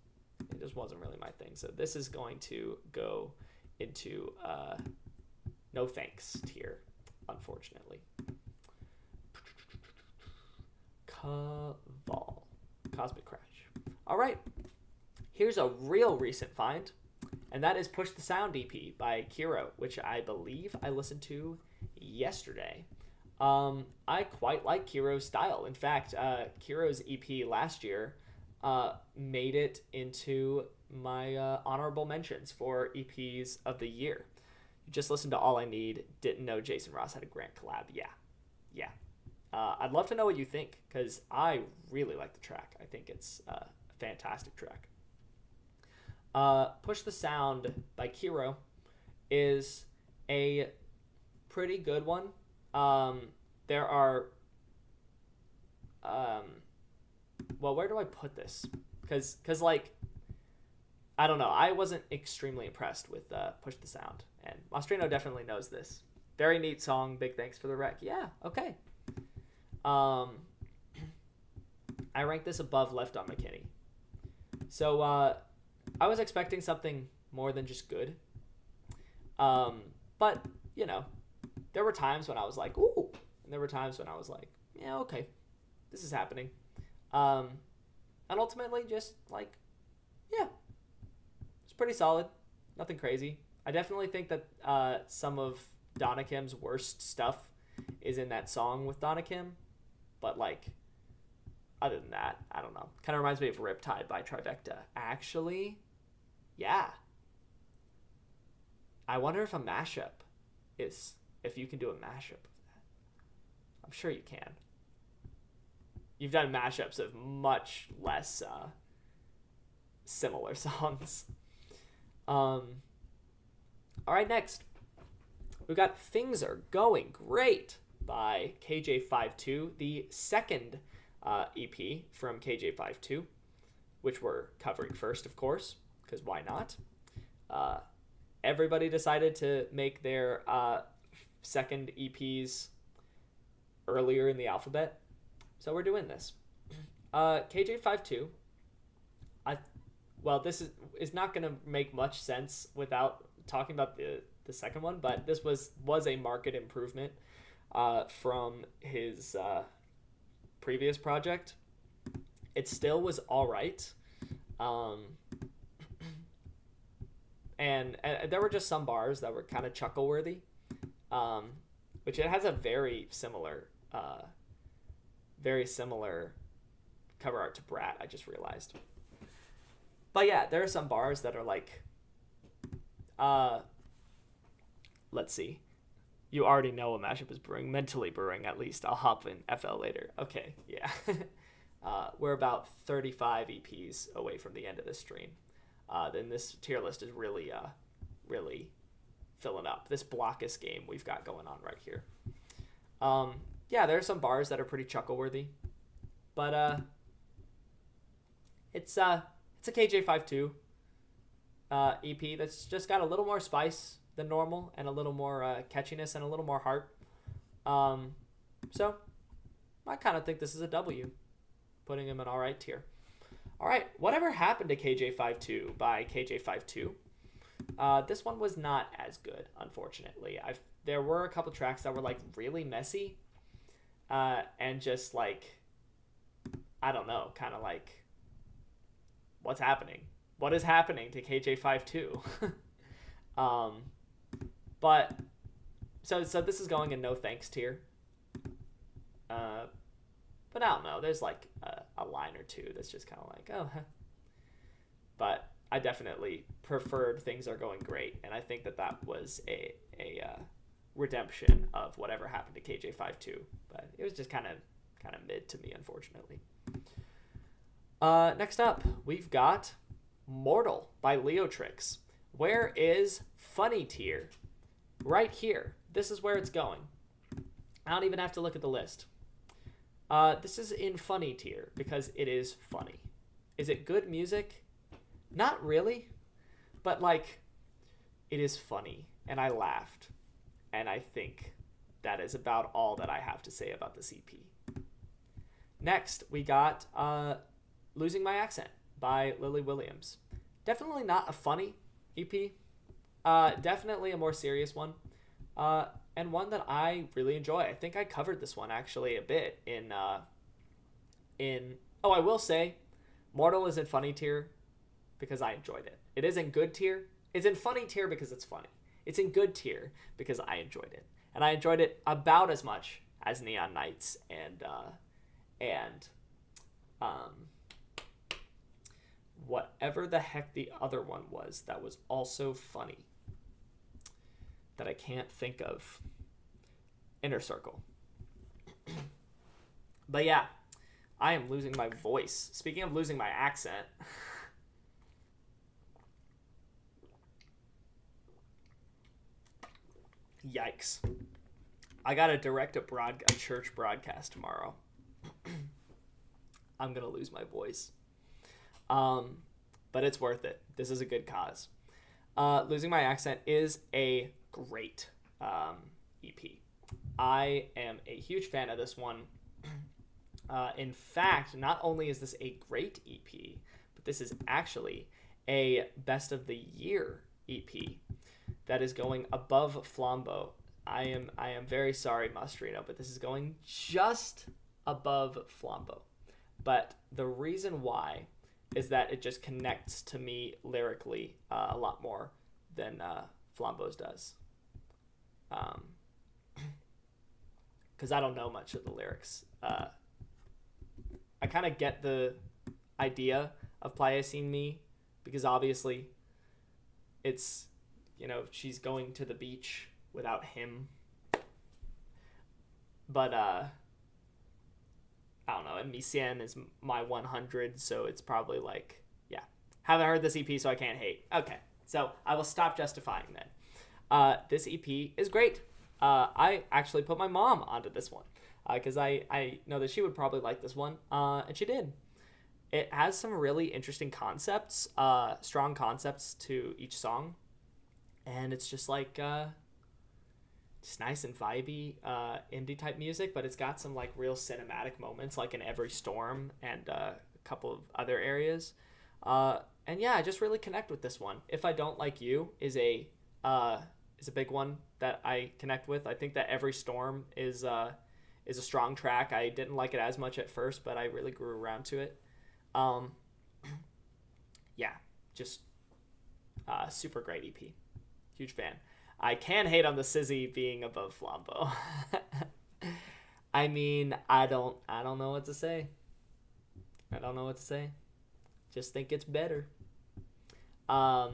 wasn't really my thing. So this is going to go into no thanks tier, unfortunately. Caval, Cosmic Crash. All right, here's a real recent find, and that is Push the Sound EP by Kiro, which I believe I listened to yesterday. I quite like Kiro's style. In fact, Kiro's EP last year made it into my honorable mentions for EPs of the year. You just listened to All I Need, didn't know Jason Ross had a Grant collab. Yeah. I'd love to know what you think, because I really like the track. I think it's a fantastic track. Push the Sound by Kiro is a pretty good one. There are, well, where do I put this? Because like, I don't know. I wasn't extremely impressed with Push the Sound, and Mastrino definitely knows this. Very neat song. Big thanks for the rec. Yeah, okay. I rank this above Left on McKinney. So I was expecting something more than just good. But, you know, there were times when I was like, ooh. And there were times when I was like, yeah, okay, this is happening. And ultimately just like, yeah, it's pretty solid. Nothing crazy. I definitely think that some of Donna Kim's worst stuff is in that song with Donna Kim. But like, other than that, I don't know. Kind of reminds me of Riptide by Trivecta. Actually, yeah. I wonder if a mashup is, if you can do a mashup of that. I'm sure you can. You've done mashups of much less similar songs. All right, next. We've got Things Are Going Great by KJ52, the second EP from KJ52, which we're covering first, of course, because why not? Everybody decided to make their second EPs earlier in the alphabet, so we're doing this. KJ52, well, this is not going to make much sense without talking about the second one, but this was a market improvement from his previous project. It still was all right. And there were just some bars that were kind of chuckle worthy, which it has a very similar cover art to Brat, I just realized. But yeah, there are some bars that are like, let's see. You already know a mashup is brewing, mentally brewing at least. I'll hop in FL later. Okay, yeah. We're about 35 EPs away from the end of this stream. Then this tier list is really filling up. This Blockus game we've got going on right here. Yeah, there are some bars that are pretty chuckle-worthy. But it's a KJ52 EP that's just got a little more spice than normal, and a little more catchiness, and a little more heart. So I kind of think this is a W, putting him in all right tier. All right, Whatever Happened to KJ52 by KJ52. This one was not as good, unfortunately. There were a couple tracks that were like really messy, and just like, I don't know, kind of like, what's happening? What is happening to KJ52? But so this is going in no thanks tier. But I don't know. There's like a line or two that's just kind of like, oh. But I definitely preferred Things Are Going Great, and I think that was a redemption of Whatever Happened to KJ52. But it was just kind of mid to me, unfortunately. Next up, we've got Mortal by Leotrix. Where is funny tier? Right here. This is where it's going. I don't even have to look at the list. This is in funny tier because it is funny. Is it good music? Not really. But like, it is funny. And I laughed. And I think that is about all that I have to say about this EP. Next, we got Losing My Accent by Lily Williams. Definitely not a funny EP. Definitely a more serious one. And one that I really enjoy. I think I covered this one actually a bit in I will say, Mortal is in funny tier because I enjoyed it. It is in good tier. It's in funny tier because it's funny. It's in good tier because I enjoyed it. And I enjoyed it about as much as Neon Nights and whatever the heck the other one was that was also funny that I can't think of. Inner Circle. But yeah, I am losing my voice. Speaking of losing my accent, yikes. I gotta direct a church broadcast tomorrow. I'm gonna lose my voice. But it's worth it. This is a good cause. Losing My Accent is a great EP. I am a huge fan of this one. In fact, not only is this a great EP, but this is actually a best of the year EP that is going above Flambeau. I am very sorry, Mastrino, but this is going just above Flambeau. But the reason why is that it just connects to me lyrically a lot more than Flambeau's does. Because I don't know much of the lyrics. I kind of get the idea of Pliocene Me, because obviously it's, she's going to the beach without him. But, I don't know, and Micien is my 100, so it's probably like, yeah. Haven't heard this EP, so I can't hate. Okay, so I will stop justifying then. This EP is great. I actually put my mom onto this one because I know that she would probably like this one, and she did. It has some really interesting concepts, strong concepts to each song, and it's just like just nice and vibey indie type music, but it's got some like real cinematic moments, like in Every Storm and a couple of other areas. And yeah, I just really connect with this one. If I Don't Like You is a big one that I connect with. I think that Every Storm is a strong track. I didn't like it as much at first, but I really grew around to it. Yeah, just super great EP. Huge fan. I can hate on the Sizzy being above Flambeau. I mean, I don't know what to say. I don't know what to say. Just think it's better. All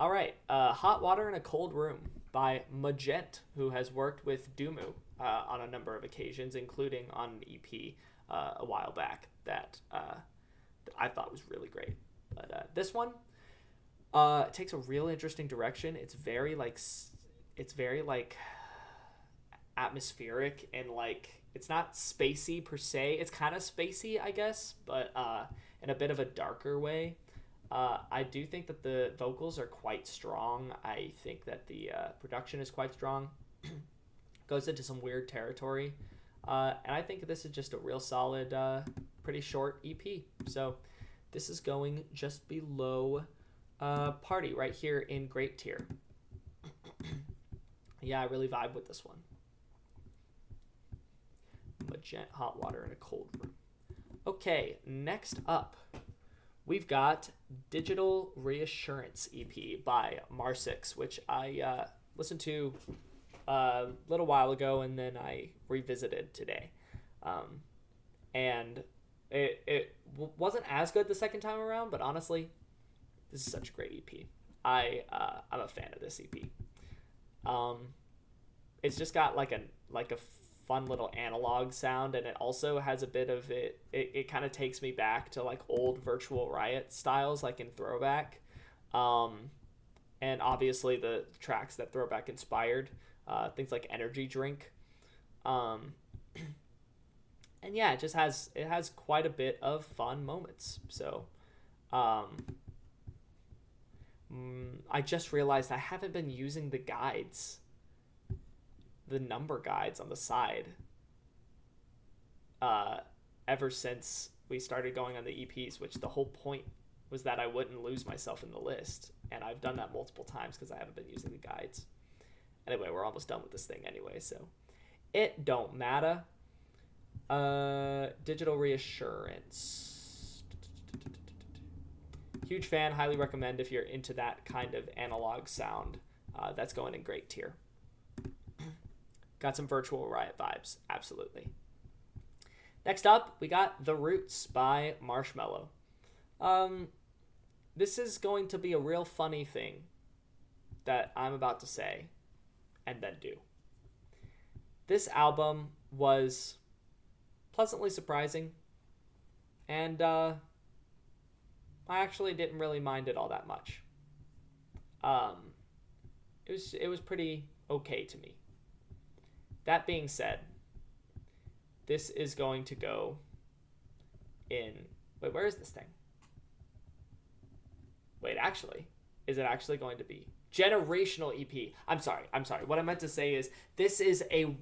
right, Hot Water in a Cold Room by Magent, who has worked with Dumu on a number of occasions, including on an EP a while back that I thought was really great. But this one takes a real interesting direction. It's very like atmospheric and like it's not spacey per se. It's kind of spacey, I guess, but in a bit of a darker way. I do think that the vocals are quite strong. I think that the production is quite strong. Goes into some weird territory. And I think this is just a real solid, pretty short EP. So this is going just below Party right here in Great Tier. Yeah, I really vibe with this one. Magent, Hot Water in a Cold Room. Okay, next up, we've got Digital Reassurance EP by Marsix, which I listened to a little while ago and then I revisited today. And it wasn't as good the second time around, but honestly, this is such a great EP. I'm a fan of this EP. It's just got like a fun little analog sound, and it also has a bit of it kind of takes me back to like old Virtual Riot styles, like in Throwback, and obviously the tracks that Throwback inspired, things like Energy Drink, and yeah, it has quite a bit of fun moments. So I just realized I haven't been using the guides the number guides on the side ever since we started going on the EPs, which the whole point was that I wouldn't lose myself in the list. And I've done that multiple times because I haven't been using the guides. Anyway, we're almost done with this thing anyway, so it don't matter. Digital reassurance. Huge fan, highly recommend if you're into that kind of analog sound. That's going in great tier. Got some Virtual Riot vibes, absolutely. Next up, we got The Roots by Marshmello. This is going to be a real funny thing that I'm about to say and then do. This album was pleasantly surprising, and I actually didn't really mind it all that much. It was pretty okay to me. That being said, this is going to go in... Wait, where is this thing? Wait, actually, is it actually going to be Generational EP? I'm sorry. What I meant to say is this is a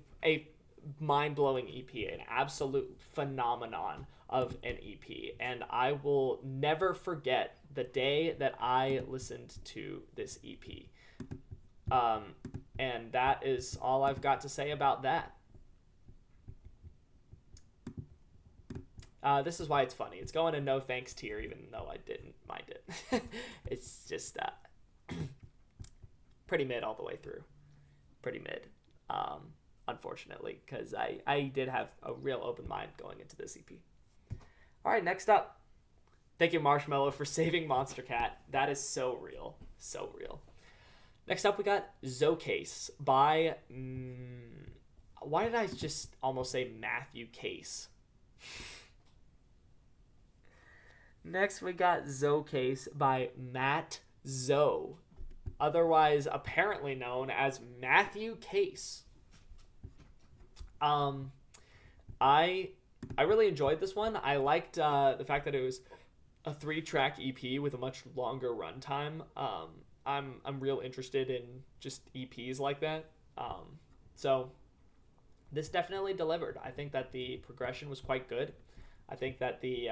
mind-blowing EP, an absolute phenomenon of an EP, and I will never forget the day that I listened to this EP. And that is all I've got to say about that. This is why it's funny. It's going in no thanks tier, even though I didn't mind it. It's just pretty mid all the way through. Pretty mid, unfortunately, because I did have a real open mind going into this EP. All right, next up. Thank you, Marshmello, for saving Monster Cat. That is so real. So real. Next up, we got Zocase by... why did I just almost say Matthew Case? Next, we got Zocase by Matt Zoe, otherwise apparently known as Matthew Case. I really enjoyed this one. I liked the fact that it was a 3-track EP with a much longer runtime. I'm real interested in just EPs like that. So this definitely delivered. I think that the progression was quite good. I think that the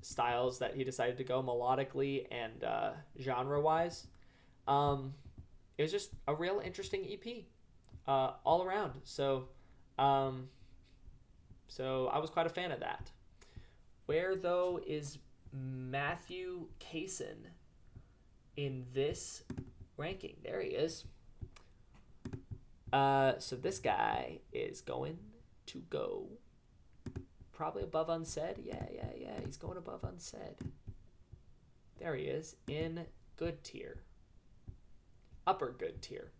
styles that he decided to go melodically and genre-wise, it was just a real interesting EP all around. So I was quite a fan of that. Where, though, is Matthew Cason in this ranking? There he is. So this guy is going to go probably above Unsaid. Yeah. He's going above Unsaid. There he is in good tier. Upper good tier.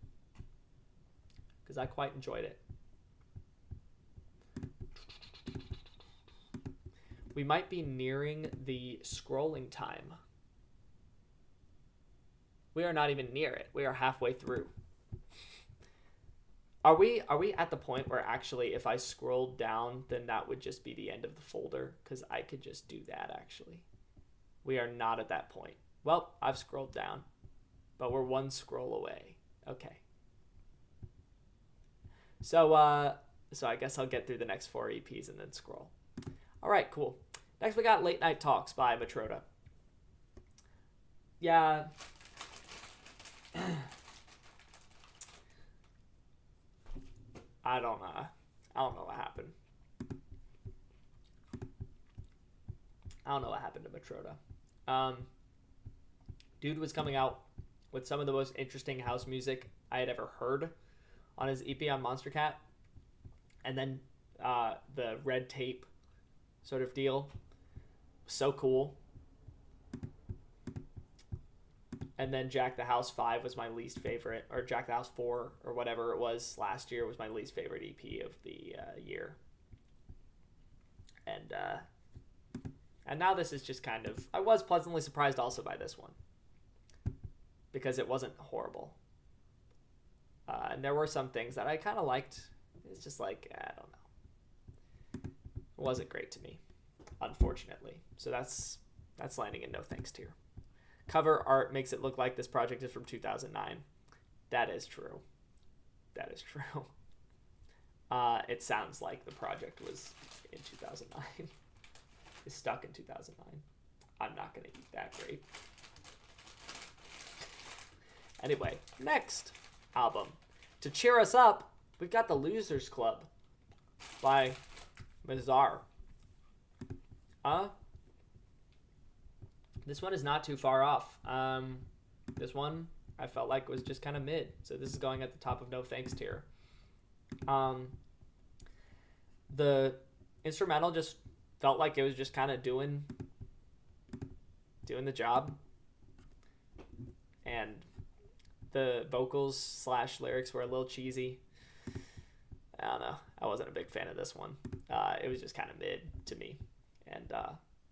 Because I quite enjoyed it. We might be nearing the scrolling time. We are not even near it. We are halfway through. Are we at the point where actually if I scrolled down, then that would just be the end of the folder? Because I could just do that, actually. We are not at that point. Well, I've scrolled down, but we're one scroll away. Okay. So I guess I'll get through the next 4 EPs and then scroll. All right, cool. Next, we got Late Night Talks by Matroda. Yeah. I don't know what happened. I don't know what happened to Matroda. Dude was coming out with some of the most interesting house music I had ever heard on his EP on Monster Cat. And then the red tape sort of deal. So cool. And then Jack the House 5 was my least favorite, or Jack the House 4, or whatever it was last year, was my least favorite EP of the year. And now this is just kind of... I was pleasantly surprised also by this one. Because it wasn't horrible. And there were some things that I kind of liked. It's just like, I don't know. It wasn't great to me, unfortunately. So that's landing in no thanks tier. Cover art makes it look like this project is from 2009. That is true. That is true. It sounds like the project was in 2009. It's stuck in 2009. I'm not going to eat that grape. Anyway, next album. To cheer us up, we've got The Losers Club by Mazar. This one is not too far off. This one I felt like was just kind of mid. So this is going at the top of no thanks tier. The instrumental just felt like it was just kind of doing the job. And the vocals / lyrics were a little cheesy. I don't know. I wasn't a big fan of this one. It was just kind of mid to me. And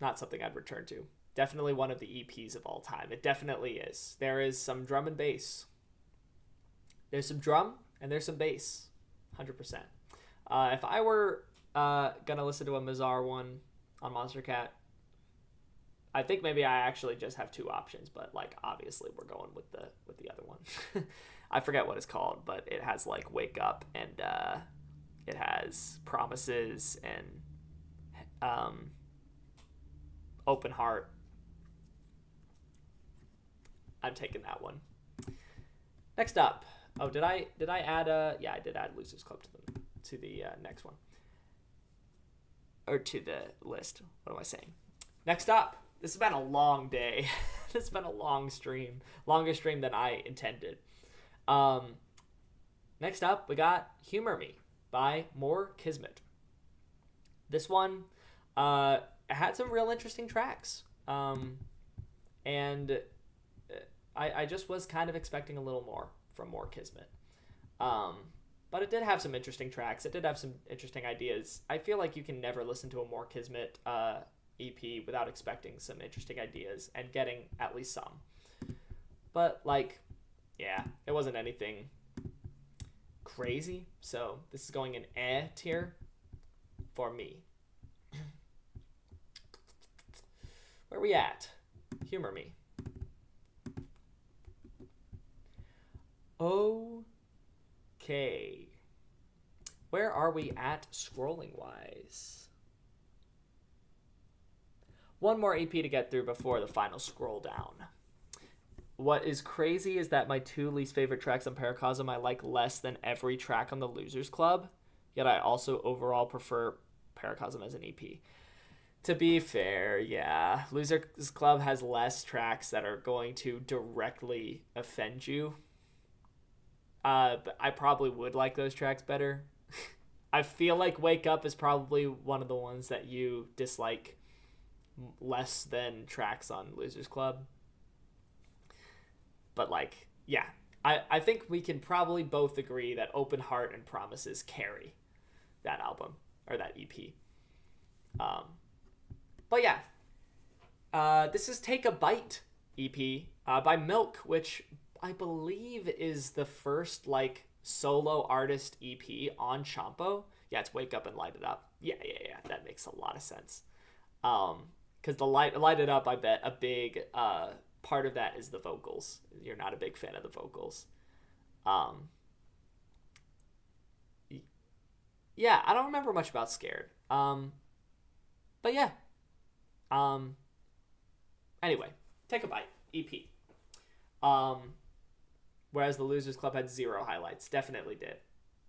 not something I'd return to. Definitely one of the EPs of all time. It definitely is. There is some drum and bass. There's some drum and there's some bass. 100%. If I were going to listen to a Mazar one on Monster Cat, I think maybe I actually just have two options, but like obviously we're going with the other one. I forget what it's called, but it has like Wake Up and it has Promises and Open Heart. I'm taking that one. Next up. Oh, did I add yeah, I did add Losers Club to the next one. Or to the list. What am I saying? Next up. This has been a long day. This has been a long stream. Longer stream than I intended. Next up, we got Humor Me by More Kismet. This one had some real interesting tracks. And I just was kind of expecting a little more from More Kismet. But it did have some interesting tracks. It did have some interesting ideas. I feel like you can never listen to a More Kismet EP without expecting some interesting ideas and getting at least some. But like, yeah, it wasn't anything crazy. So this is going in tier for me. Where are we at? Humor Me. Okay. Where are we at scrolling wise? One more EP to get through before the final scroll down. What is crazy is that my two least favorite tracks on Paracosm I like less than every track on the Losers Club, yet I also overall prefer Paracosm as an EP. To be fair, yeah, Losers Club has less tracks that are going to directly offend you. But I probably would like those tracks better. I feel like Wake Up is probably one of the ones that you dislike less than tracks on Losers Club. But like, yeah, I think we can probably both agree that Open Heart and Promises carry that album or that EP. But yeah, this is Take a Bite EP by Milk, which I believe is the first like solo artist EP on Champo. Yeah, it's Wake Up and Light It Up. Yeah, that makes a lot of sense. Because the light It Up, I bet a big part of that is the vocals. You're not a big fan of the vocals. Yeah, I don't remember much about Scared. But yeah. Anyway, Take a Bite, EP. Whereas the Losers Club had 0 highlights. Definitely did.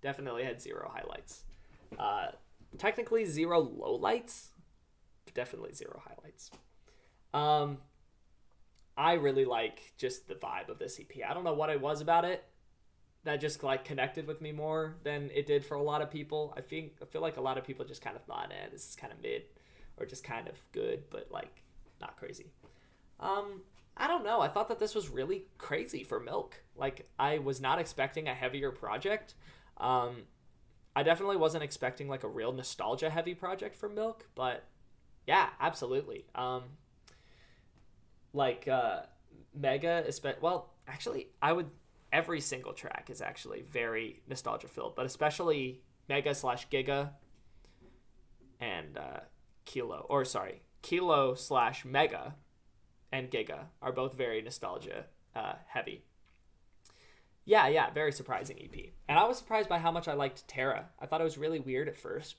Definitely had 0 highlights. Technically 0 lowlights. Definitely 0 highlights. I really like just the vibe of this EP. I don't know what it was about it that just like connected with me more than it did for a lot of people. I feel like a lot of people just kind of thought, this is kind of mid or just kind of good, but like not crazy. I don't know. I thought that this was really crazy for Milk. Like I was not expecting a heavier project. I definitely wasn't expecting like a real nostalgia heavy project for Milk, but yeah, absolutely. Mega, well, actually, every single track is actually very nostalgia filled, but especially Mega / Giga and Kilo / Mega and Giga are both very nostalgia heavy. Yeah, very surprising EP. And I was surprised by how much I liked Terra. I thought it was really weird at first,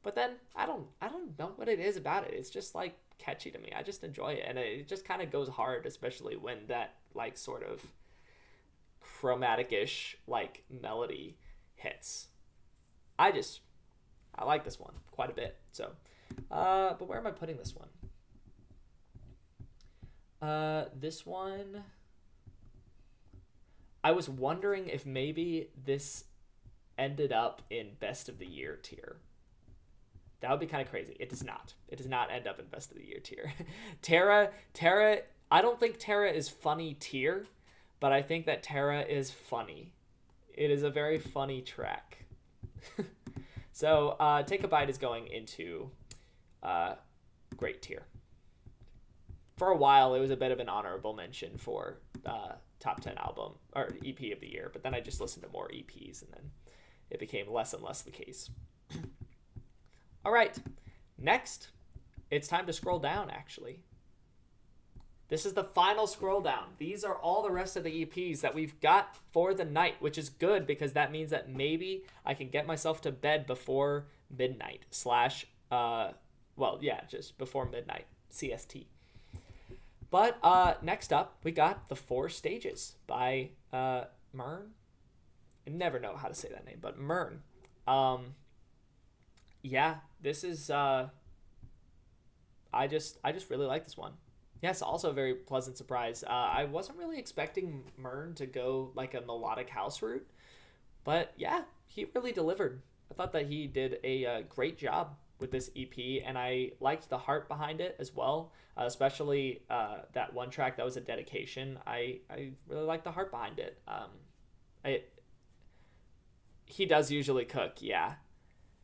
but then I don't know what it is about it. It's just like catchy to me. I just enjoy it, and it just kind of goes hard, especially when that like sort of chromatic-ish like melody hits. I like this one quite a bit. So, but where am I putting this one? This one, I was wondering if maybe this ended up in best of the year tier. That would be kind of crazy. It does not. It does not end up in best of the year tier. Terra, I don't think Terra is funny tier, but I think that Terra is funny. It is a very funny track. So, Take a Bite is going into great tier. For a while, it was a bit of an honorable mention for top 10 album or EP of the year, but then I just listened to more EPs, and then it became less and less the case. All right, next, it's time to scroll down, actually. This is the final scroll down. These are all the rest of the EPs that we've got for the night, which is good because that means that maybe I can get myself to bed before midnight / just before midnight CST. But next up, we got The Four Stages by Mern. I never know how to say that name, but Mern. Yeah, this is I just really like this one. Yes, also a very pleasant surprise. I wasn't really expecting Mern to go like a melodic house route, but yeah, he really delivered. I thought that he did a great job with this EP, and I liked the heart behind it as well, especially that one track that was a dedication. I really like the heart behind it. He does usually cook, yeah.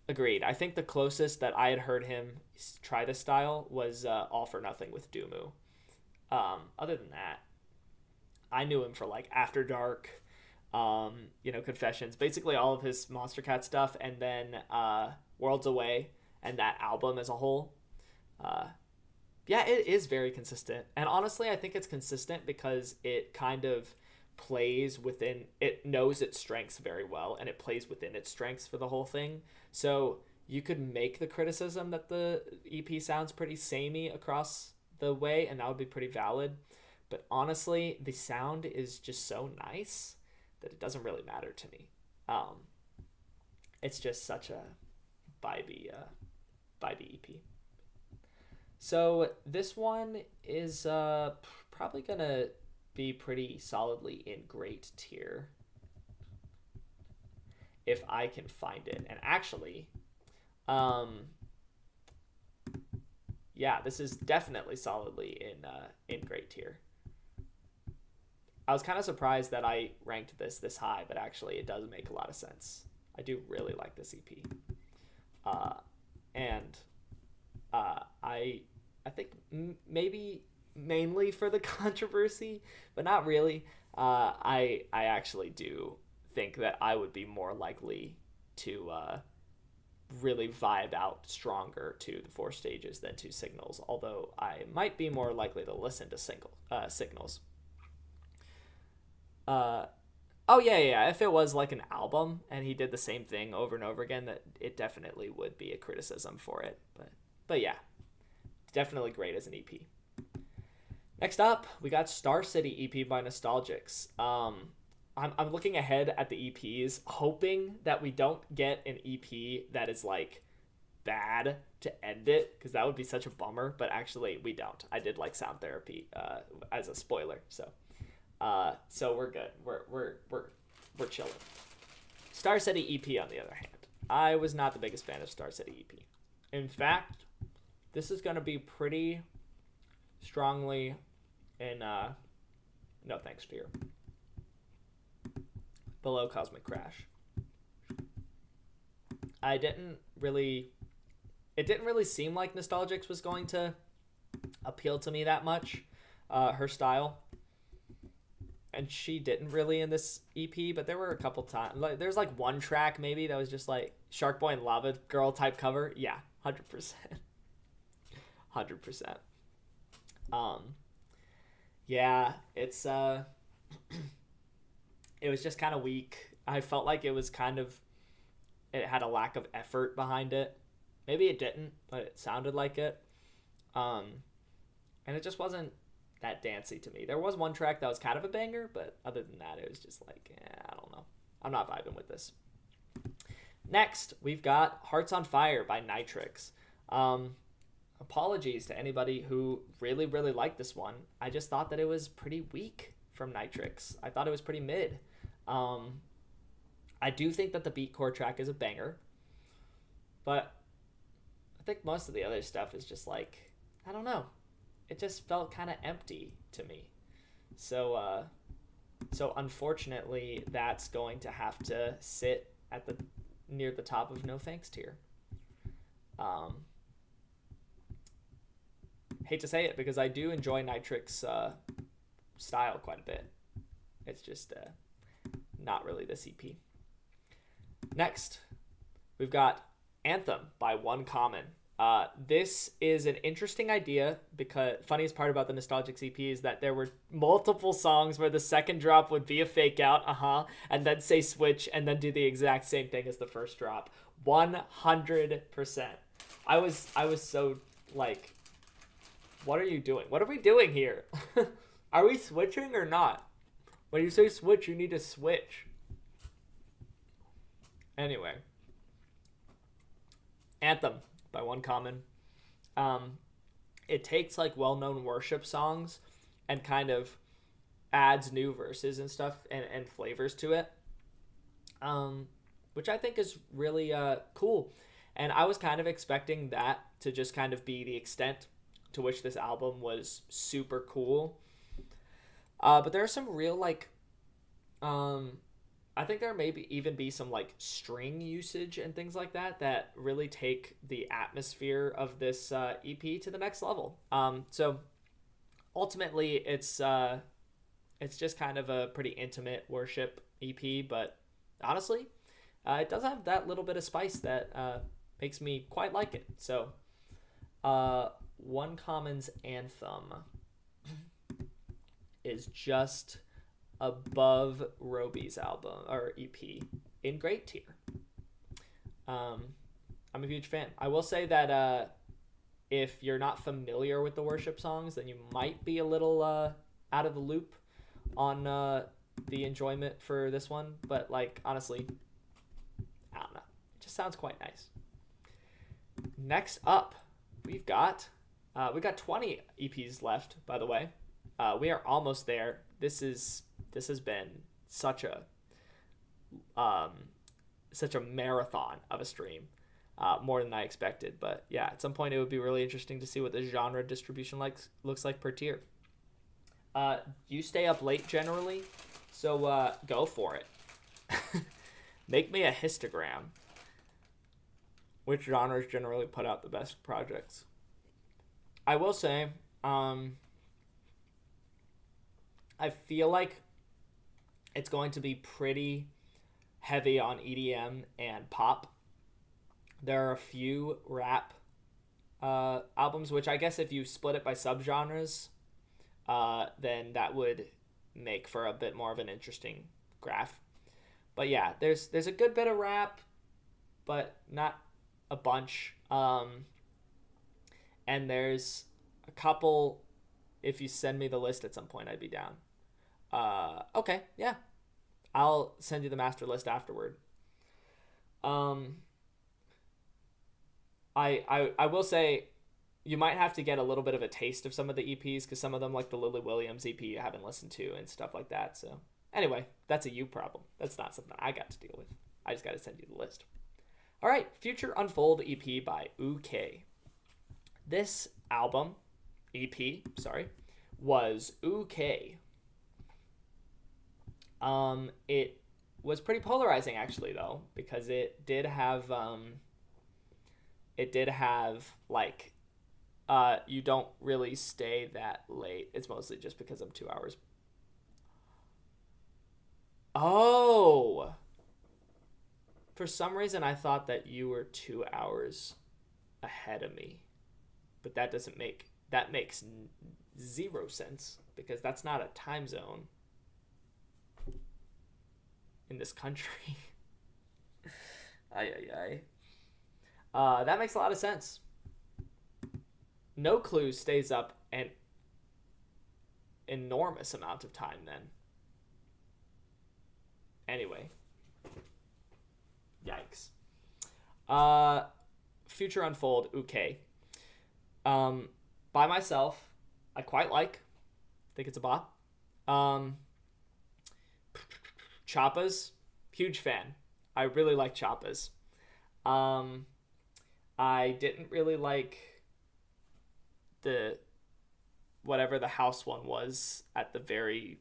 Agreed. I think the closest that I had heard him try this style was All for Nothing with Doomu. Other than that, I knew him for like After Dark, Confessions, basically all of his Monster Cat stuff, and then Worlds Away and that album as a whole. Yeah, it is very consistent. And honestly, I think it's consistent because it kind of plays within, it knows its strengths very well, and it plays within its strengths for the whole thing. So you could make the criticism that the EP sounds pretty samey across the way, and that would be pretty valid. But honestly, the sound is just so nice that it doesn't really matter to me. It's just such a vibey EP. So this one is probably gonna be pretty solidly in great tier if I can find it. And actually, yeah, this is definitely solidly in great tier. I was kind of surprised that I ranked this high, but actually it does make a lot of sense. I do really like this EP. I think maybe mainly for the controversy, but not really. I actually do think that I would be more likely to really vibe out stronger to The Four Stages than to Signals, although I might be more likely to listen to Signals. Oh yeah. If it was like an album and he did the same thing over and over again, that it definitely would be a criticism for it. But yeah, definitely great as an EP. Next up, we got Star City EP by Nostalgics. I'm looking ahead at the EPs, hoping that we don't get an EP that is like bad to end it, because that would be such a bummer. But actually, we don't. I did like Sound Therapy as a spoiler, so we're good. We're chilling. Star City EP, on the other hand, I was not the biggest fan of Star City EP. In fact, this is gonna be pretty strongly in no thanks to you. Below Cosmic Crash. It didn't really seem like Nostalgics was going to appeal to me that much, her style. And she didn't really in this EP, but there were a couple times, like there's like one track maybe that was just like Shark Boy and Lava Girl type cover. Yeah, 100%. 100%. Yeah, it's it was just kind of weak. I felt like it was kind of, it had a lack of effort behind it. Maybe it didn't, but it sounded like it. And it just wasn't that dancey to me. There was one track that was kind of a banger, but other than that, it was just like, I don't know. I'm not vibing with this. Next, we've got Hearts on Fire by Nitrix. Apologies to anybody who really, really liked this one. I just thought that it was pretty weak from Nitrix. I thought it was pretty mid. I do think that the beatcore track is a banger, but I think most of the other stuff is just like, I don't know. It just felt kind of empty to me. So unfortunately, that's going to have to sit at the near the top of no thanks tier. Hate to say it because I do enjoy Nitrix style quite a bit. It's just not really this EP. Next, we've got Anthem by One Common. This is an interesting idea because funniest part about the Nostalgic EP is that there were multiple songs where the second drop would be a fake out, and then say switch and then do the exact same thing as the first drop. 100%. I was so like, what are you doing? What are we doing here? Are we switching or not? When you say switch, you need to switch. Anyway. Anthem by One Common. It takes like well-known worship songs and kind of adds new verses and stuff and flavors to it, which I think is really cool. And I was kind of expecting that to just kind of be the extent to which this album was super cool. But there are some real like, I think there maybe even be some like string usage and things like that that really take the atmosphere of this EP to the next level. So ultimately, it's just kind of a pretty intimate worship EP, but honestly, it does have that little bit of spice that makes me quite like it. So, One Common's Anthem is just above Roby's album or EP in great tier. I'm a huge fan. I will say that if you're not familiar with the worship songs, then you might be a little out of the loop on the enjoyment for this one. But like honestly, I don't know. It just sounds quite nice. Next up, we got 20 EPs left. By the way, we are almost there. This has been such a marathon of a stream, more than I expected. But yeah, at some point it would be really interesting to see what the genre distribution looks like per tier. You stay up late generally, so go for it. Make me a histogram. Which genres generally put out the best projects? I will say, I feel like it's going to be pretty heavy on EDM and pop. There are a few rap albums, which I guess if you split it by subgenres, then that would make for a bit more of an interesting graph. But yeah, there's a good bit of rap, but not a bunch. And there's a couple. If you send me the list at some point, I'd be down. Okay, yeah. I'll send you the master list afterward. I will say you might have to get a little bit of a taste of some of the EPs because some of them, like the Lily Williams EP, you haven't listened to and stuff like that. So anyway, that's a you problem. That's not something I got to deal with. I just got to send you the list. All right, Future Unfold EP by UK. This album, EP, was UK. It was pretty polarizing actually though, because it did have like, you don't really stay that late. It's mostly just because I'm 2 hours. Oh, for some reason I thought that you were 2 hours ahead of me, but that makes zero sense because that's not a time zone. in this country. Ay, ay, ay. That makes a lot of sense. No Clue stays up an enormous amount of time then. Anyway. Yikes. Future Unfold, okay. By Myself, I quite like. Think it's a bop. Choppas, huge fan. I really like Choppas. I didn't really like the whatever the house one was at the very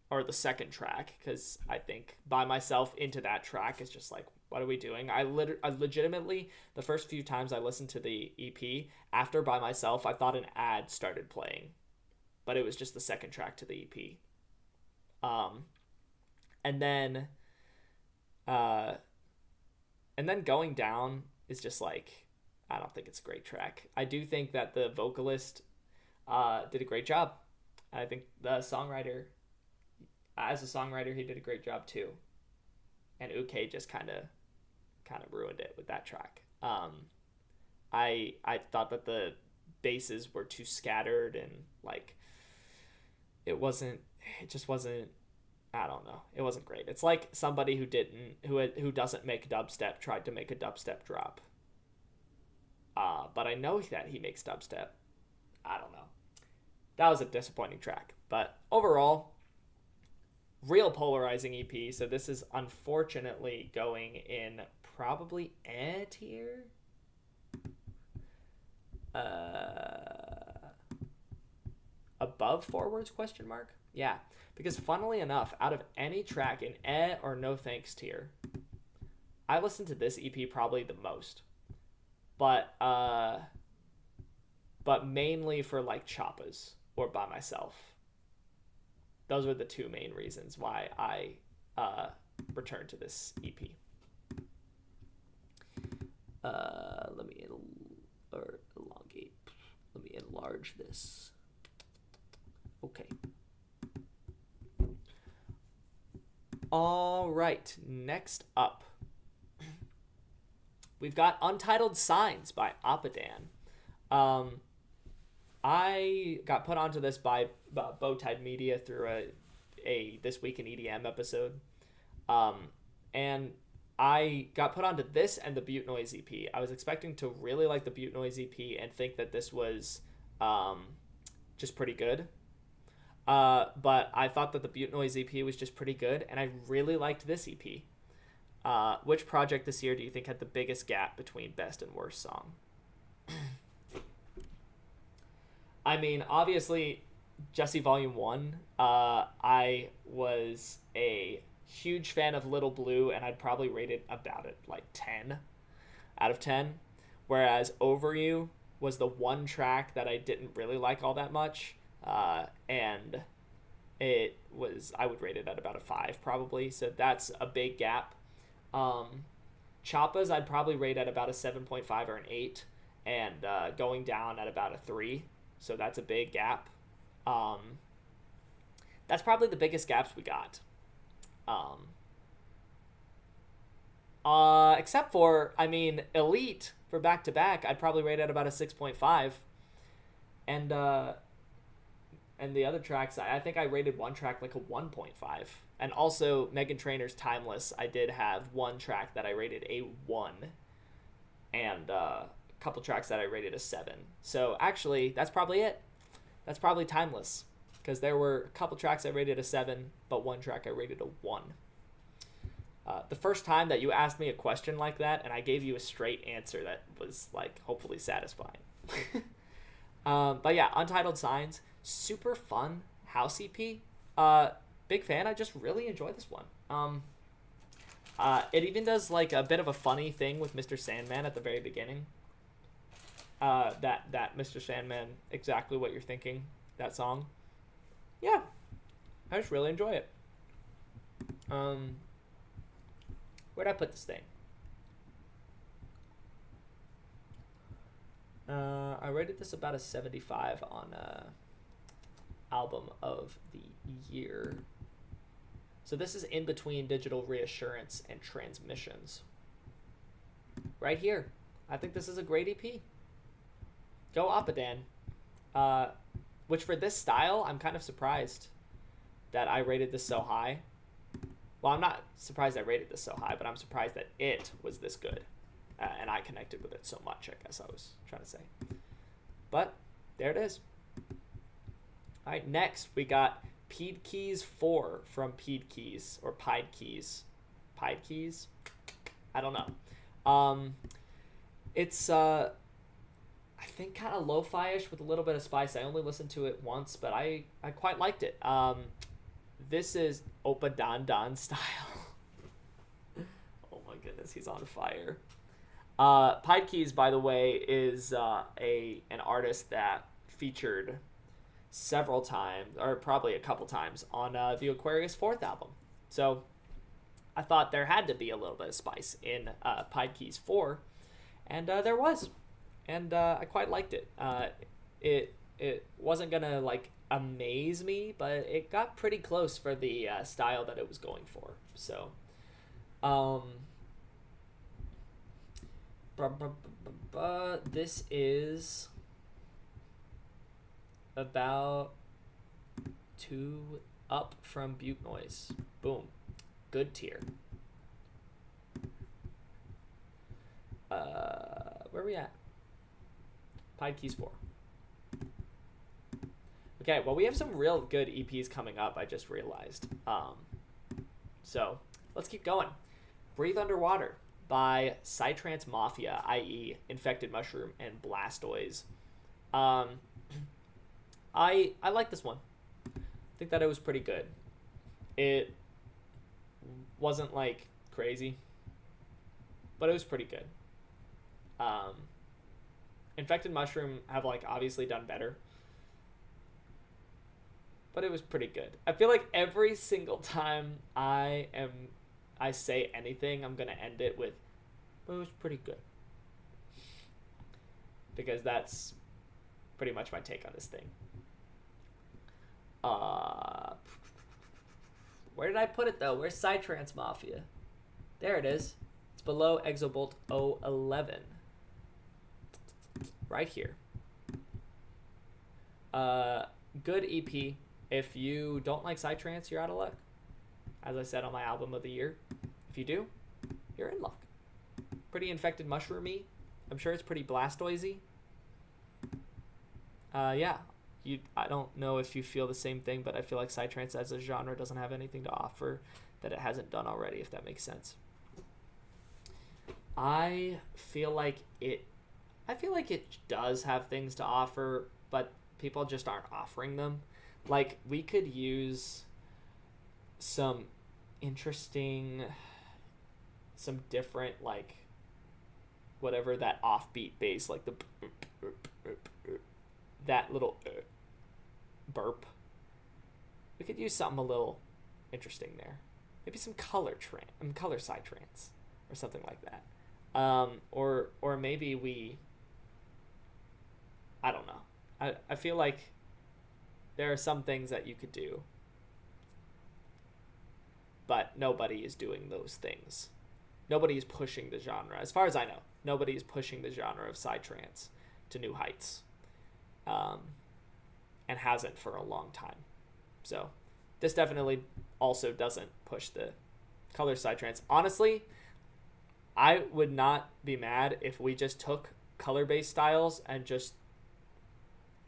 or the second track, because I think By Myself into that track is just like, what are we doing? I legitimately, the first few times I listened to the EP after By Myself, I thought an ad started playing, but it was just the second track to the EP. And then Going Down is just like, I don't think it's a great track. I do think that the vocalist did a great job. I think the songwriter, as a songwriter, he did a great job too. And Uke just kind of ruined it with that track. I thought that the basses were too scattered and like it just wasn't. I don't know. It wasn't great. It's like somebody who doesn't make dubstep tried to make a dubstep drop. But I know that he makes dubstep. I don't know. That was a disappointing track. But overall, real polarizing EP. So this is unfortunately going in probably A tier. Above Forwards ? Yeah. Because funnily enough, out of any track in or no thanks tier, I listened to this EP probably the most. But mainly for like Choppas or By Myself. Those were the two main reasons why I returned to this EP. Let me elongate. Let me enlarge this. Okay. All right, next up, we've got Untitled Signs by Apadan. I got put onto this by Bowtied Media through a This Week in EDM episode. And I got put onto this and the Butte Noise EP. I was expecting to really like the Butte Noise EP and think that this was just pretty good. But I thought that the Butte Noise EP was just pretty good, and I really liked this EP. Which project this year do you think had the biggest gap between best and worst song? I mean, obviously, Jesse Volume 1. I was a huge fan of Little Blue, and I'd probably rate it about it like 10 out of 10. Whereas Over You was the one track that I didn't really like all that much. And it was, I would rate it at about a 5 probably. So that's a big gap. Choppas I'd probably rate at about a 7.5 or an 8, and Going Down at about a 3. So that's a big gap. That's probably the biggest gaps we got. Except for, I mean, Elite for back to back, I'd probably rate at about a 6.5. And the other tracks, I think I rated one track like a 1.5. And also Meghan Trainor's Timeless, I did have one track that I rated a 1. And a couple tracks that I rated a 7. So actually, that's probably it. That's probably Timeless. Because there were a couple tracks I rated a 7, but one track I rated a 1. The first time that you asked me a question like that, and I gave you a straight answer that was, like, hopefully satisfying. But yeah, Untitled Signs, super fun house EP. Big fan. I just really enjoy this one. It even does, like, a bit of a funny thing with Mr. Sandman at the very beginning. That Mr. Sandman, exactly what you're thinking, that song. Yeah, I just really enjoy it. Where'd I put this thing? I rated this about a 75 on album of the year. So this is in between Digital Reassurance and Transmissions. Right here. I think this is a great EP. Go Apadan. Which for this style, I'm kind of surprised that I rated this so high. Well, I'm not surprised I rated this so high, but I'm surprised that it was this good. And I connected with it so much, I guess I was trying to say. But there it is. All right, next we got Pied Keys 4 from Pied Keys, or Pied Keys. Pied Keys? I don't know. It's, I think, kind of lo-fi-ish with a little bit of spice. I only listened to it once, but I quite liked it. This is Opa Dan Dan style. Oh my goodness, he's on fire. Pied Keys, by the way, is an artist that featured several times, or probably a couple times, on the Aquarius 4th album. So I thought there had to be a little bit of spice in Pied Keys 4, and there was. And I quite liked it. It wasn't gonna like amaze me, but it got pretty close for the style that it was going for. So, this is about 2 up from Butte Noise. Boom, good tier. Where are we at? Pied Keys 4. Okay, well, we have some real good EPs coming up, I just realized. So, let's keep going. Breathe Underwater by Psytrance Mafia, i.e. Infected Mushroom and Blastoise. I like this one. I think that it was pretty good. It wasn't, like, crazy, but it was pretty good. Infected Mushroom have, like, obviously done better, but it was pretty good. I feel like every single time I say anything, I'm gonna end it with, but it was pretty good, because that's pretty much my take on this thing. Where did I put it though? Where's Psytrance Mafia? There it is. It's below Exobolt 011. Right here. Good EP. If you don't like Psytrance, you're out of luck. As I said on my album of the year, if you do, you're in luck. Pretty Infected Mushroomy. I'm sure it's pretty Blastoise-y. Yeah. I don't know if you feel the same thing, but I feel like Psytrance as a genre doesn't have anything to offer that it hasn't done already, if that makes sense. I feel like it does have things to offer, but people just aren't offering them. Like, we could use some different, like, whatever that offbeat bass, like the that little burp. We could use something a little interesting there. Maybe some color Psytrance or something like that. Or maybe I don't know. I feel like there are some things that you could do, but nobody is doing those things. Nobody is pushing the genre. As far as I know, nobody is pushing the genre of Psytrance to new heights, and hasn't for a long time. So this definitely also doesn't push the color Psytrance. Honestly, I would not be mad if we just took color-based styles and just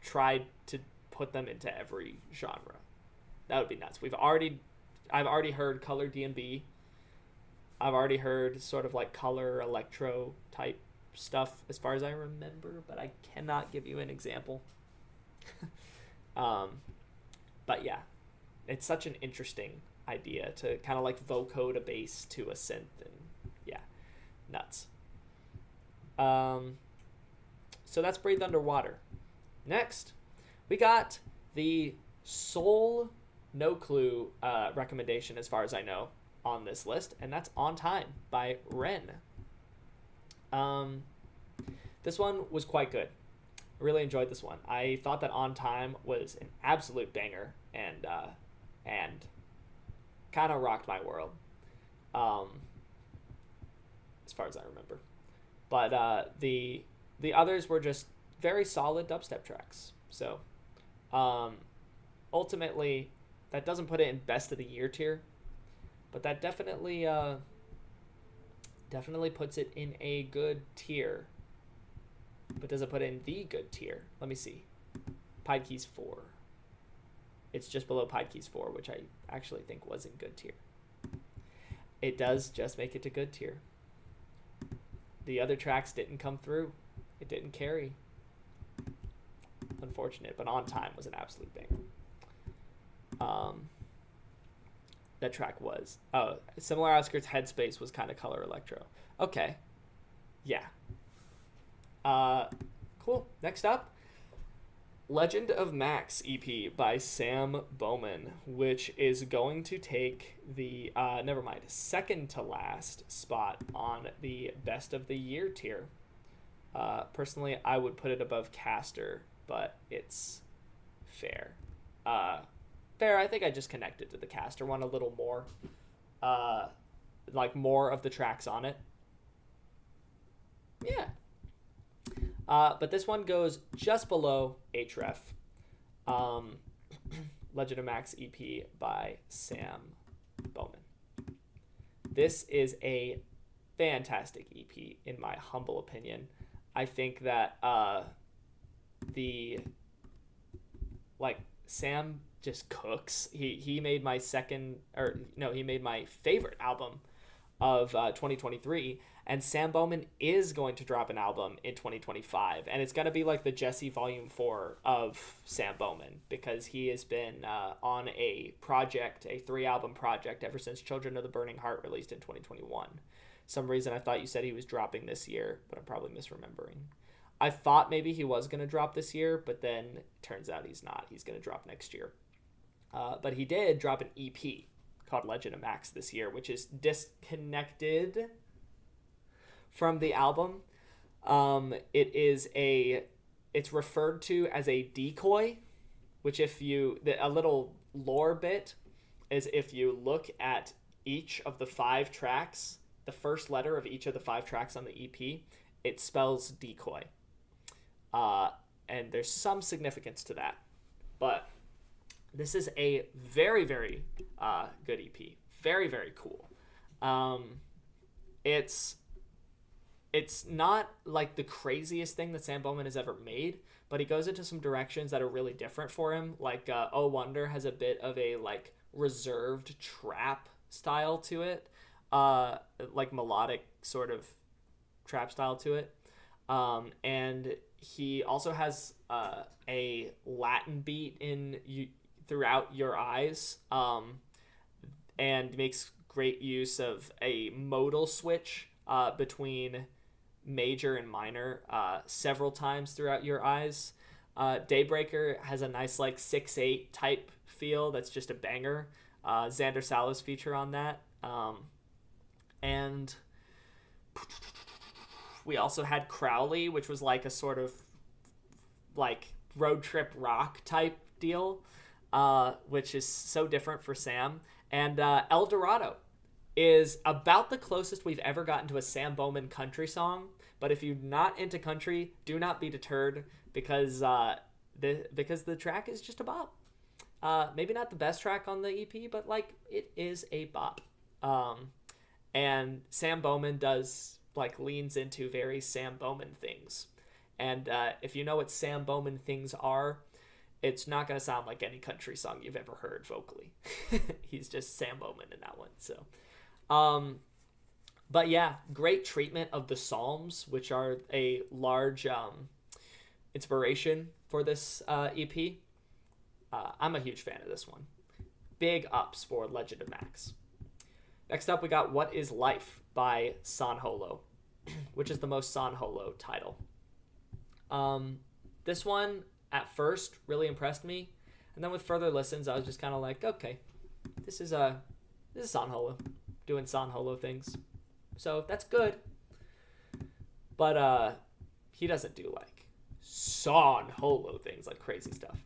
tried to put them into every genre. That would be nuts. I've already heard color D&B. I've already heard sort of like color electro type stuff as far as I remember, but I cannot give you an example. But yeah, it's such an interesting idea to kind of like vocode a bass to a synth, and yeah, nuts. So that's Breathe Underwater. Next, we got the sole no clue recommendation, as far as I know, on this list, and that's On Time by Ren. This one was quite good. I really enjoyed this one. I thought that On Time was an absolute banger, and kind of rocked my world, as far as I remember. But the others were just very solid dubstep tracks. So ultimately, that doesn't put it in best of the year tier, but that definitely puts it in a good tier. But does it put it in the good tier? Let me see. Pied Keys 4. It's just below Pied Keys 4, which I actually think was in good tier. It does just make it to good tier. The other tracks didn't come through. It didn't carry. Unfortunate, but On Time was an absolute banger. That track was. Oh, Similar Outskirts Headspace was kind of color electro. Okay. Yeah. Cool. Next up, Legend of Max EP by Sam Bowman, which is going to take the second to last spot on the best of the year tier. Personally, I would put it above Caster, but it's fair. Fair. I think I just connected to the Caster one a little more. Like more of the tracks on it. Yeah. But this one goes just below Href. Legend of Max EP by Sam Bowman. This is a fantastic EP, in my humble opinion. I think that Sam just cooks. He made my he made my favorite album of 2023, and Sam Bowman is going to drop an album in 2025, and it's going to be like the Jesse Volume 4 of Sam Bowman, because he has been on a 3-album project ever since Children of the Burning Heart released in 2021. Some reason I thought you said he was dropping this year, but I'm probably misremembering. I thought maybe he was going to drop this year, but then it turns out he's not. He's going to drop next year. But he did drop an EP called Legend of Max this year, which is disconnected from the album. It's referred to as a decoy, which a little lore bit is, if you look at each of the 5 tracks, the first letter of each of the 5 tracks on the EP, it spells decoy. And there's some significance to that. But this is a very, very good EP. Very, very cool. It's not like the craziest thing that Sam Bowman has ever made, but he goes into some directions that are really different for him. Like Oh Wonder has a bit of a like reserved trap style to it, like melodic sort of trap style to it. And he also has a Latin beat throughout Your Eyes, and makes great use of a modal switch between major and minor several times throughout Your Eyes. Daybreaker has a nice like 6/8 type feel that's just a banger. Xander Salas feature on that. And we also had Crowley, which was like a sort of like road trip rock type deal, which is so different for Sam. And El Dorado is about the closest we've ever gotten to a Sam Bowman country song. But if you're not into country, do not be deterred, because the track is just a bop. Maybe not the best track on the EP, but like it is a bop. And Sam Bowman leans into very Sam Bowman things. And if you know what Sam Bowman things are, it's not going to sound like any country song you've ever heard vocally. He's just Sam Bowman in that one. So, but yeah, great treatment of the Psalms, which are a large inspiration for this EP. I'm a huge fan of this one. Big ups for Legend of Max. Next up, we got What Is Life by San Holo, which is the most San Holo title. This one at first really impressed me, and then with further listens, I was just kind of like, okay, this is San Holo doing San Holo things, so that's good. But he doesn't do like San Holo things, like crazy stuff.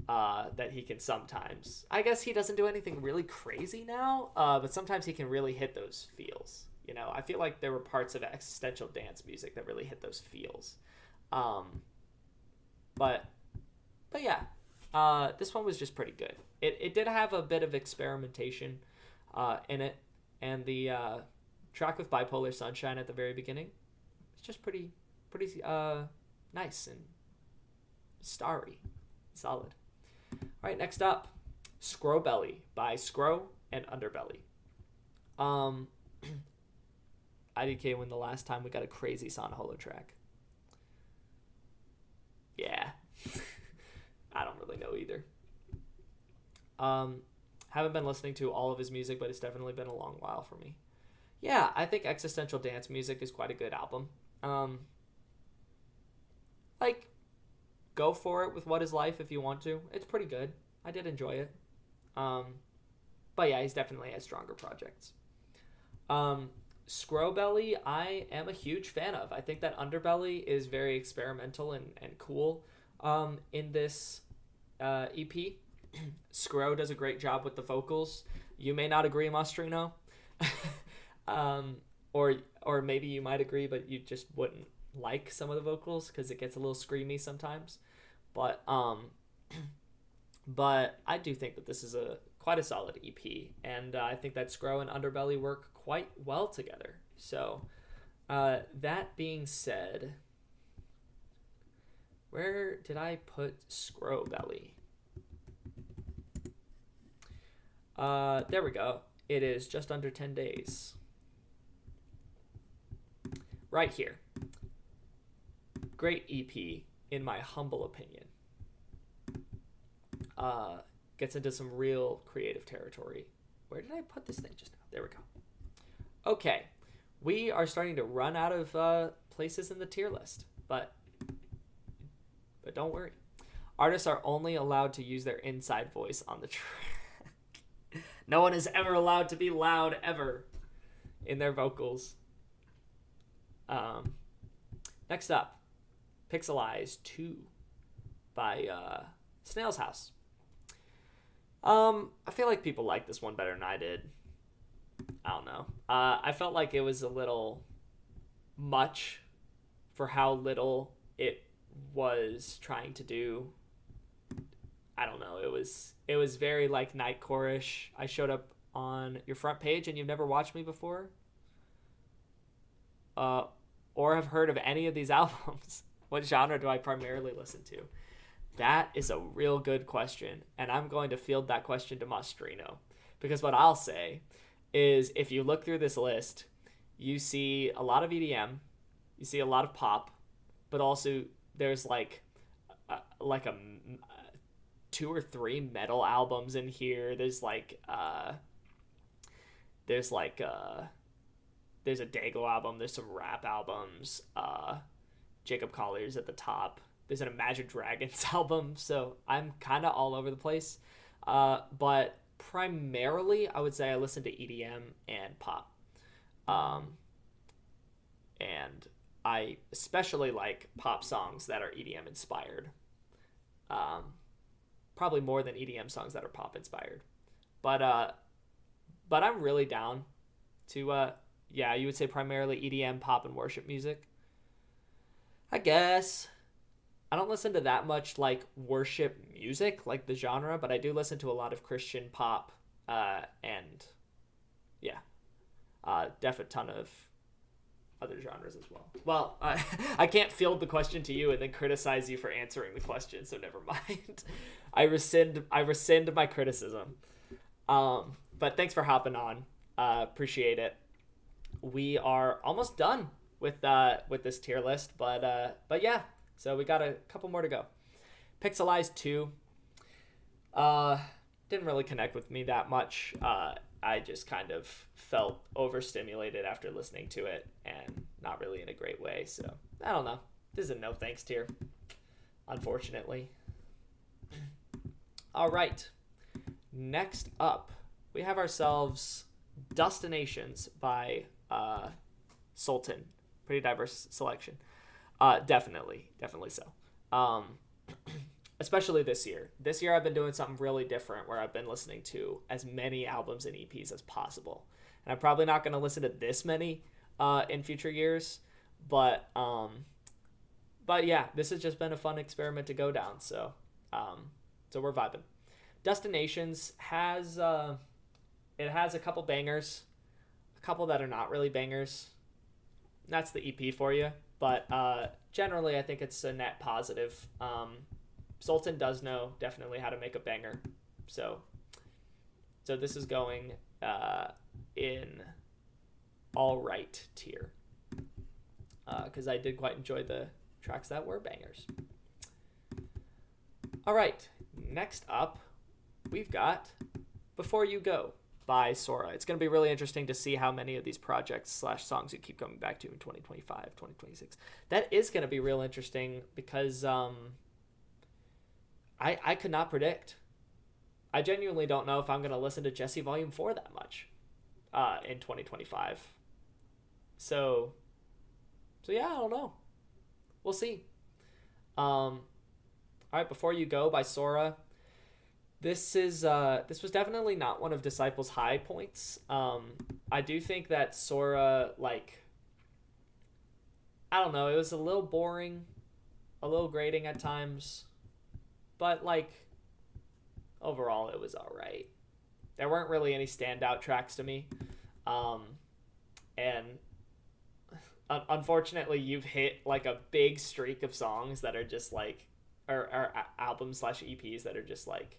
that he can sometimes. I guess he doesn't do anything really crazy now, but sometimes he can really hit those feels. You know, I feel like there were parts of existential dance music that really hit those feels. But yeah, this one was just pretty good. It did have a bit of experimentation in it, and the track with Bipolar Sunshine at the very beginning, it's just pretty nice and starry, solid. All right, next up, Scro Belly by Scro and Underbelly. IDK when the last time we got a crazy Son Holo track. Yeah. I don't really know either. Haven't been listening to all of his music, but it's definitely been a long while for me. Yeah, I think existential dance music is quite a good album. Like, go for it with What Is Life if you want to. It's pretty good. I did enjoy it. But yeah, he's definitely has stronger projects. Scrobelly, I am a huge fan of. I think that Underbelly is very experimental and cool in this EP. Scro does a great job with the vocals. You may not agree, Mastrino. Or maybe you might agree, but you just wouldn't like some of the vocals because it gets a little screamy sometimes. But I do think that this is quite a solid EP, and I think that Scro and Underbelly work quite well together. So that being said, where did I put Scrobelly? There we go. It is just under 10 days. Right here. Great EP, in my humble opinion. Gets into some real creative territory. Where did I put this thing just now? There we go. Okay. We are starting to run out of places in the tier list, but don't worry. Artists are only allowed to use their inside voice on the track. No one is ever allowed to be loud ever in their vocals. Next up, Pixelize 2 by Snail's House. I feel like people like this one better than I did. I don't know. I felt like it was a little much for how little it was trying to do. I don't know. It was very like nightcore-ish. I showed up on your front page and you've never watched me before? Or have heard of any of these albums? What genre do I primarily listen to? That is a real good question, and I'm going to field that question to Mastrino. Because what I'll say is, if you look through this list, you see a lot of EDM, you see a lot of pop, but also there's like a 2 or 3 metal albums in here. There's a Dago album, there's some rap albums, Jacob Collier's at the top. There's an Imagine Dragons album, so I'm kind of all over the place. But primarily, I would say I listen to EDM and pop. And I especially like pop songs that are EDM inspired. Probably more than EDM songs that are pop inspired. But I'm really down to, you would say primarily EDM, pop, and worship music. I guess. I don't listen to that much like worship music, like the genre, but I do listen to a lot of Christian pop, and definite ton of other genres as well. Well, I can't field the question to you and then criticize you for answering the question, so never mind. I rescind my criticism. But thanks for hopping on. Appreciate it. We are almost done with this tier list, but yeah. So we got a couple more to go. Pixelize 2. Didn't really connect with me that much. I just kind of felt overstimulated after listening to it, and not really in a great way. So I don't know. This is a no thanks tier, unfortunately. All right. Next up, we have ourselves Destinations by Sultan. Pretty diverse selection. Definitely so. especially this year. This year I've been doing something really different where I've been listening to as many albums and EPs as possible. And I'm probably not going to listen to this many in future years, but yeah, this has just been a fun experiment to go down. So we're vibing. Destinations has it has a couple bangers, a couple that are not really bangers. That's the EP for you, but generally I think it's a net positive. Sultan does know definitely how to make a banger, so this is going in all right tier, because I did quite enjoy the tracks that were bangers. All right, next up we've got Before You Go by Sora. It's going to be really interesting to see how many of these projects / songs you keep coming back to in 2025, 2026. That is going to be real interesting because I could not predict. I genuinely don't know if I'm going to listen to Jesse Volume 4 that much in 2025. So yeah, I don't know. We'll see. All right, Before You Go by Sora. This was definitely not one of Disciple's high points. I do think that Sora, like, I don't know, it was a little boring, a little grating at times, but like overall it was all right. There weren't really any standout tracks to me, and unfortunately you've hit like a big streak of songs that are just like, or albums / EPs that are just like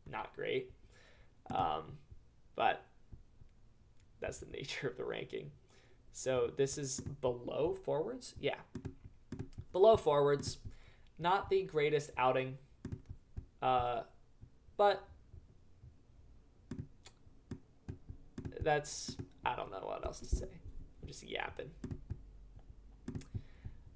not great, but that's the nature of the ranking. So this is below Forwards. Yeah, below Forwards, not the greatest outing, but that's, I don't know what else to say. I'm just yapping.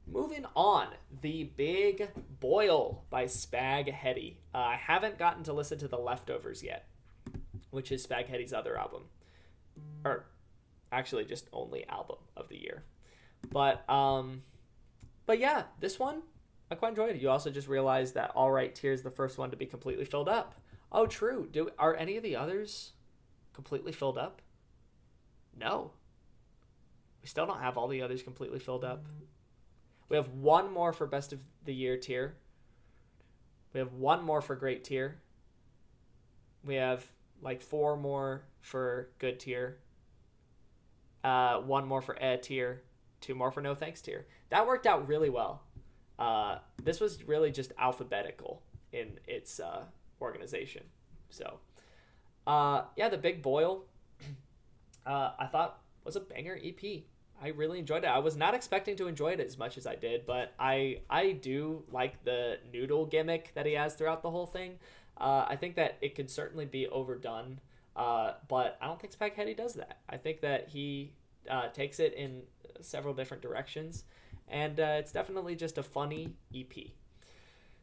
Moving on, The Big Boil by Spaghetti. I haven't gotten to listen to The Leftovers yet, which is Spaghetti's other album. Or actually just only album of the year. But yeah, this one, I quite enjoyed it. You also just realized that All Right tier is the first one to be completely filled up. Oh, true. Are any of the others completely filled up? No. We still don't have all the others completely filled up. We have one more for Best of the Year tier. We have one more for Great tier. We have like 4 more for Good tier. 1 more for tier. 2 more for No Thanks tier. That worked out really well. This was really just alphabetical in its organization. So, yeah, The Big Boil, I thought was a banger EP. I really enjoyed it. I was not expecting to enjoy it as much as I did, but I do like the noodle gimmick that he has throughout the whole thing. I think that it could certainly be overdone, but I don't think Spaghetti does that. I think that he takes it in several different directions, and it's definitely just a funny EP.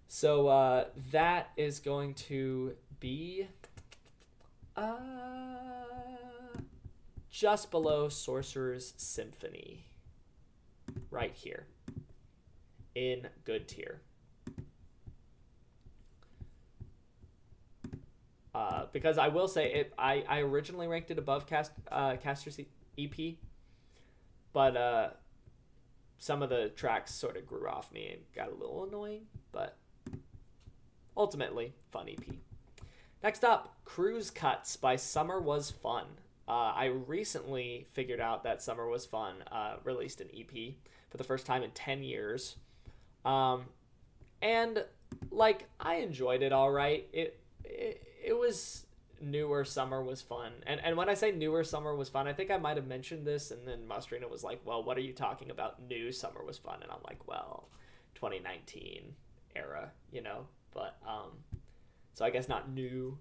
So that is going to be just below Sorcerer's Symphony, right here in Good tier. Because I will say it, I originally ranked it above Caster's EP, but some of the tracks sort of grew off me and got a little annoying, but ultimately fun EP. Next up, Cruise Cuts by Summer Was Fun. I recently figured out that Summer Was Fun released an EP for the first time in 10 years. And like, I enjoyed it all right. It was newer Summer Was Fun. And when I say newer Summer Was Fun, I think I might have mentioned this, and then Mustrina was like, well, what are you talking about? New Summer Was Fun. And I'm like, well, 2019 era, you know? But, so I guess not new.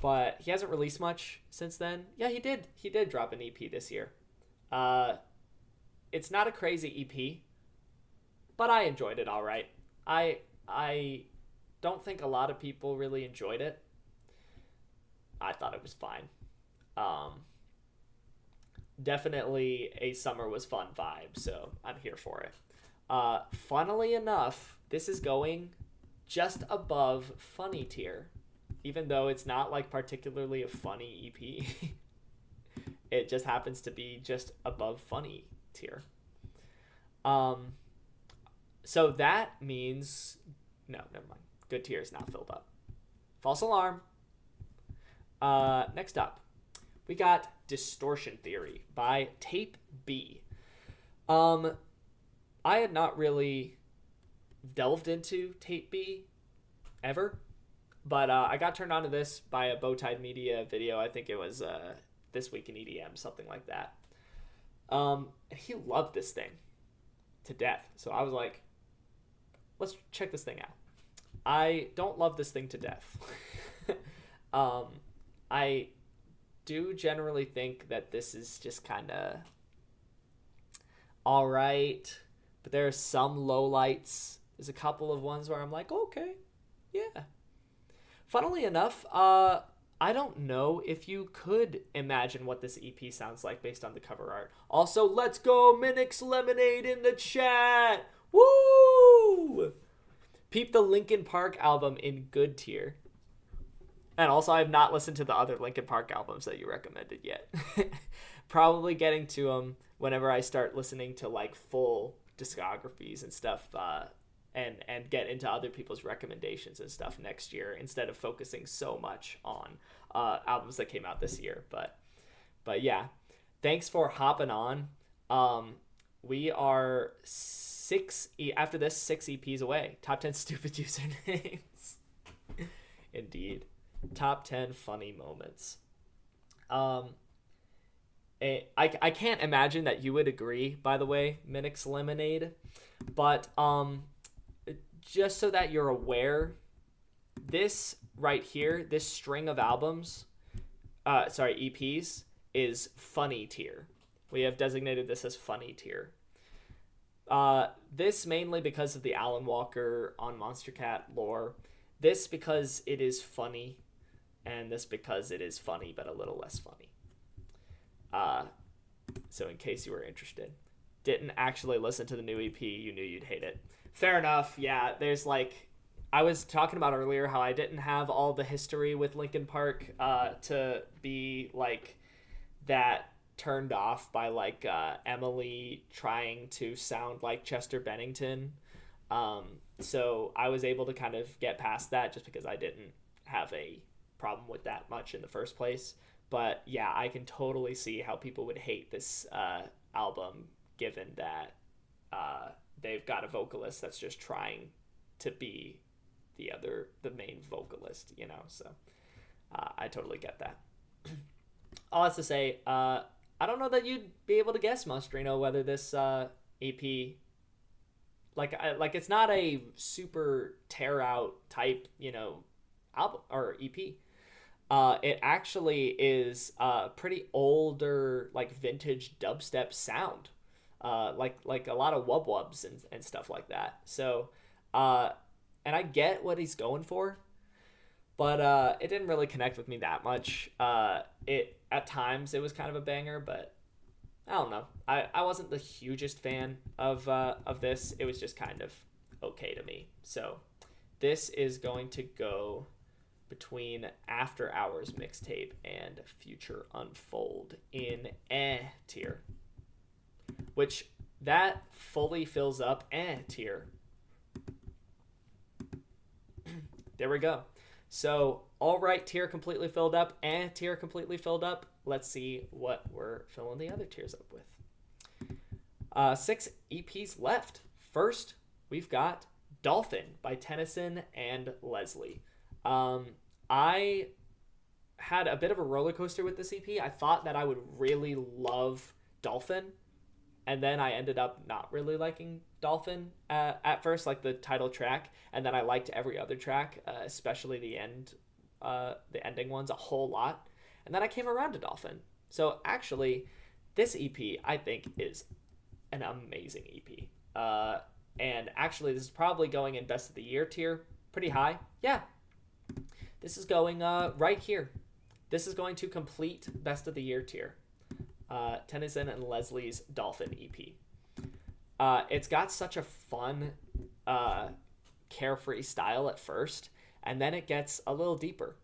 But he hasn't released much since then. Yeah, he did. He did drop an EP this year. It's not a crazy EP, but I enjoyed it all right. I don't think a lot of people really enjoyed it. I thought it was fine. Definitely a Summer Was Fun vibe, so I'm here for it. Funnily enough, this is going just above funny tier, even though it's not like particularly a funny EP. It just happens to be just above funny tier. So that means no, never mind. Good tier is not filled up. False alarm. Next up, we got Distortion Theory by Tape B. I had not really delved into Tape B ever, but I got turned on to this by a Bowtied Media video. I think it was This Week in EDM, something like that. And he loved this thing to death. So I was like, let's check this thing out. I don't love this thing to death. I do generally think that this is just kind of all right, but there are some lowlights. There's a couple of ones where I'm like, okay, yeah. Funnily enough, I don't know if you could imagine what this EP sounds like based on the cover art. Also, let's go Minix Lemonade in the chat. Woo! Peep the Linkin Park album in good tier. And also, I have not listened to the other Linkin Park albums that you recommended yet. Probably getting to them whenever I start listening to like full discographies and stuff, and get into other people's recommendations and stuff next year instead of focusing so much on albums that came out this year. But yeah, thanks for hopping on. We are after this 6 EPs away. Top 10 stupid usernames. Indeed. Top 10 funny moments. I can't imagine that you would agree, by the way, Minix Lemonade, but just so that you're aware, this right here, this string of albums, EPs, is funny tier. We have designated this as funny tier. This mainly because of the Alan Walker on Monster Cat lore. This because it is funny, and this because it is funny but a little less funny. So in case you were interested, didn't actually listen to the new EP, you knew you'd hate it. Fair enough. Yeah, there's like, I was talking about earlier how I didn't have all the history with Linkin Park to be like that turned off by like Emily trying to sound like Chester Bennington. So I was able to kind of get past that just because I didn't have a problem with that much in the first place. But yeah, I can totally see how people would hate this album given that they've got a vocalist that's just trying to be the main vocalist, you know, so I totally get that. All that's to say, I don't know that you'd be able to guess, Monstrino, whether this EP, like it's not a super tear out type, you know, album or EP. It actually is a pretty older, like vintage dubstep sound, like a lot of wub wubs and stuff like that. So, and I get what he's going for, but it didn't really connect with me that much. It at times it was kind of a banger, but I don't know. I wasn't the hugest fan of this. It was just kind of okay to me. So this is going to go between After Hours Mixtape and Future Unfold in tier, which that fully fills up tier. There we go. So all right tier completely filled up, tier completely filled up. Let's see what we're filling the other tiers up with. 6 EPs left. First, we've got Dolphin by Tennyson and Leslie. I had a bit of a roller coaster with this EP. I thought that I would really love Dolphin, and then I ended up not really liking Dolphin at first, like the title track, and then I liked every other track, especially the ending ones, a whole lot. And then I came around to Dolphin. So actually, this EP I think is an amazing EP. And actually, this is probably going in Best of the Year tier, pretty high. Yeah. This is going right here. This is going to complete Best of the Year tier. Tennyson and Leslie's Dolphin EP. It's got such a fun carefree style at first, and then it gets a little deeper.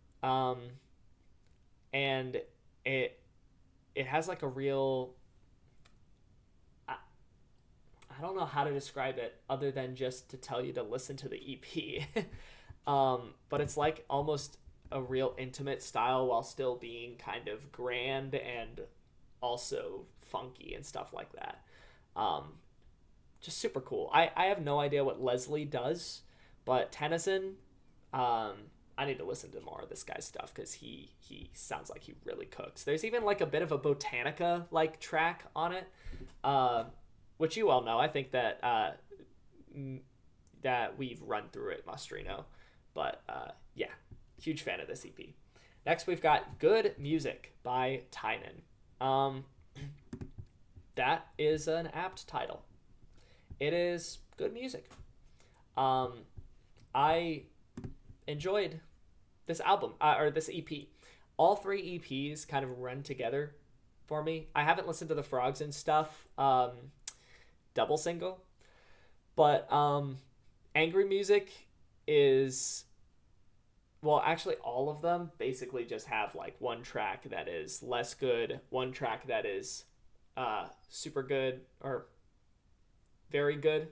And it has like a real, I don't know how to describe it other than just to tell you to listen to the EP. But it's like almost a real intimate style while still being kind of grand and also funky and stuff like that. Just super cool. I have no idea what Leslie does, but Tennyson, I need to listen to more of this guy's stuff because he sounds like he really cooks. There's even like a bit of a Botanica like track on it, which you all know. I think that that we've run through it, Mostrino. But yeah, huge fan of this EP. Next, we've got Good Music by Tynan. That is an apt title. It is good music. I enjoyed this album, or this EP. All 3 EPs kind of run together for me. I haven't listened to the Frogs and Stuff double single, but Angry Music is, well, actually all of them basically just have like one track that is less good, one track that is super good or very good,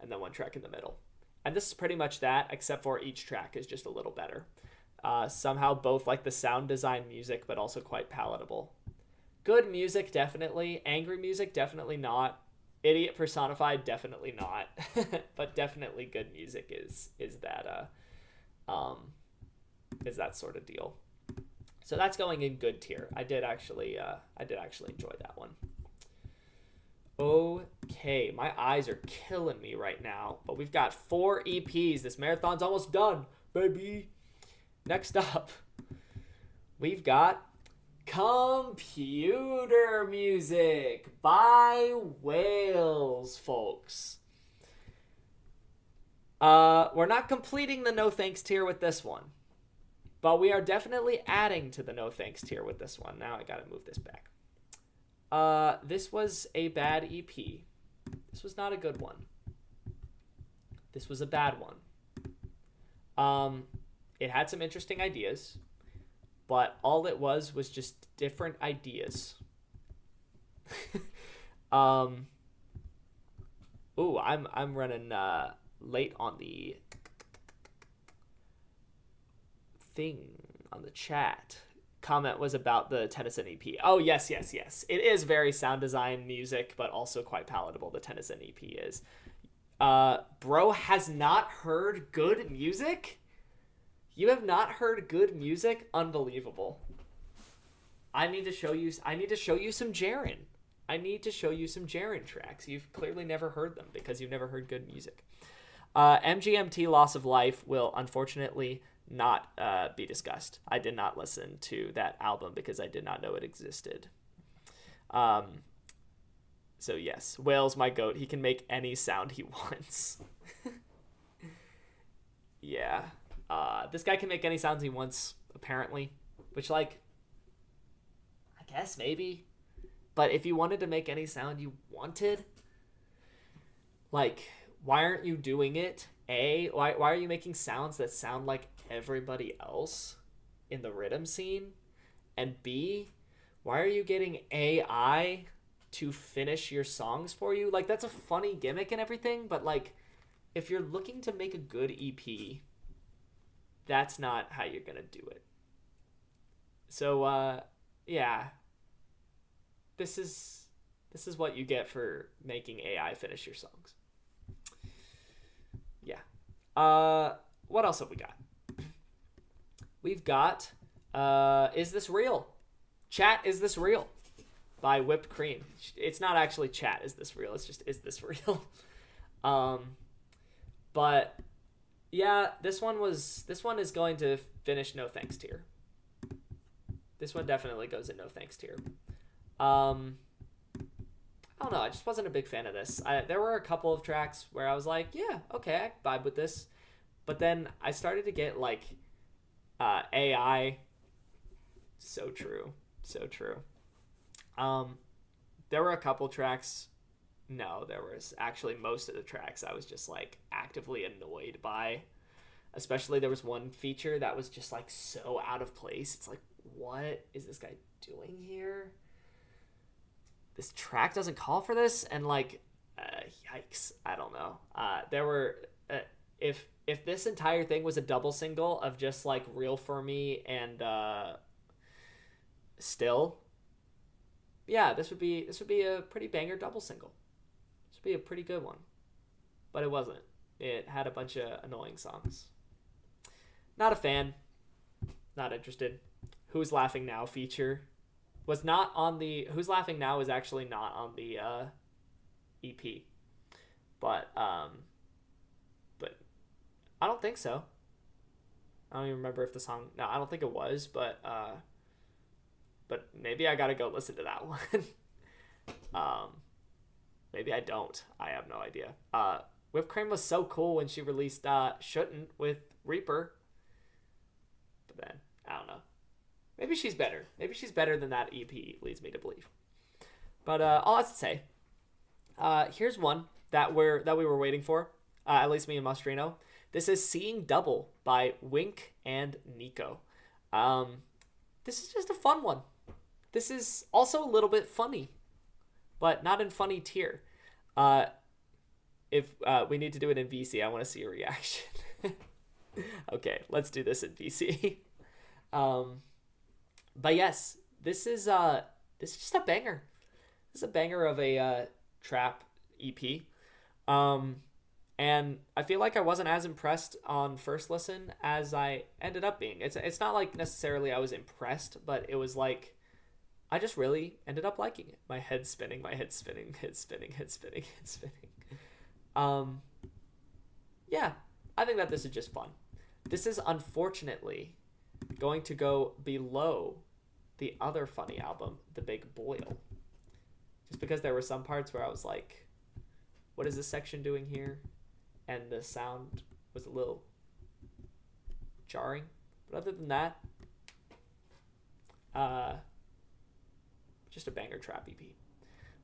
and then one track in the middle. And this is pretty much that, except for each track is just a little better. Somehow both like the sound design music, but also quite palatable. Good music, definitely. Angry music, definitely not. Idiot Personified, definitely not. But definitely good music is that sort of deal. So that's going in good tier. I did actually enjoy that one. Okay, my eyes are killing me right now, but we've got 4 EPs. This marathon's almost done, baby. Next up, we've got Computer Music by Wales, folks. We're not completing the no thanks tier with this one, but we are definitely adding to the no thanks tier with this one. Now I gotta move this back. This was a bad EP. This was not a good one. This was a bad one. It had some interesting ideas, but all it was just different ideas. I'm running late on the thing on the chat. Comment was about the Tennyson EP. Oh, yes. It is very sound design music, but also quite palatable. The Tennyson EP is. Bro has not heard good music? You have not heard good music? Unbelievable. I need to show you some Jaren. I need to show you some Jaren tracks. You've clearly never heard them because you've never heard good music. MGMT Loss of Life will unfortunately not be discussed. I did not listen to that album because I did not know it existed. So yes, Whale's my goat. He can make any sound he wants. Yeah. This guy can make any sounds he wants, apparently. Which, like, I guess maybe. But if you wanted to make any sound you wanted, like, why aren't you doing it? Why are you making sounds that sound like everybody else in the rhythm scene? And B, why are you getting AI to finish your songs for you? Like, that's a funny gimmick and everything, but, like, if you're looking to make a good EP, that's not how you're gonna do it. So, yeah. This is what you get for making AI finish your songs. Yeah. What else have we got? We've got Is This Real? Chat, Is This Real? By Whipped Cream. It's not actually Chat, Is This Real? It's just Is This Real? But yeah, this one is going to finish no thanks tier. This one definitely goes in no thanks tier. I don't know. I just wasn't a big fan of this. There were a couple of tracks where I was like, yeah, okay, I vibe with this. But then I started to get like AI. So true. There were a couple tracks No, there was actually most of the tracks I was just like actively annoyed by. Especially there was one feature that was just like so out of place. It's like, what is this guy doing here? This track doesn't call for this, and like, yikes! I don't know. There were if this entire thing was a double single of just like Real For Me and Still, yeah, this would be a pretty banger double single. This would be a pretty good one, but it wasn't. It had a bunch of annoying songs. Not a fan. Not interested. Who's Laughing Now feature was not on the. Who's Laughing Now is actually not on the EP, but I don't think so. I don't even remember if the song. No, I don't think it was, but maybe I gotta go listen to that one. Maybe I don't. I have no idea. Whipped Cream was so cool when she released Shouldn't with Reaper. But then, I don't know. Maybe she's better. Maybe she's better than that EP leads me to believe. But all that's to say, here's one that we were waiting for, at least me and Mostrino. This is Seeing Double by Wink and Nico. This is just a fun one. This is also a little bit funny, but not in funny tier. If we need to do it in VC, I want to see a reaction. Okay, let's do this in VC. But yes, this is just a banger. This is a banger of a trap EP. And I feel like I wasn't as impressed on first listen as I ended up being. It's not like necessarily I was impressed, but it was like I just really ended up liking it. My head spinning, head spinning. Yeah, I think that this is just fun. This is unfortunately going to go below the other funny album, The Big Boil. Just because there were some parts where I was like, what is this section doing here? And the sound was a little jarring. But other than that, just a banger trap EP.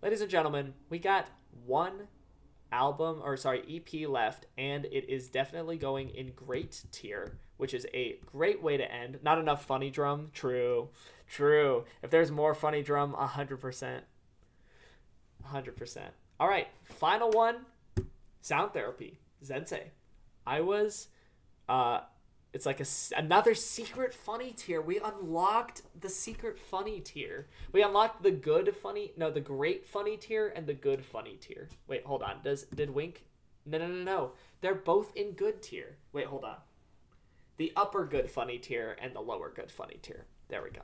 Ladies and gentlemen, we got one EP left, and it is definitely going in great tier, which is a great way to end. Not enough funny drum. True. If there's more funny drum, 100%. All right, final one, Sound Therapy, Zensei. I was, it's like another secret funny tier. We unlocked the secret funny tier. We unlocked the great funny tier and the good funny tier. Wait, hold on. Did Wink? No. They're both in good tier. Wait, hold on. The upper good funny tier and the lower good funny tier. There we go.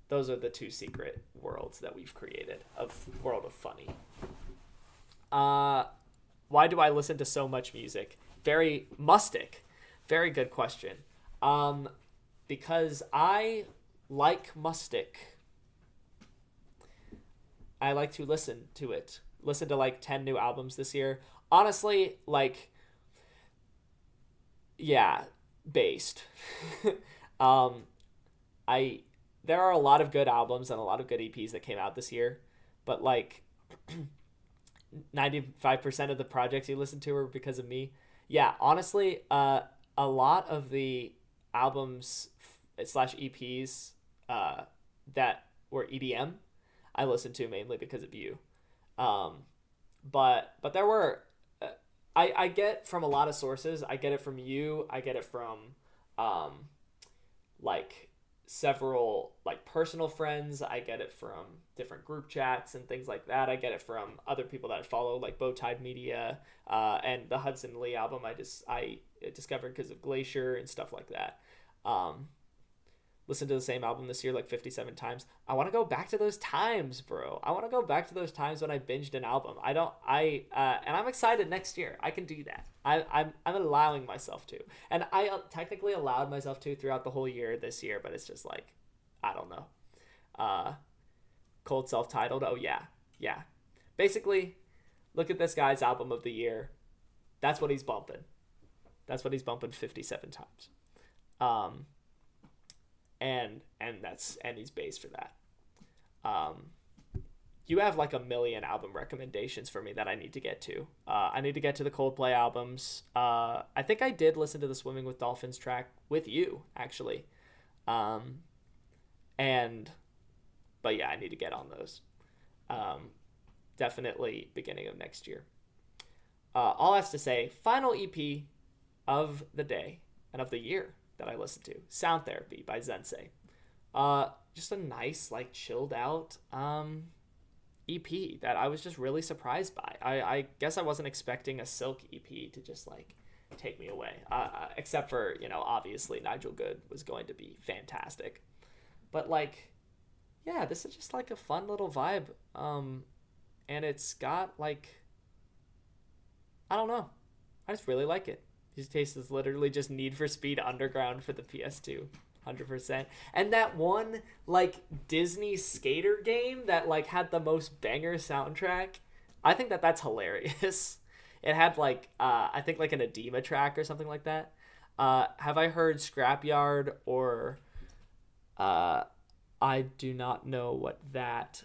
Those are the two secret worlds that we've created of World of Funny. Why do I listen to so much music? Very Mustic. Very good question. Because I like Mustic. I like to listen to it. Listen to like 10 new albums this year. Honestly, like, yeah, based. There are a lot of good albums and a lot of good EPs that came out this year, but like 95% of the projects you listen to are because of me. Yeah, honestly, a lot of the albums / EPs that were EDM, I listened to mainly because of you. But there were, I get from a lot of sources. I get it from you. I get it from like several like personal friends. I get it from different group chats and things like that. I get it from other people that I follow, like Bowtied Media, and the Hudson Lee album I discovered because of Glacier and stuff like that. Listened to the same album this year like 57 times. I want to go back to those times, bro. I want to go back to those times when I binged an album. And I'm excited next year. I can do that. I'm allowing myself to. And I technically allowed myself to throughout the whole year this year, but it's just like, I don't know. Cold Self-Titled. Oh, yeah. Basically, look at this guy's album of the year. That's what he's bumping. 57 times. And he's based for that. you have like a million album recommendations for me that I need to get to. I need to get to the Coldplay albums. I think I did listen to the Swimming with Dolphins track with you, actually. But yeah, I need to get on those. Definitely beginning of next year. All that's to say, final EP of the day and of the year that I listened to, Sound Therapy by Zensei. Just a nice, like, chilled out EP that I was just really surprised by. I guess I wasn't expecting a Silk EP to just, like, take me away. Except for, obviously Nigel Good was going to be fantastic. But, like, yeah, this is just, like, a fun little vibe. And it's got, like, I don't know. I just really like it. His taste is literally just Need for Speed Underground for the PS2. 100%. And that one, like, Disney skater game that, like, had the most banger soundtrack, I think that's hilarious. It had, like, I think, like, an Edema track or something like that. Have I heard Scrapyard or I do not know what that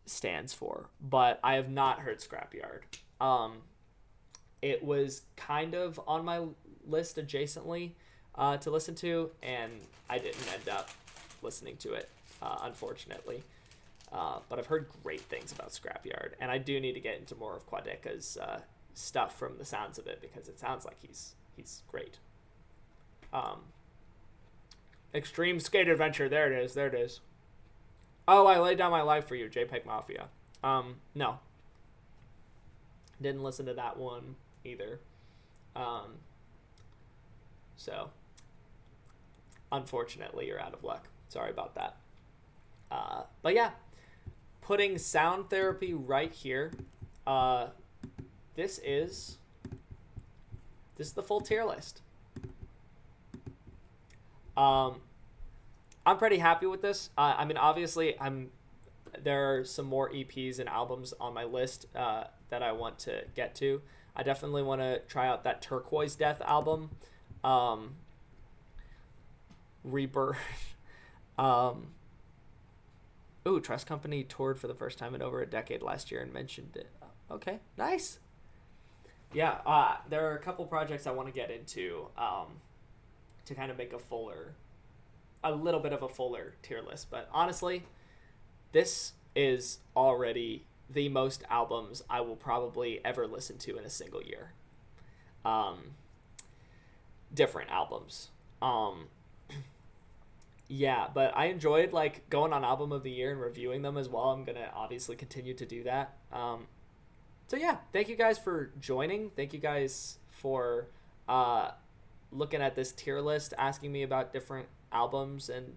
stands for, but I have not heard Scrapyard. It was kind of on my list adjacently to listen to, and I didn't end up listening to it, unfortunately. But I've heard great things about Scrapyard, and I do need to get into more of Quadeca's stuff from the sounds of it, because it sounds like he's great. Extreme Skate Adventure, there it is. Oh, I Laid Down My Life for You, JPEG Mafia. No. Didn't listen to that one either. So, unfortunately, you're out of luck. Sorry about that. But yeah, putting Sound Therapy right here. This is the full tier list. I'm pretty happy with this. I mean, obviously, there are some more EPs and albums on my list that I want to get to. I definitely want to try out that Turquoise Death album. Rebirth. Trust Company toured for the first time in over a decade last year and mentioned it. Okay, nice. Yeah, there are a couple projects I want to get into to kind of make a little bit of a fuller tier list. But honestly, this is already the most albums I will probably ever listen to in a single year. Different albums. Yeah, but I enjoyed, like, going on Album of the Year and reviewing them as well. I'm going to obviously continue to do that. So yeah, thank you guys for joining. Thank you guys for looking at this tier list, asking me about different albums and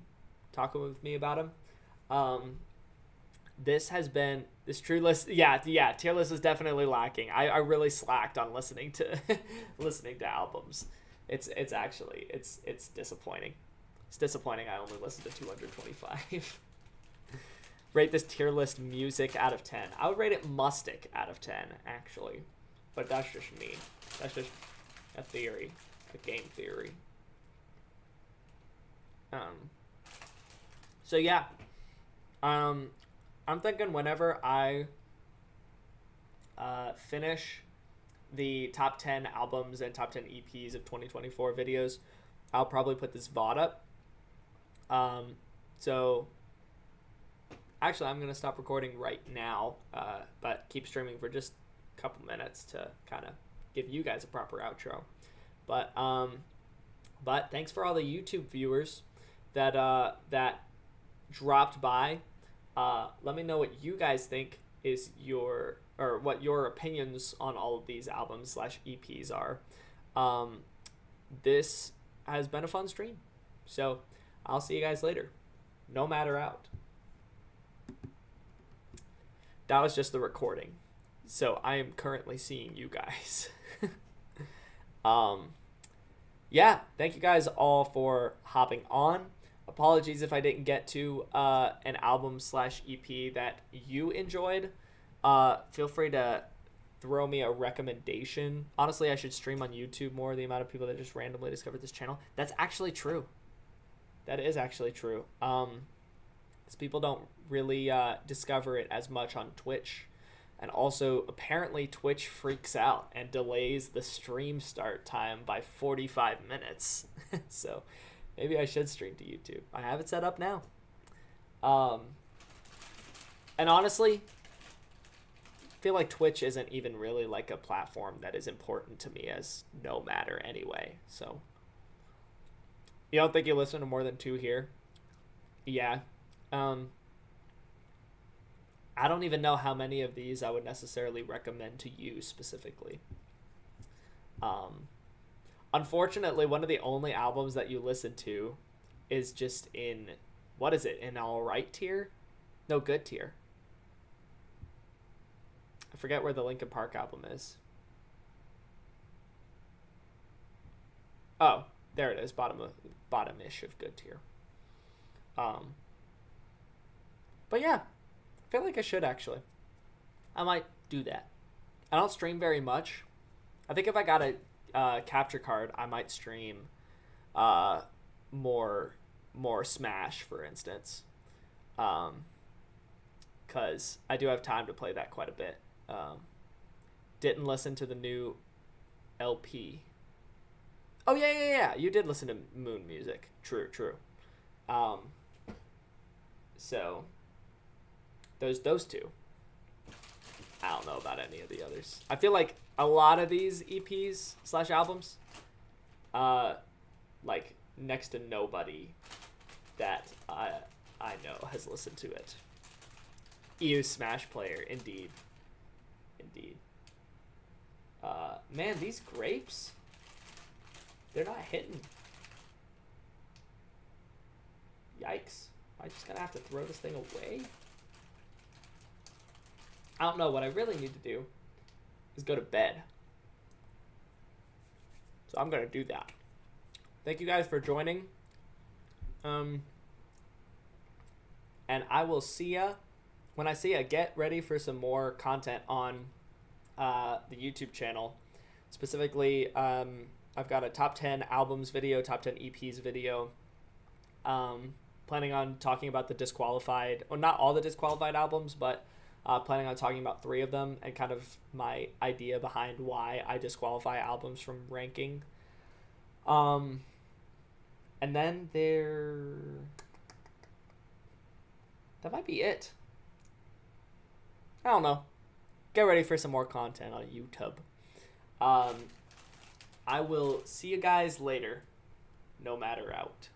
talking with me about them. This has been this true list. Yeah, tier list is definitely lacking. I really slacked on listening to albums. It's disappointing. It's disappointing I only listened to 225. Rate this tier list music out of 10. I would rate it Mustic out of 10, actually. But that's just me. That's just a theory. A game theory. So yeah. I'm thinking whenever I finish the top 10 albums and top 10 EPs of 2024 videos, I'll probably put this VOD up. So actually I'm going to stop recording right now, but keep streaming for just a couple minutes to kind of give you guys a proper outro. But thanks for all the YouTube viewers that dropped by. Let me know what you guys think is what your opinions on all of these albums / EPs are. This has been a fun stream. So I'll see you guys later. No Matter out. That was just the recording. So I am currently seeing you guys. Yeah, thank you guys all for hopping on. Apologies if I didn't get to an album / EP that you enjoyed. Feel free to throw me a recommendation. Honestly, I should stream on YouTube more. The amount of people that just randomly discovered this channel. That's actually true. That is actually true. because people don't really discover it as much on Twitch. And also, apparently, Twitch freaks out and delays the stream start time by 45 minutes. So, maybe I should stream to YouTube. I have it set up now. And honestly, I feel like Twitch isn't even really like a platform that is important to me as no matter anyway. So, you don't think you listen to more than 2 here? Yeah. I don't even know how many of these I would necessarily recommend to you specifically. Unfortunately, one of the only albums that you listen to is just in, what is it, in alright tier? No, good tier. I forget where the Linkin Park album is. Oh, there it is, bottom-ish of good tier. But yeah, I feel like I should actually. I might do that. I don't stream very much. I think if I got a capture card, I might stream more Smash, for instance. Because I do have time to play that quite a bit. Didn't listen to the new LP. Oh, yeah. You did listen to Moon music. True. So, those two. I don't know about any of the others. I feel like a lot of these EPs / albums, like next to nobody that I know has listened to it. EU Smash player, indeed. Man, these grapes, they're not hitting. Yikes. Am I just gonna have to throw this thing away? I don't know. What I really need to do is go to bed. So I'm gonna do that. Thank you guys for joining. And I will see ya. When I see ya, get ready for some more content on the YouTube channel. Specifically, I've got a top 10 albums video, top 10 EPs video. Planning on talking about the Disqualified, or not all the Disqualified albums, but planning on talking about 3 of them and kind of my idea behind why I disqualify albums from ranking. And then that might be it. I don't know. Get ready for some more content on YouTube. I will see you guys later. No matter out.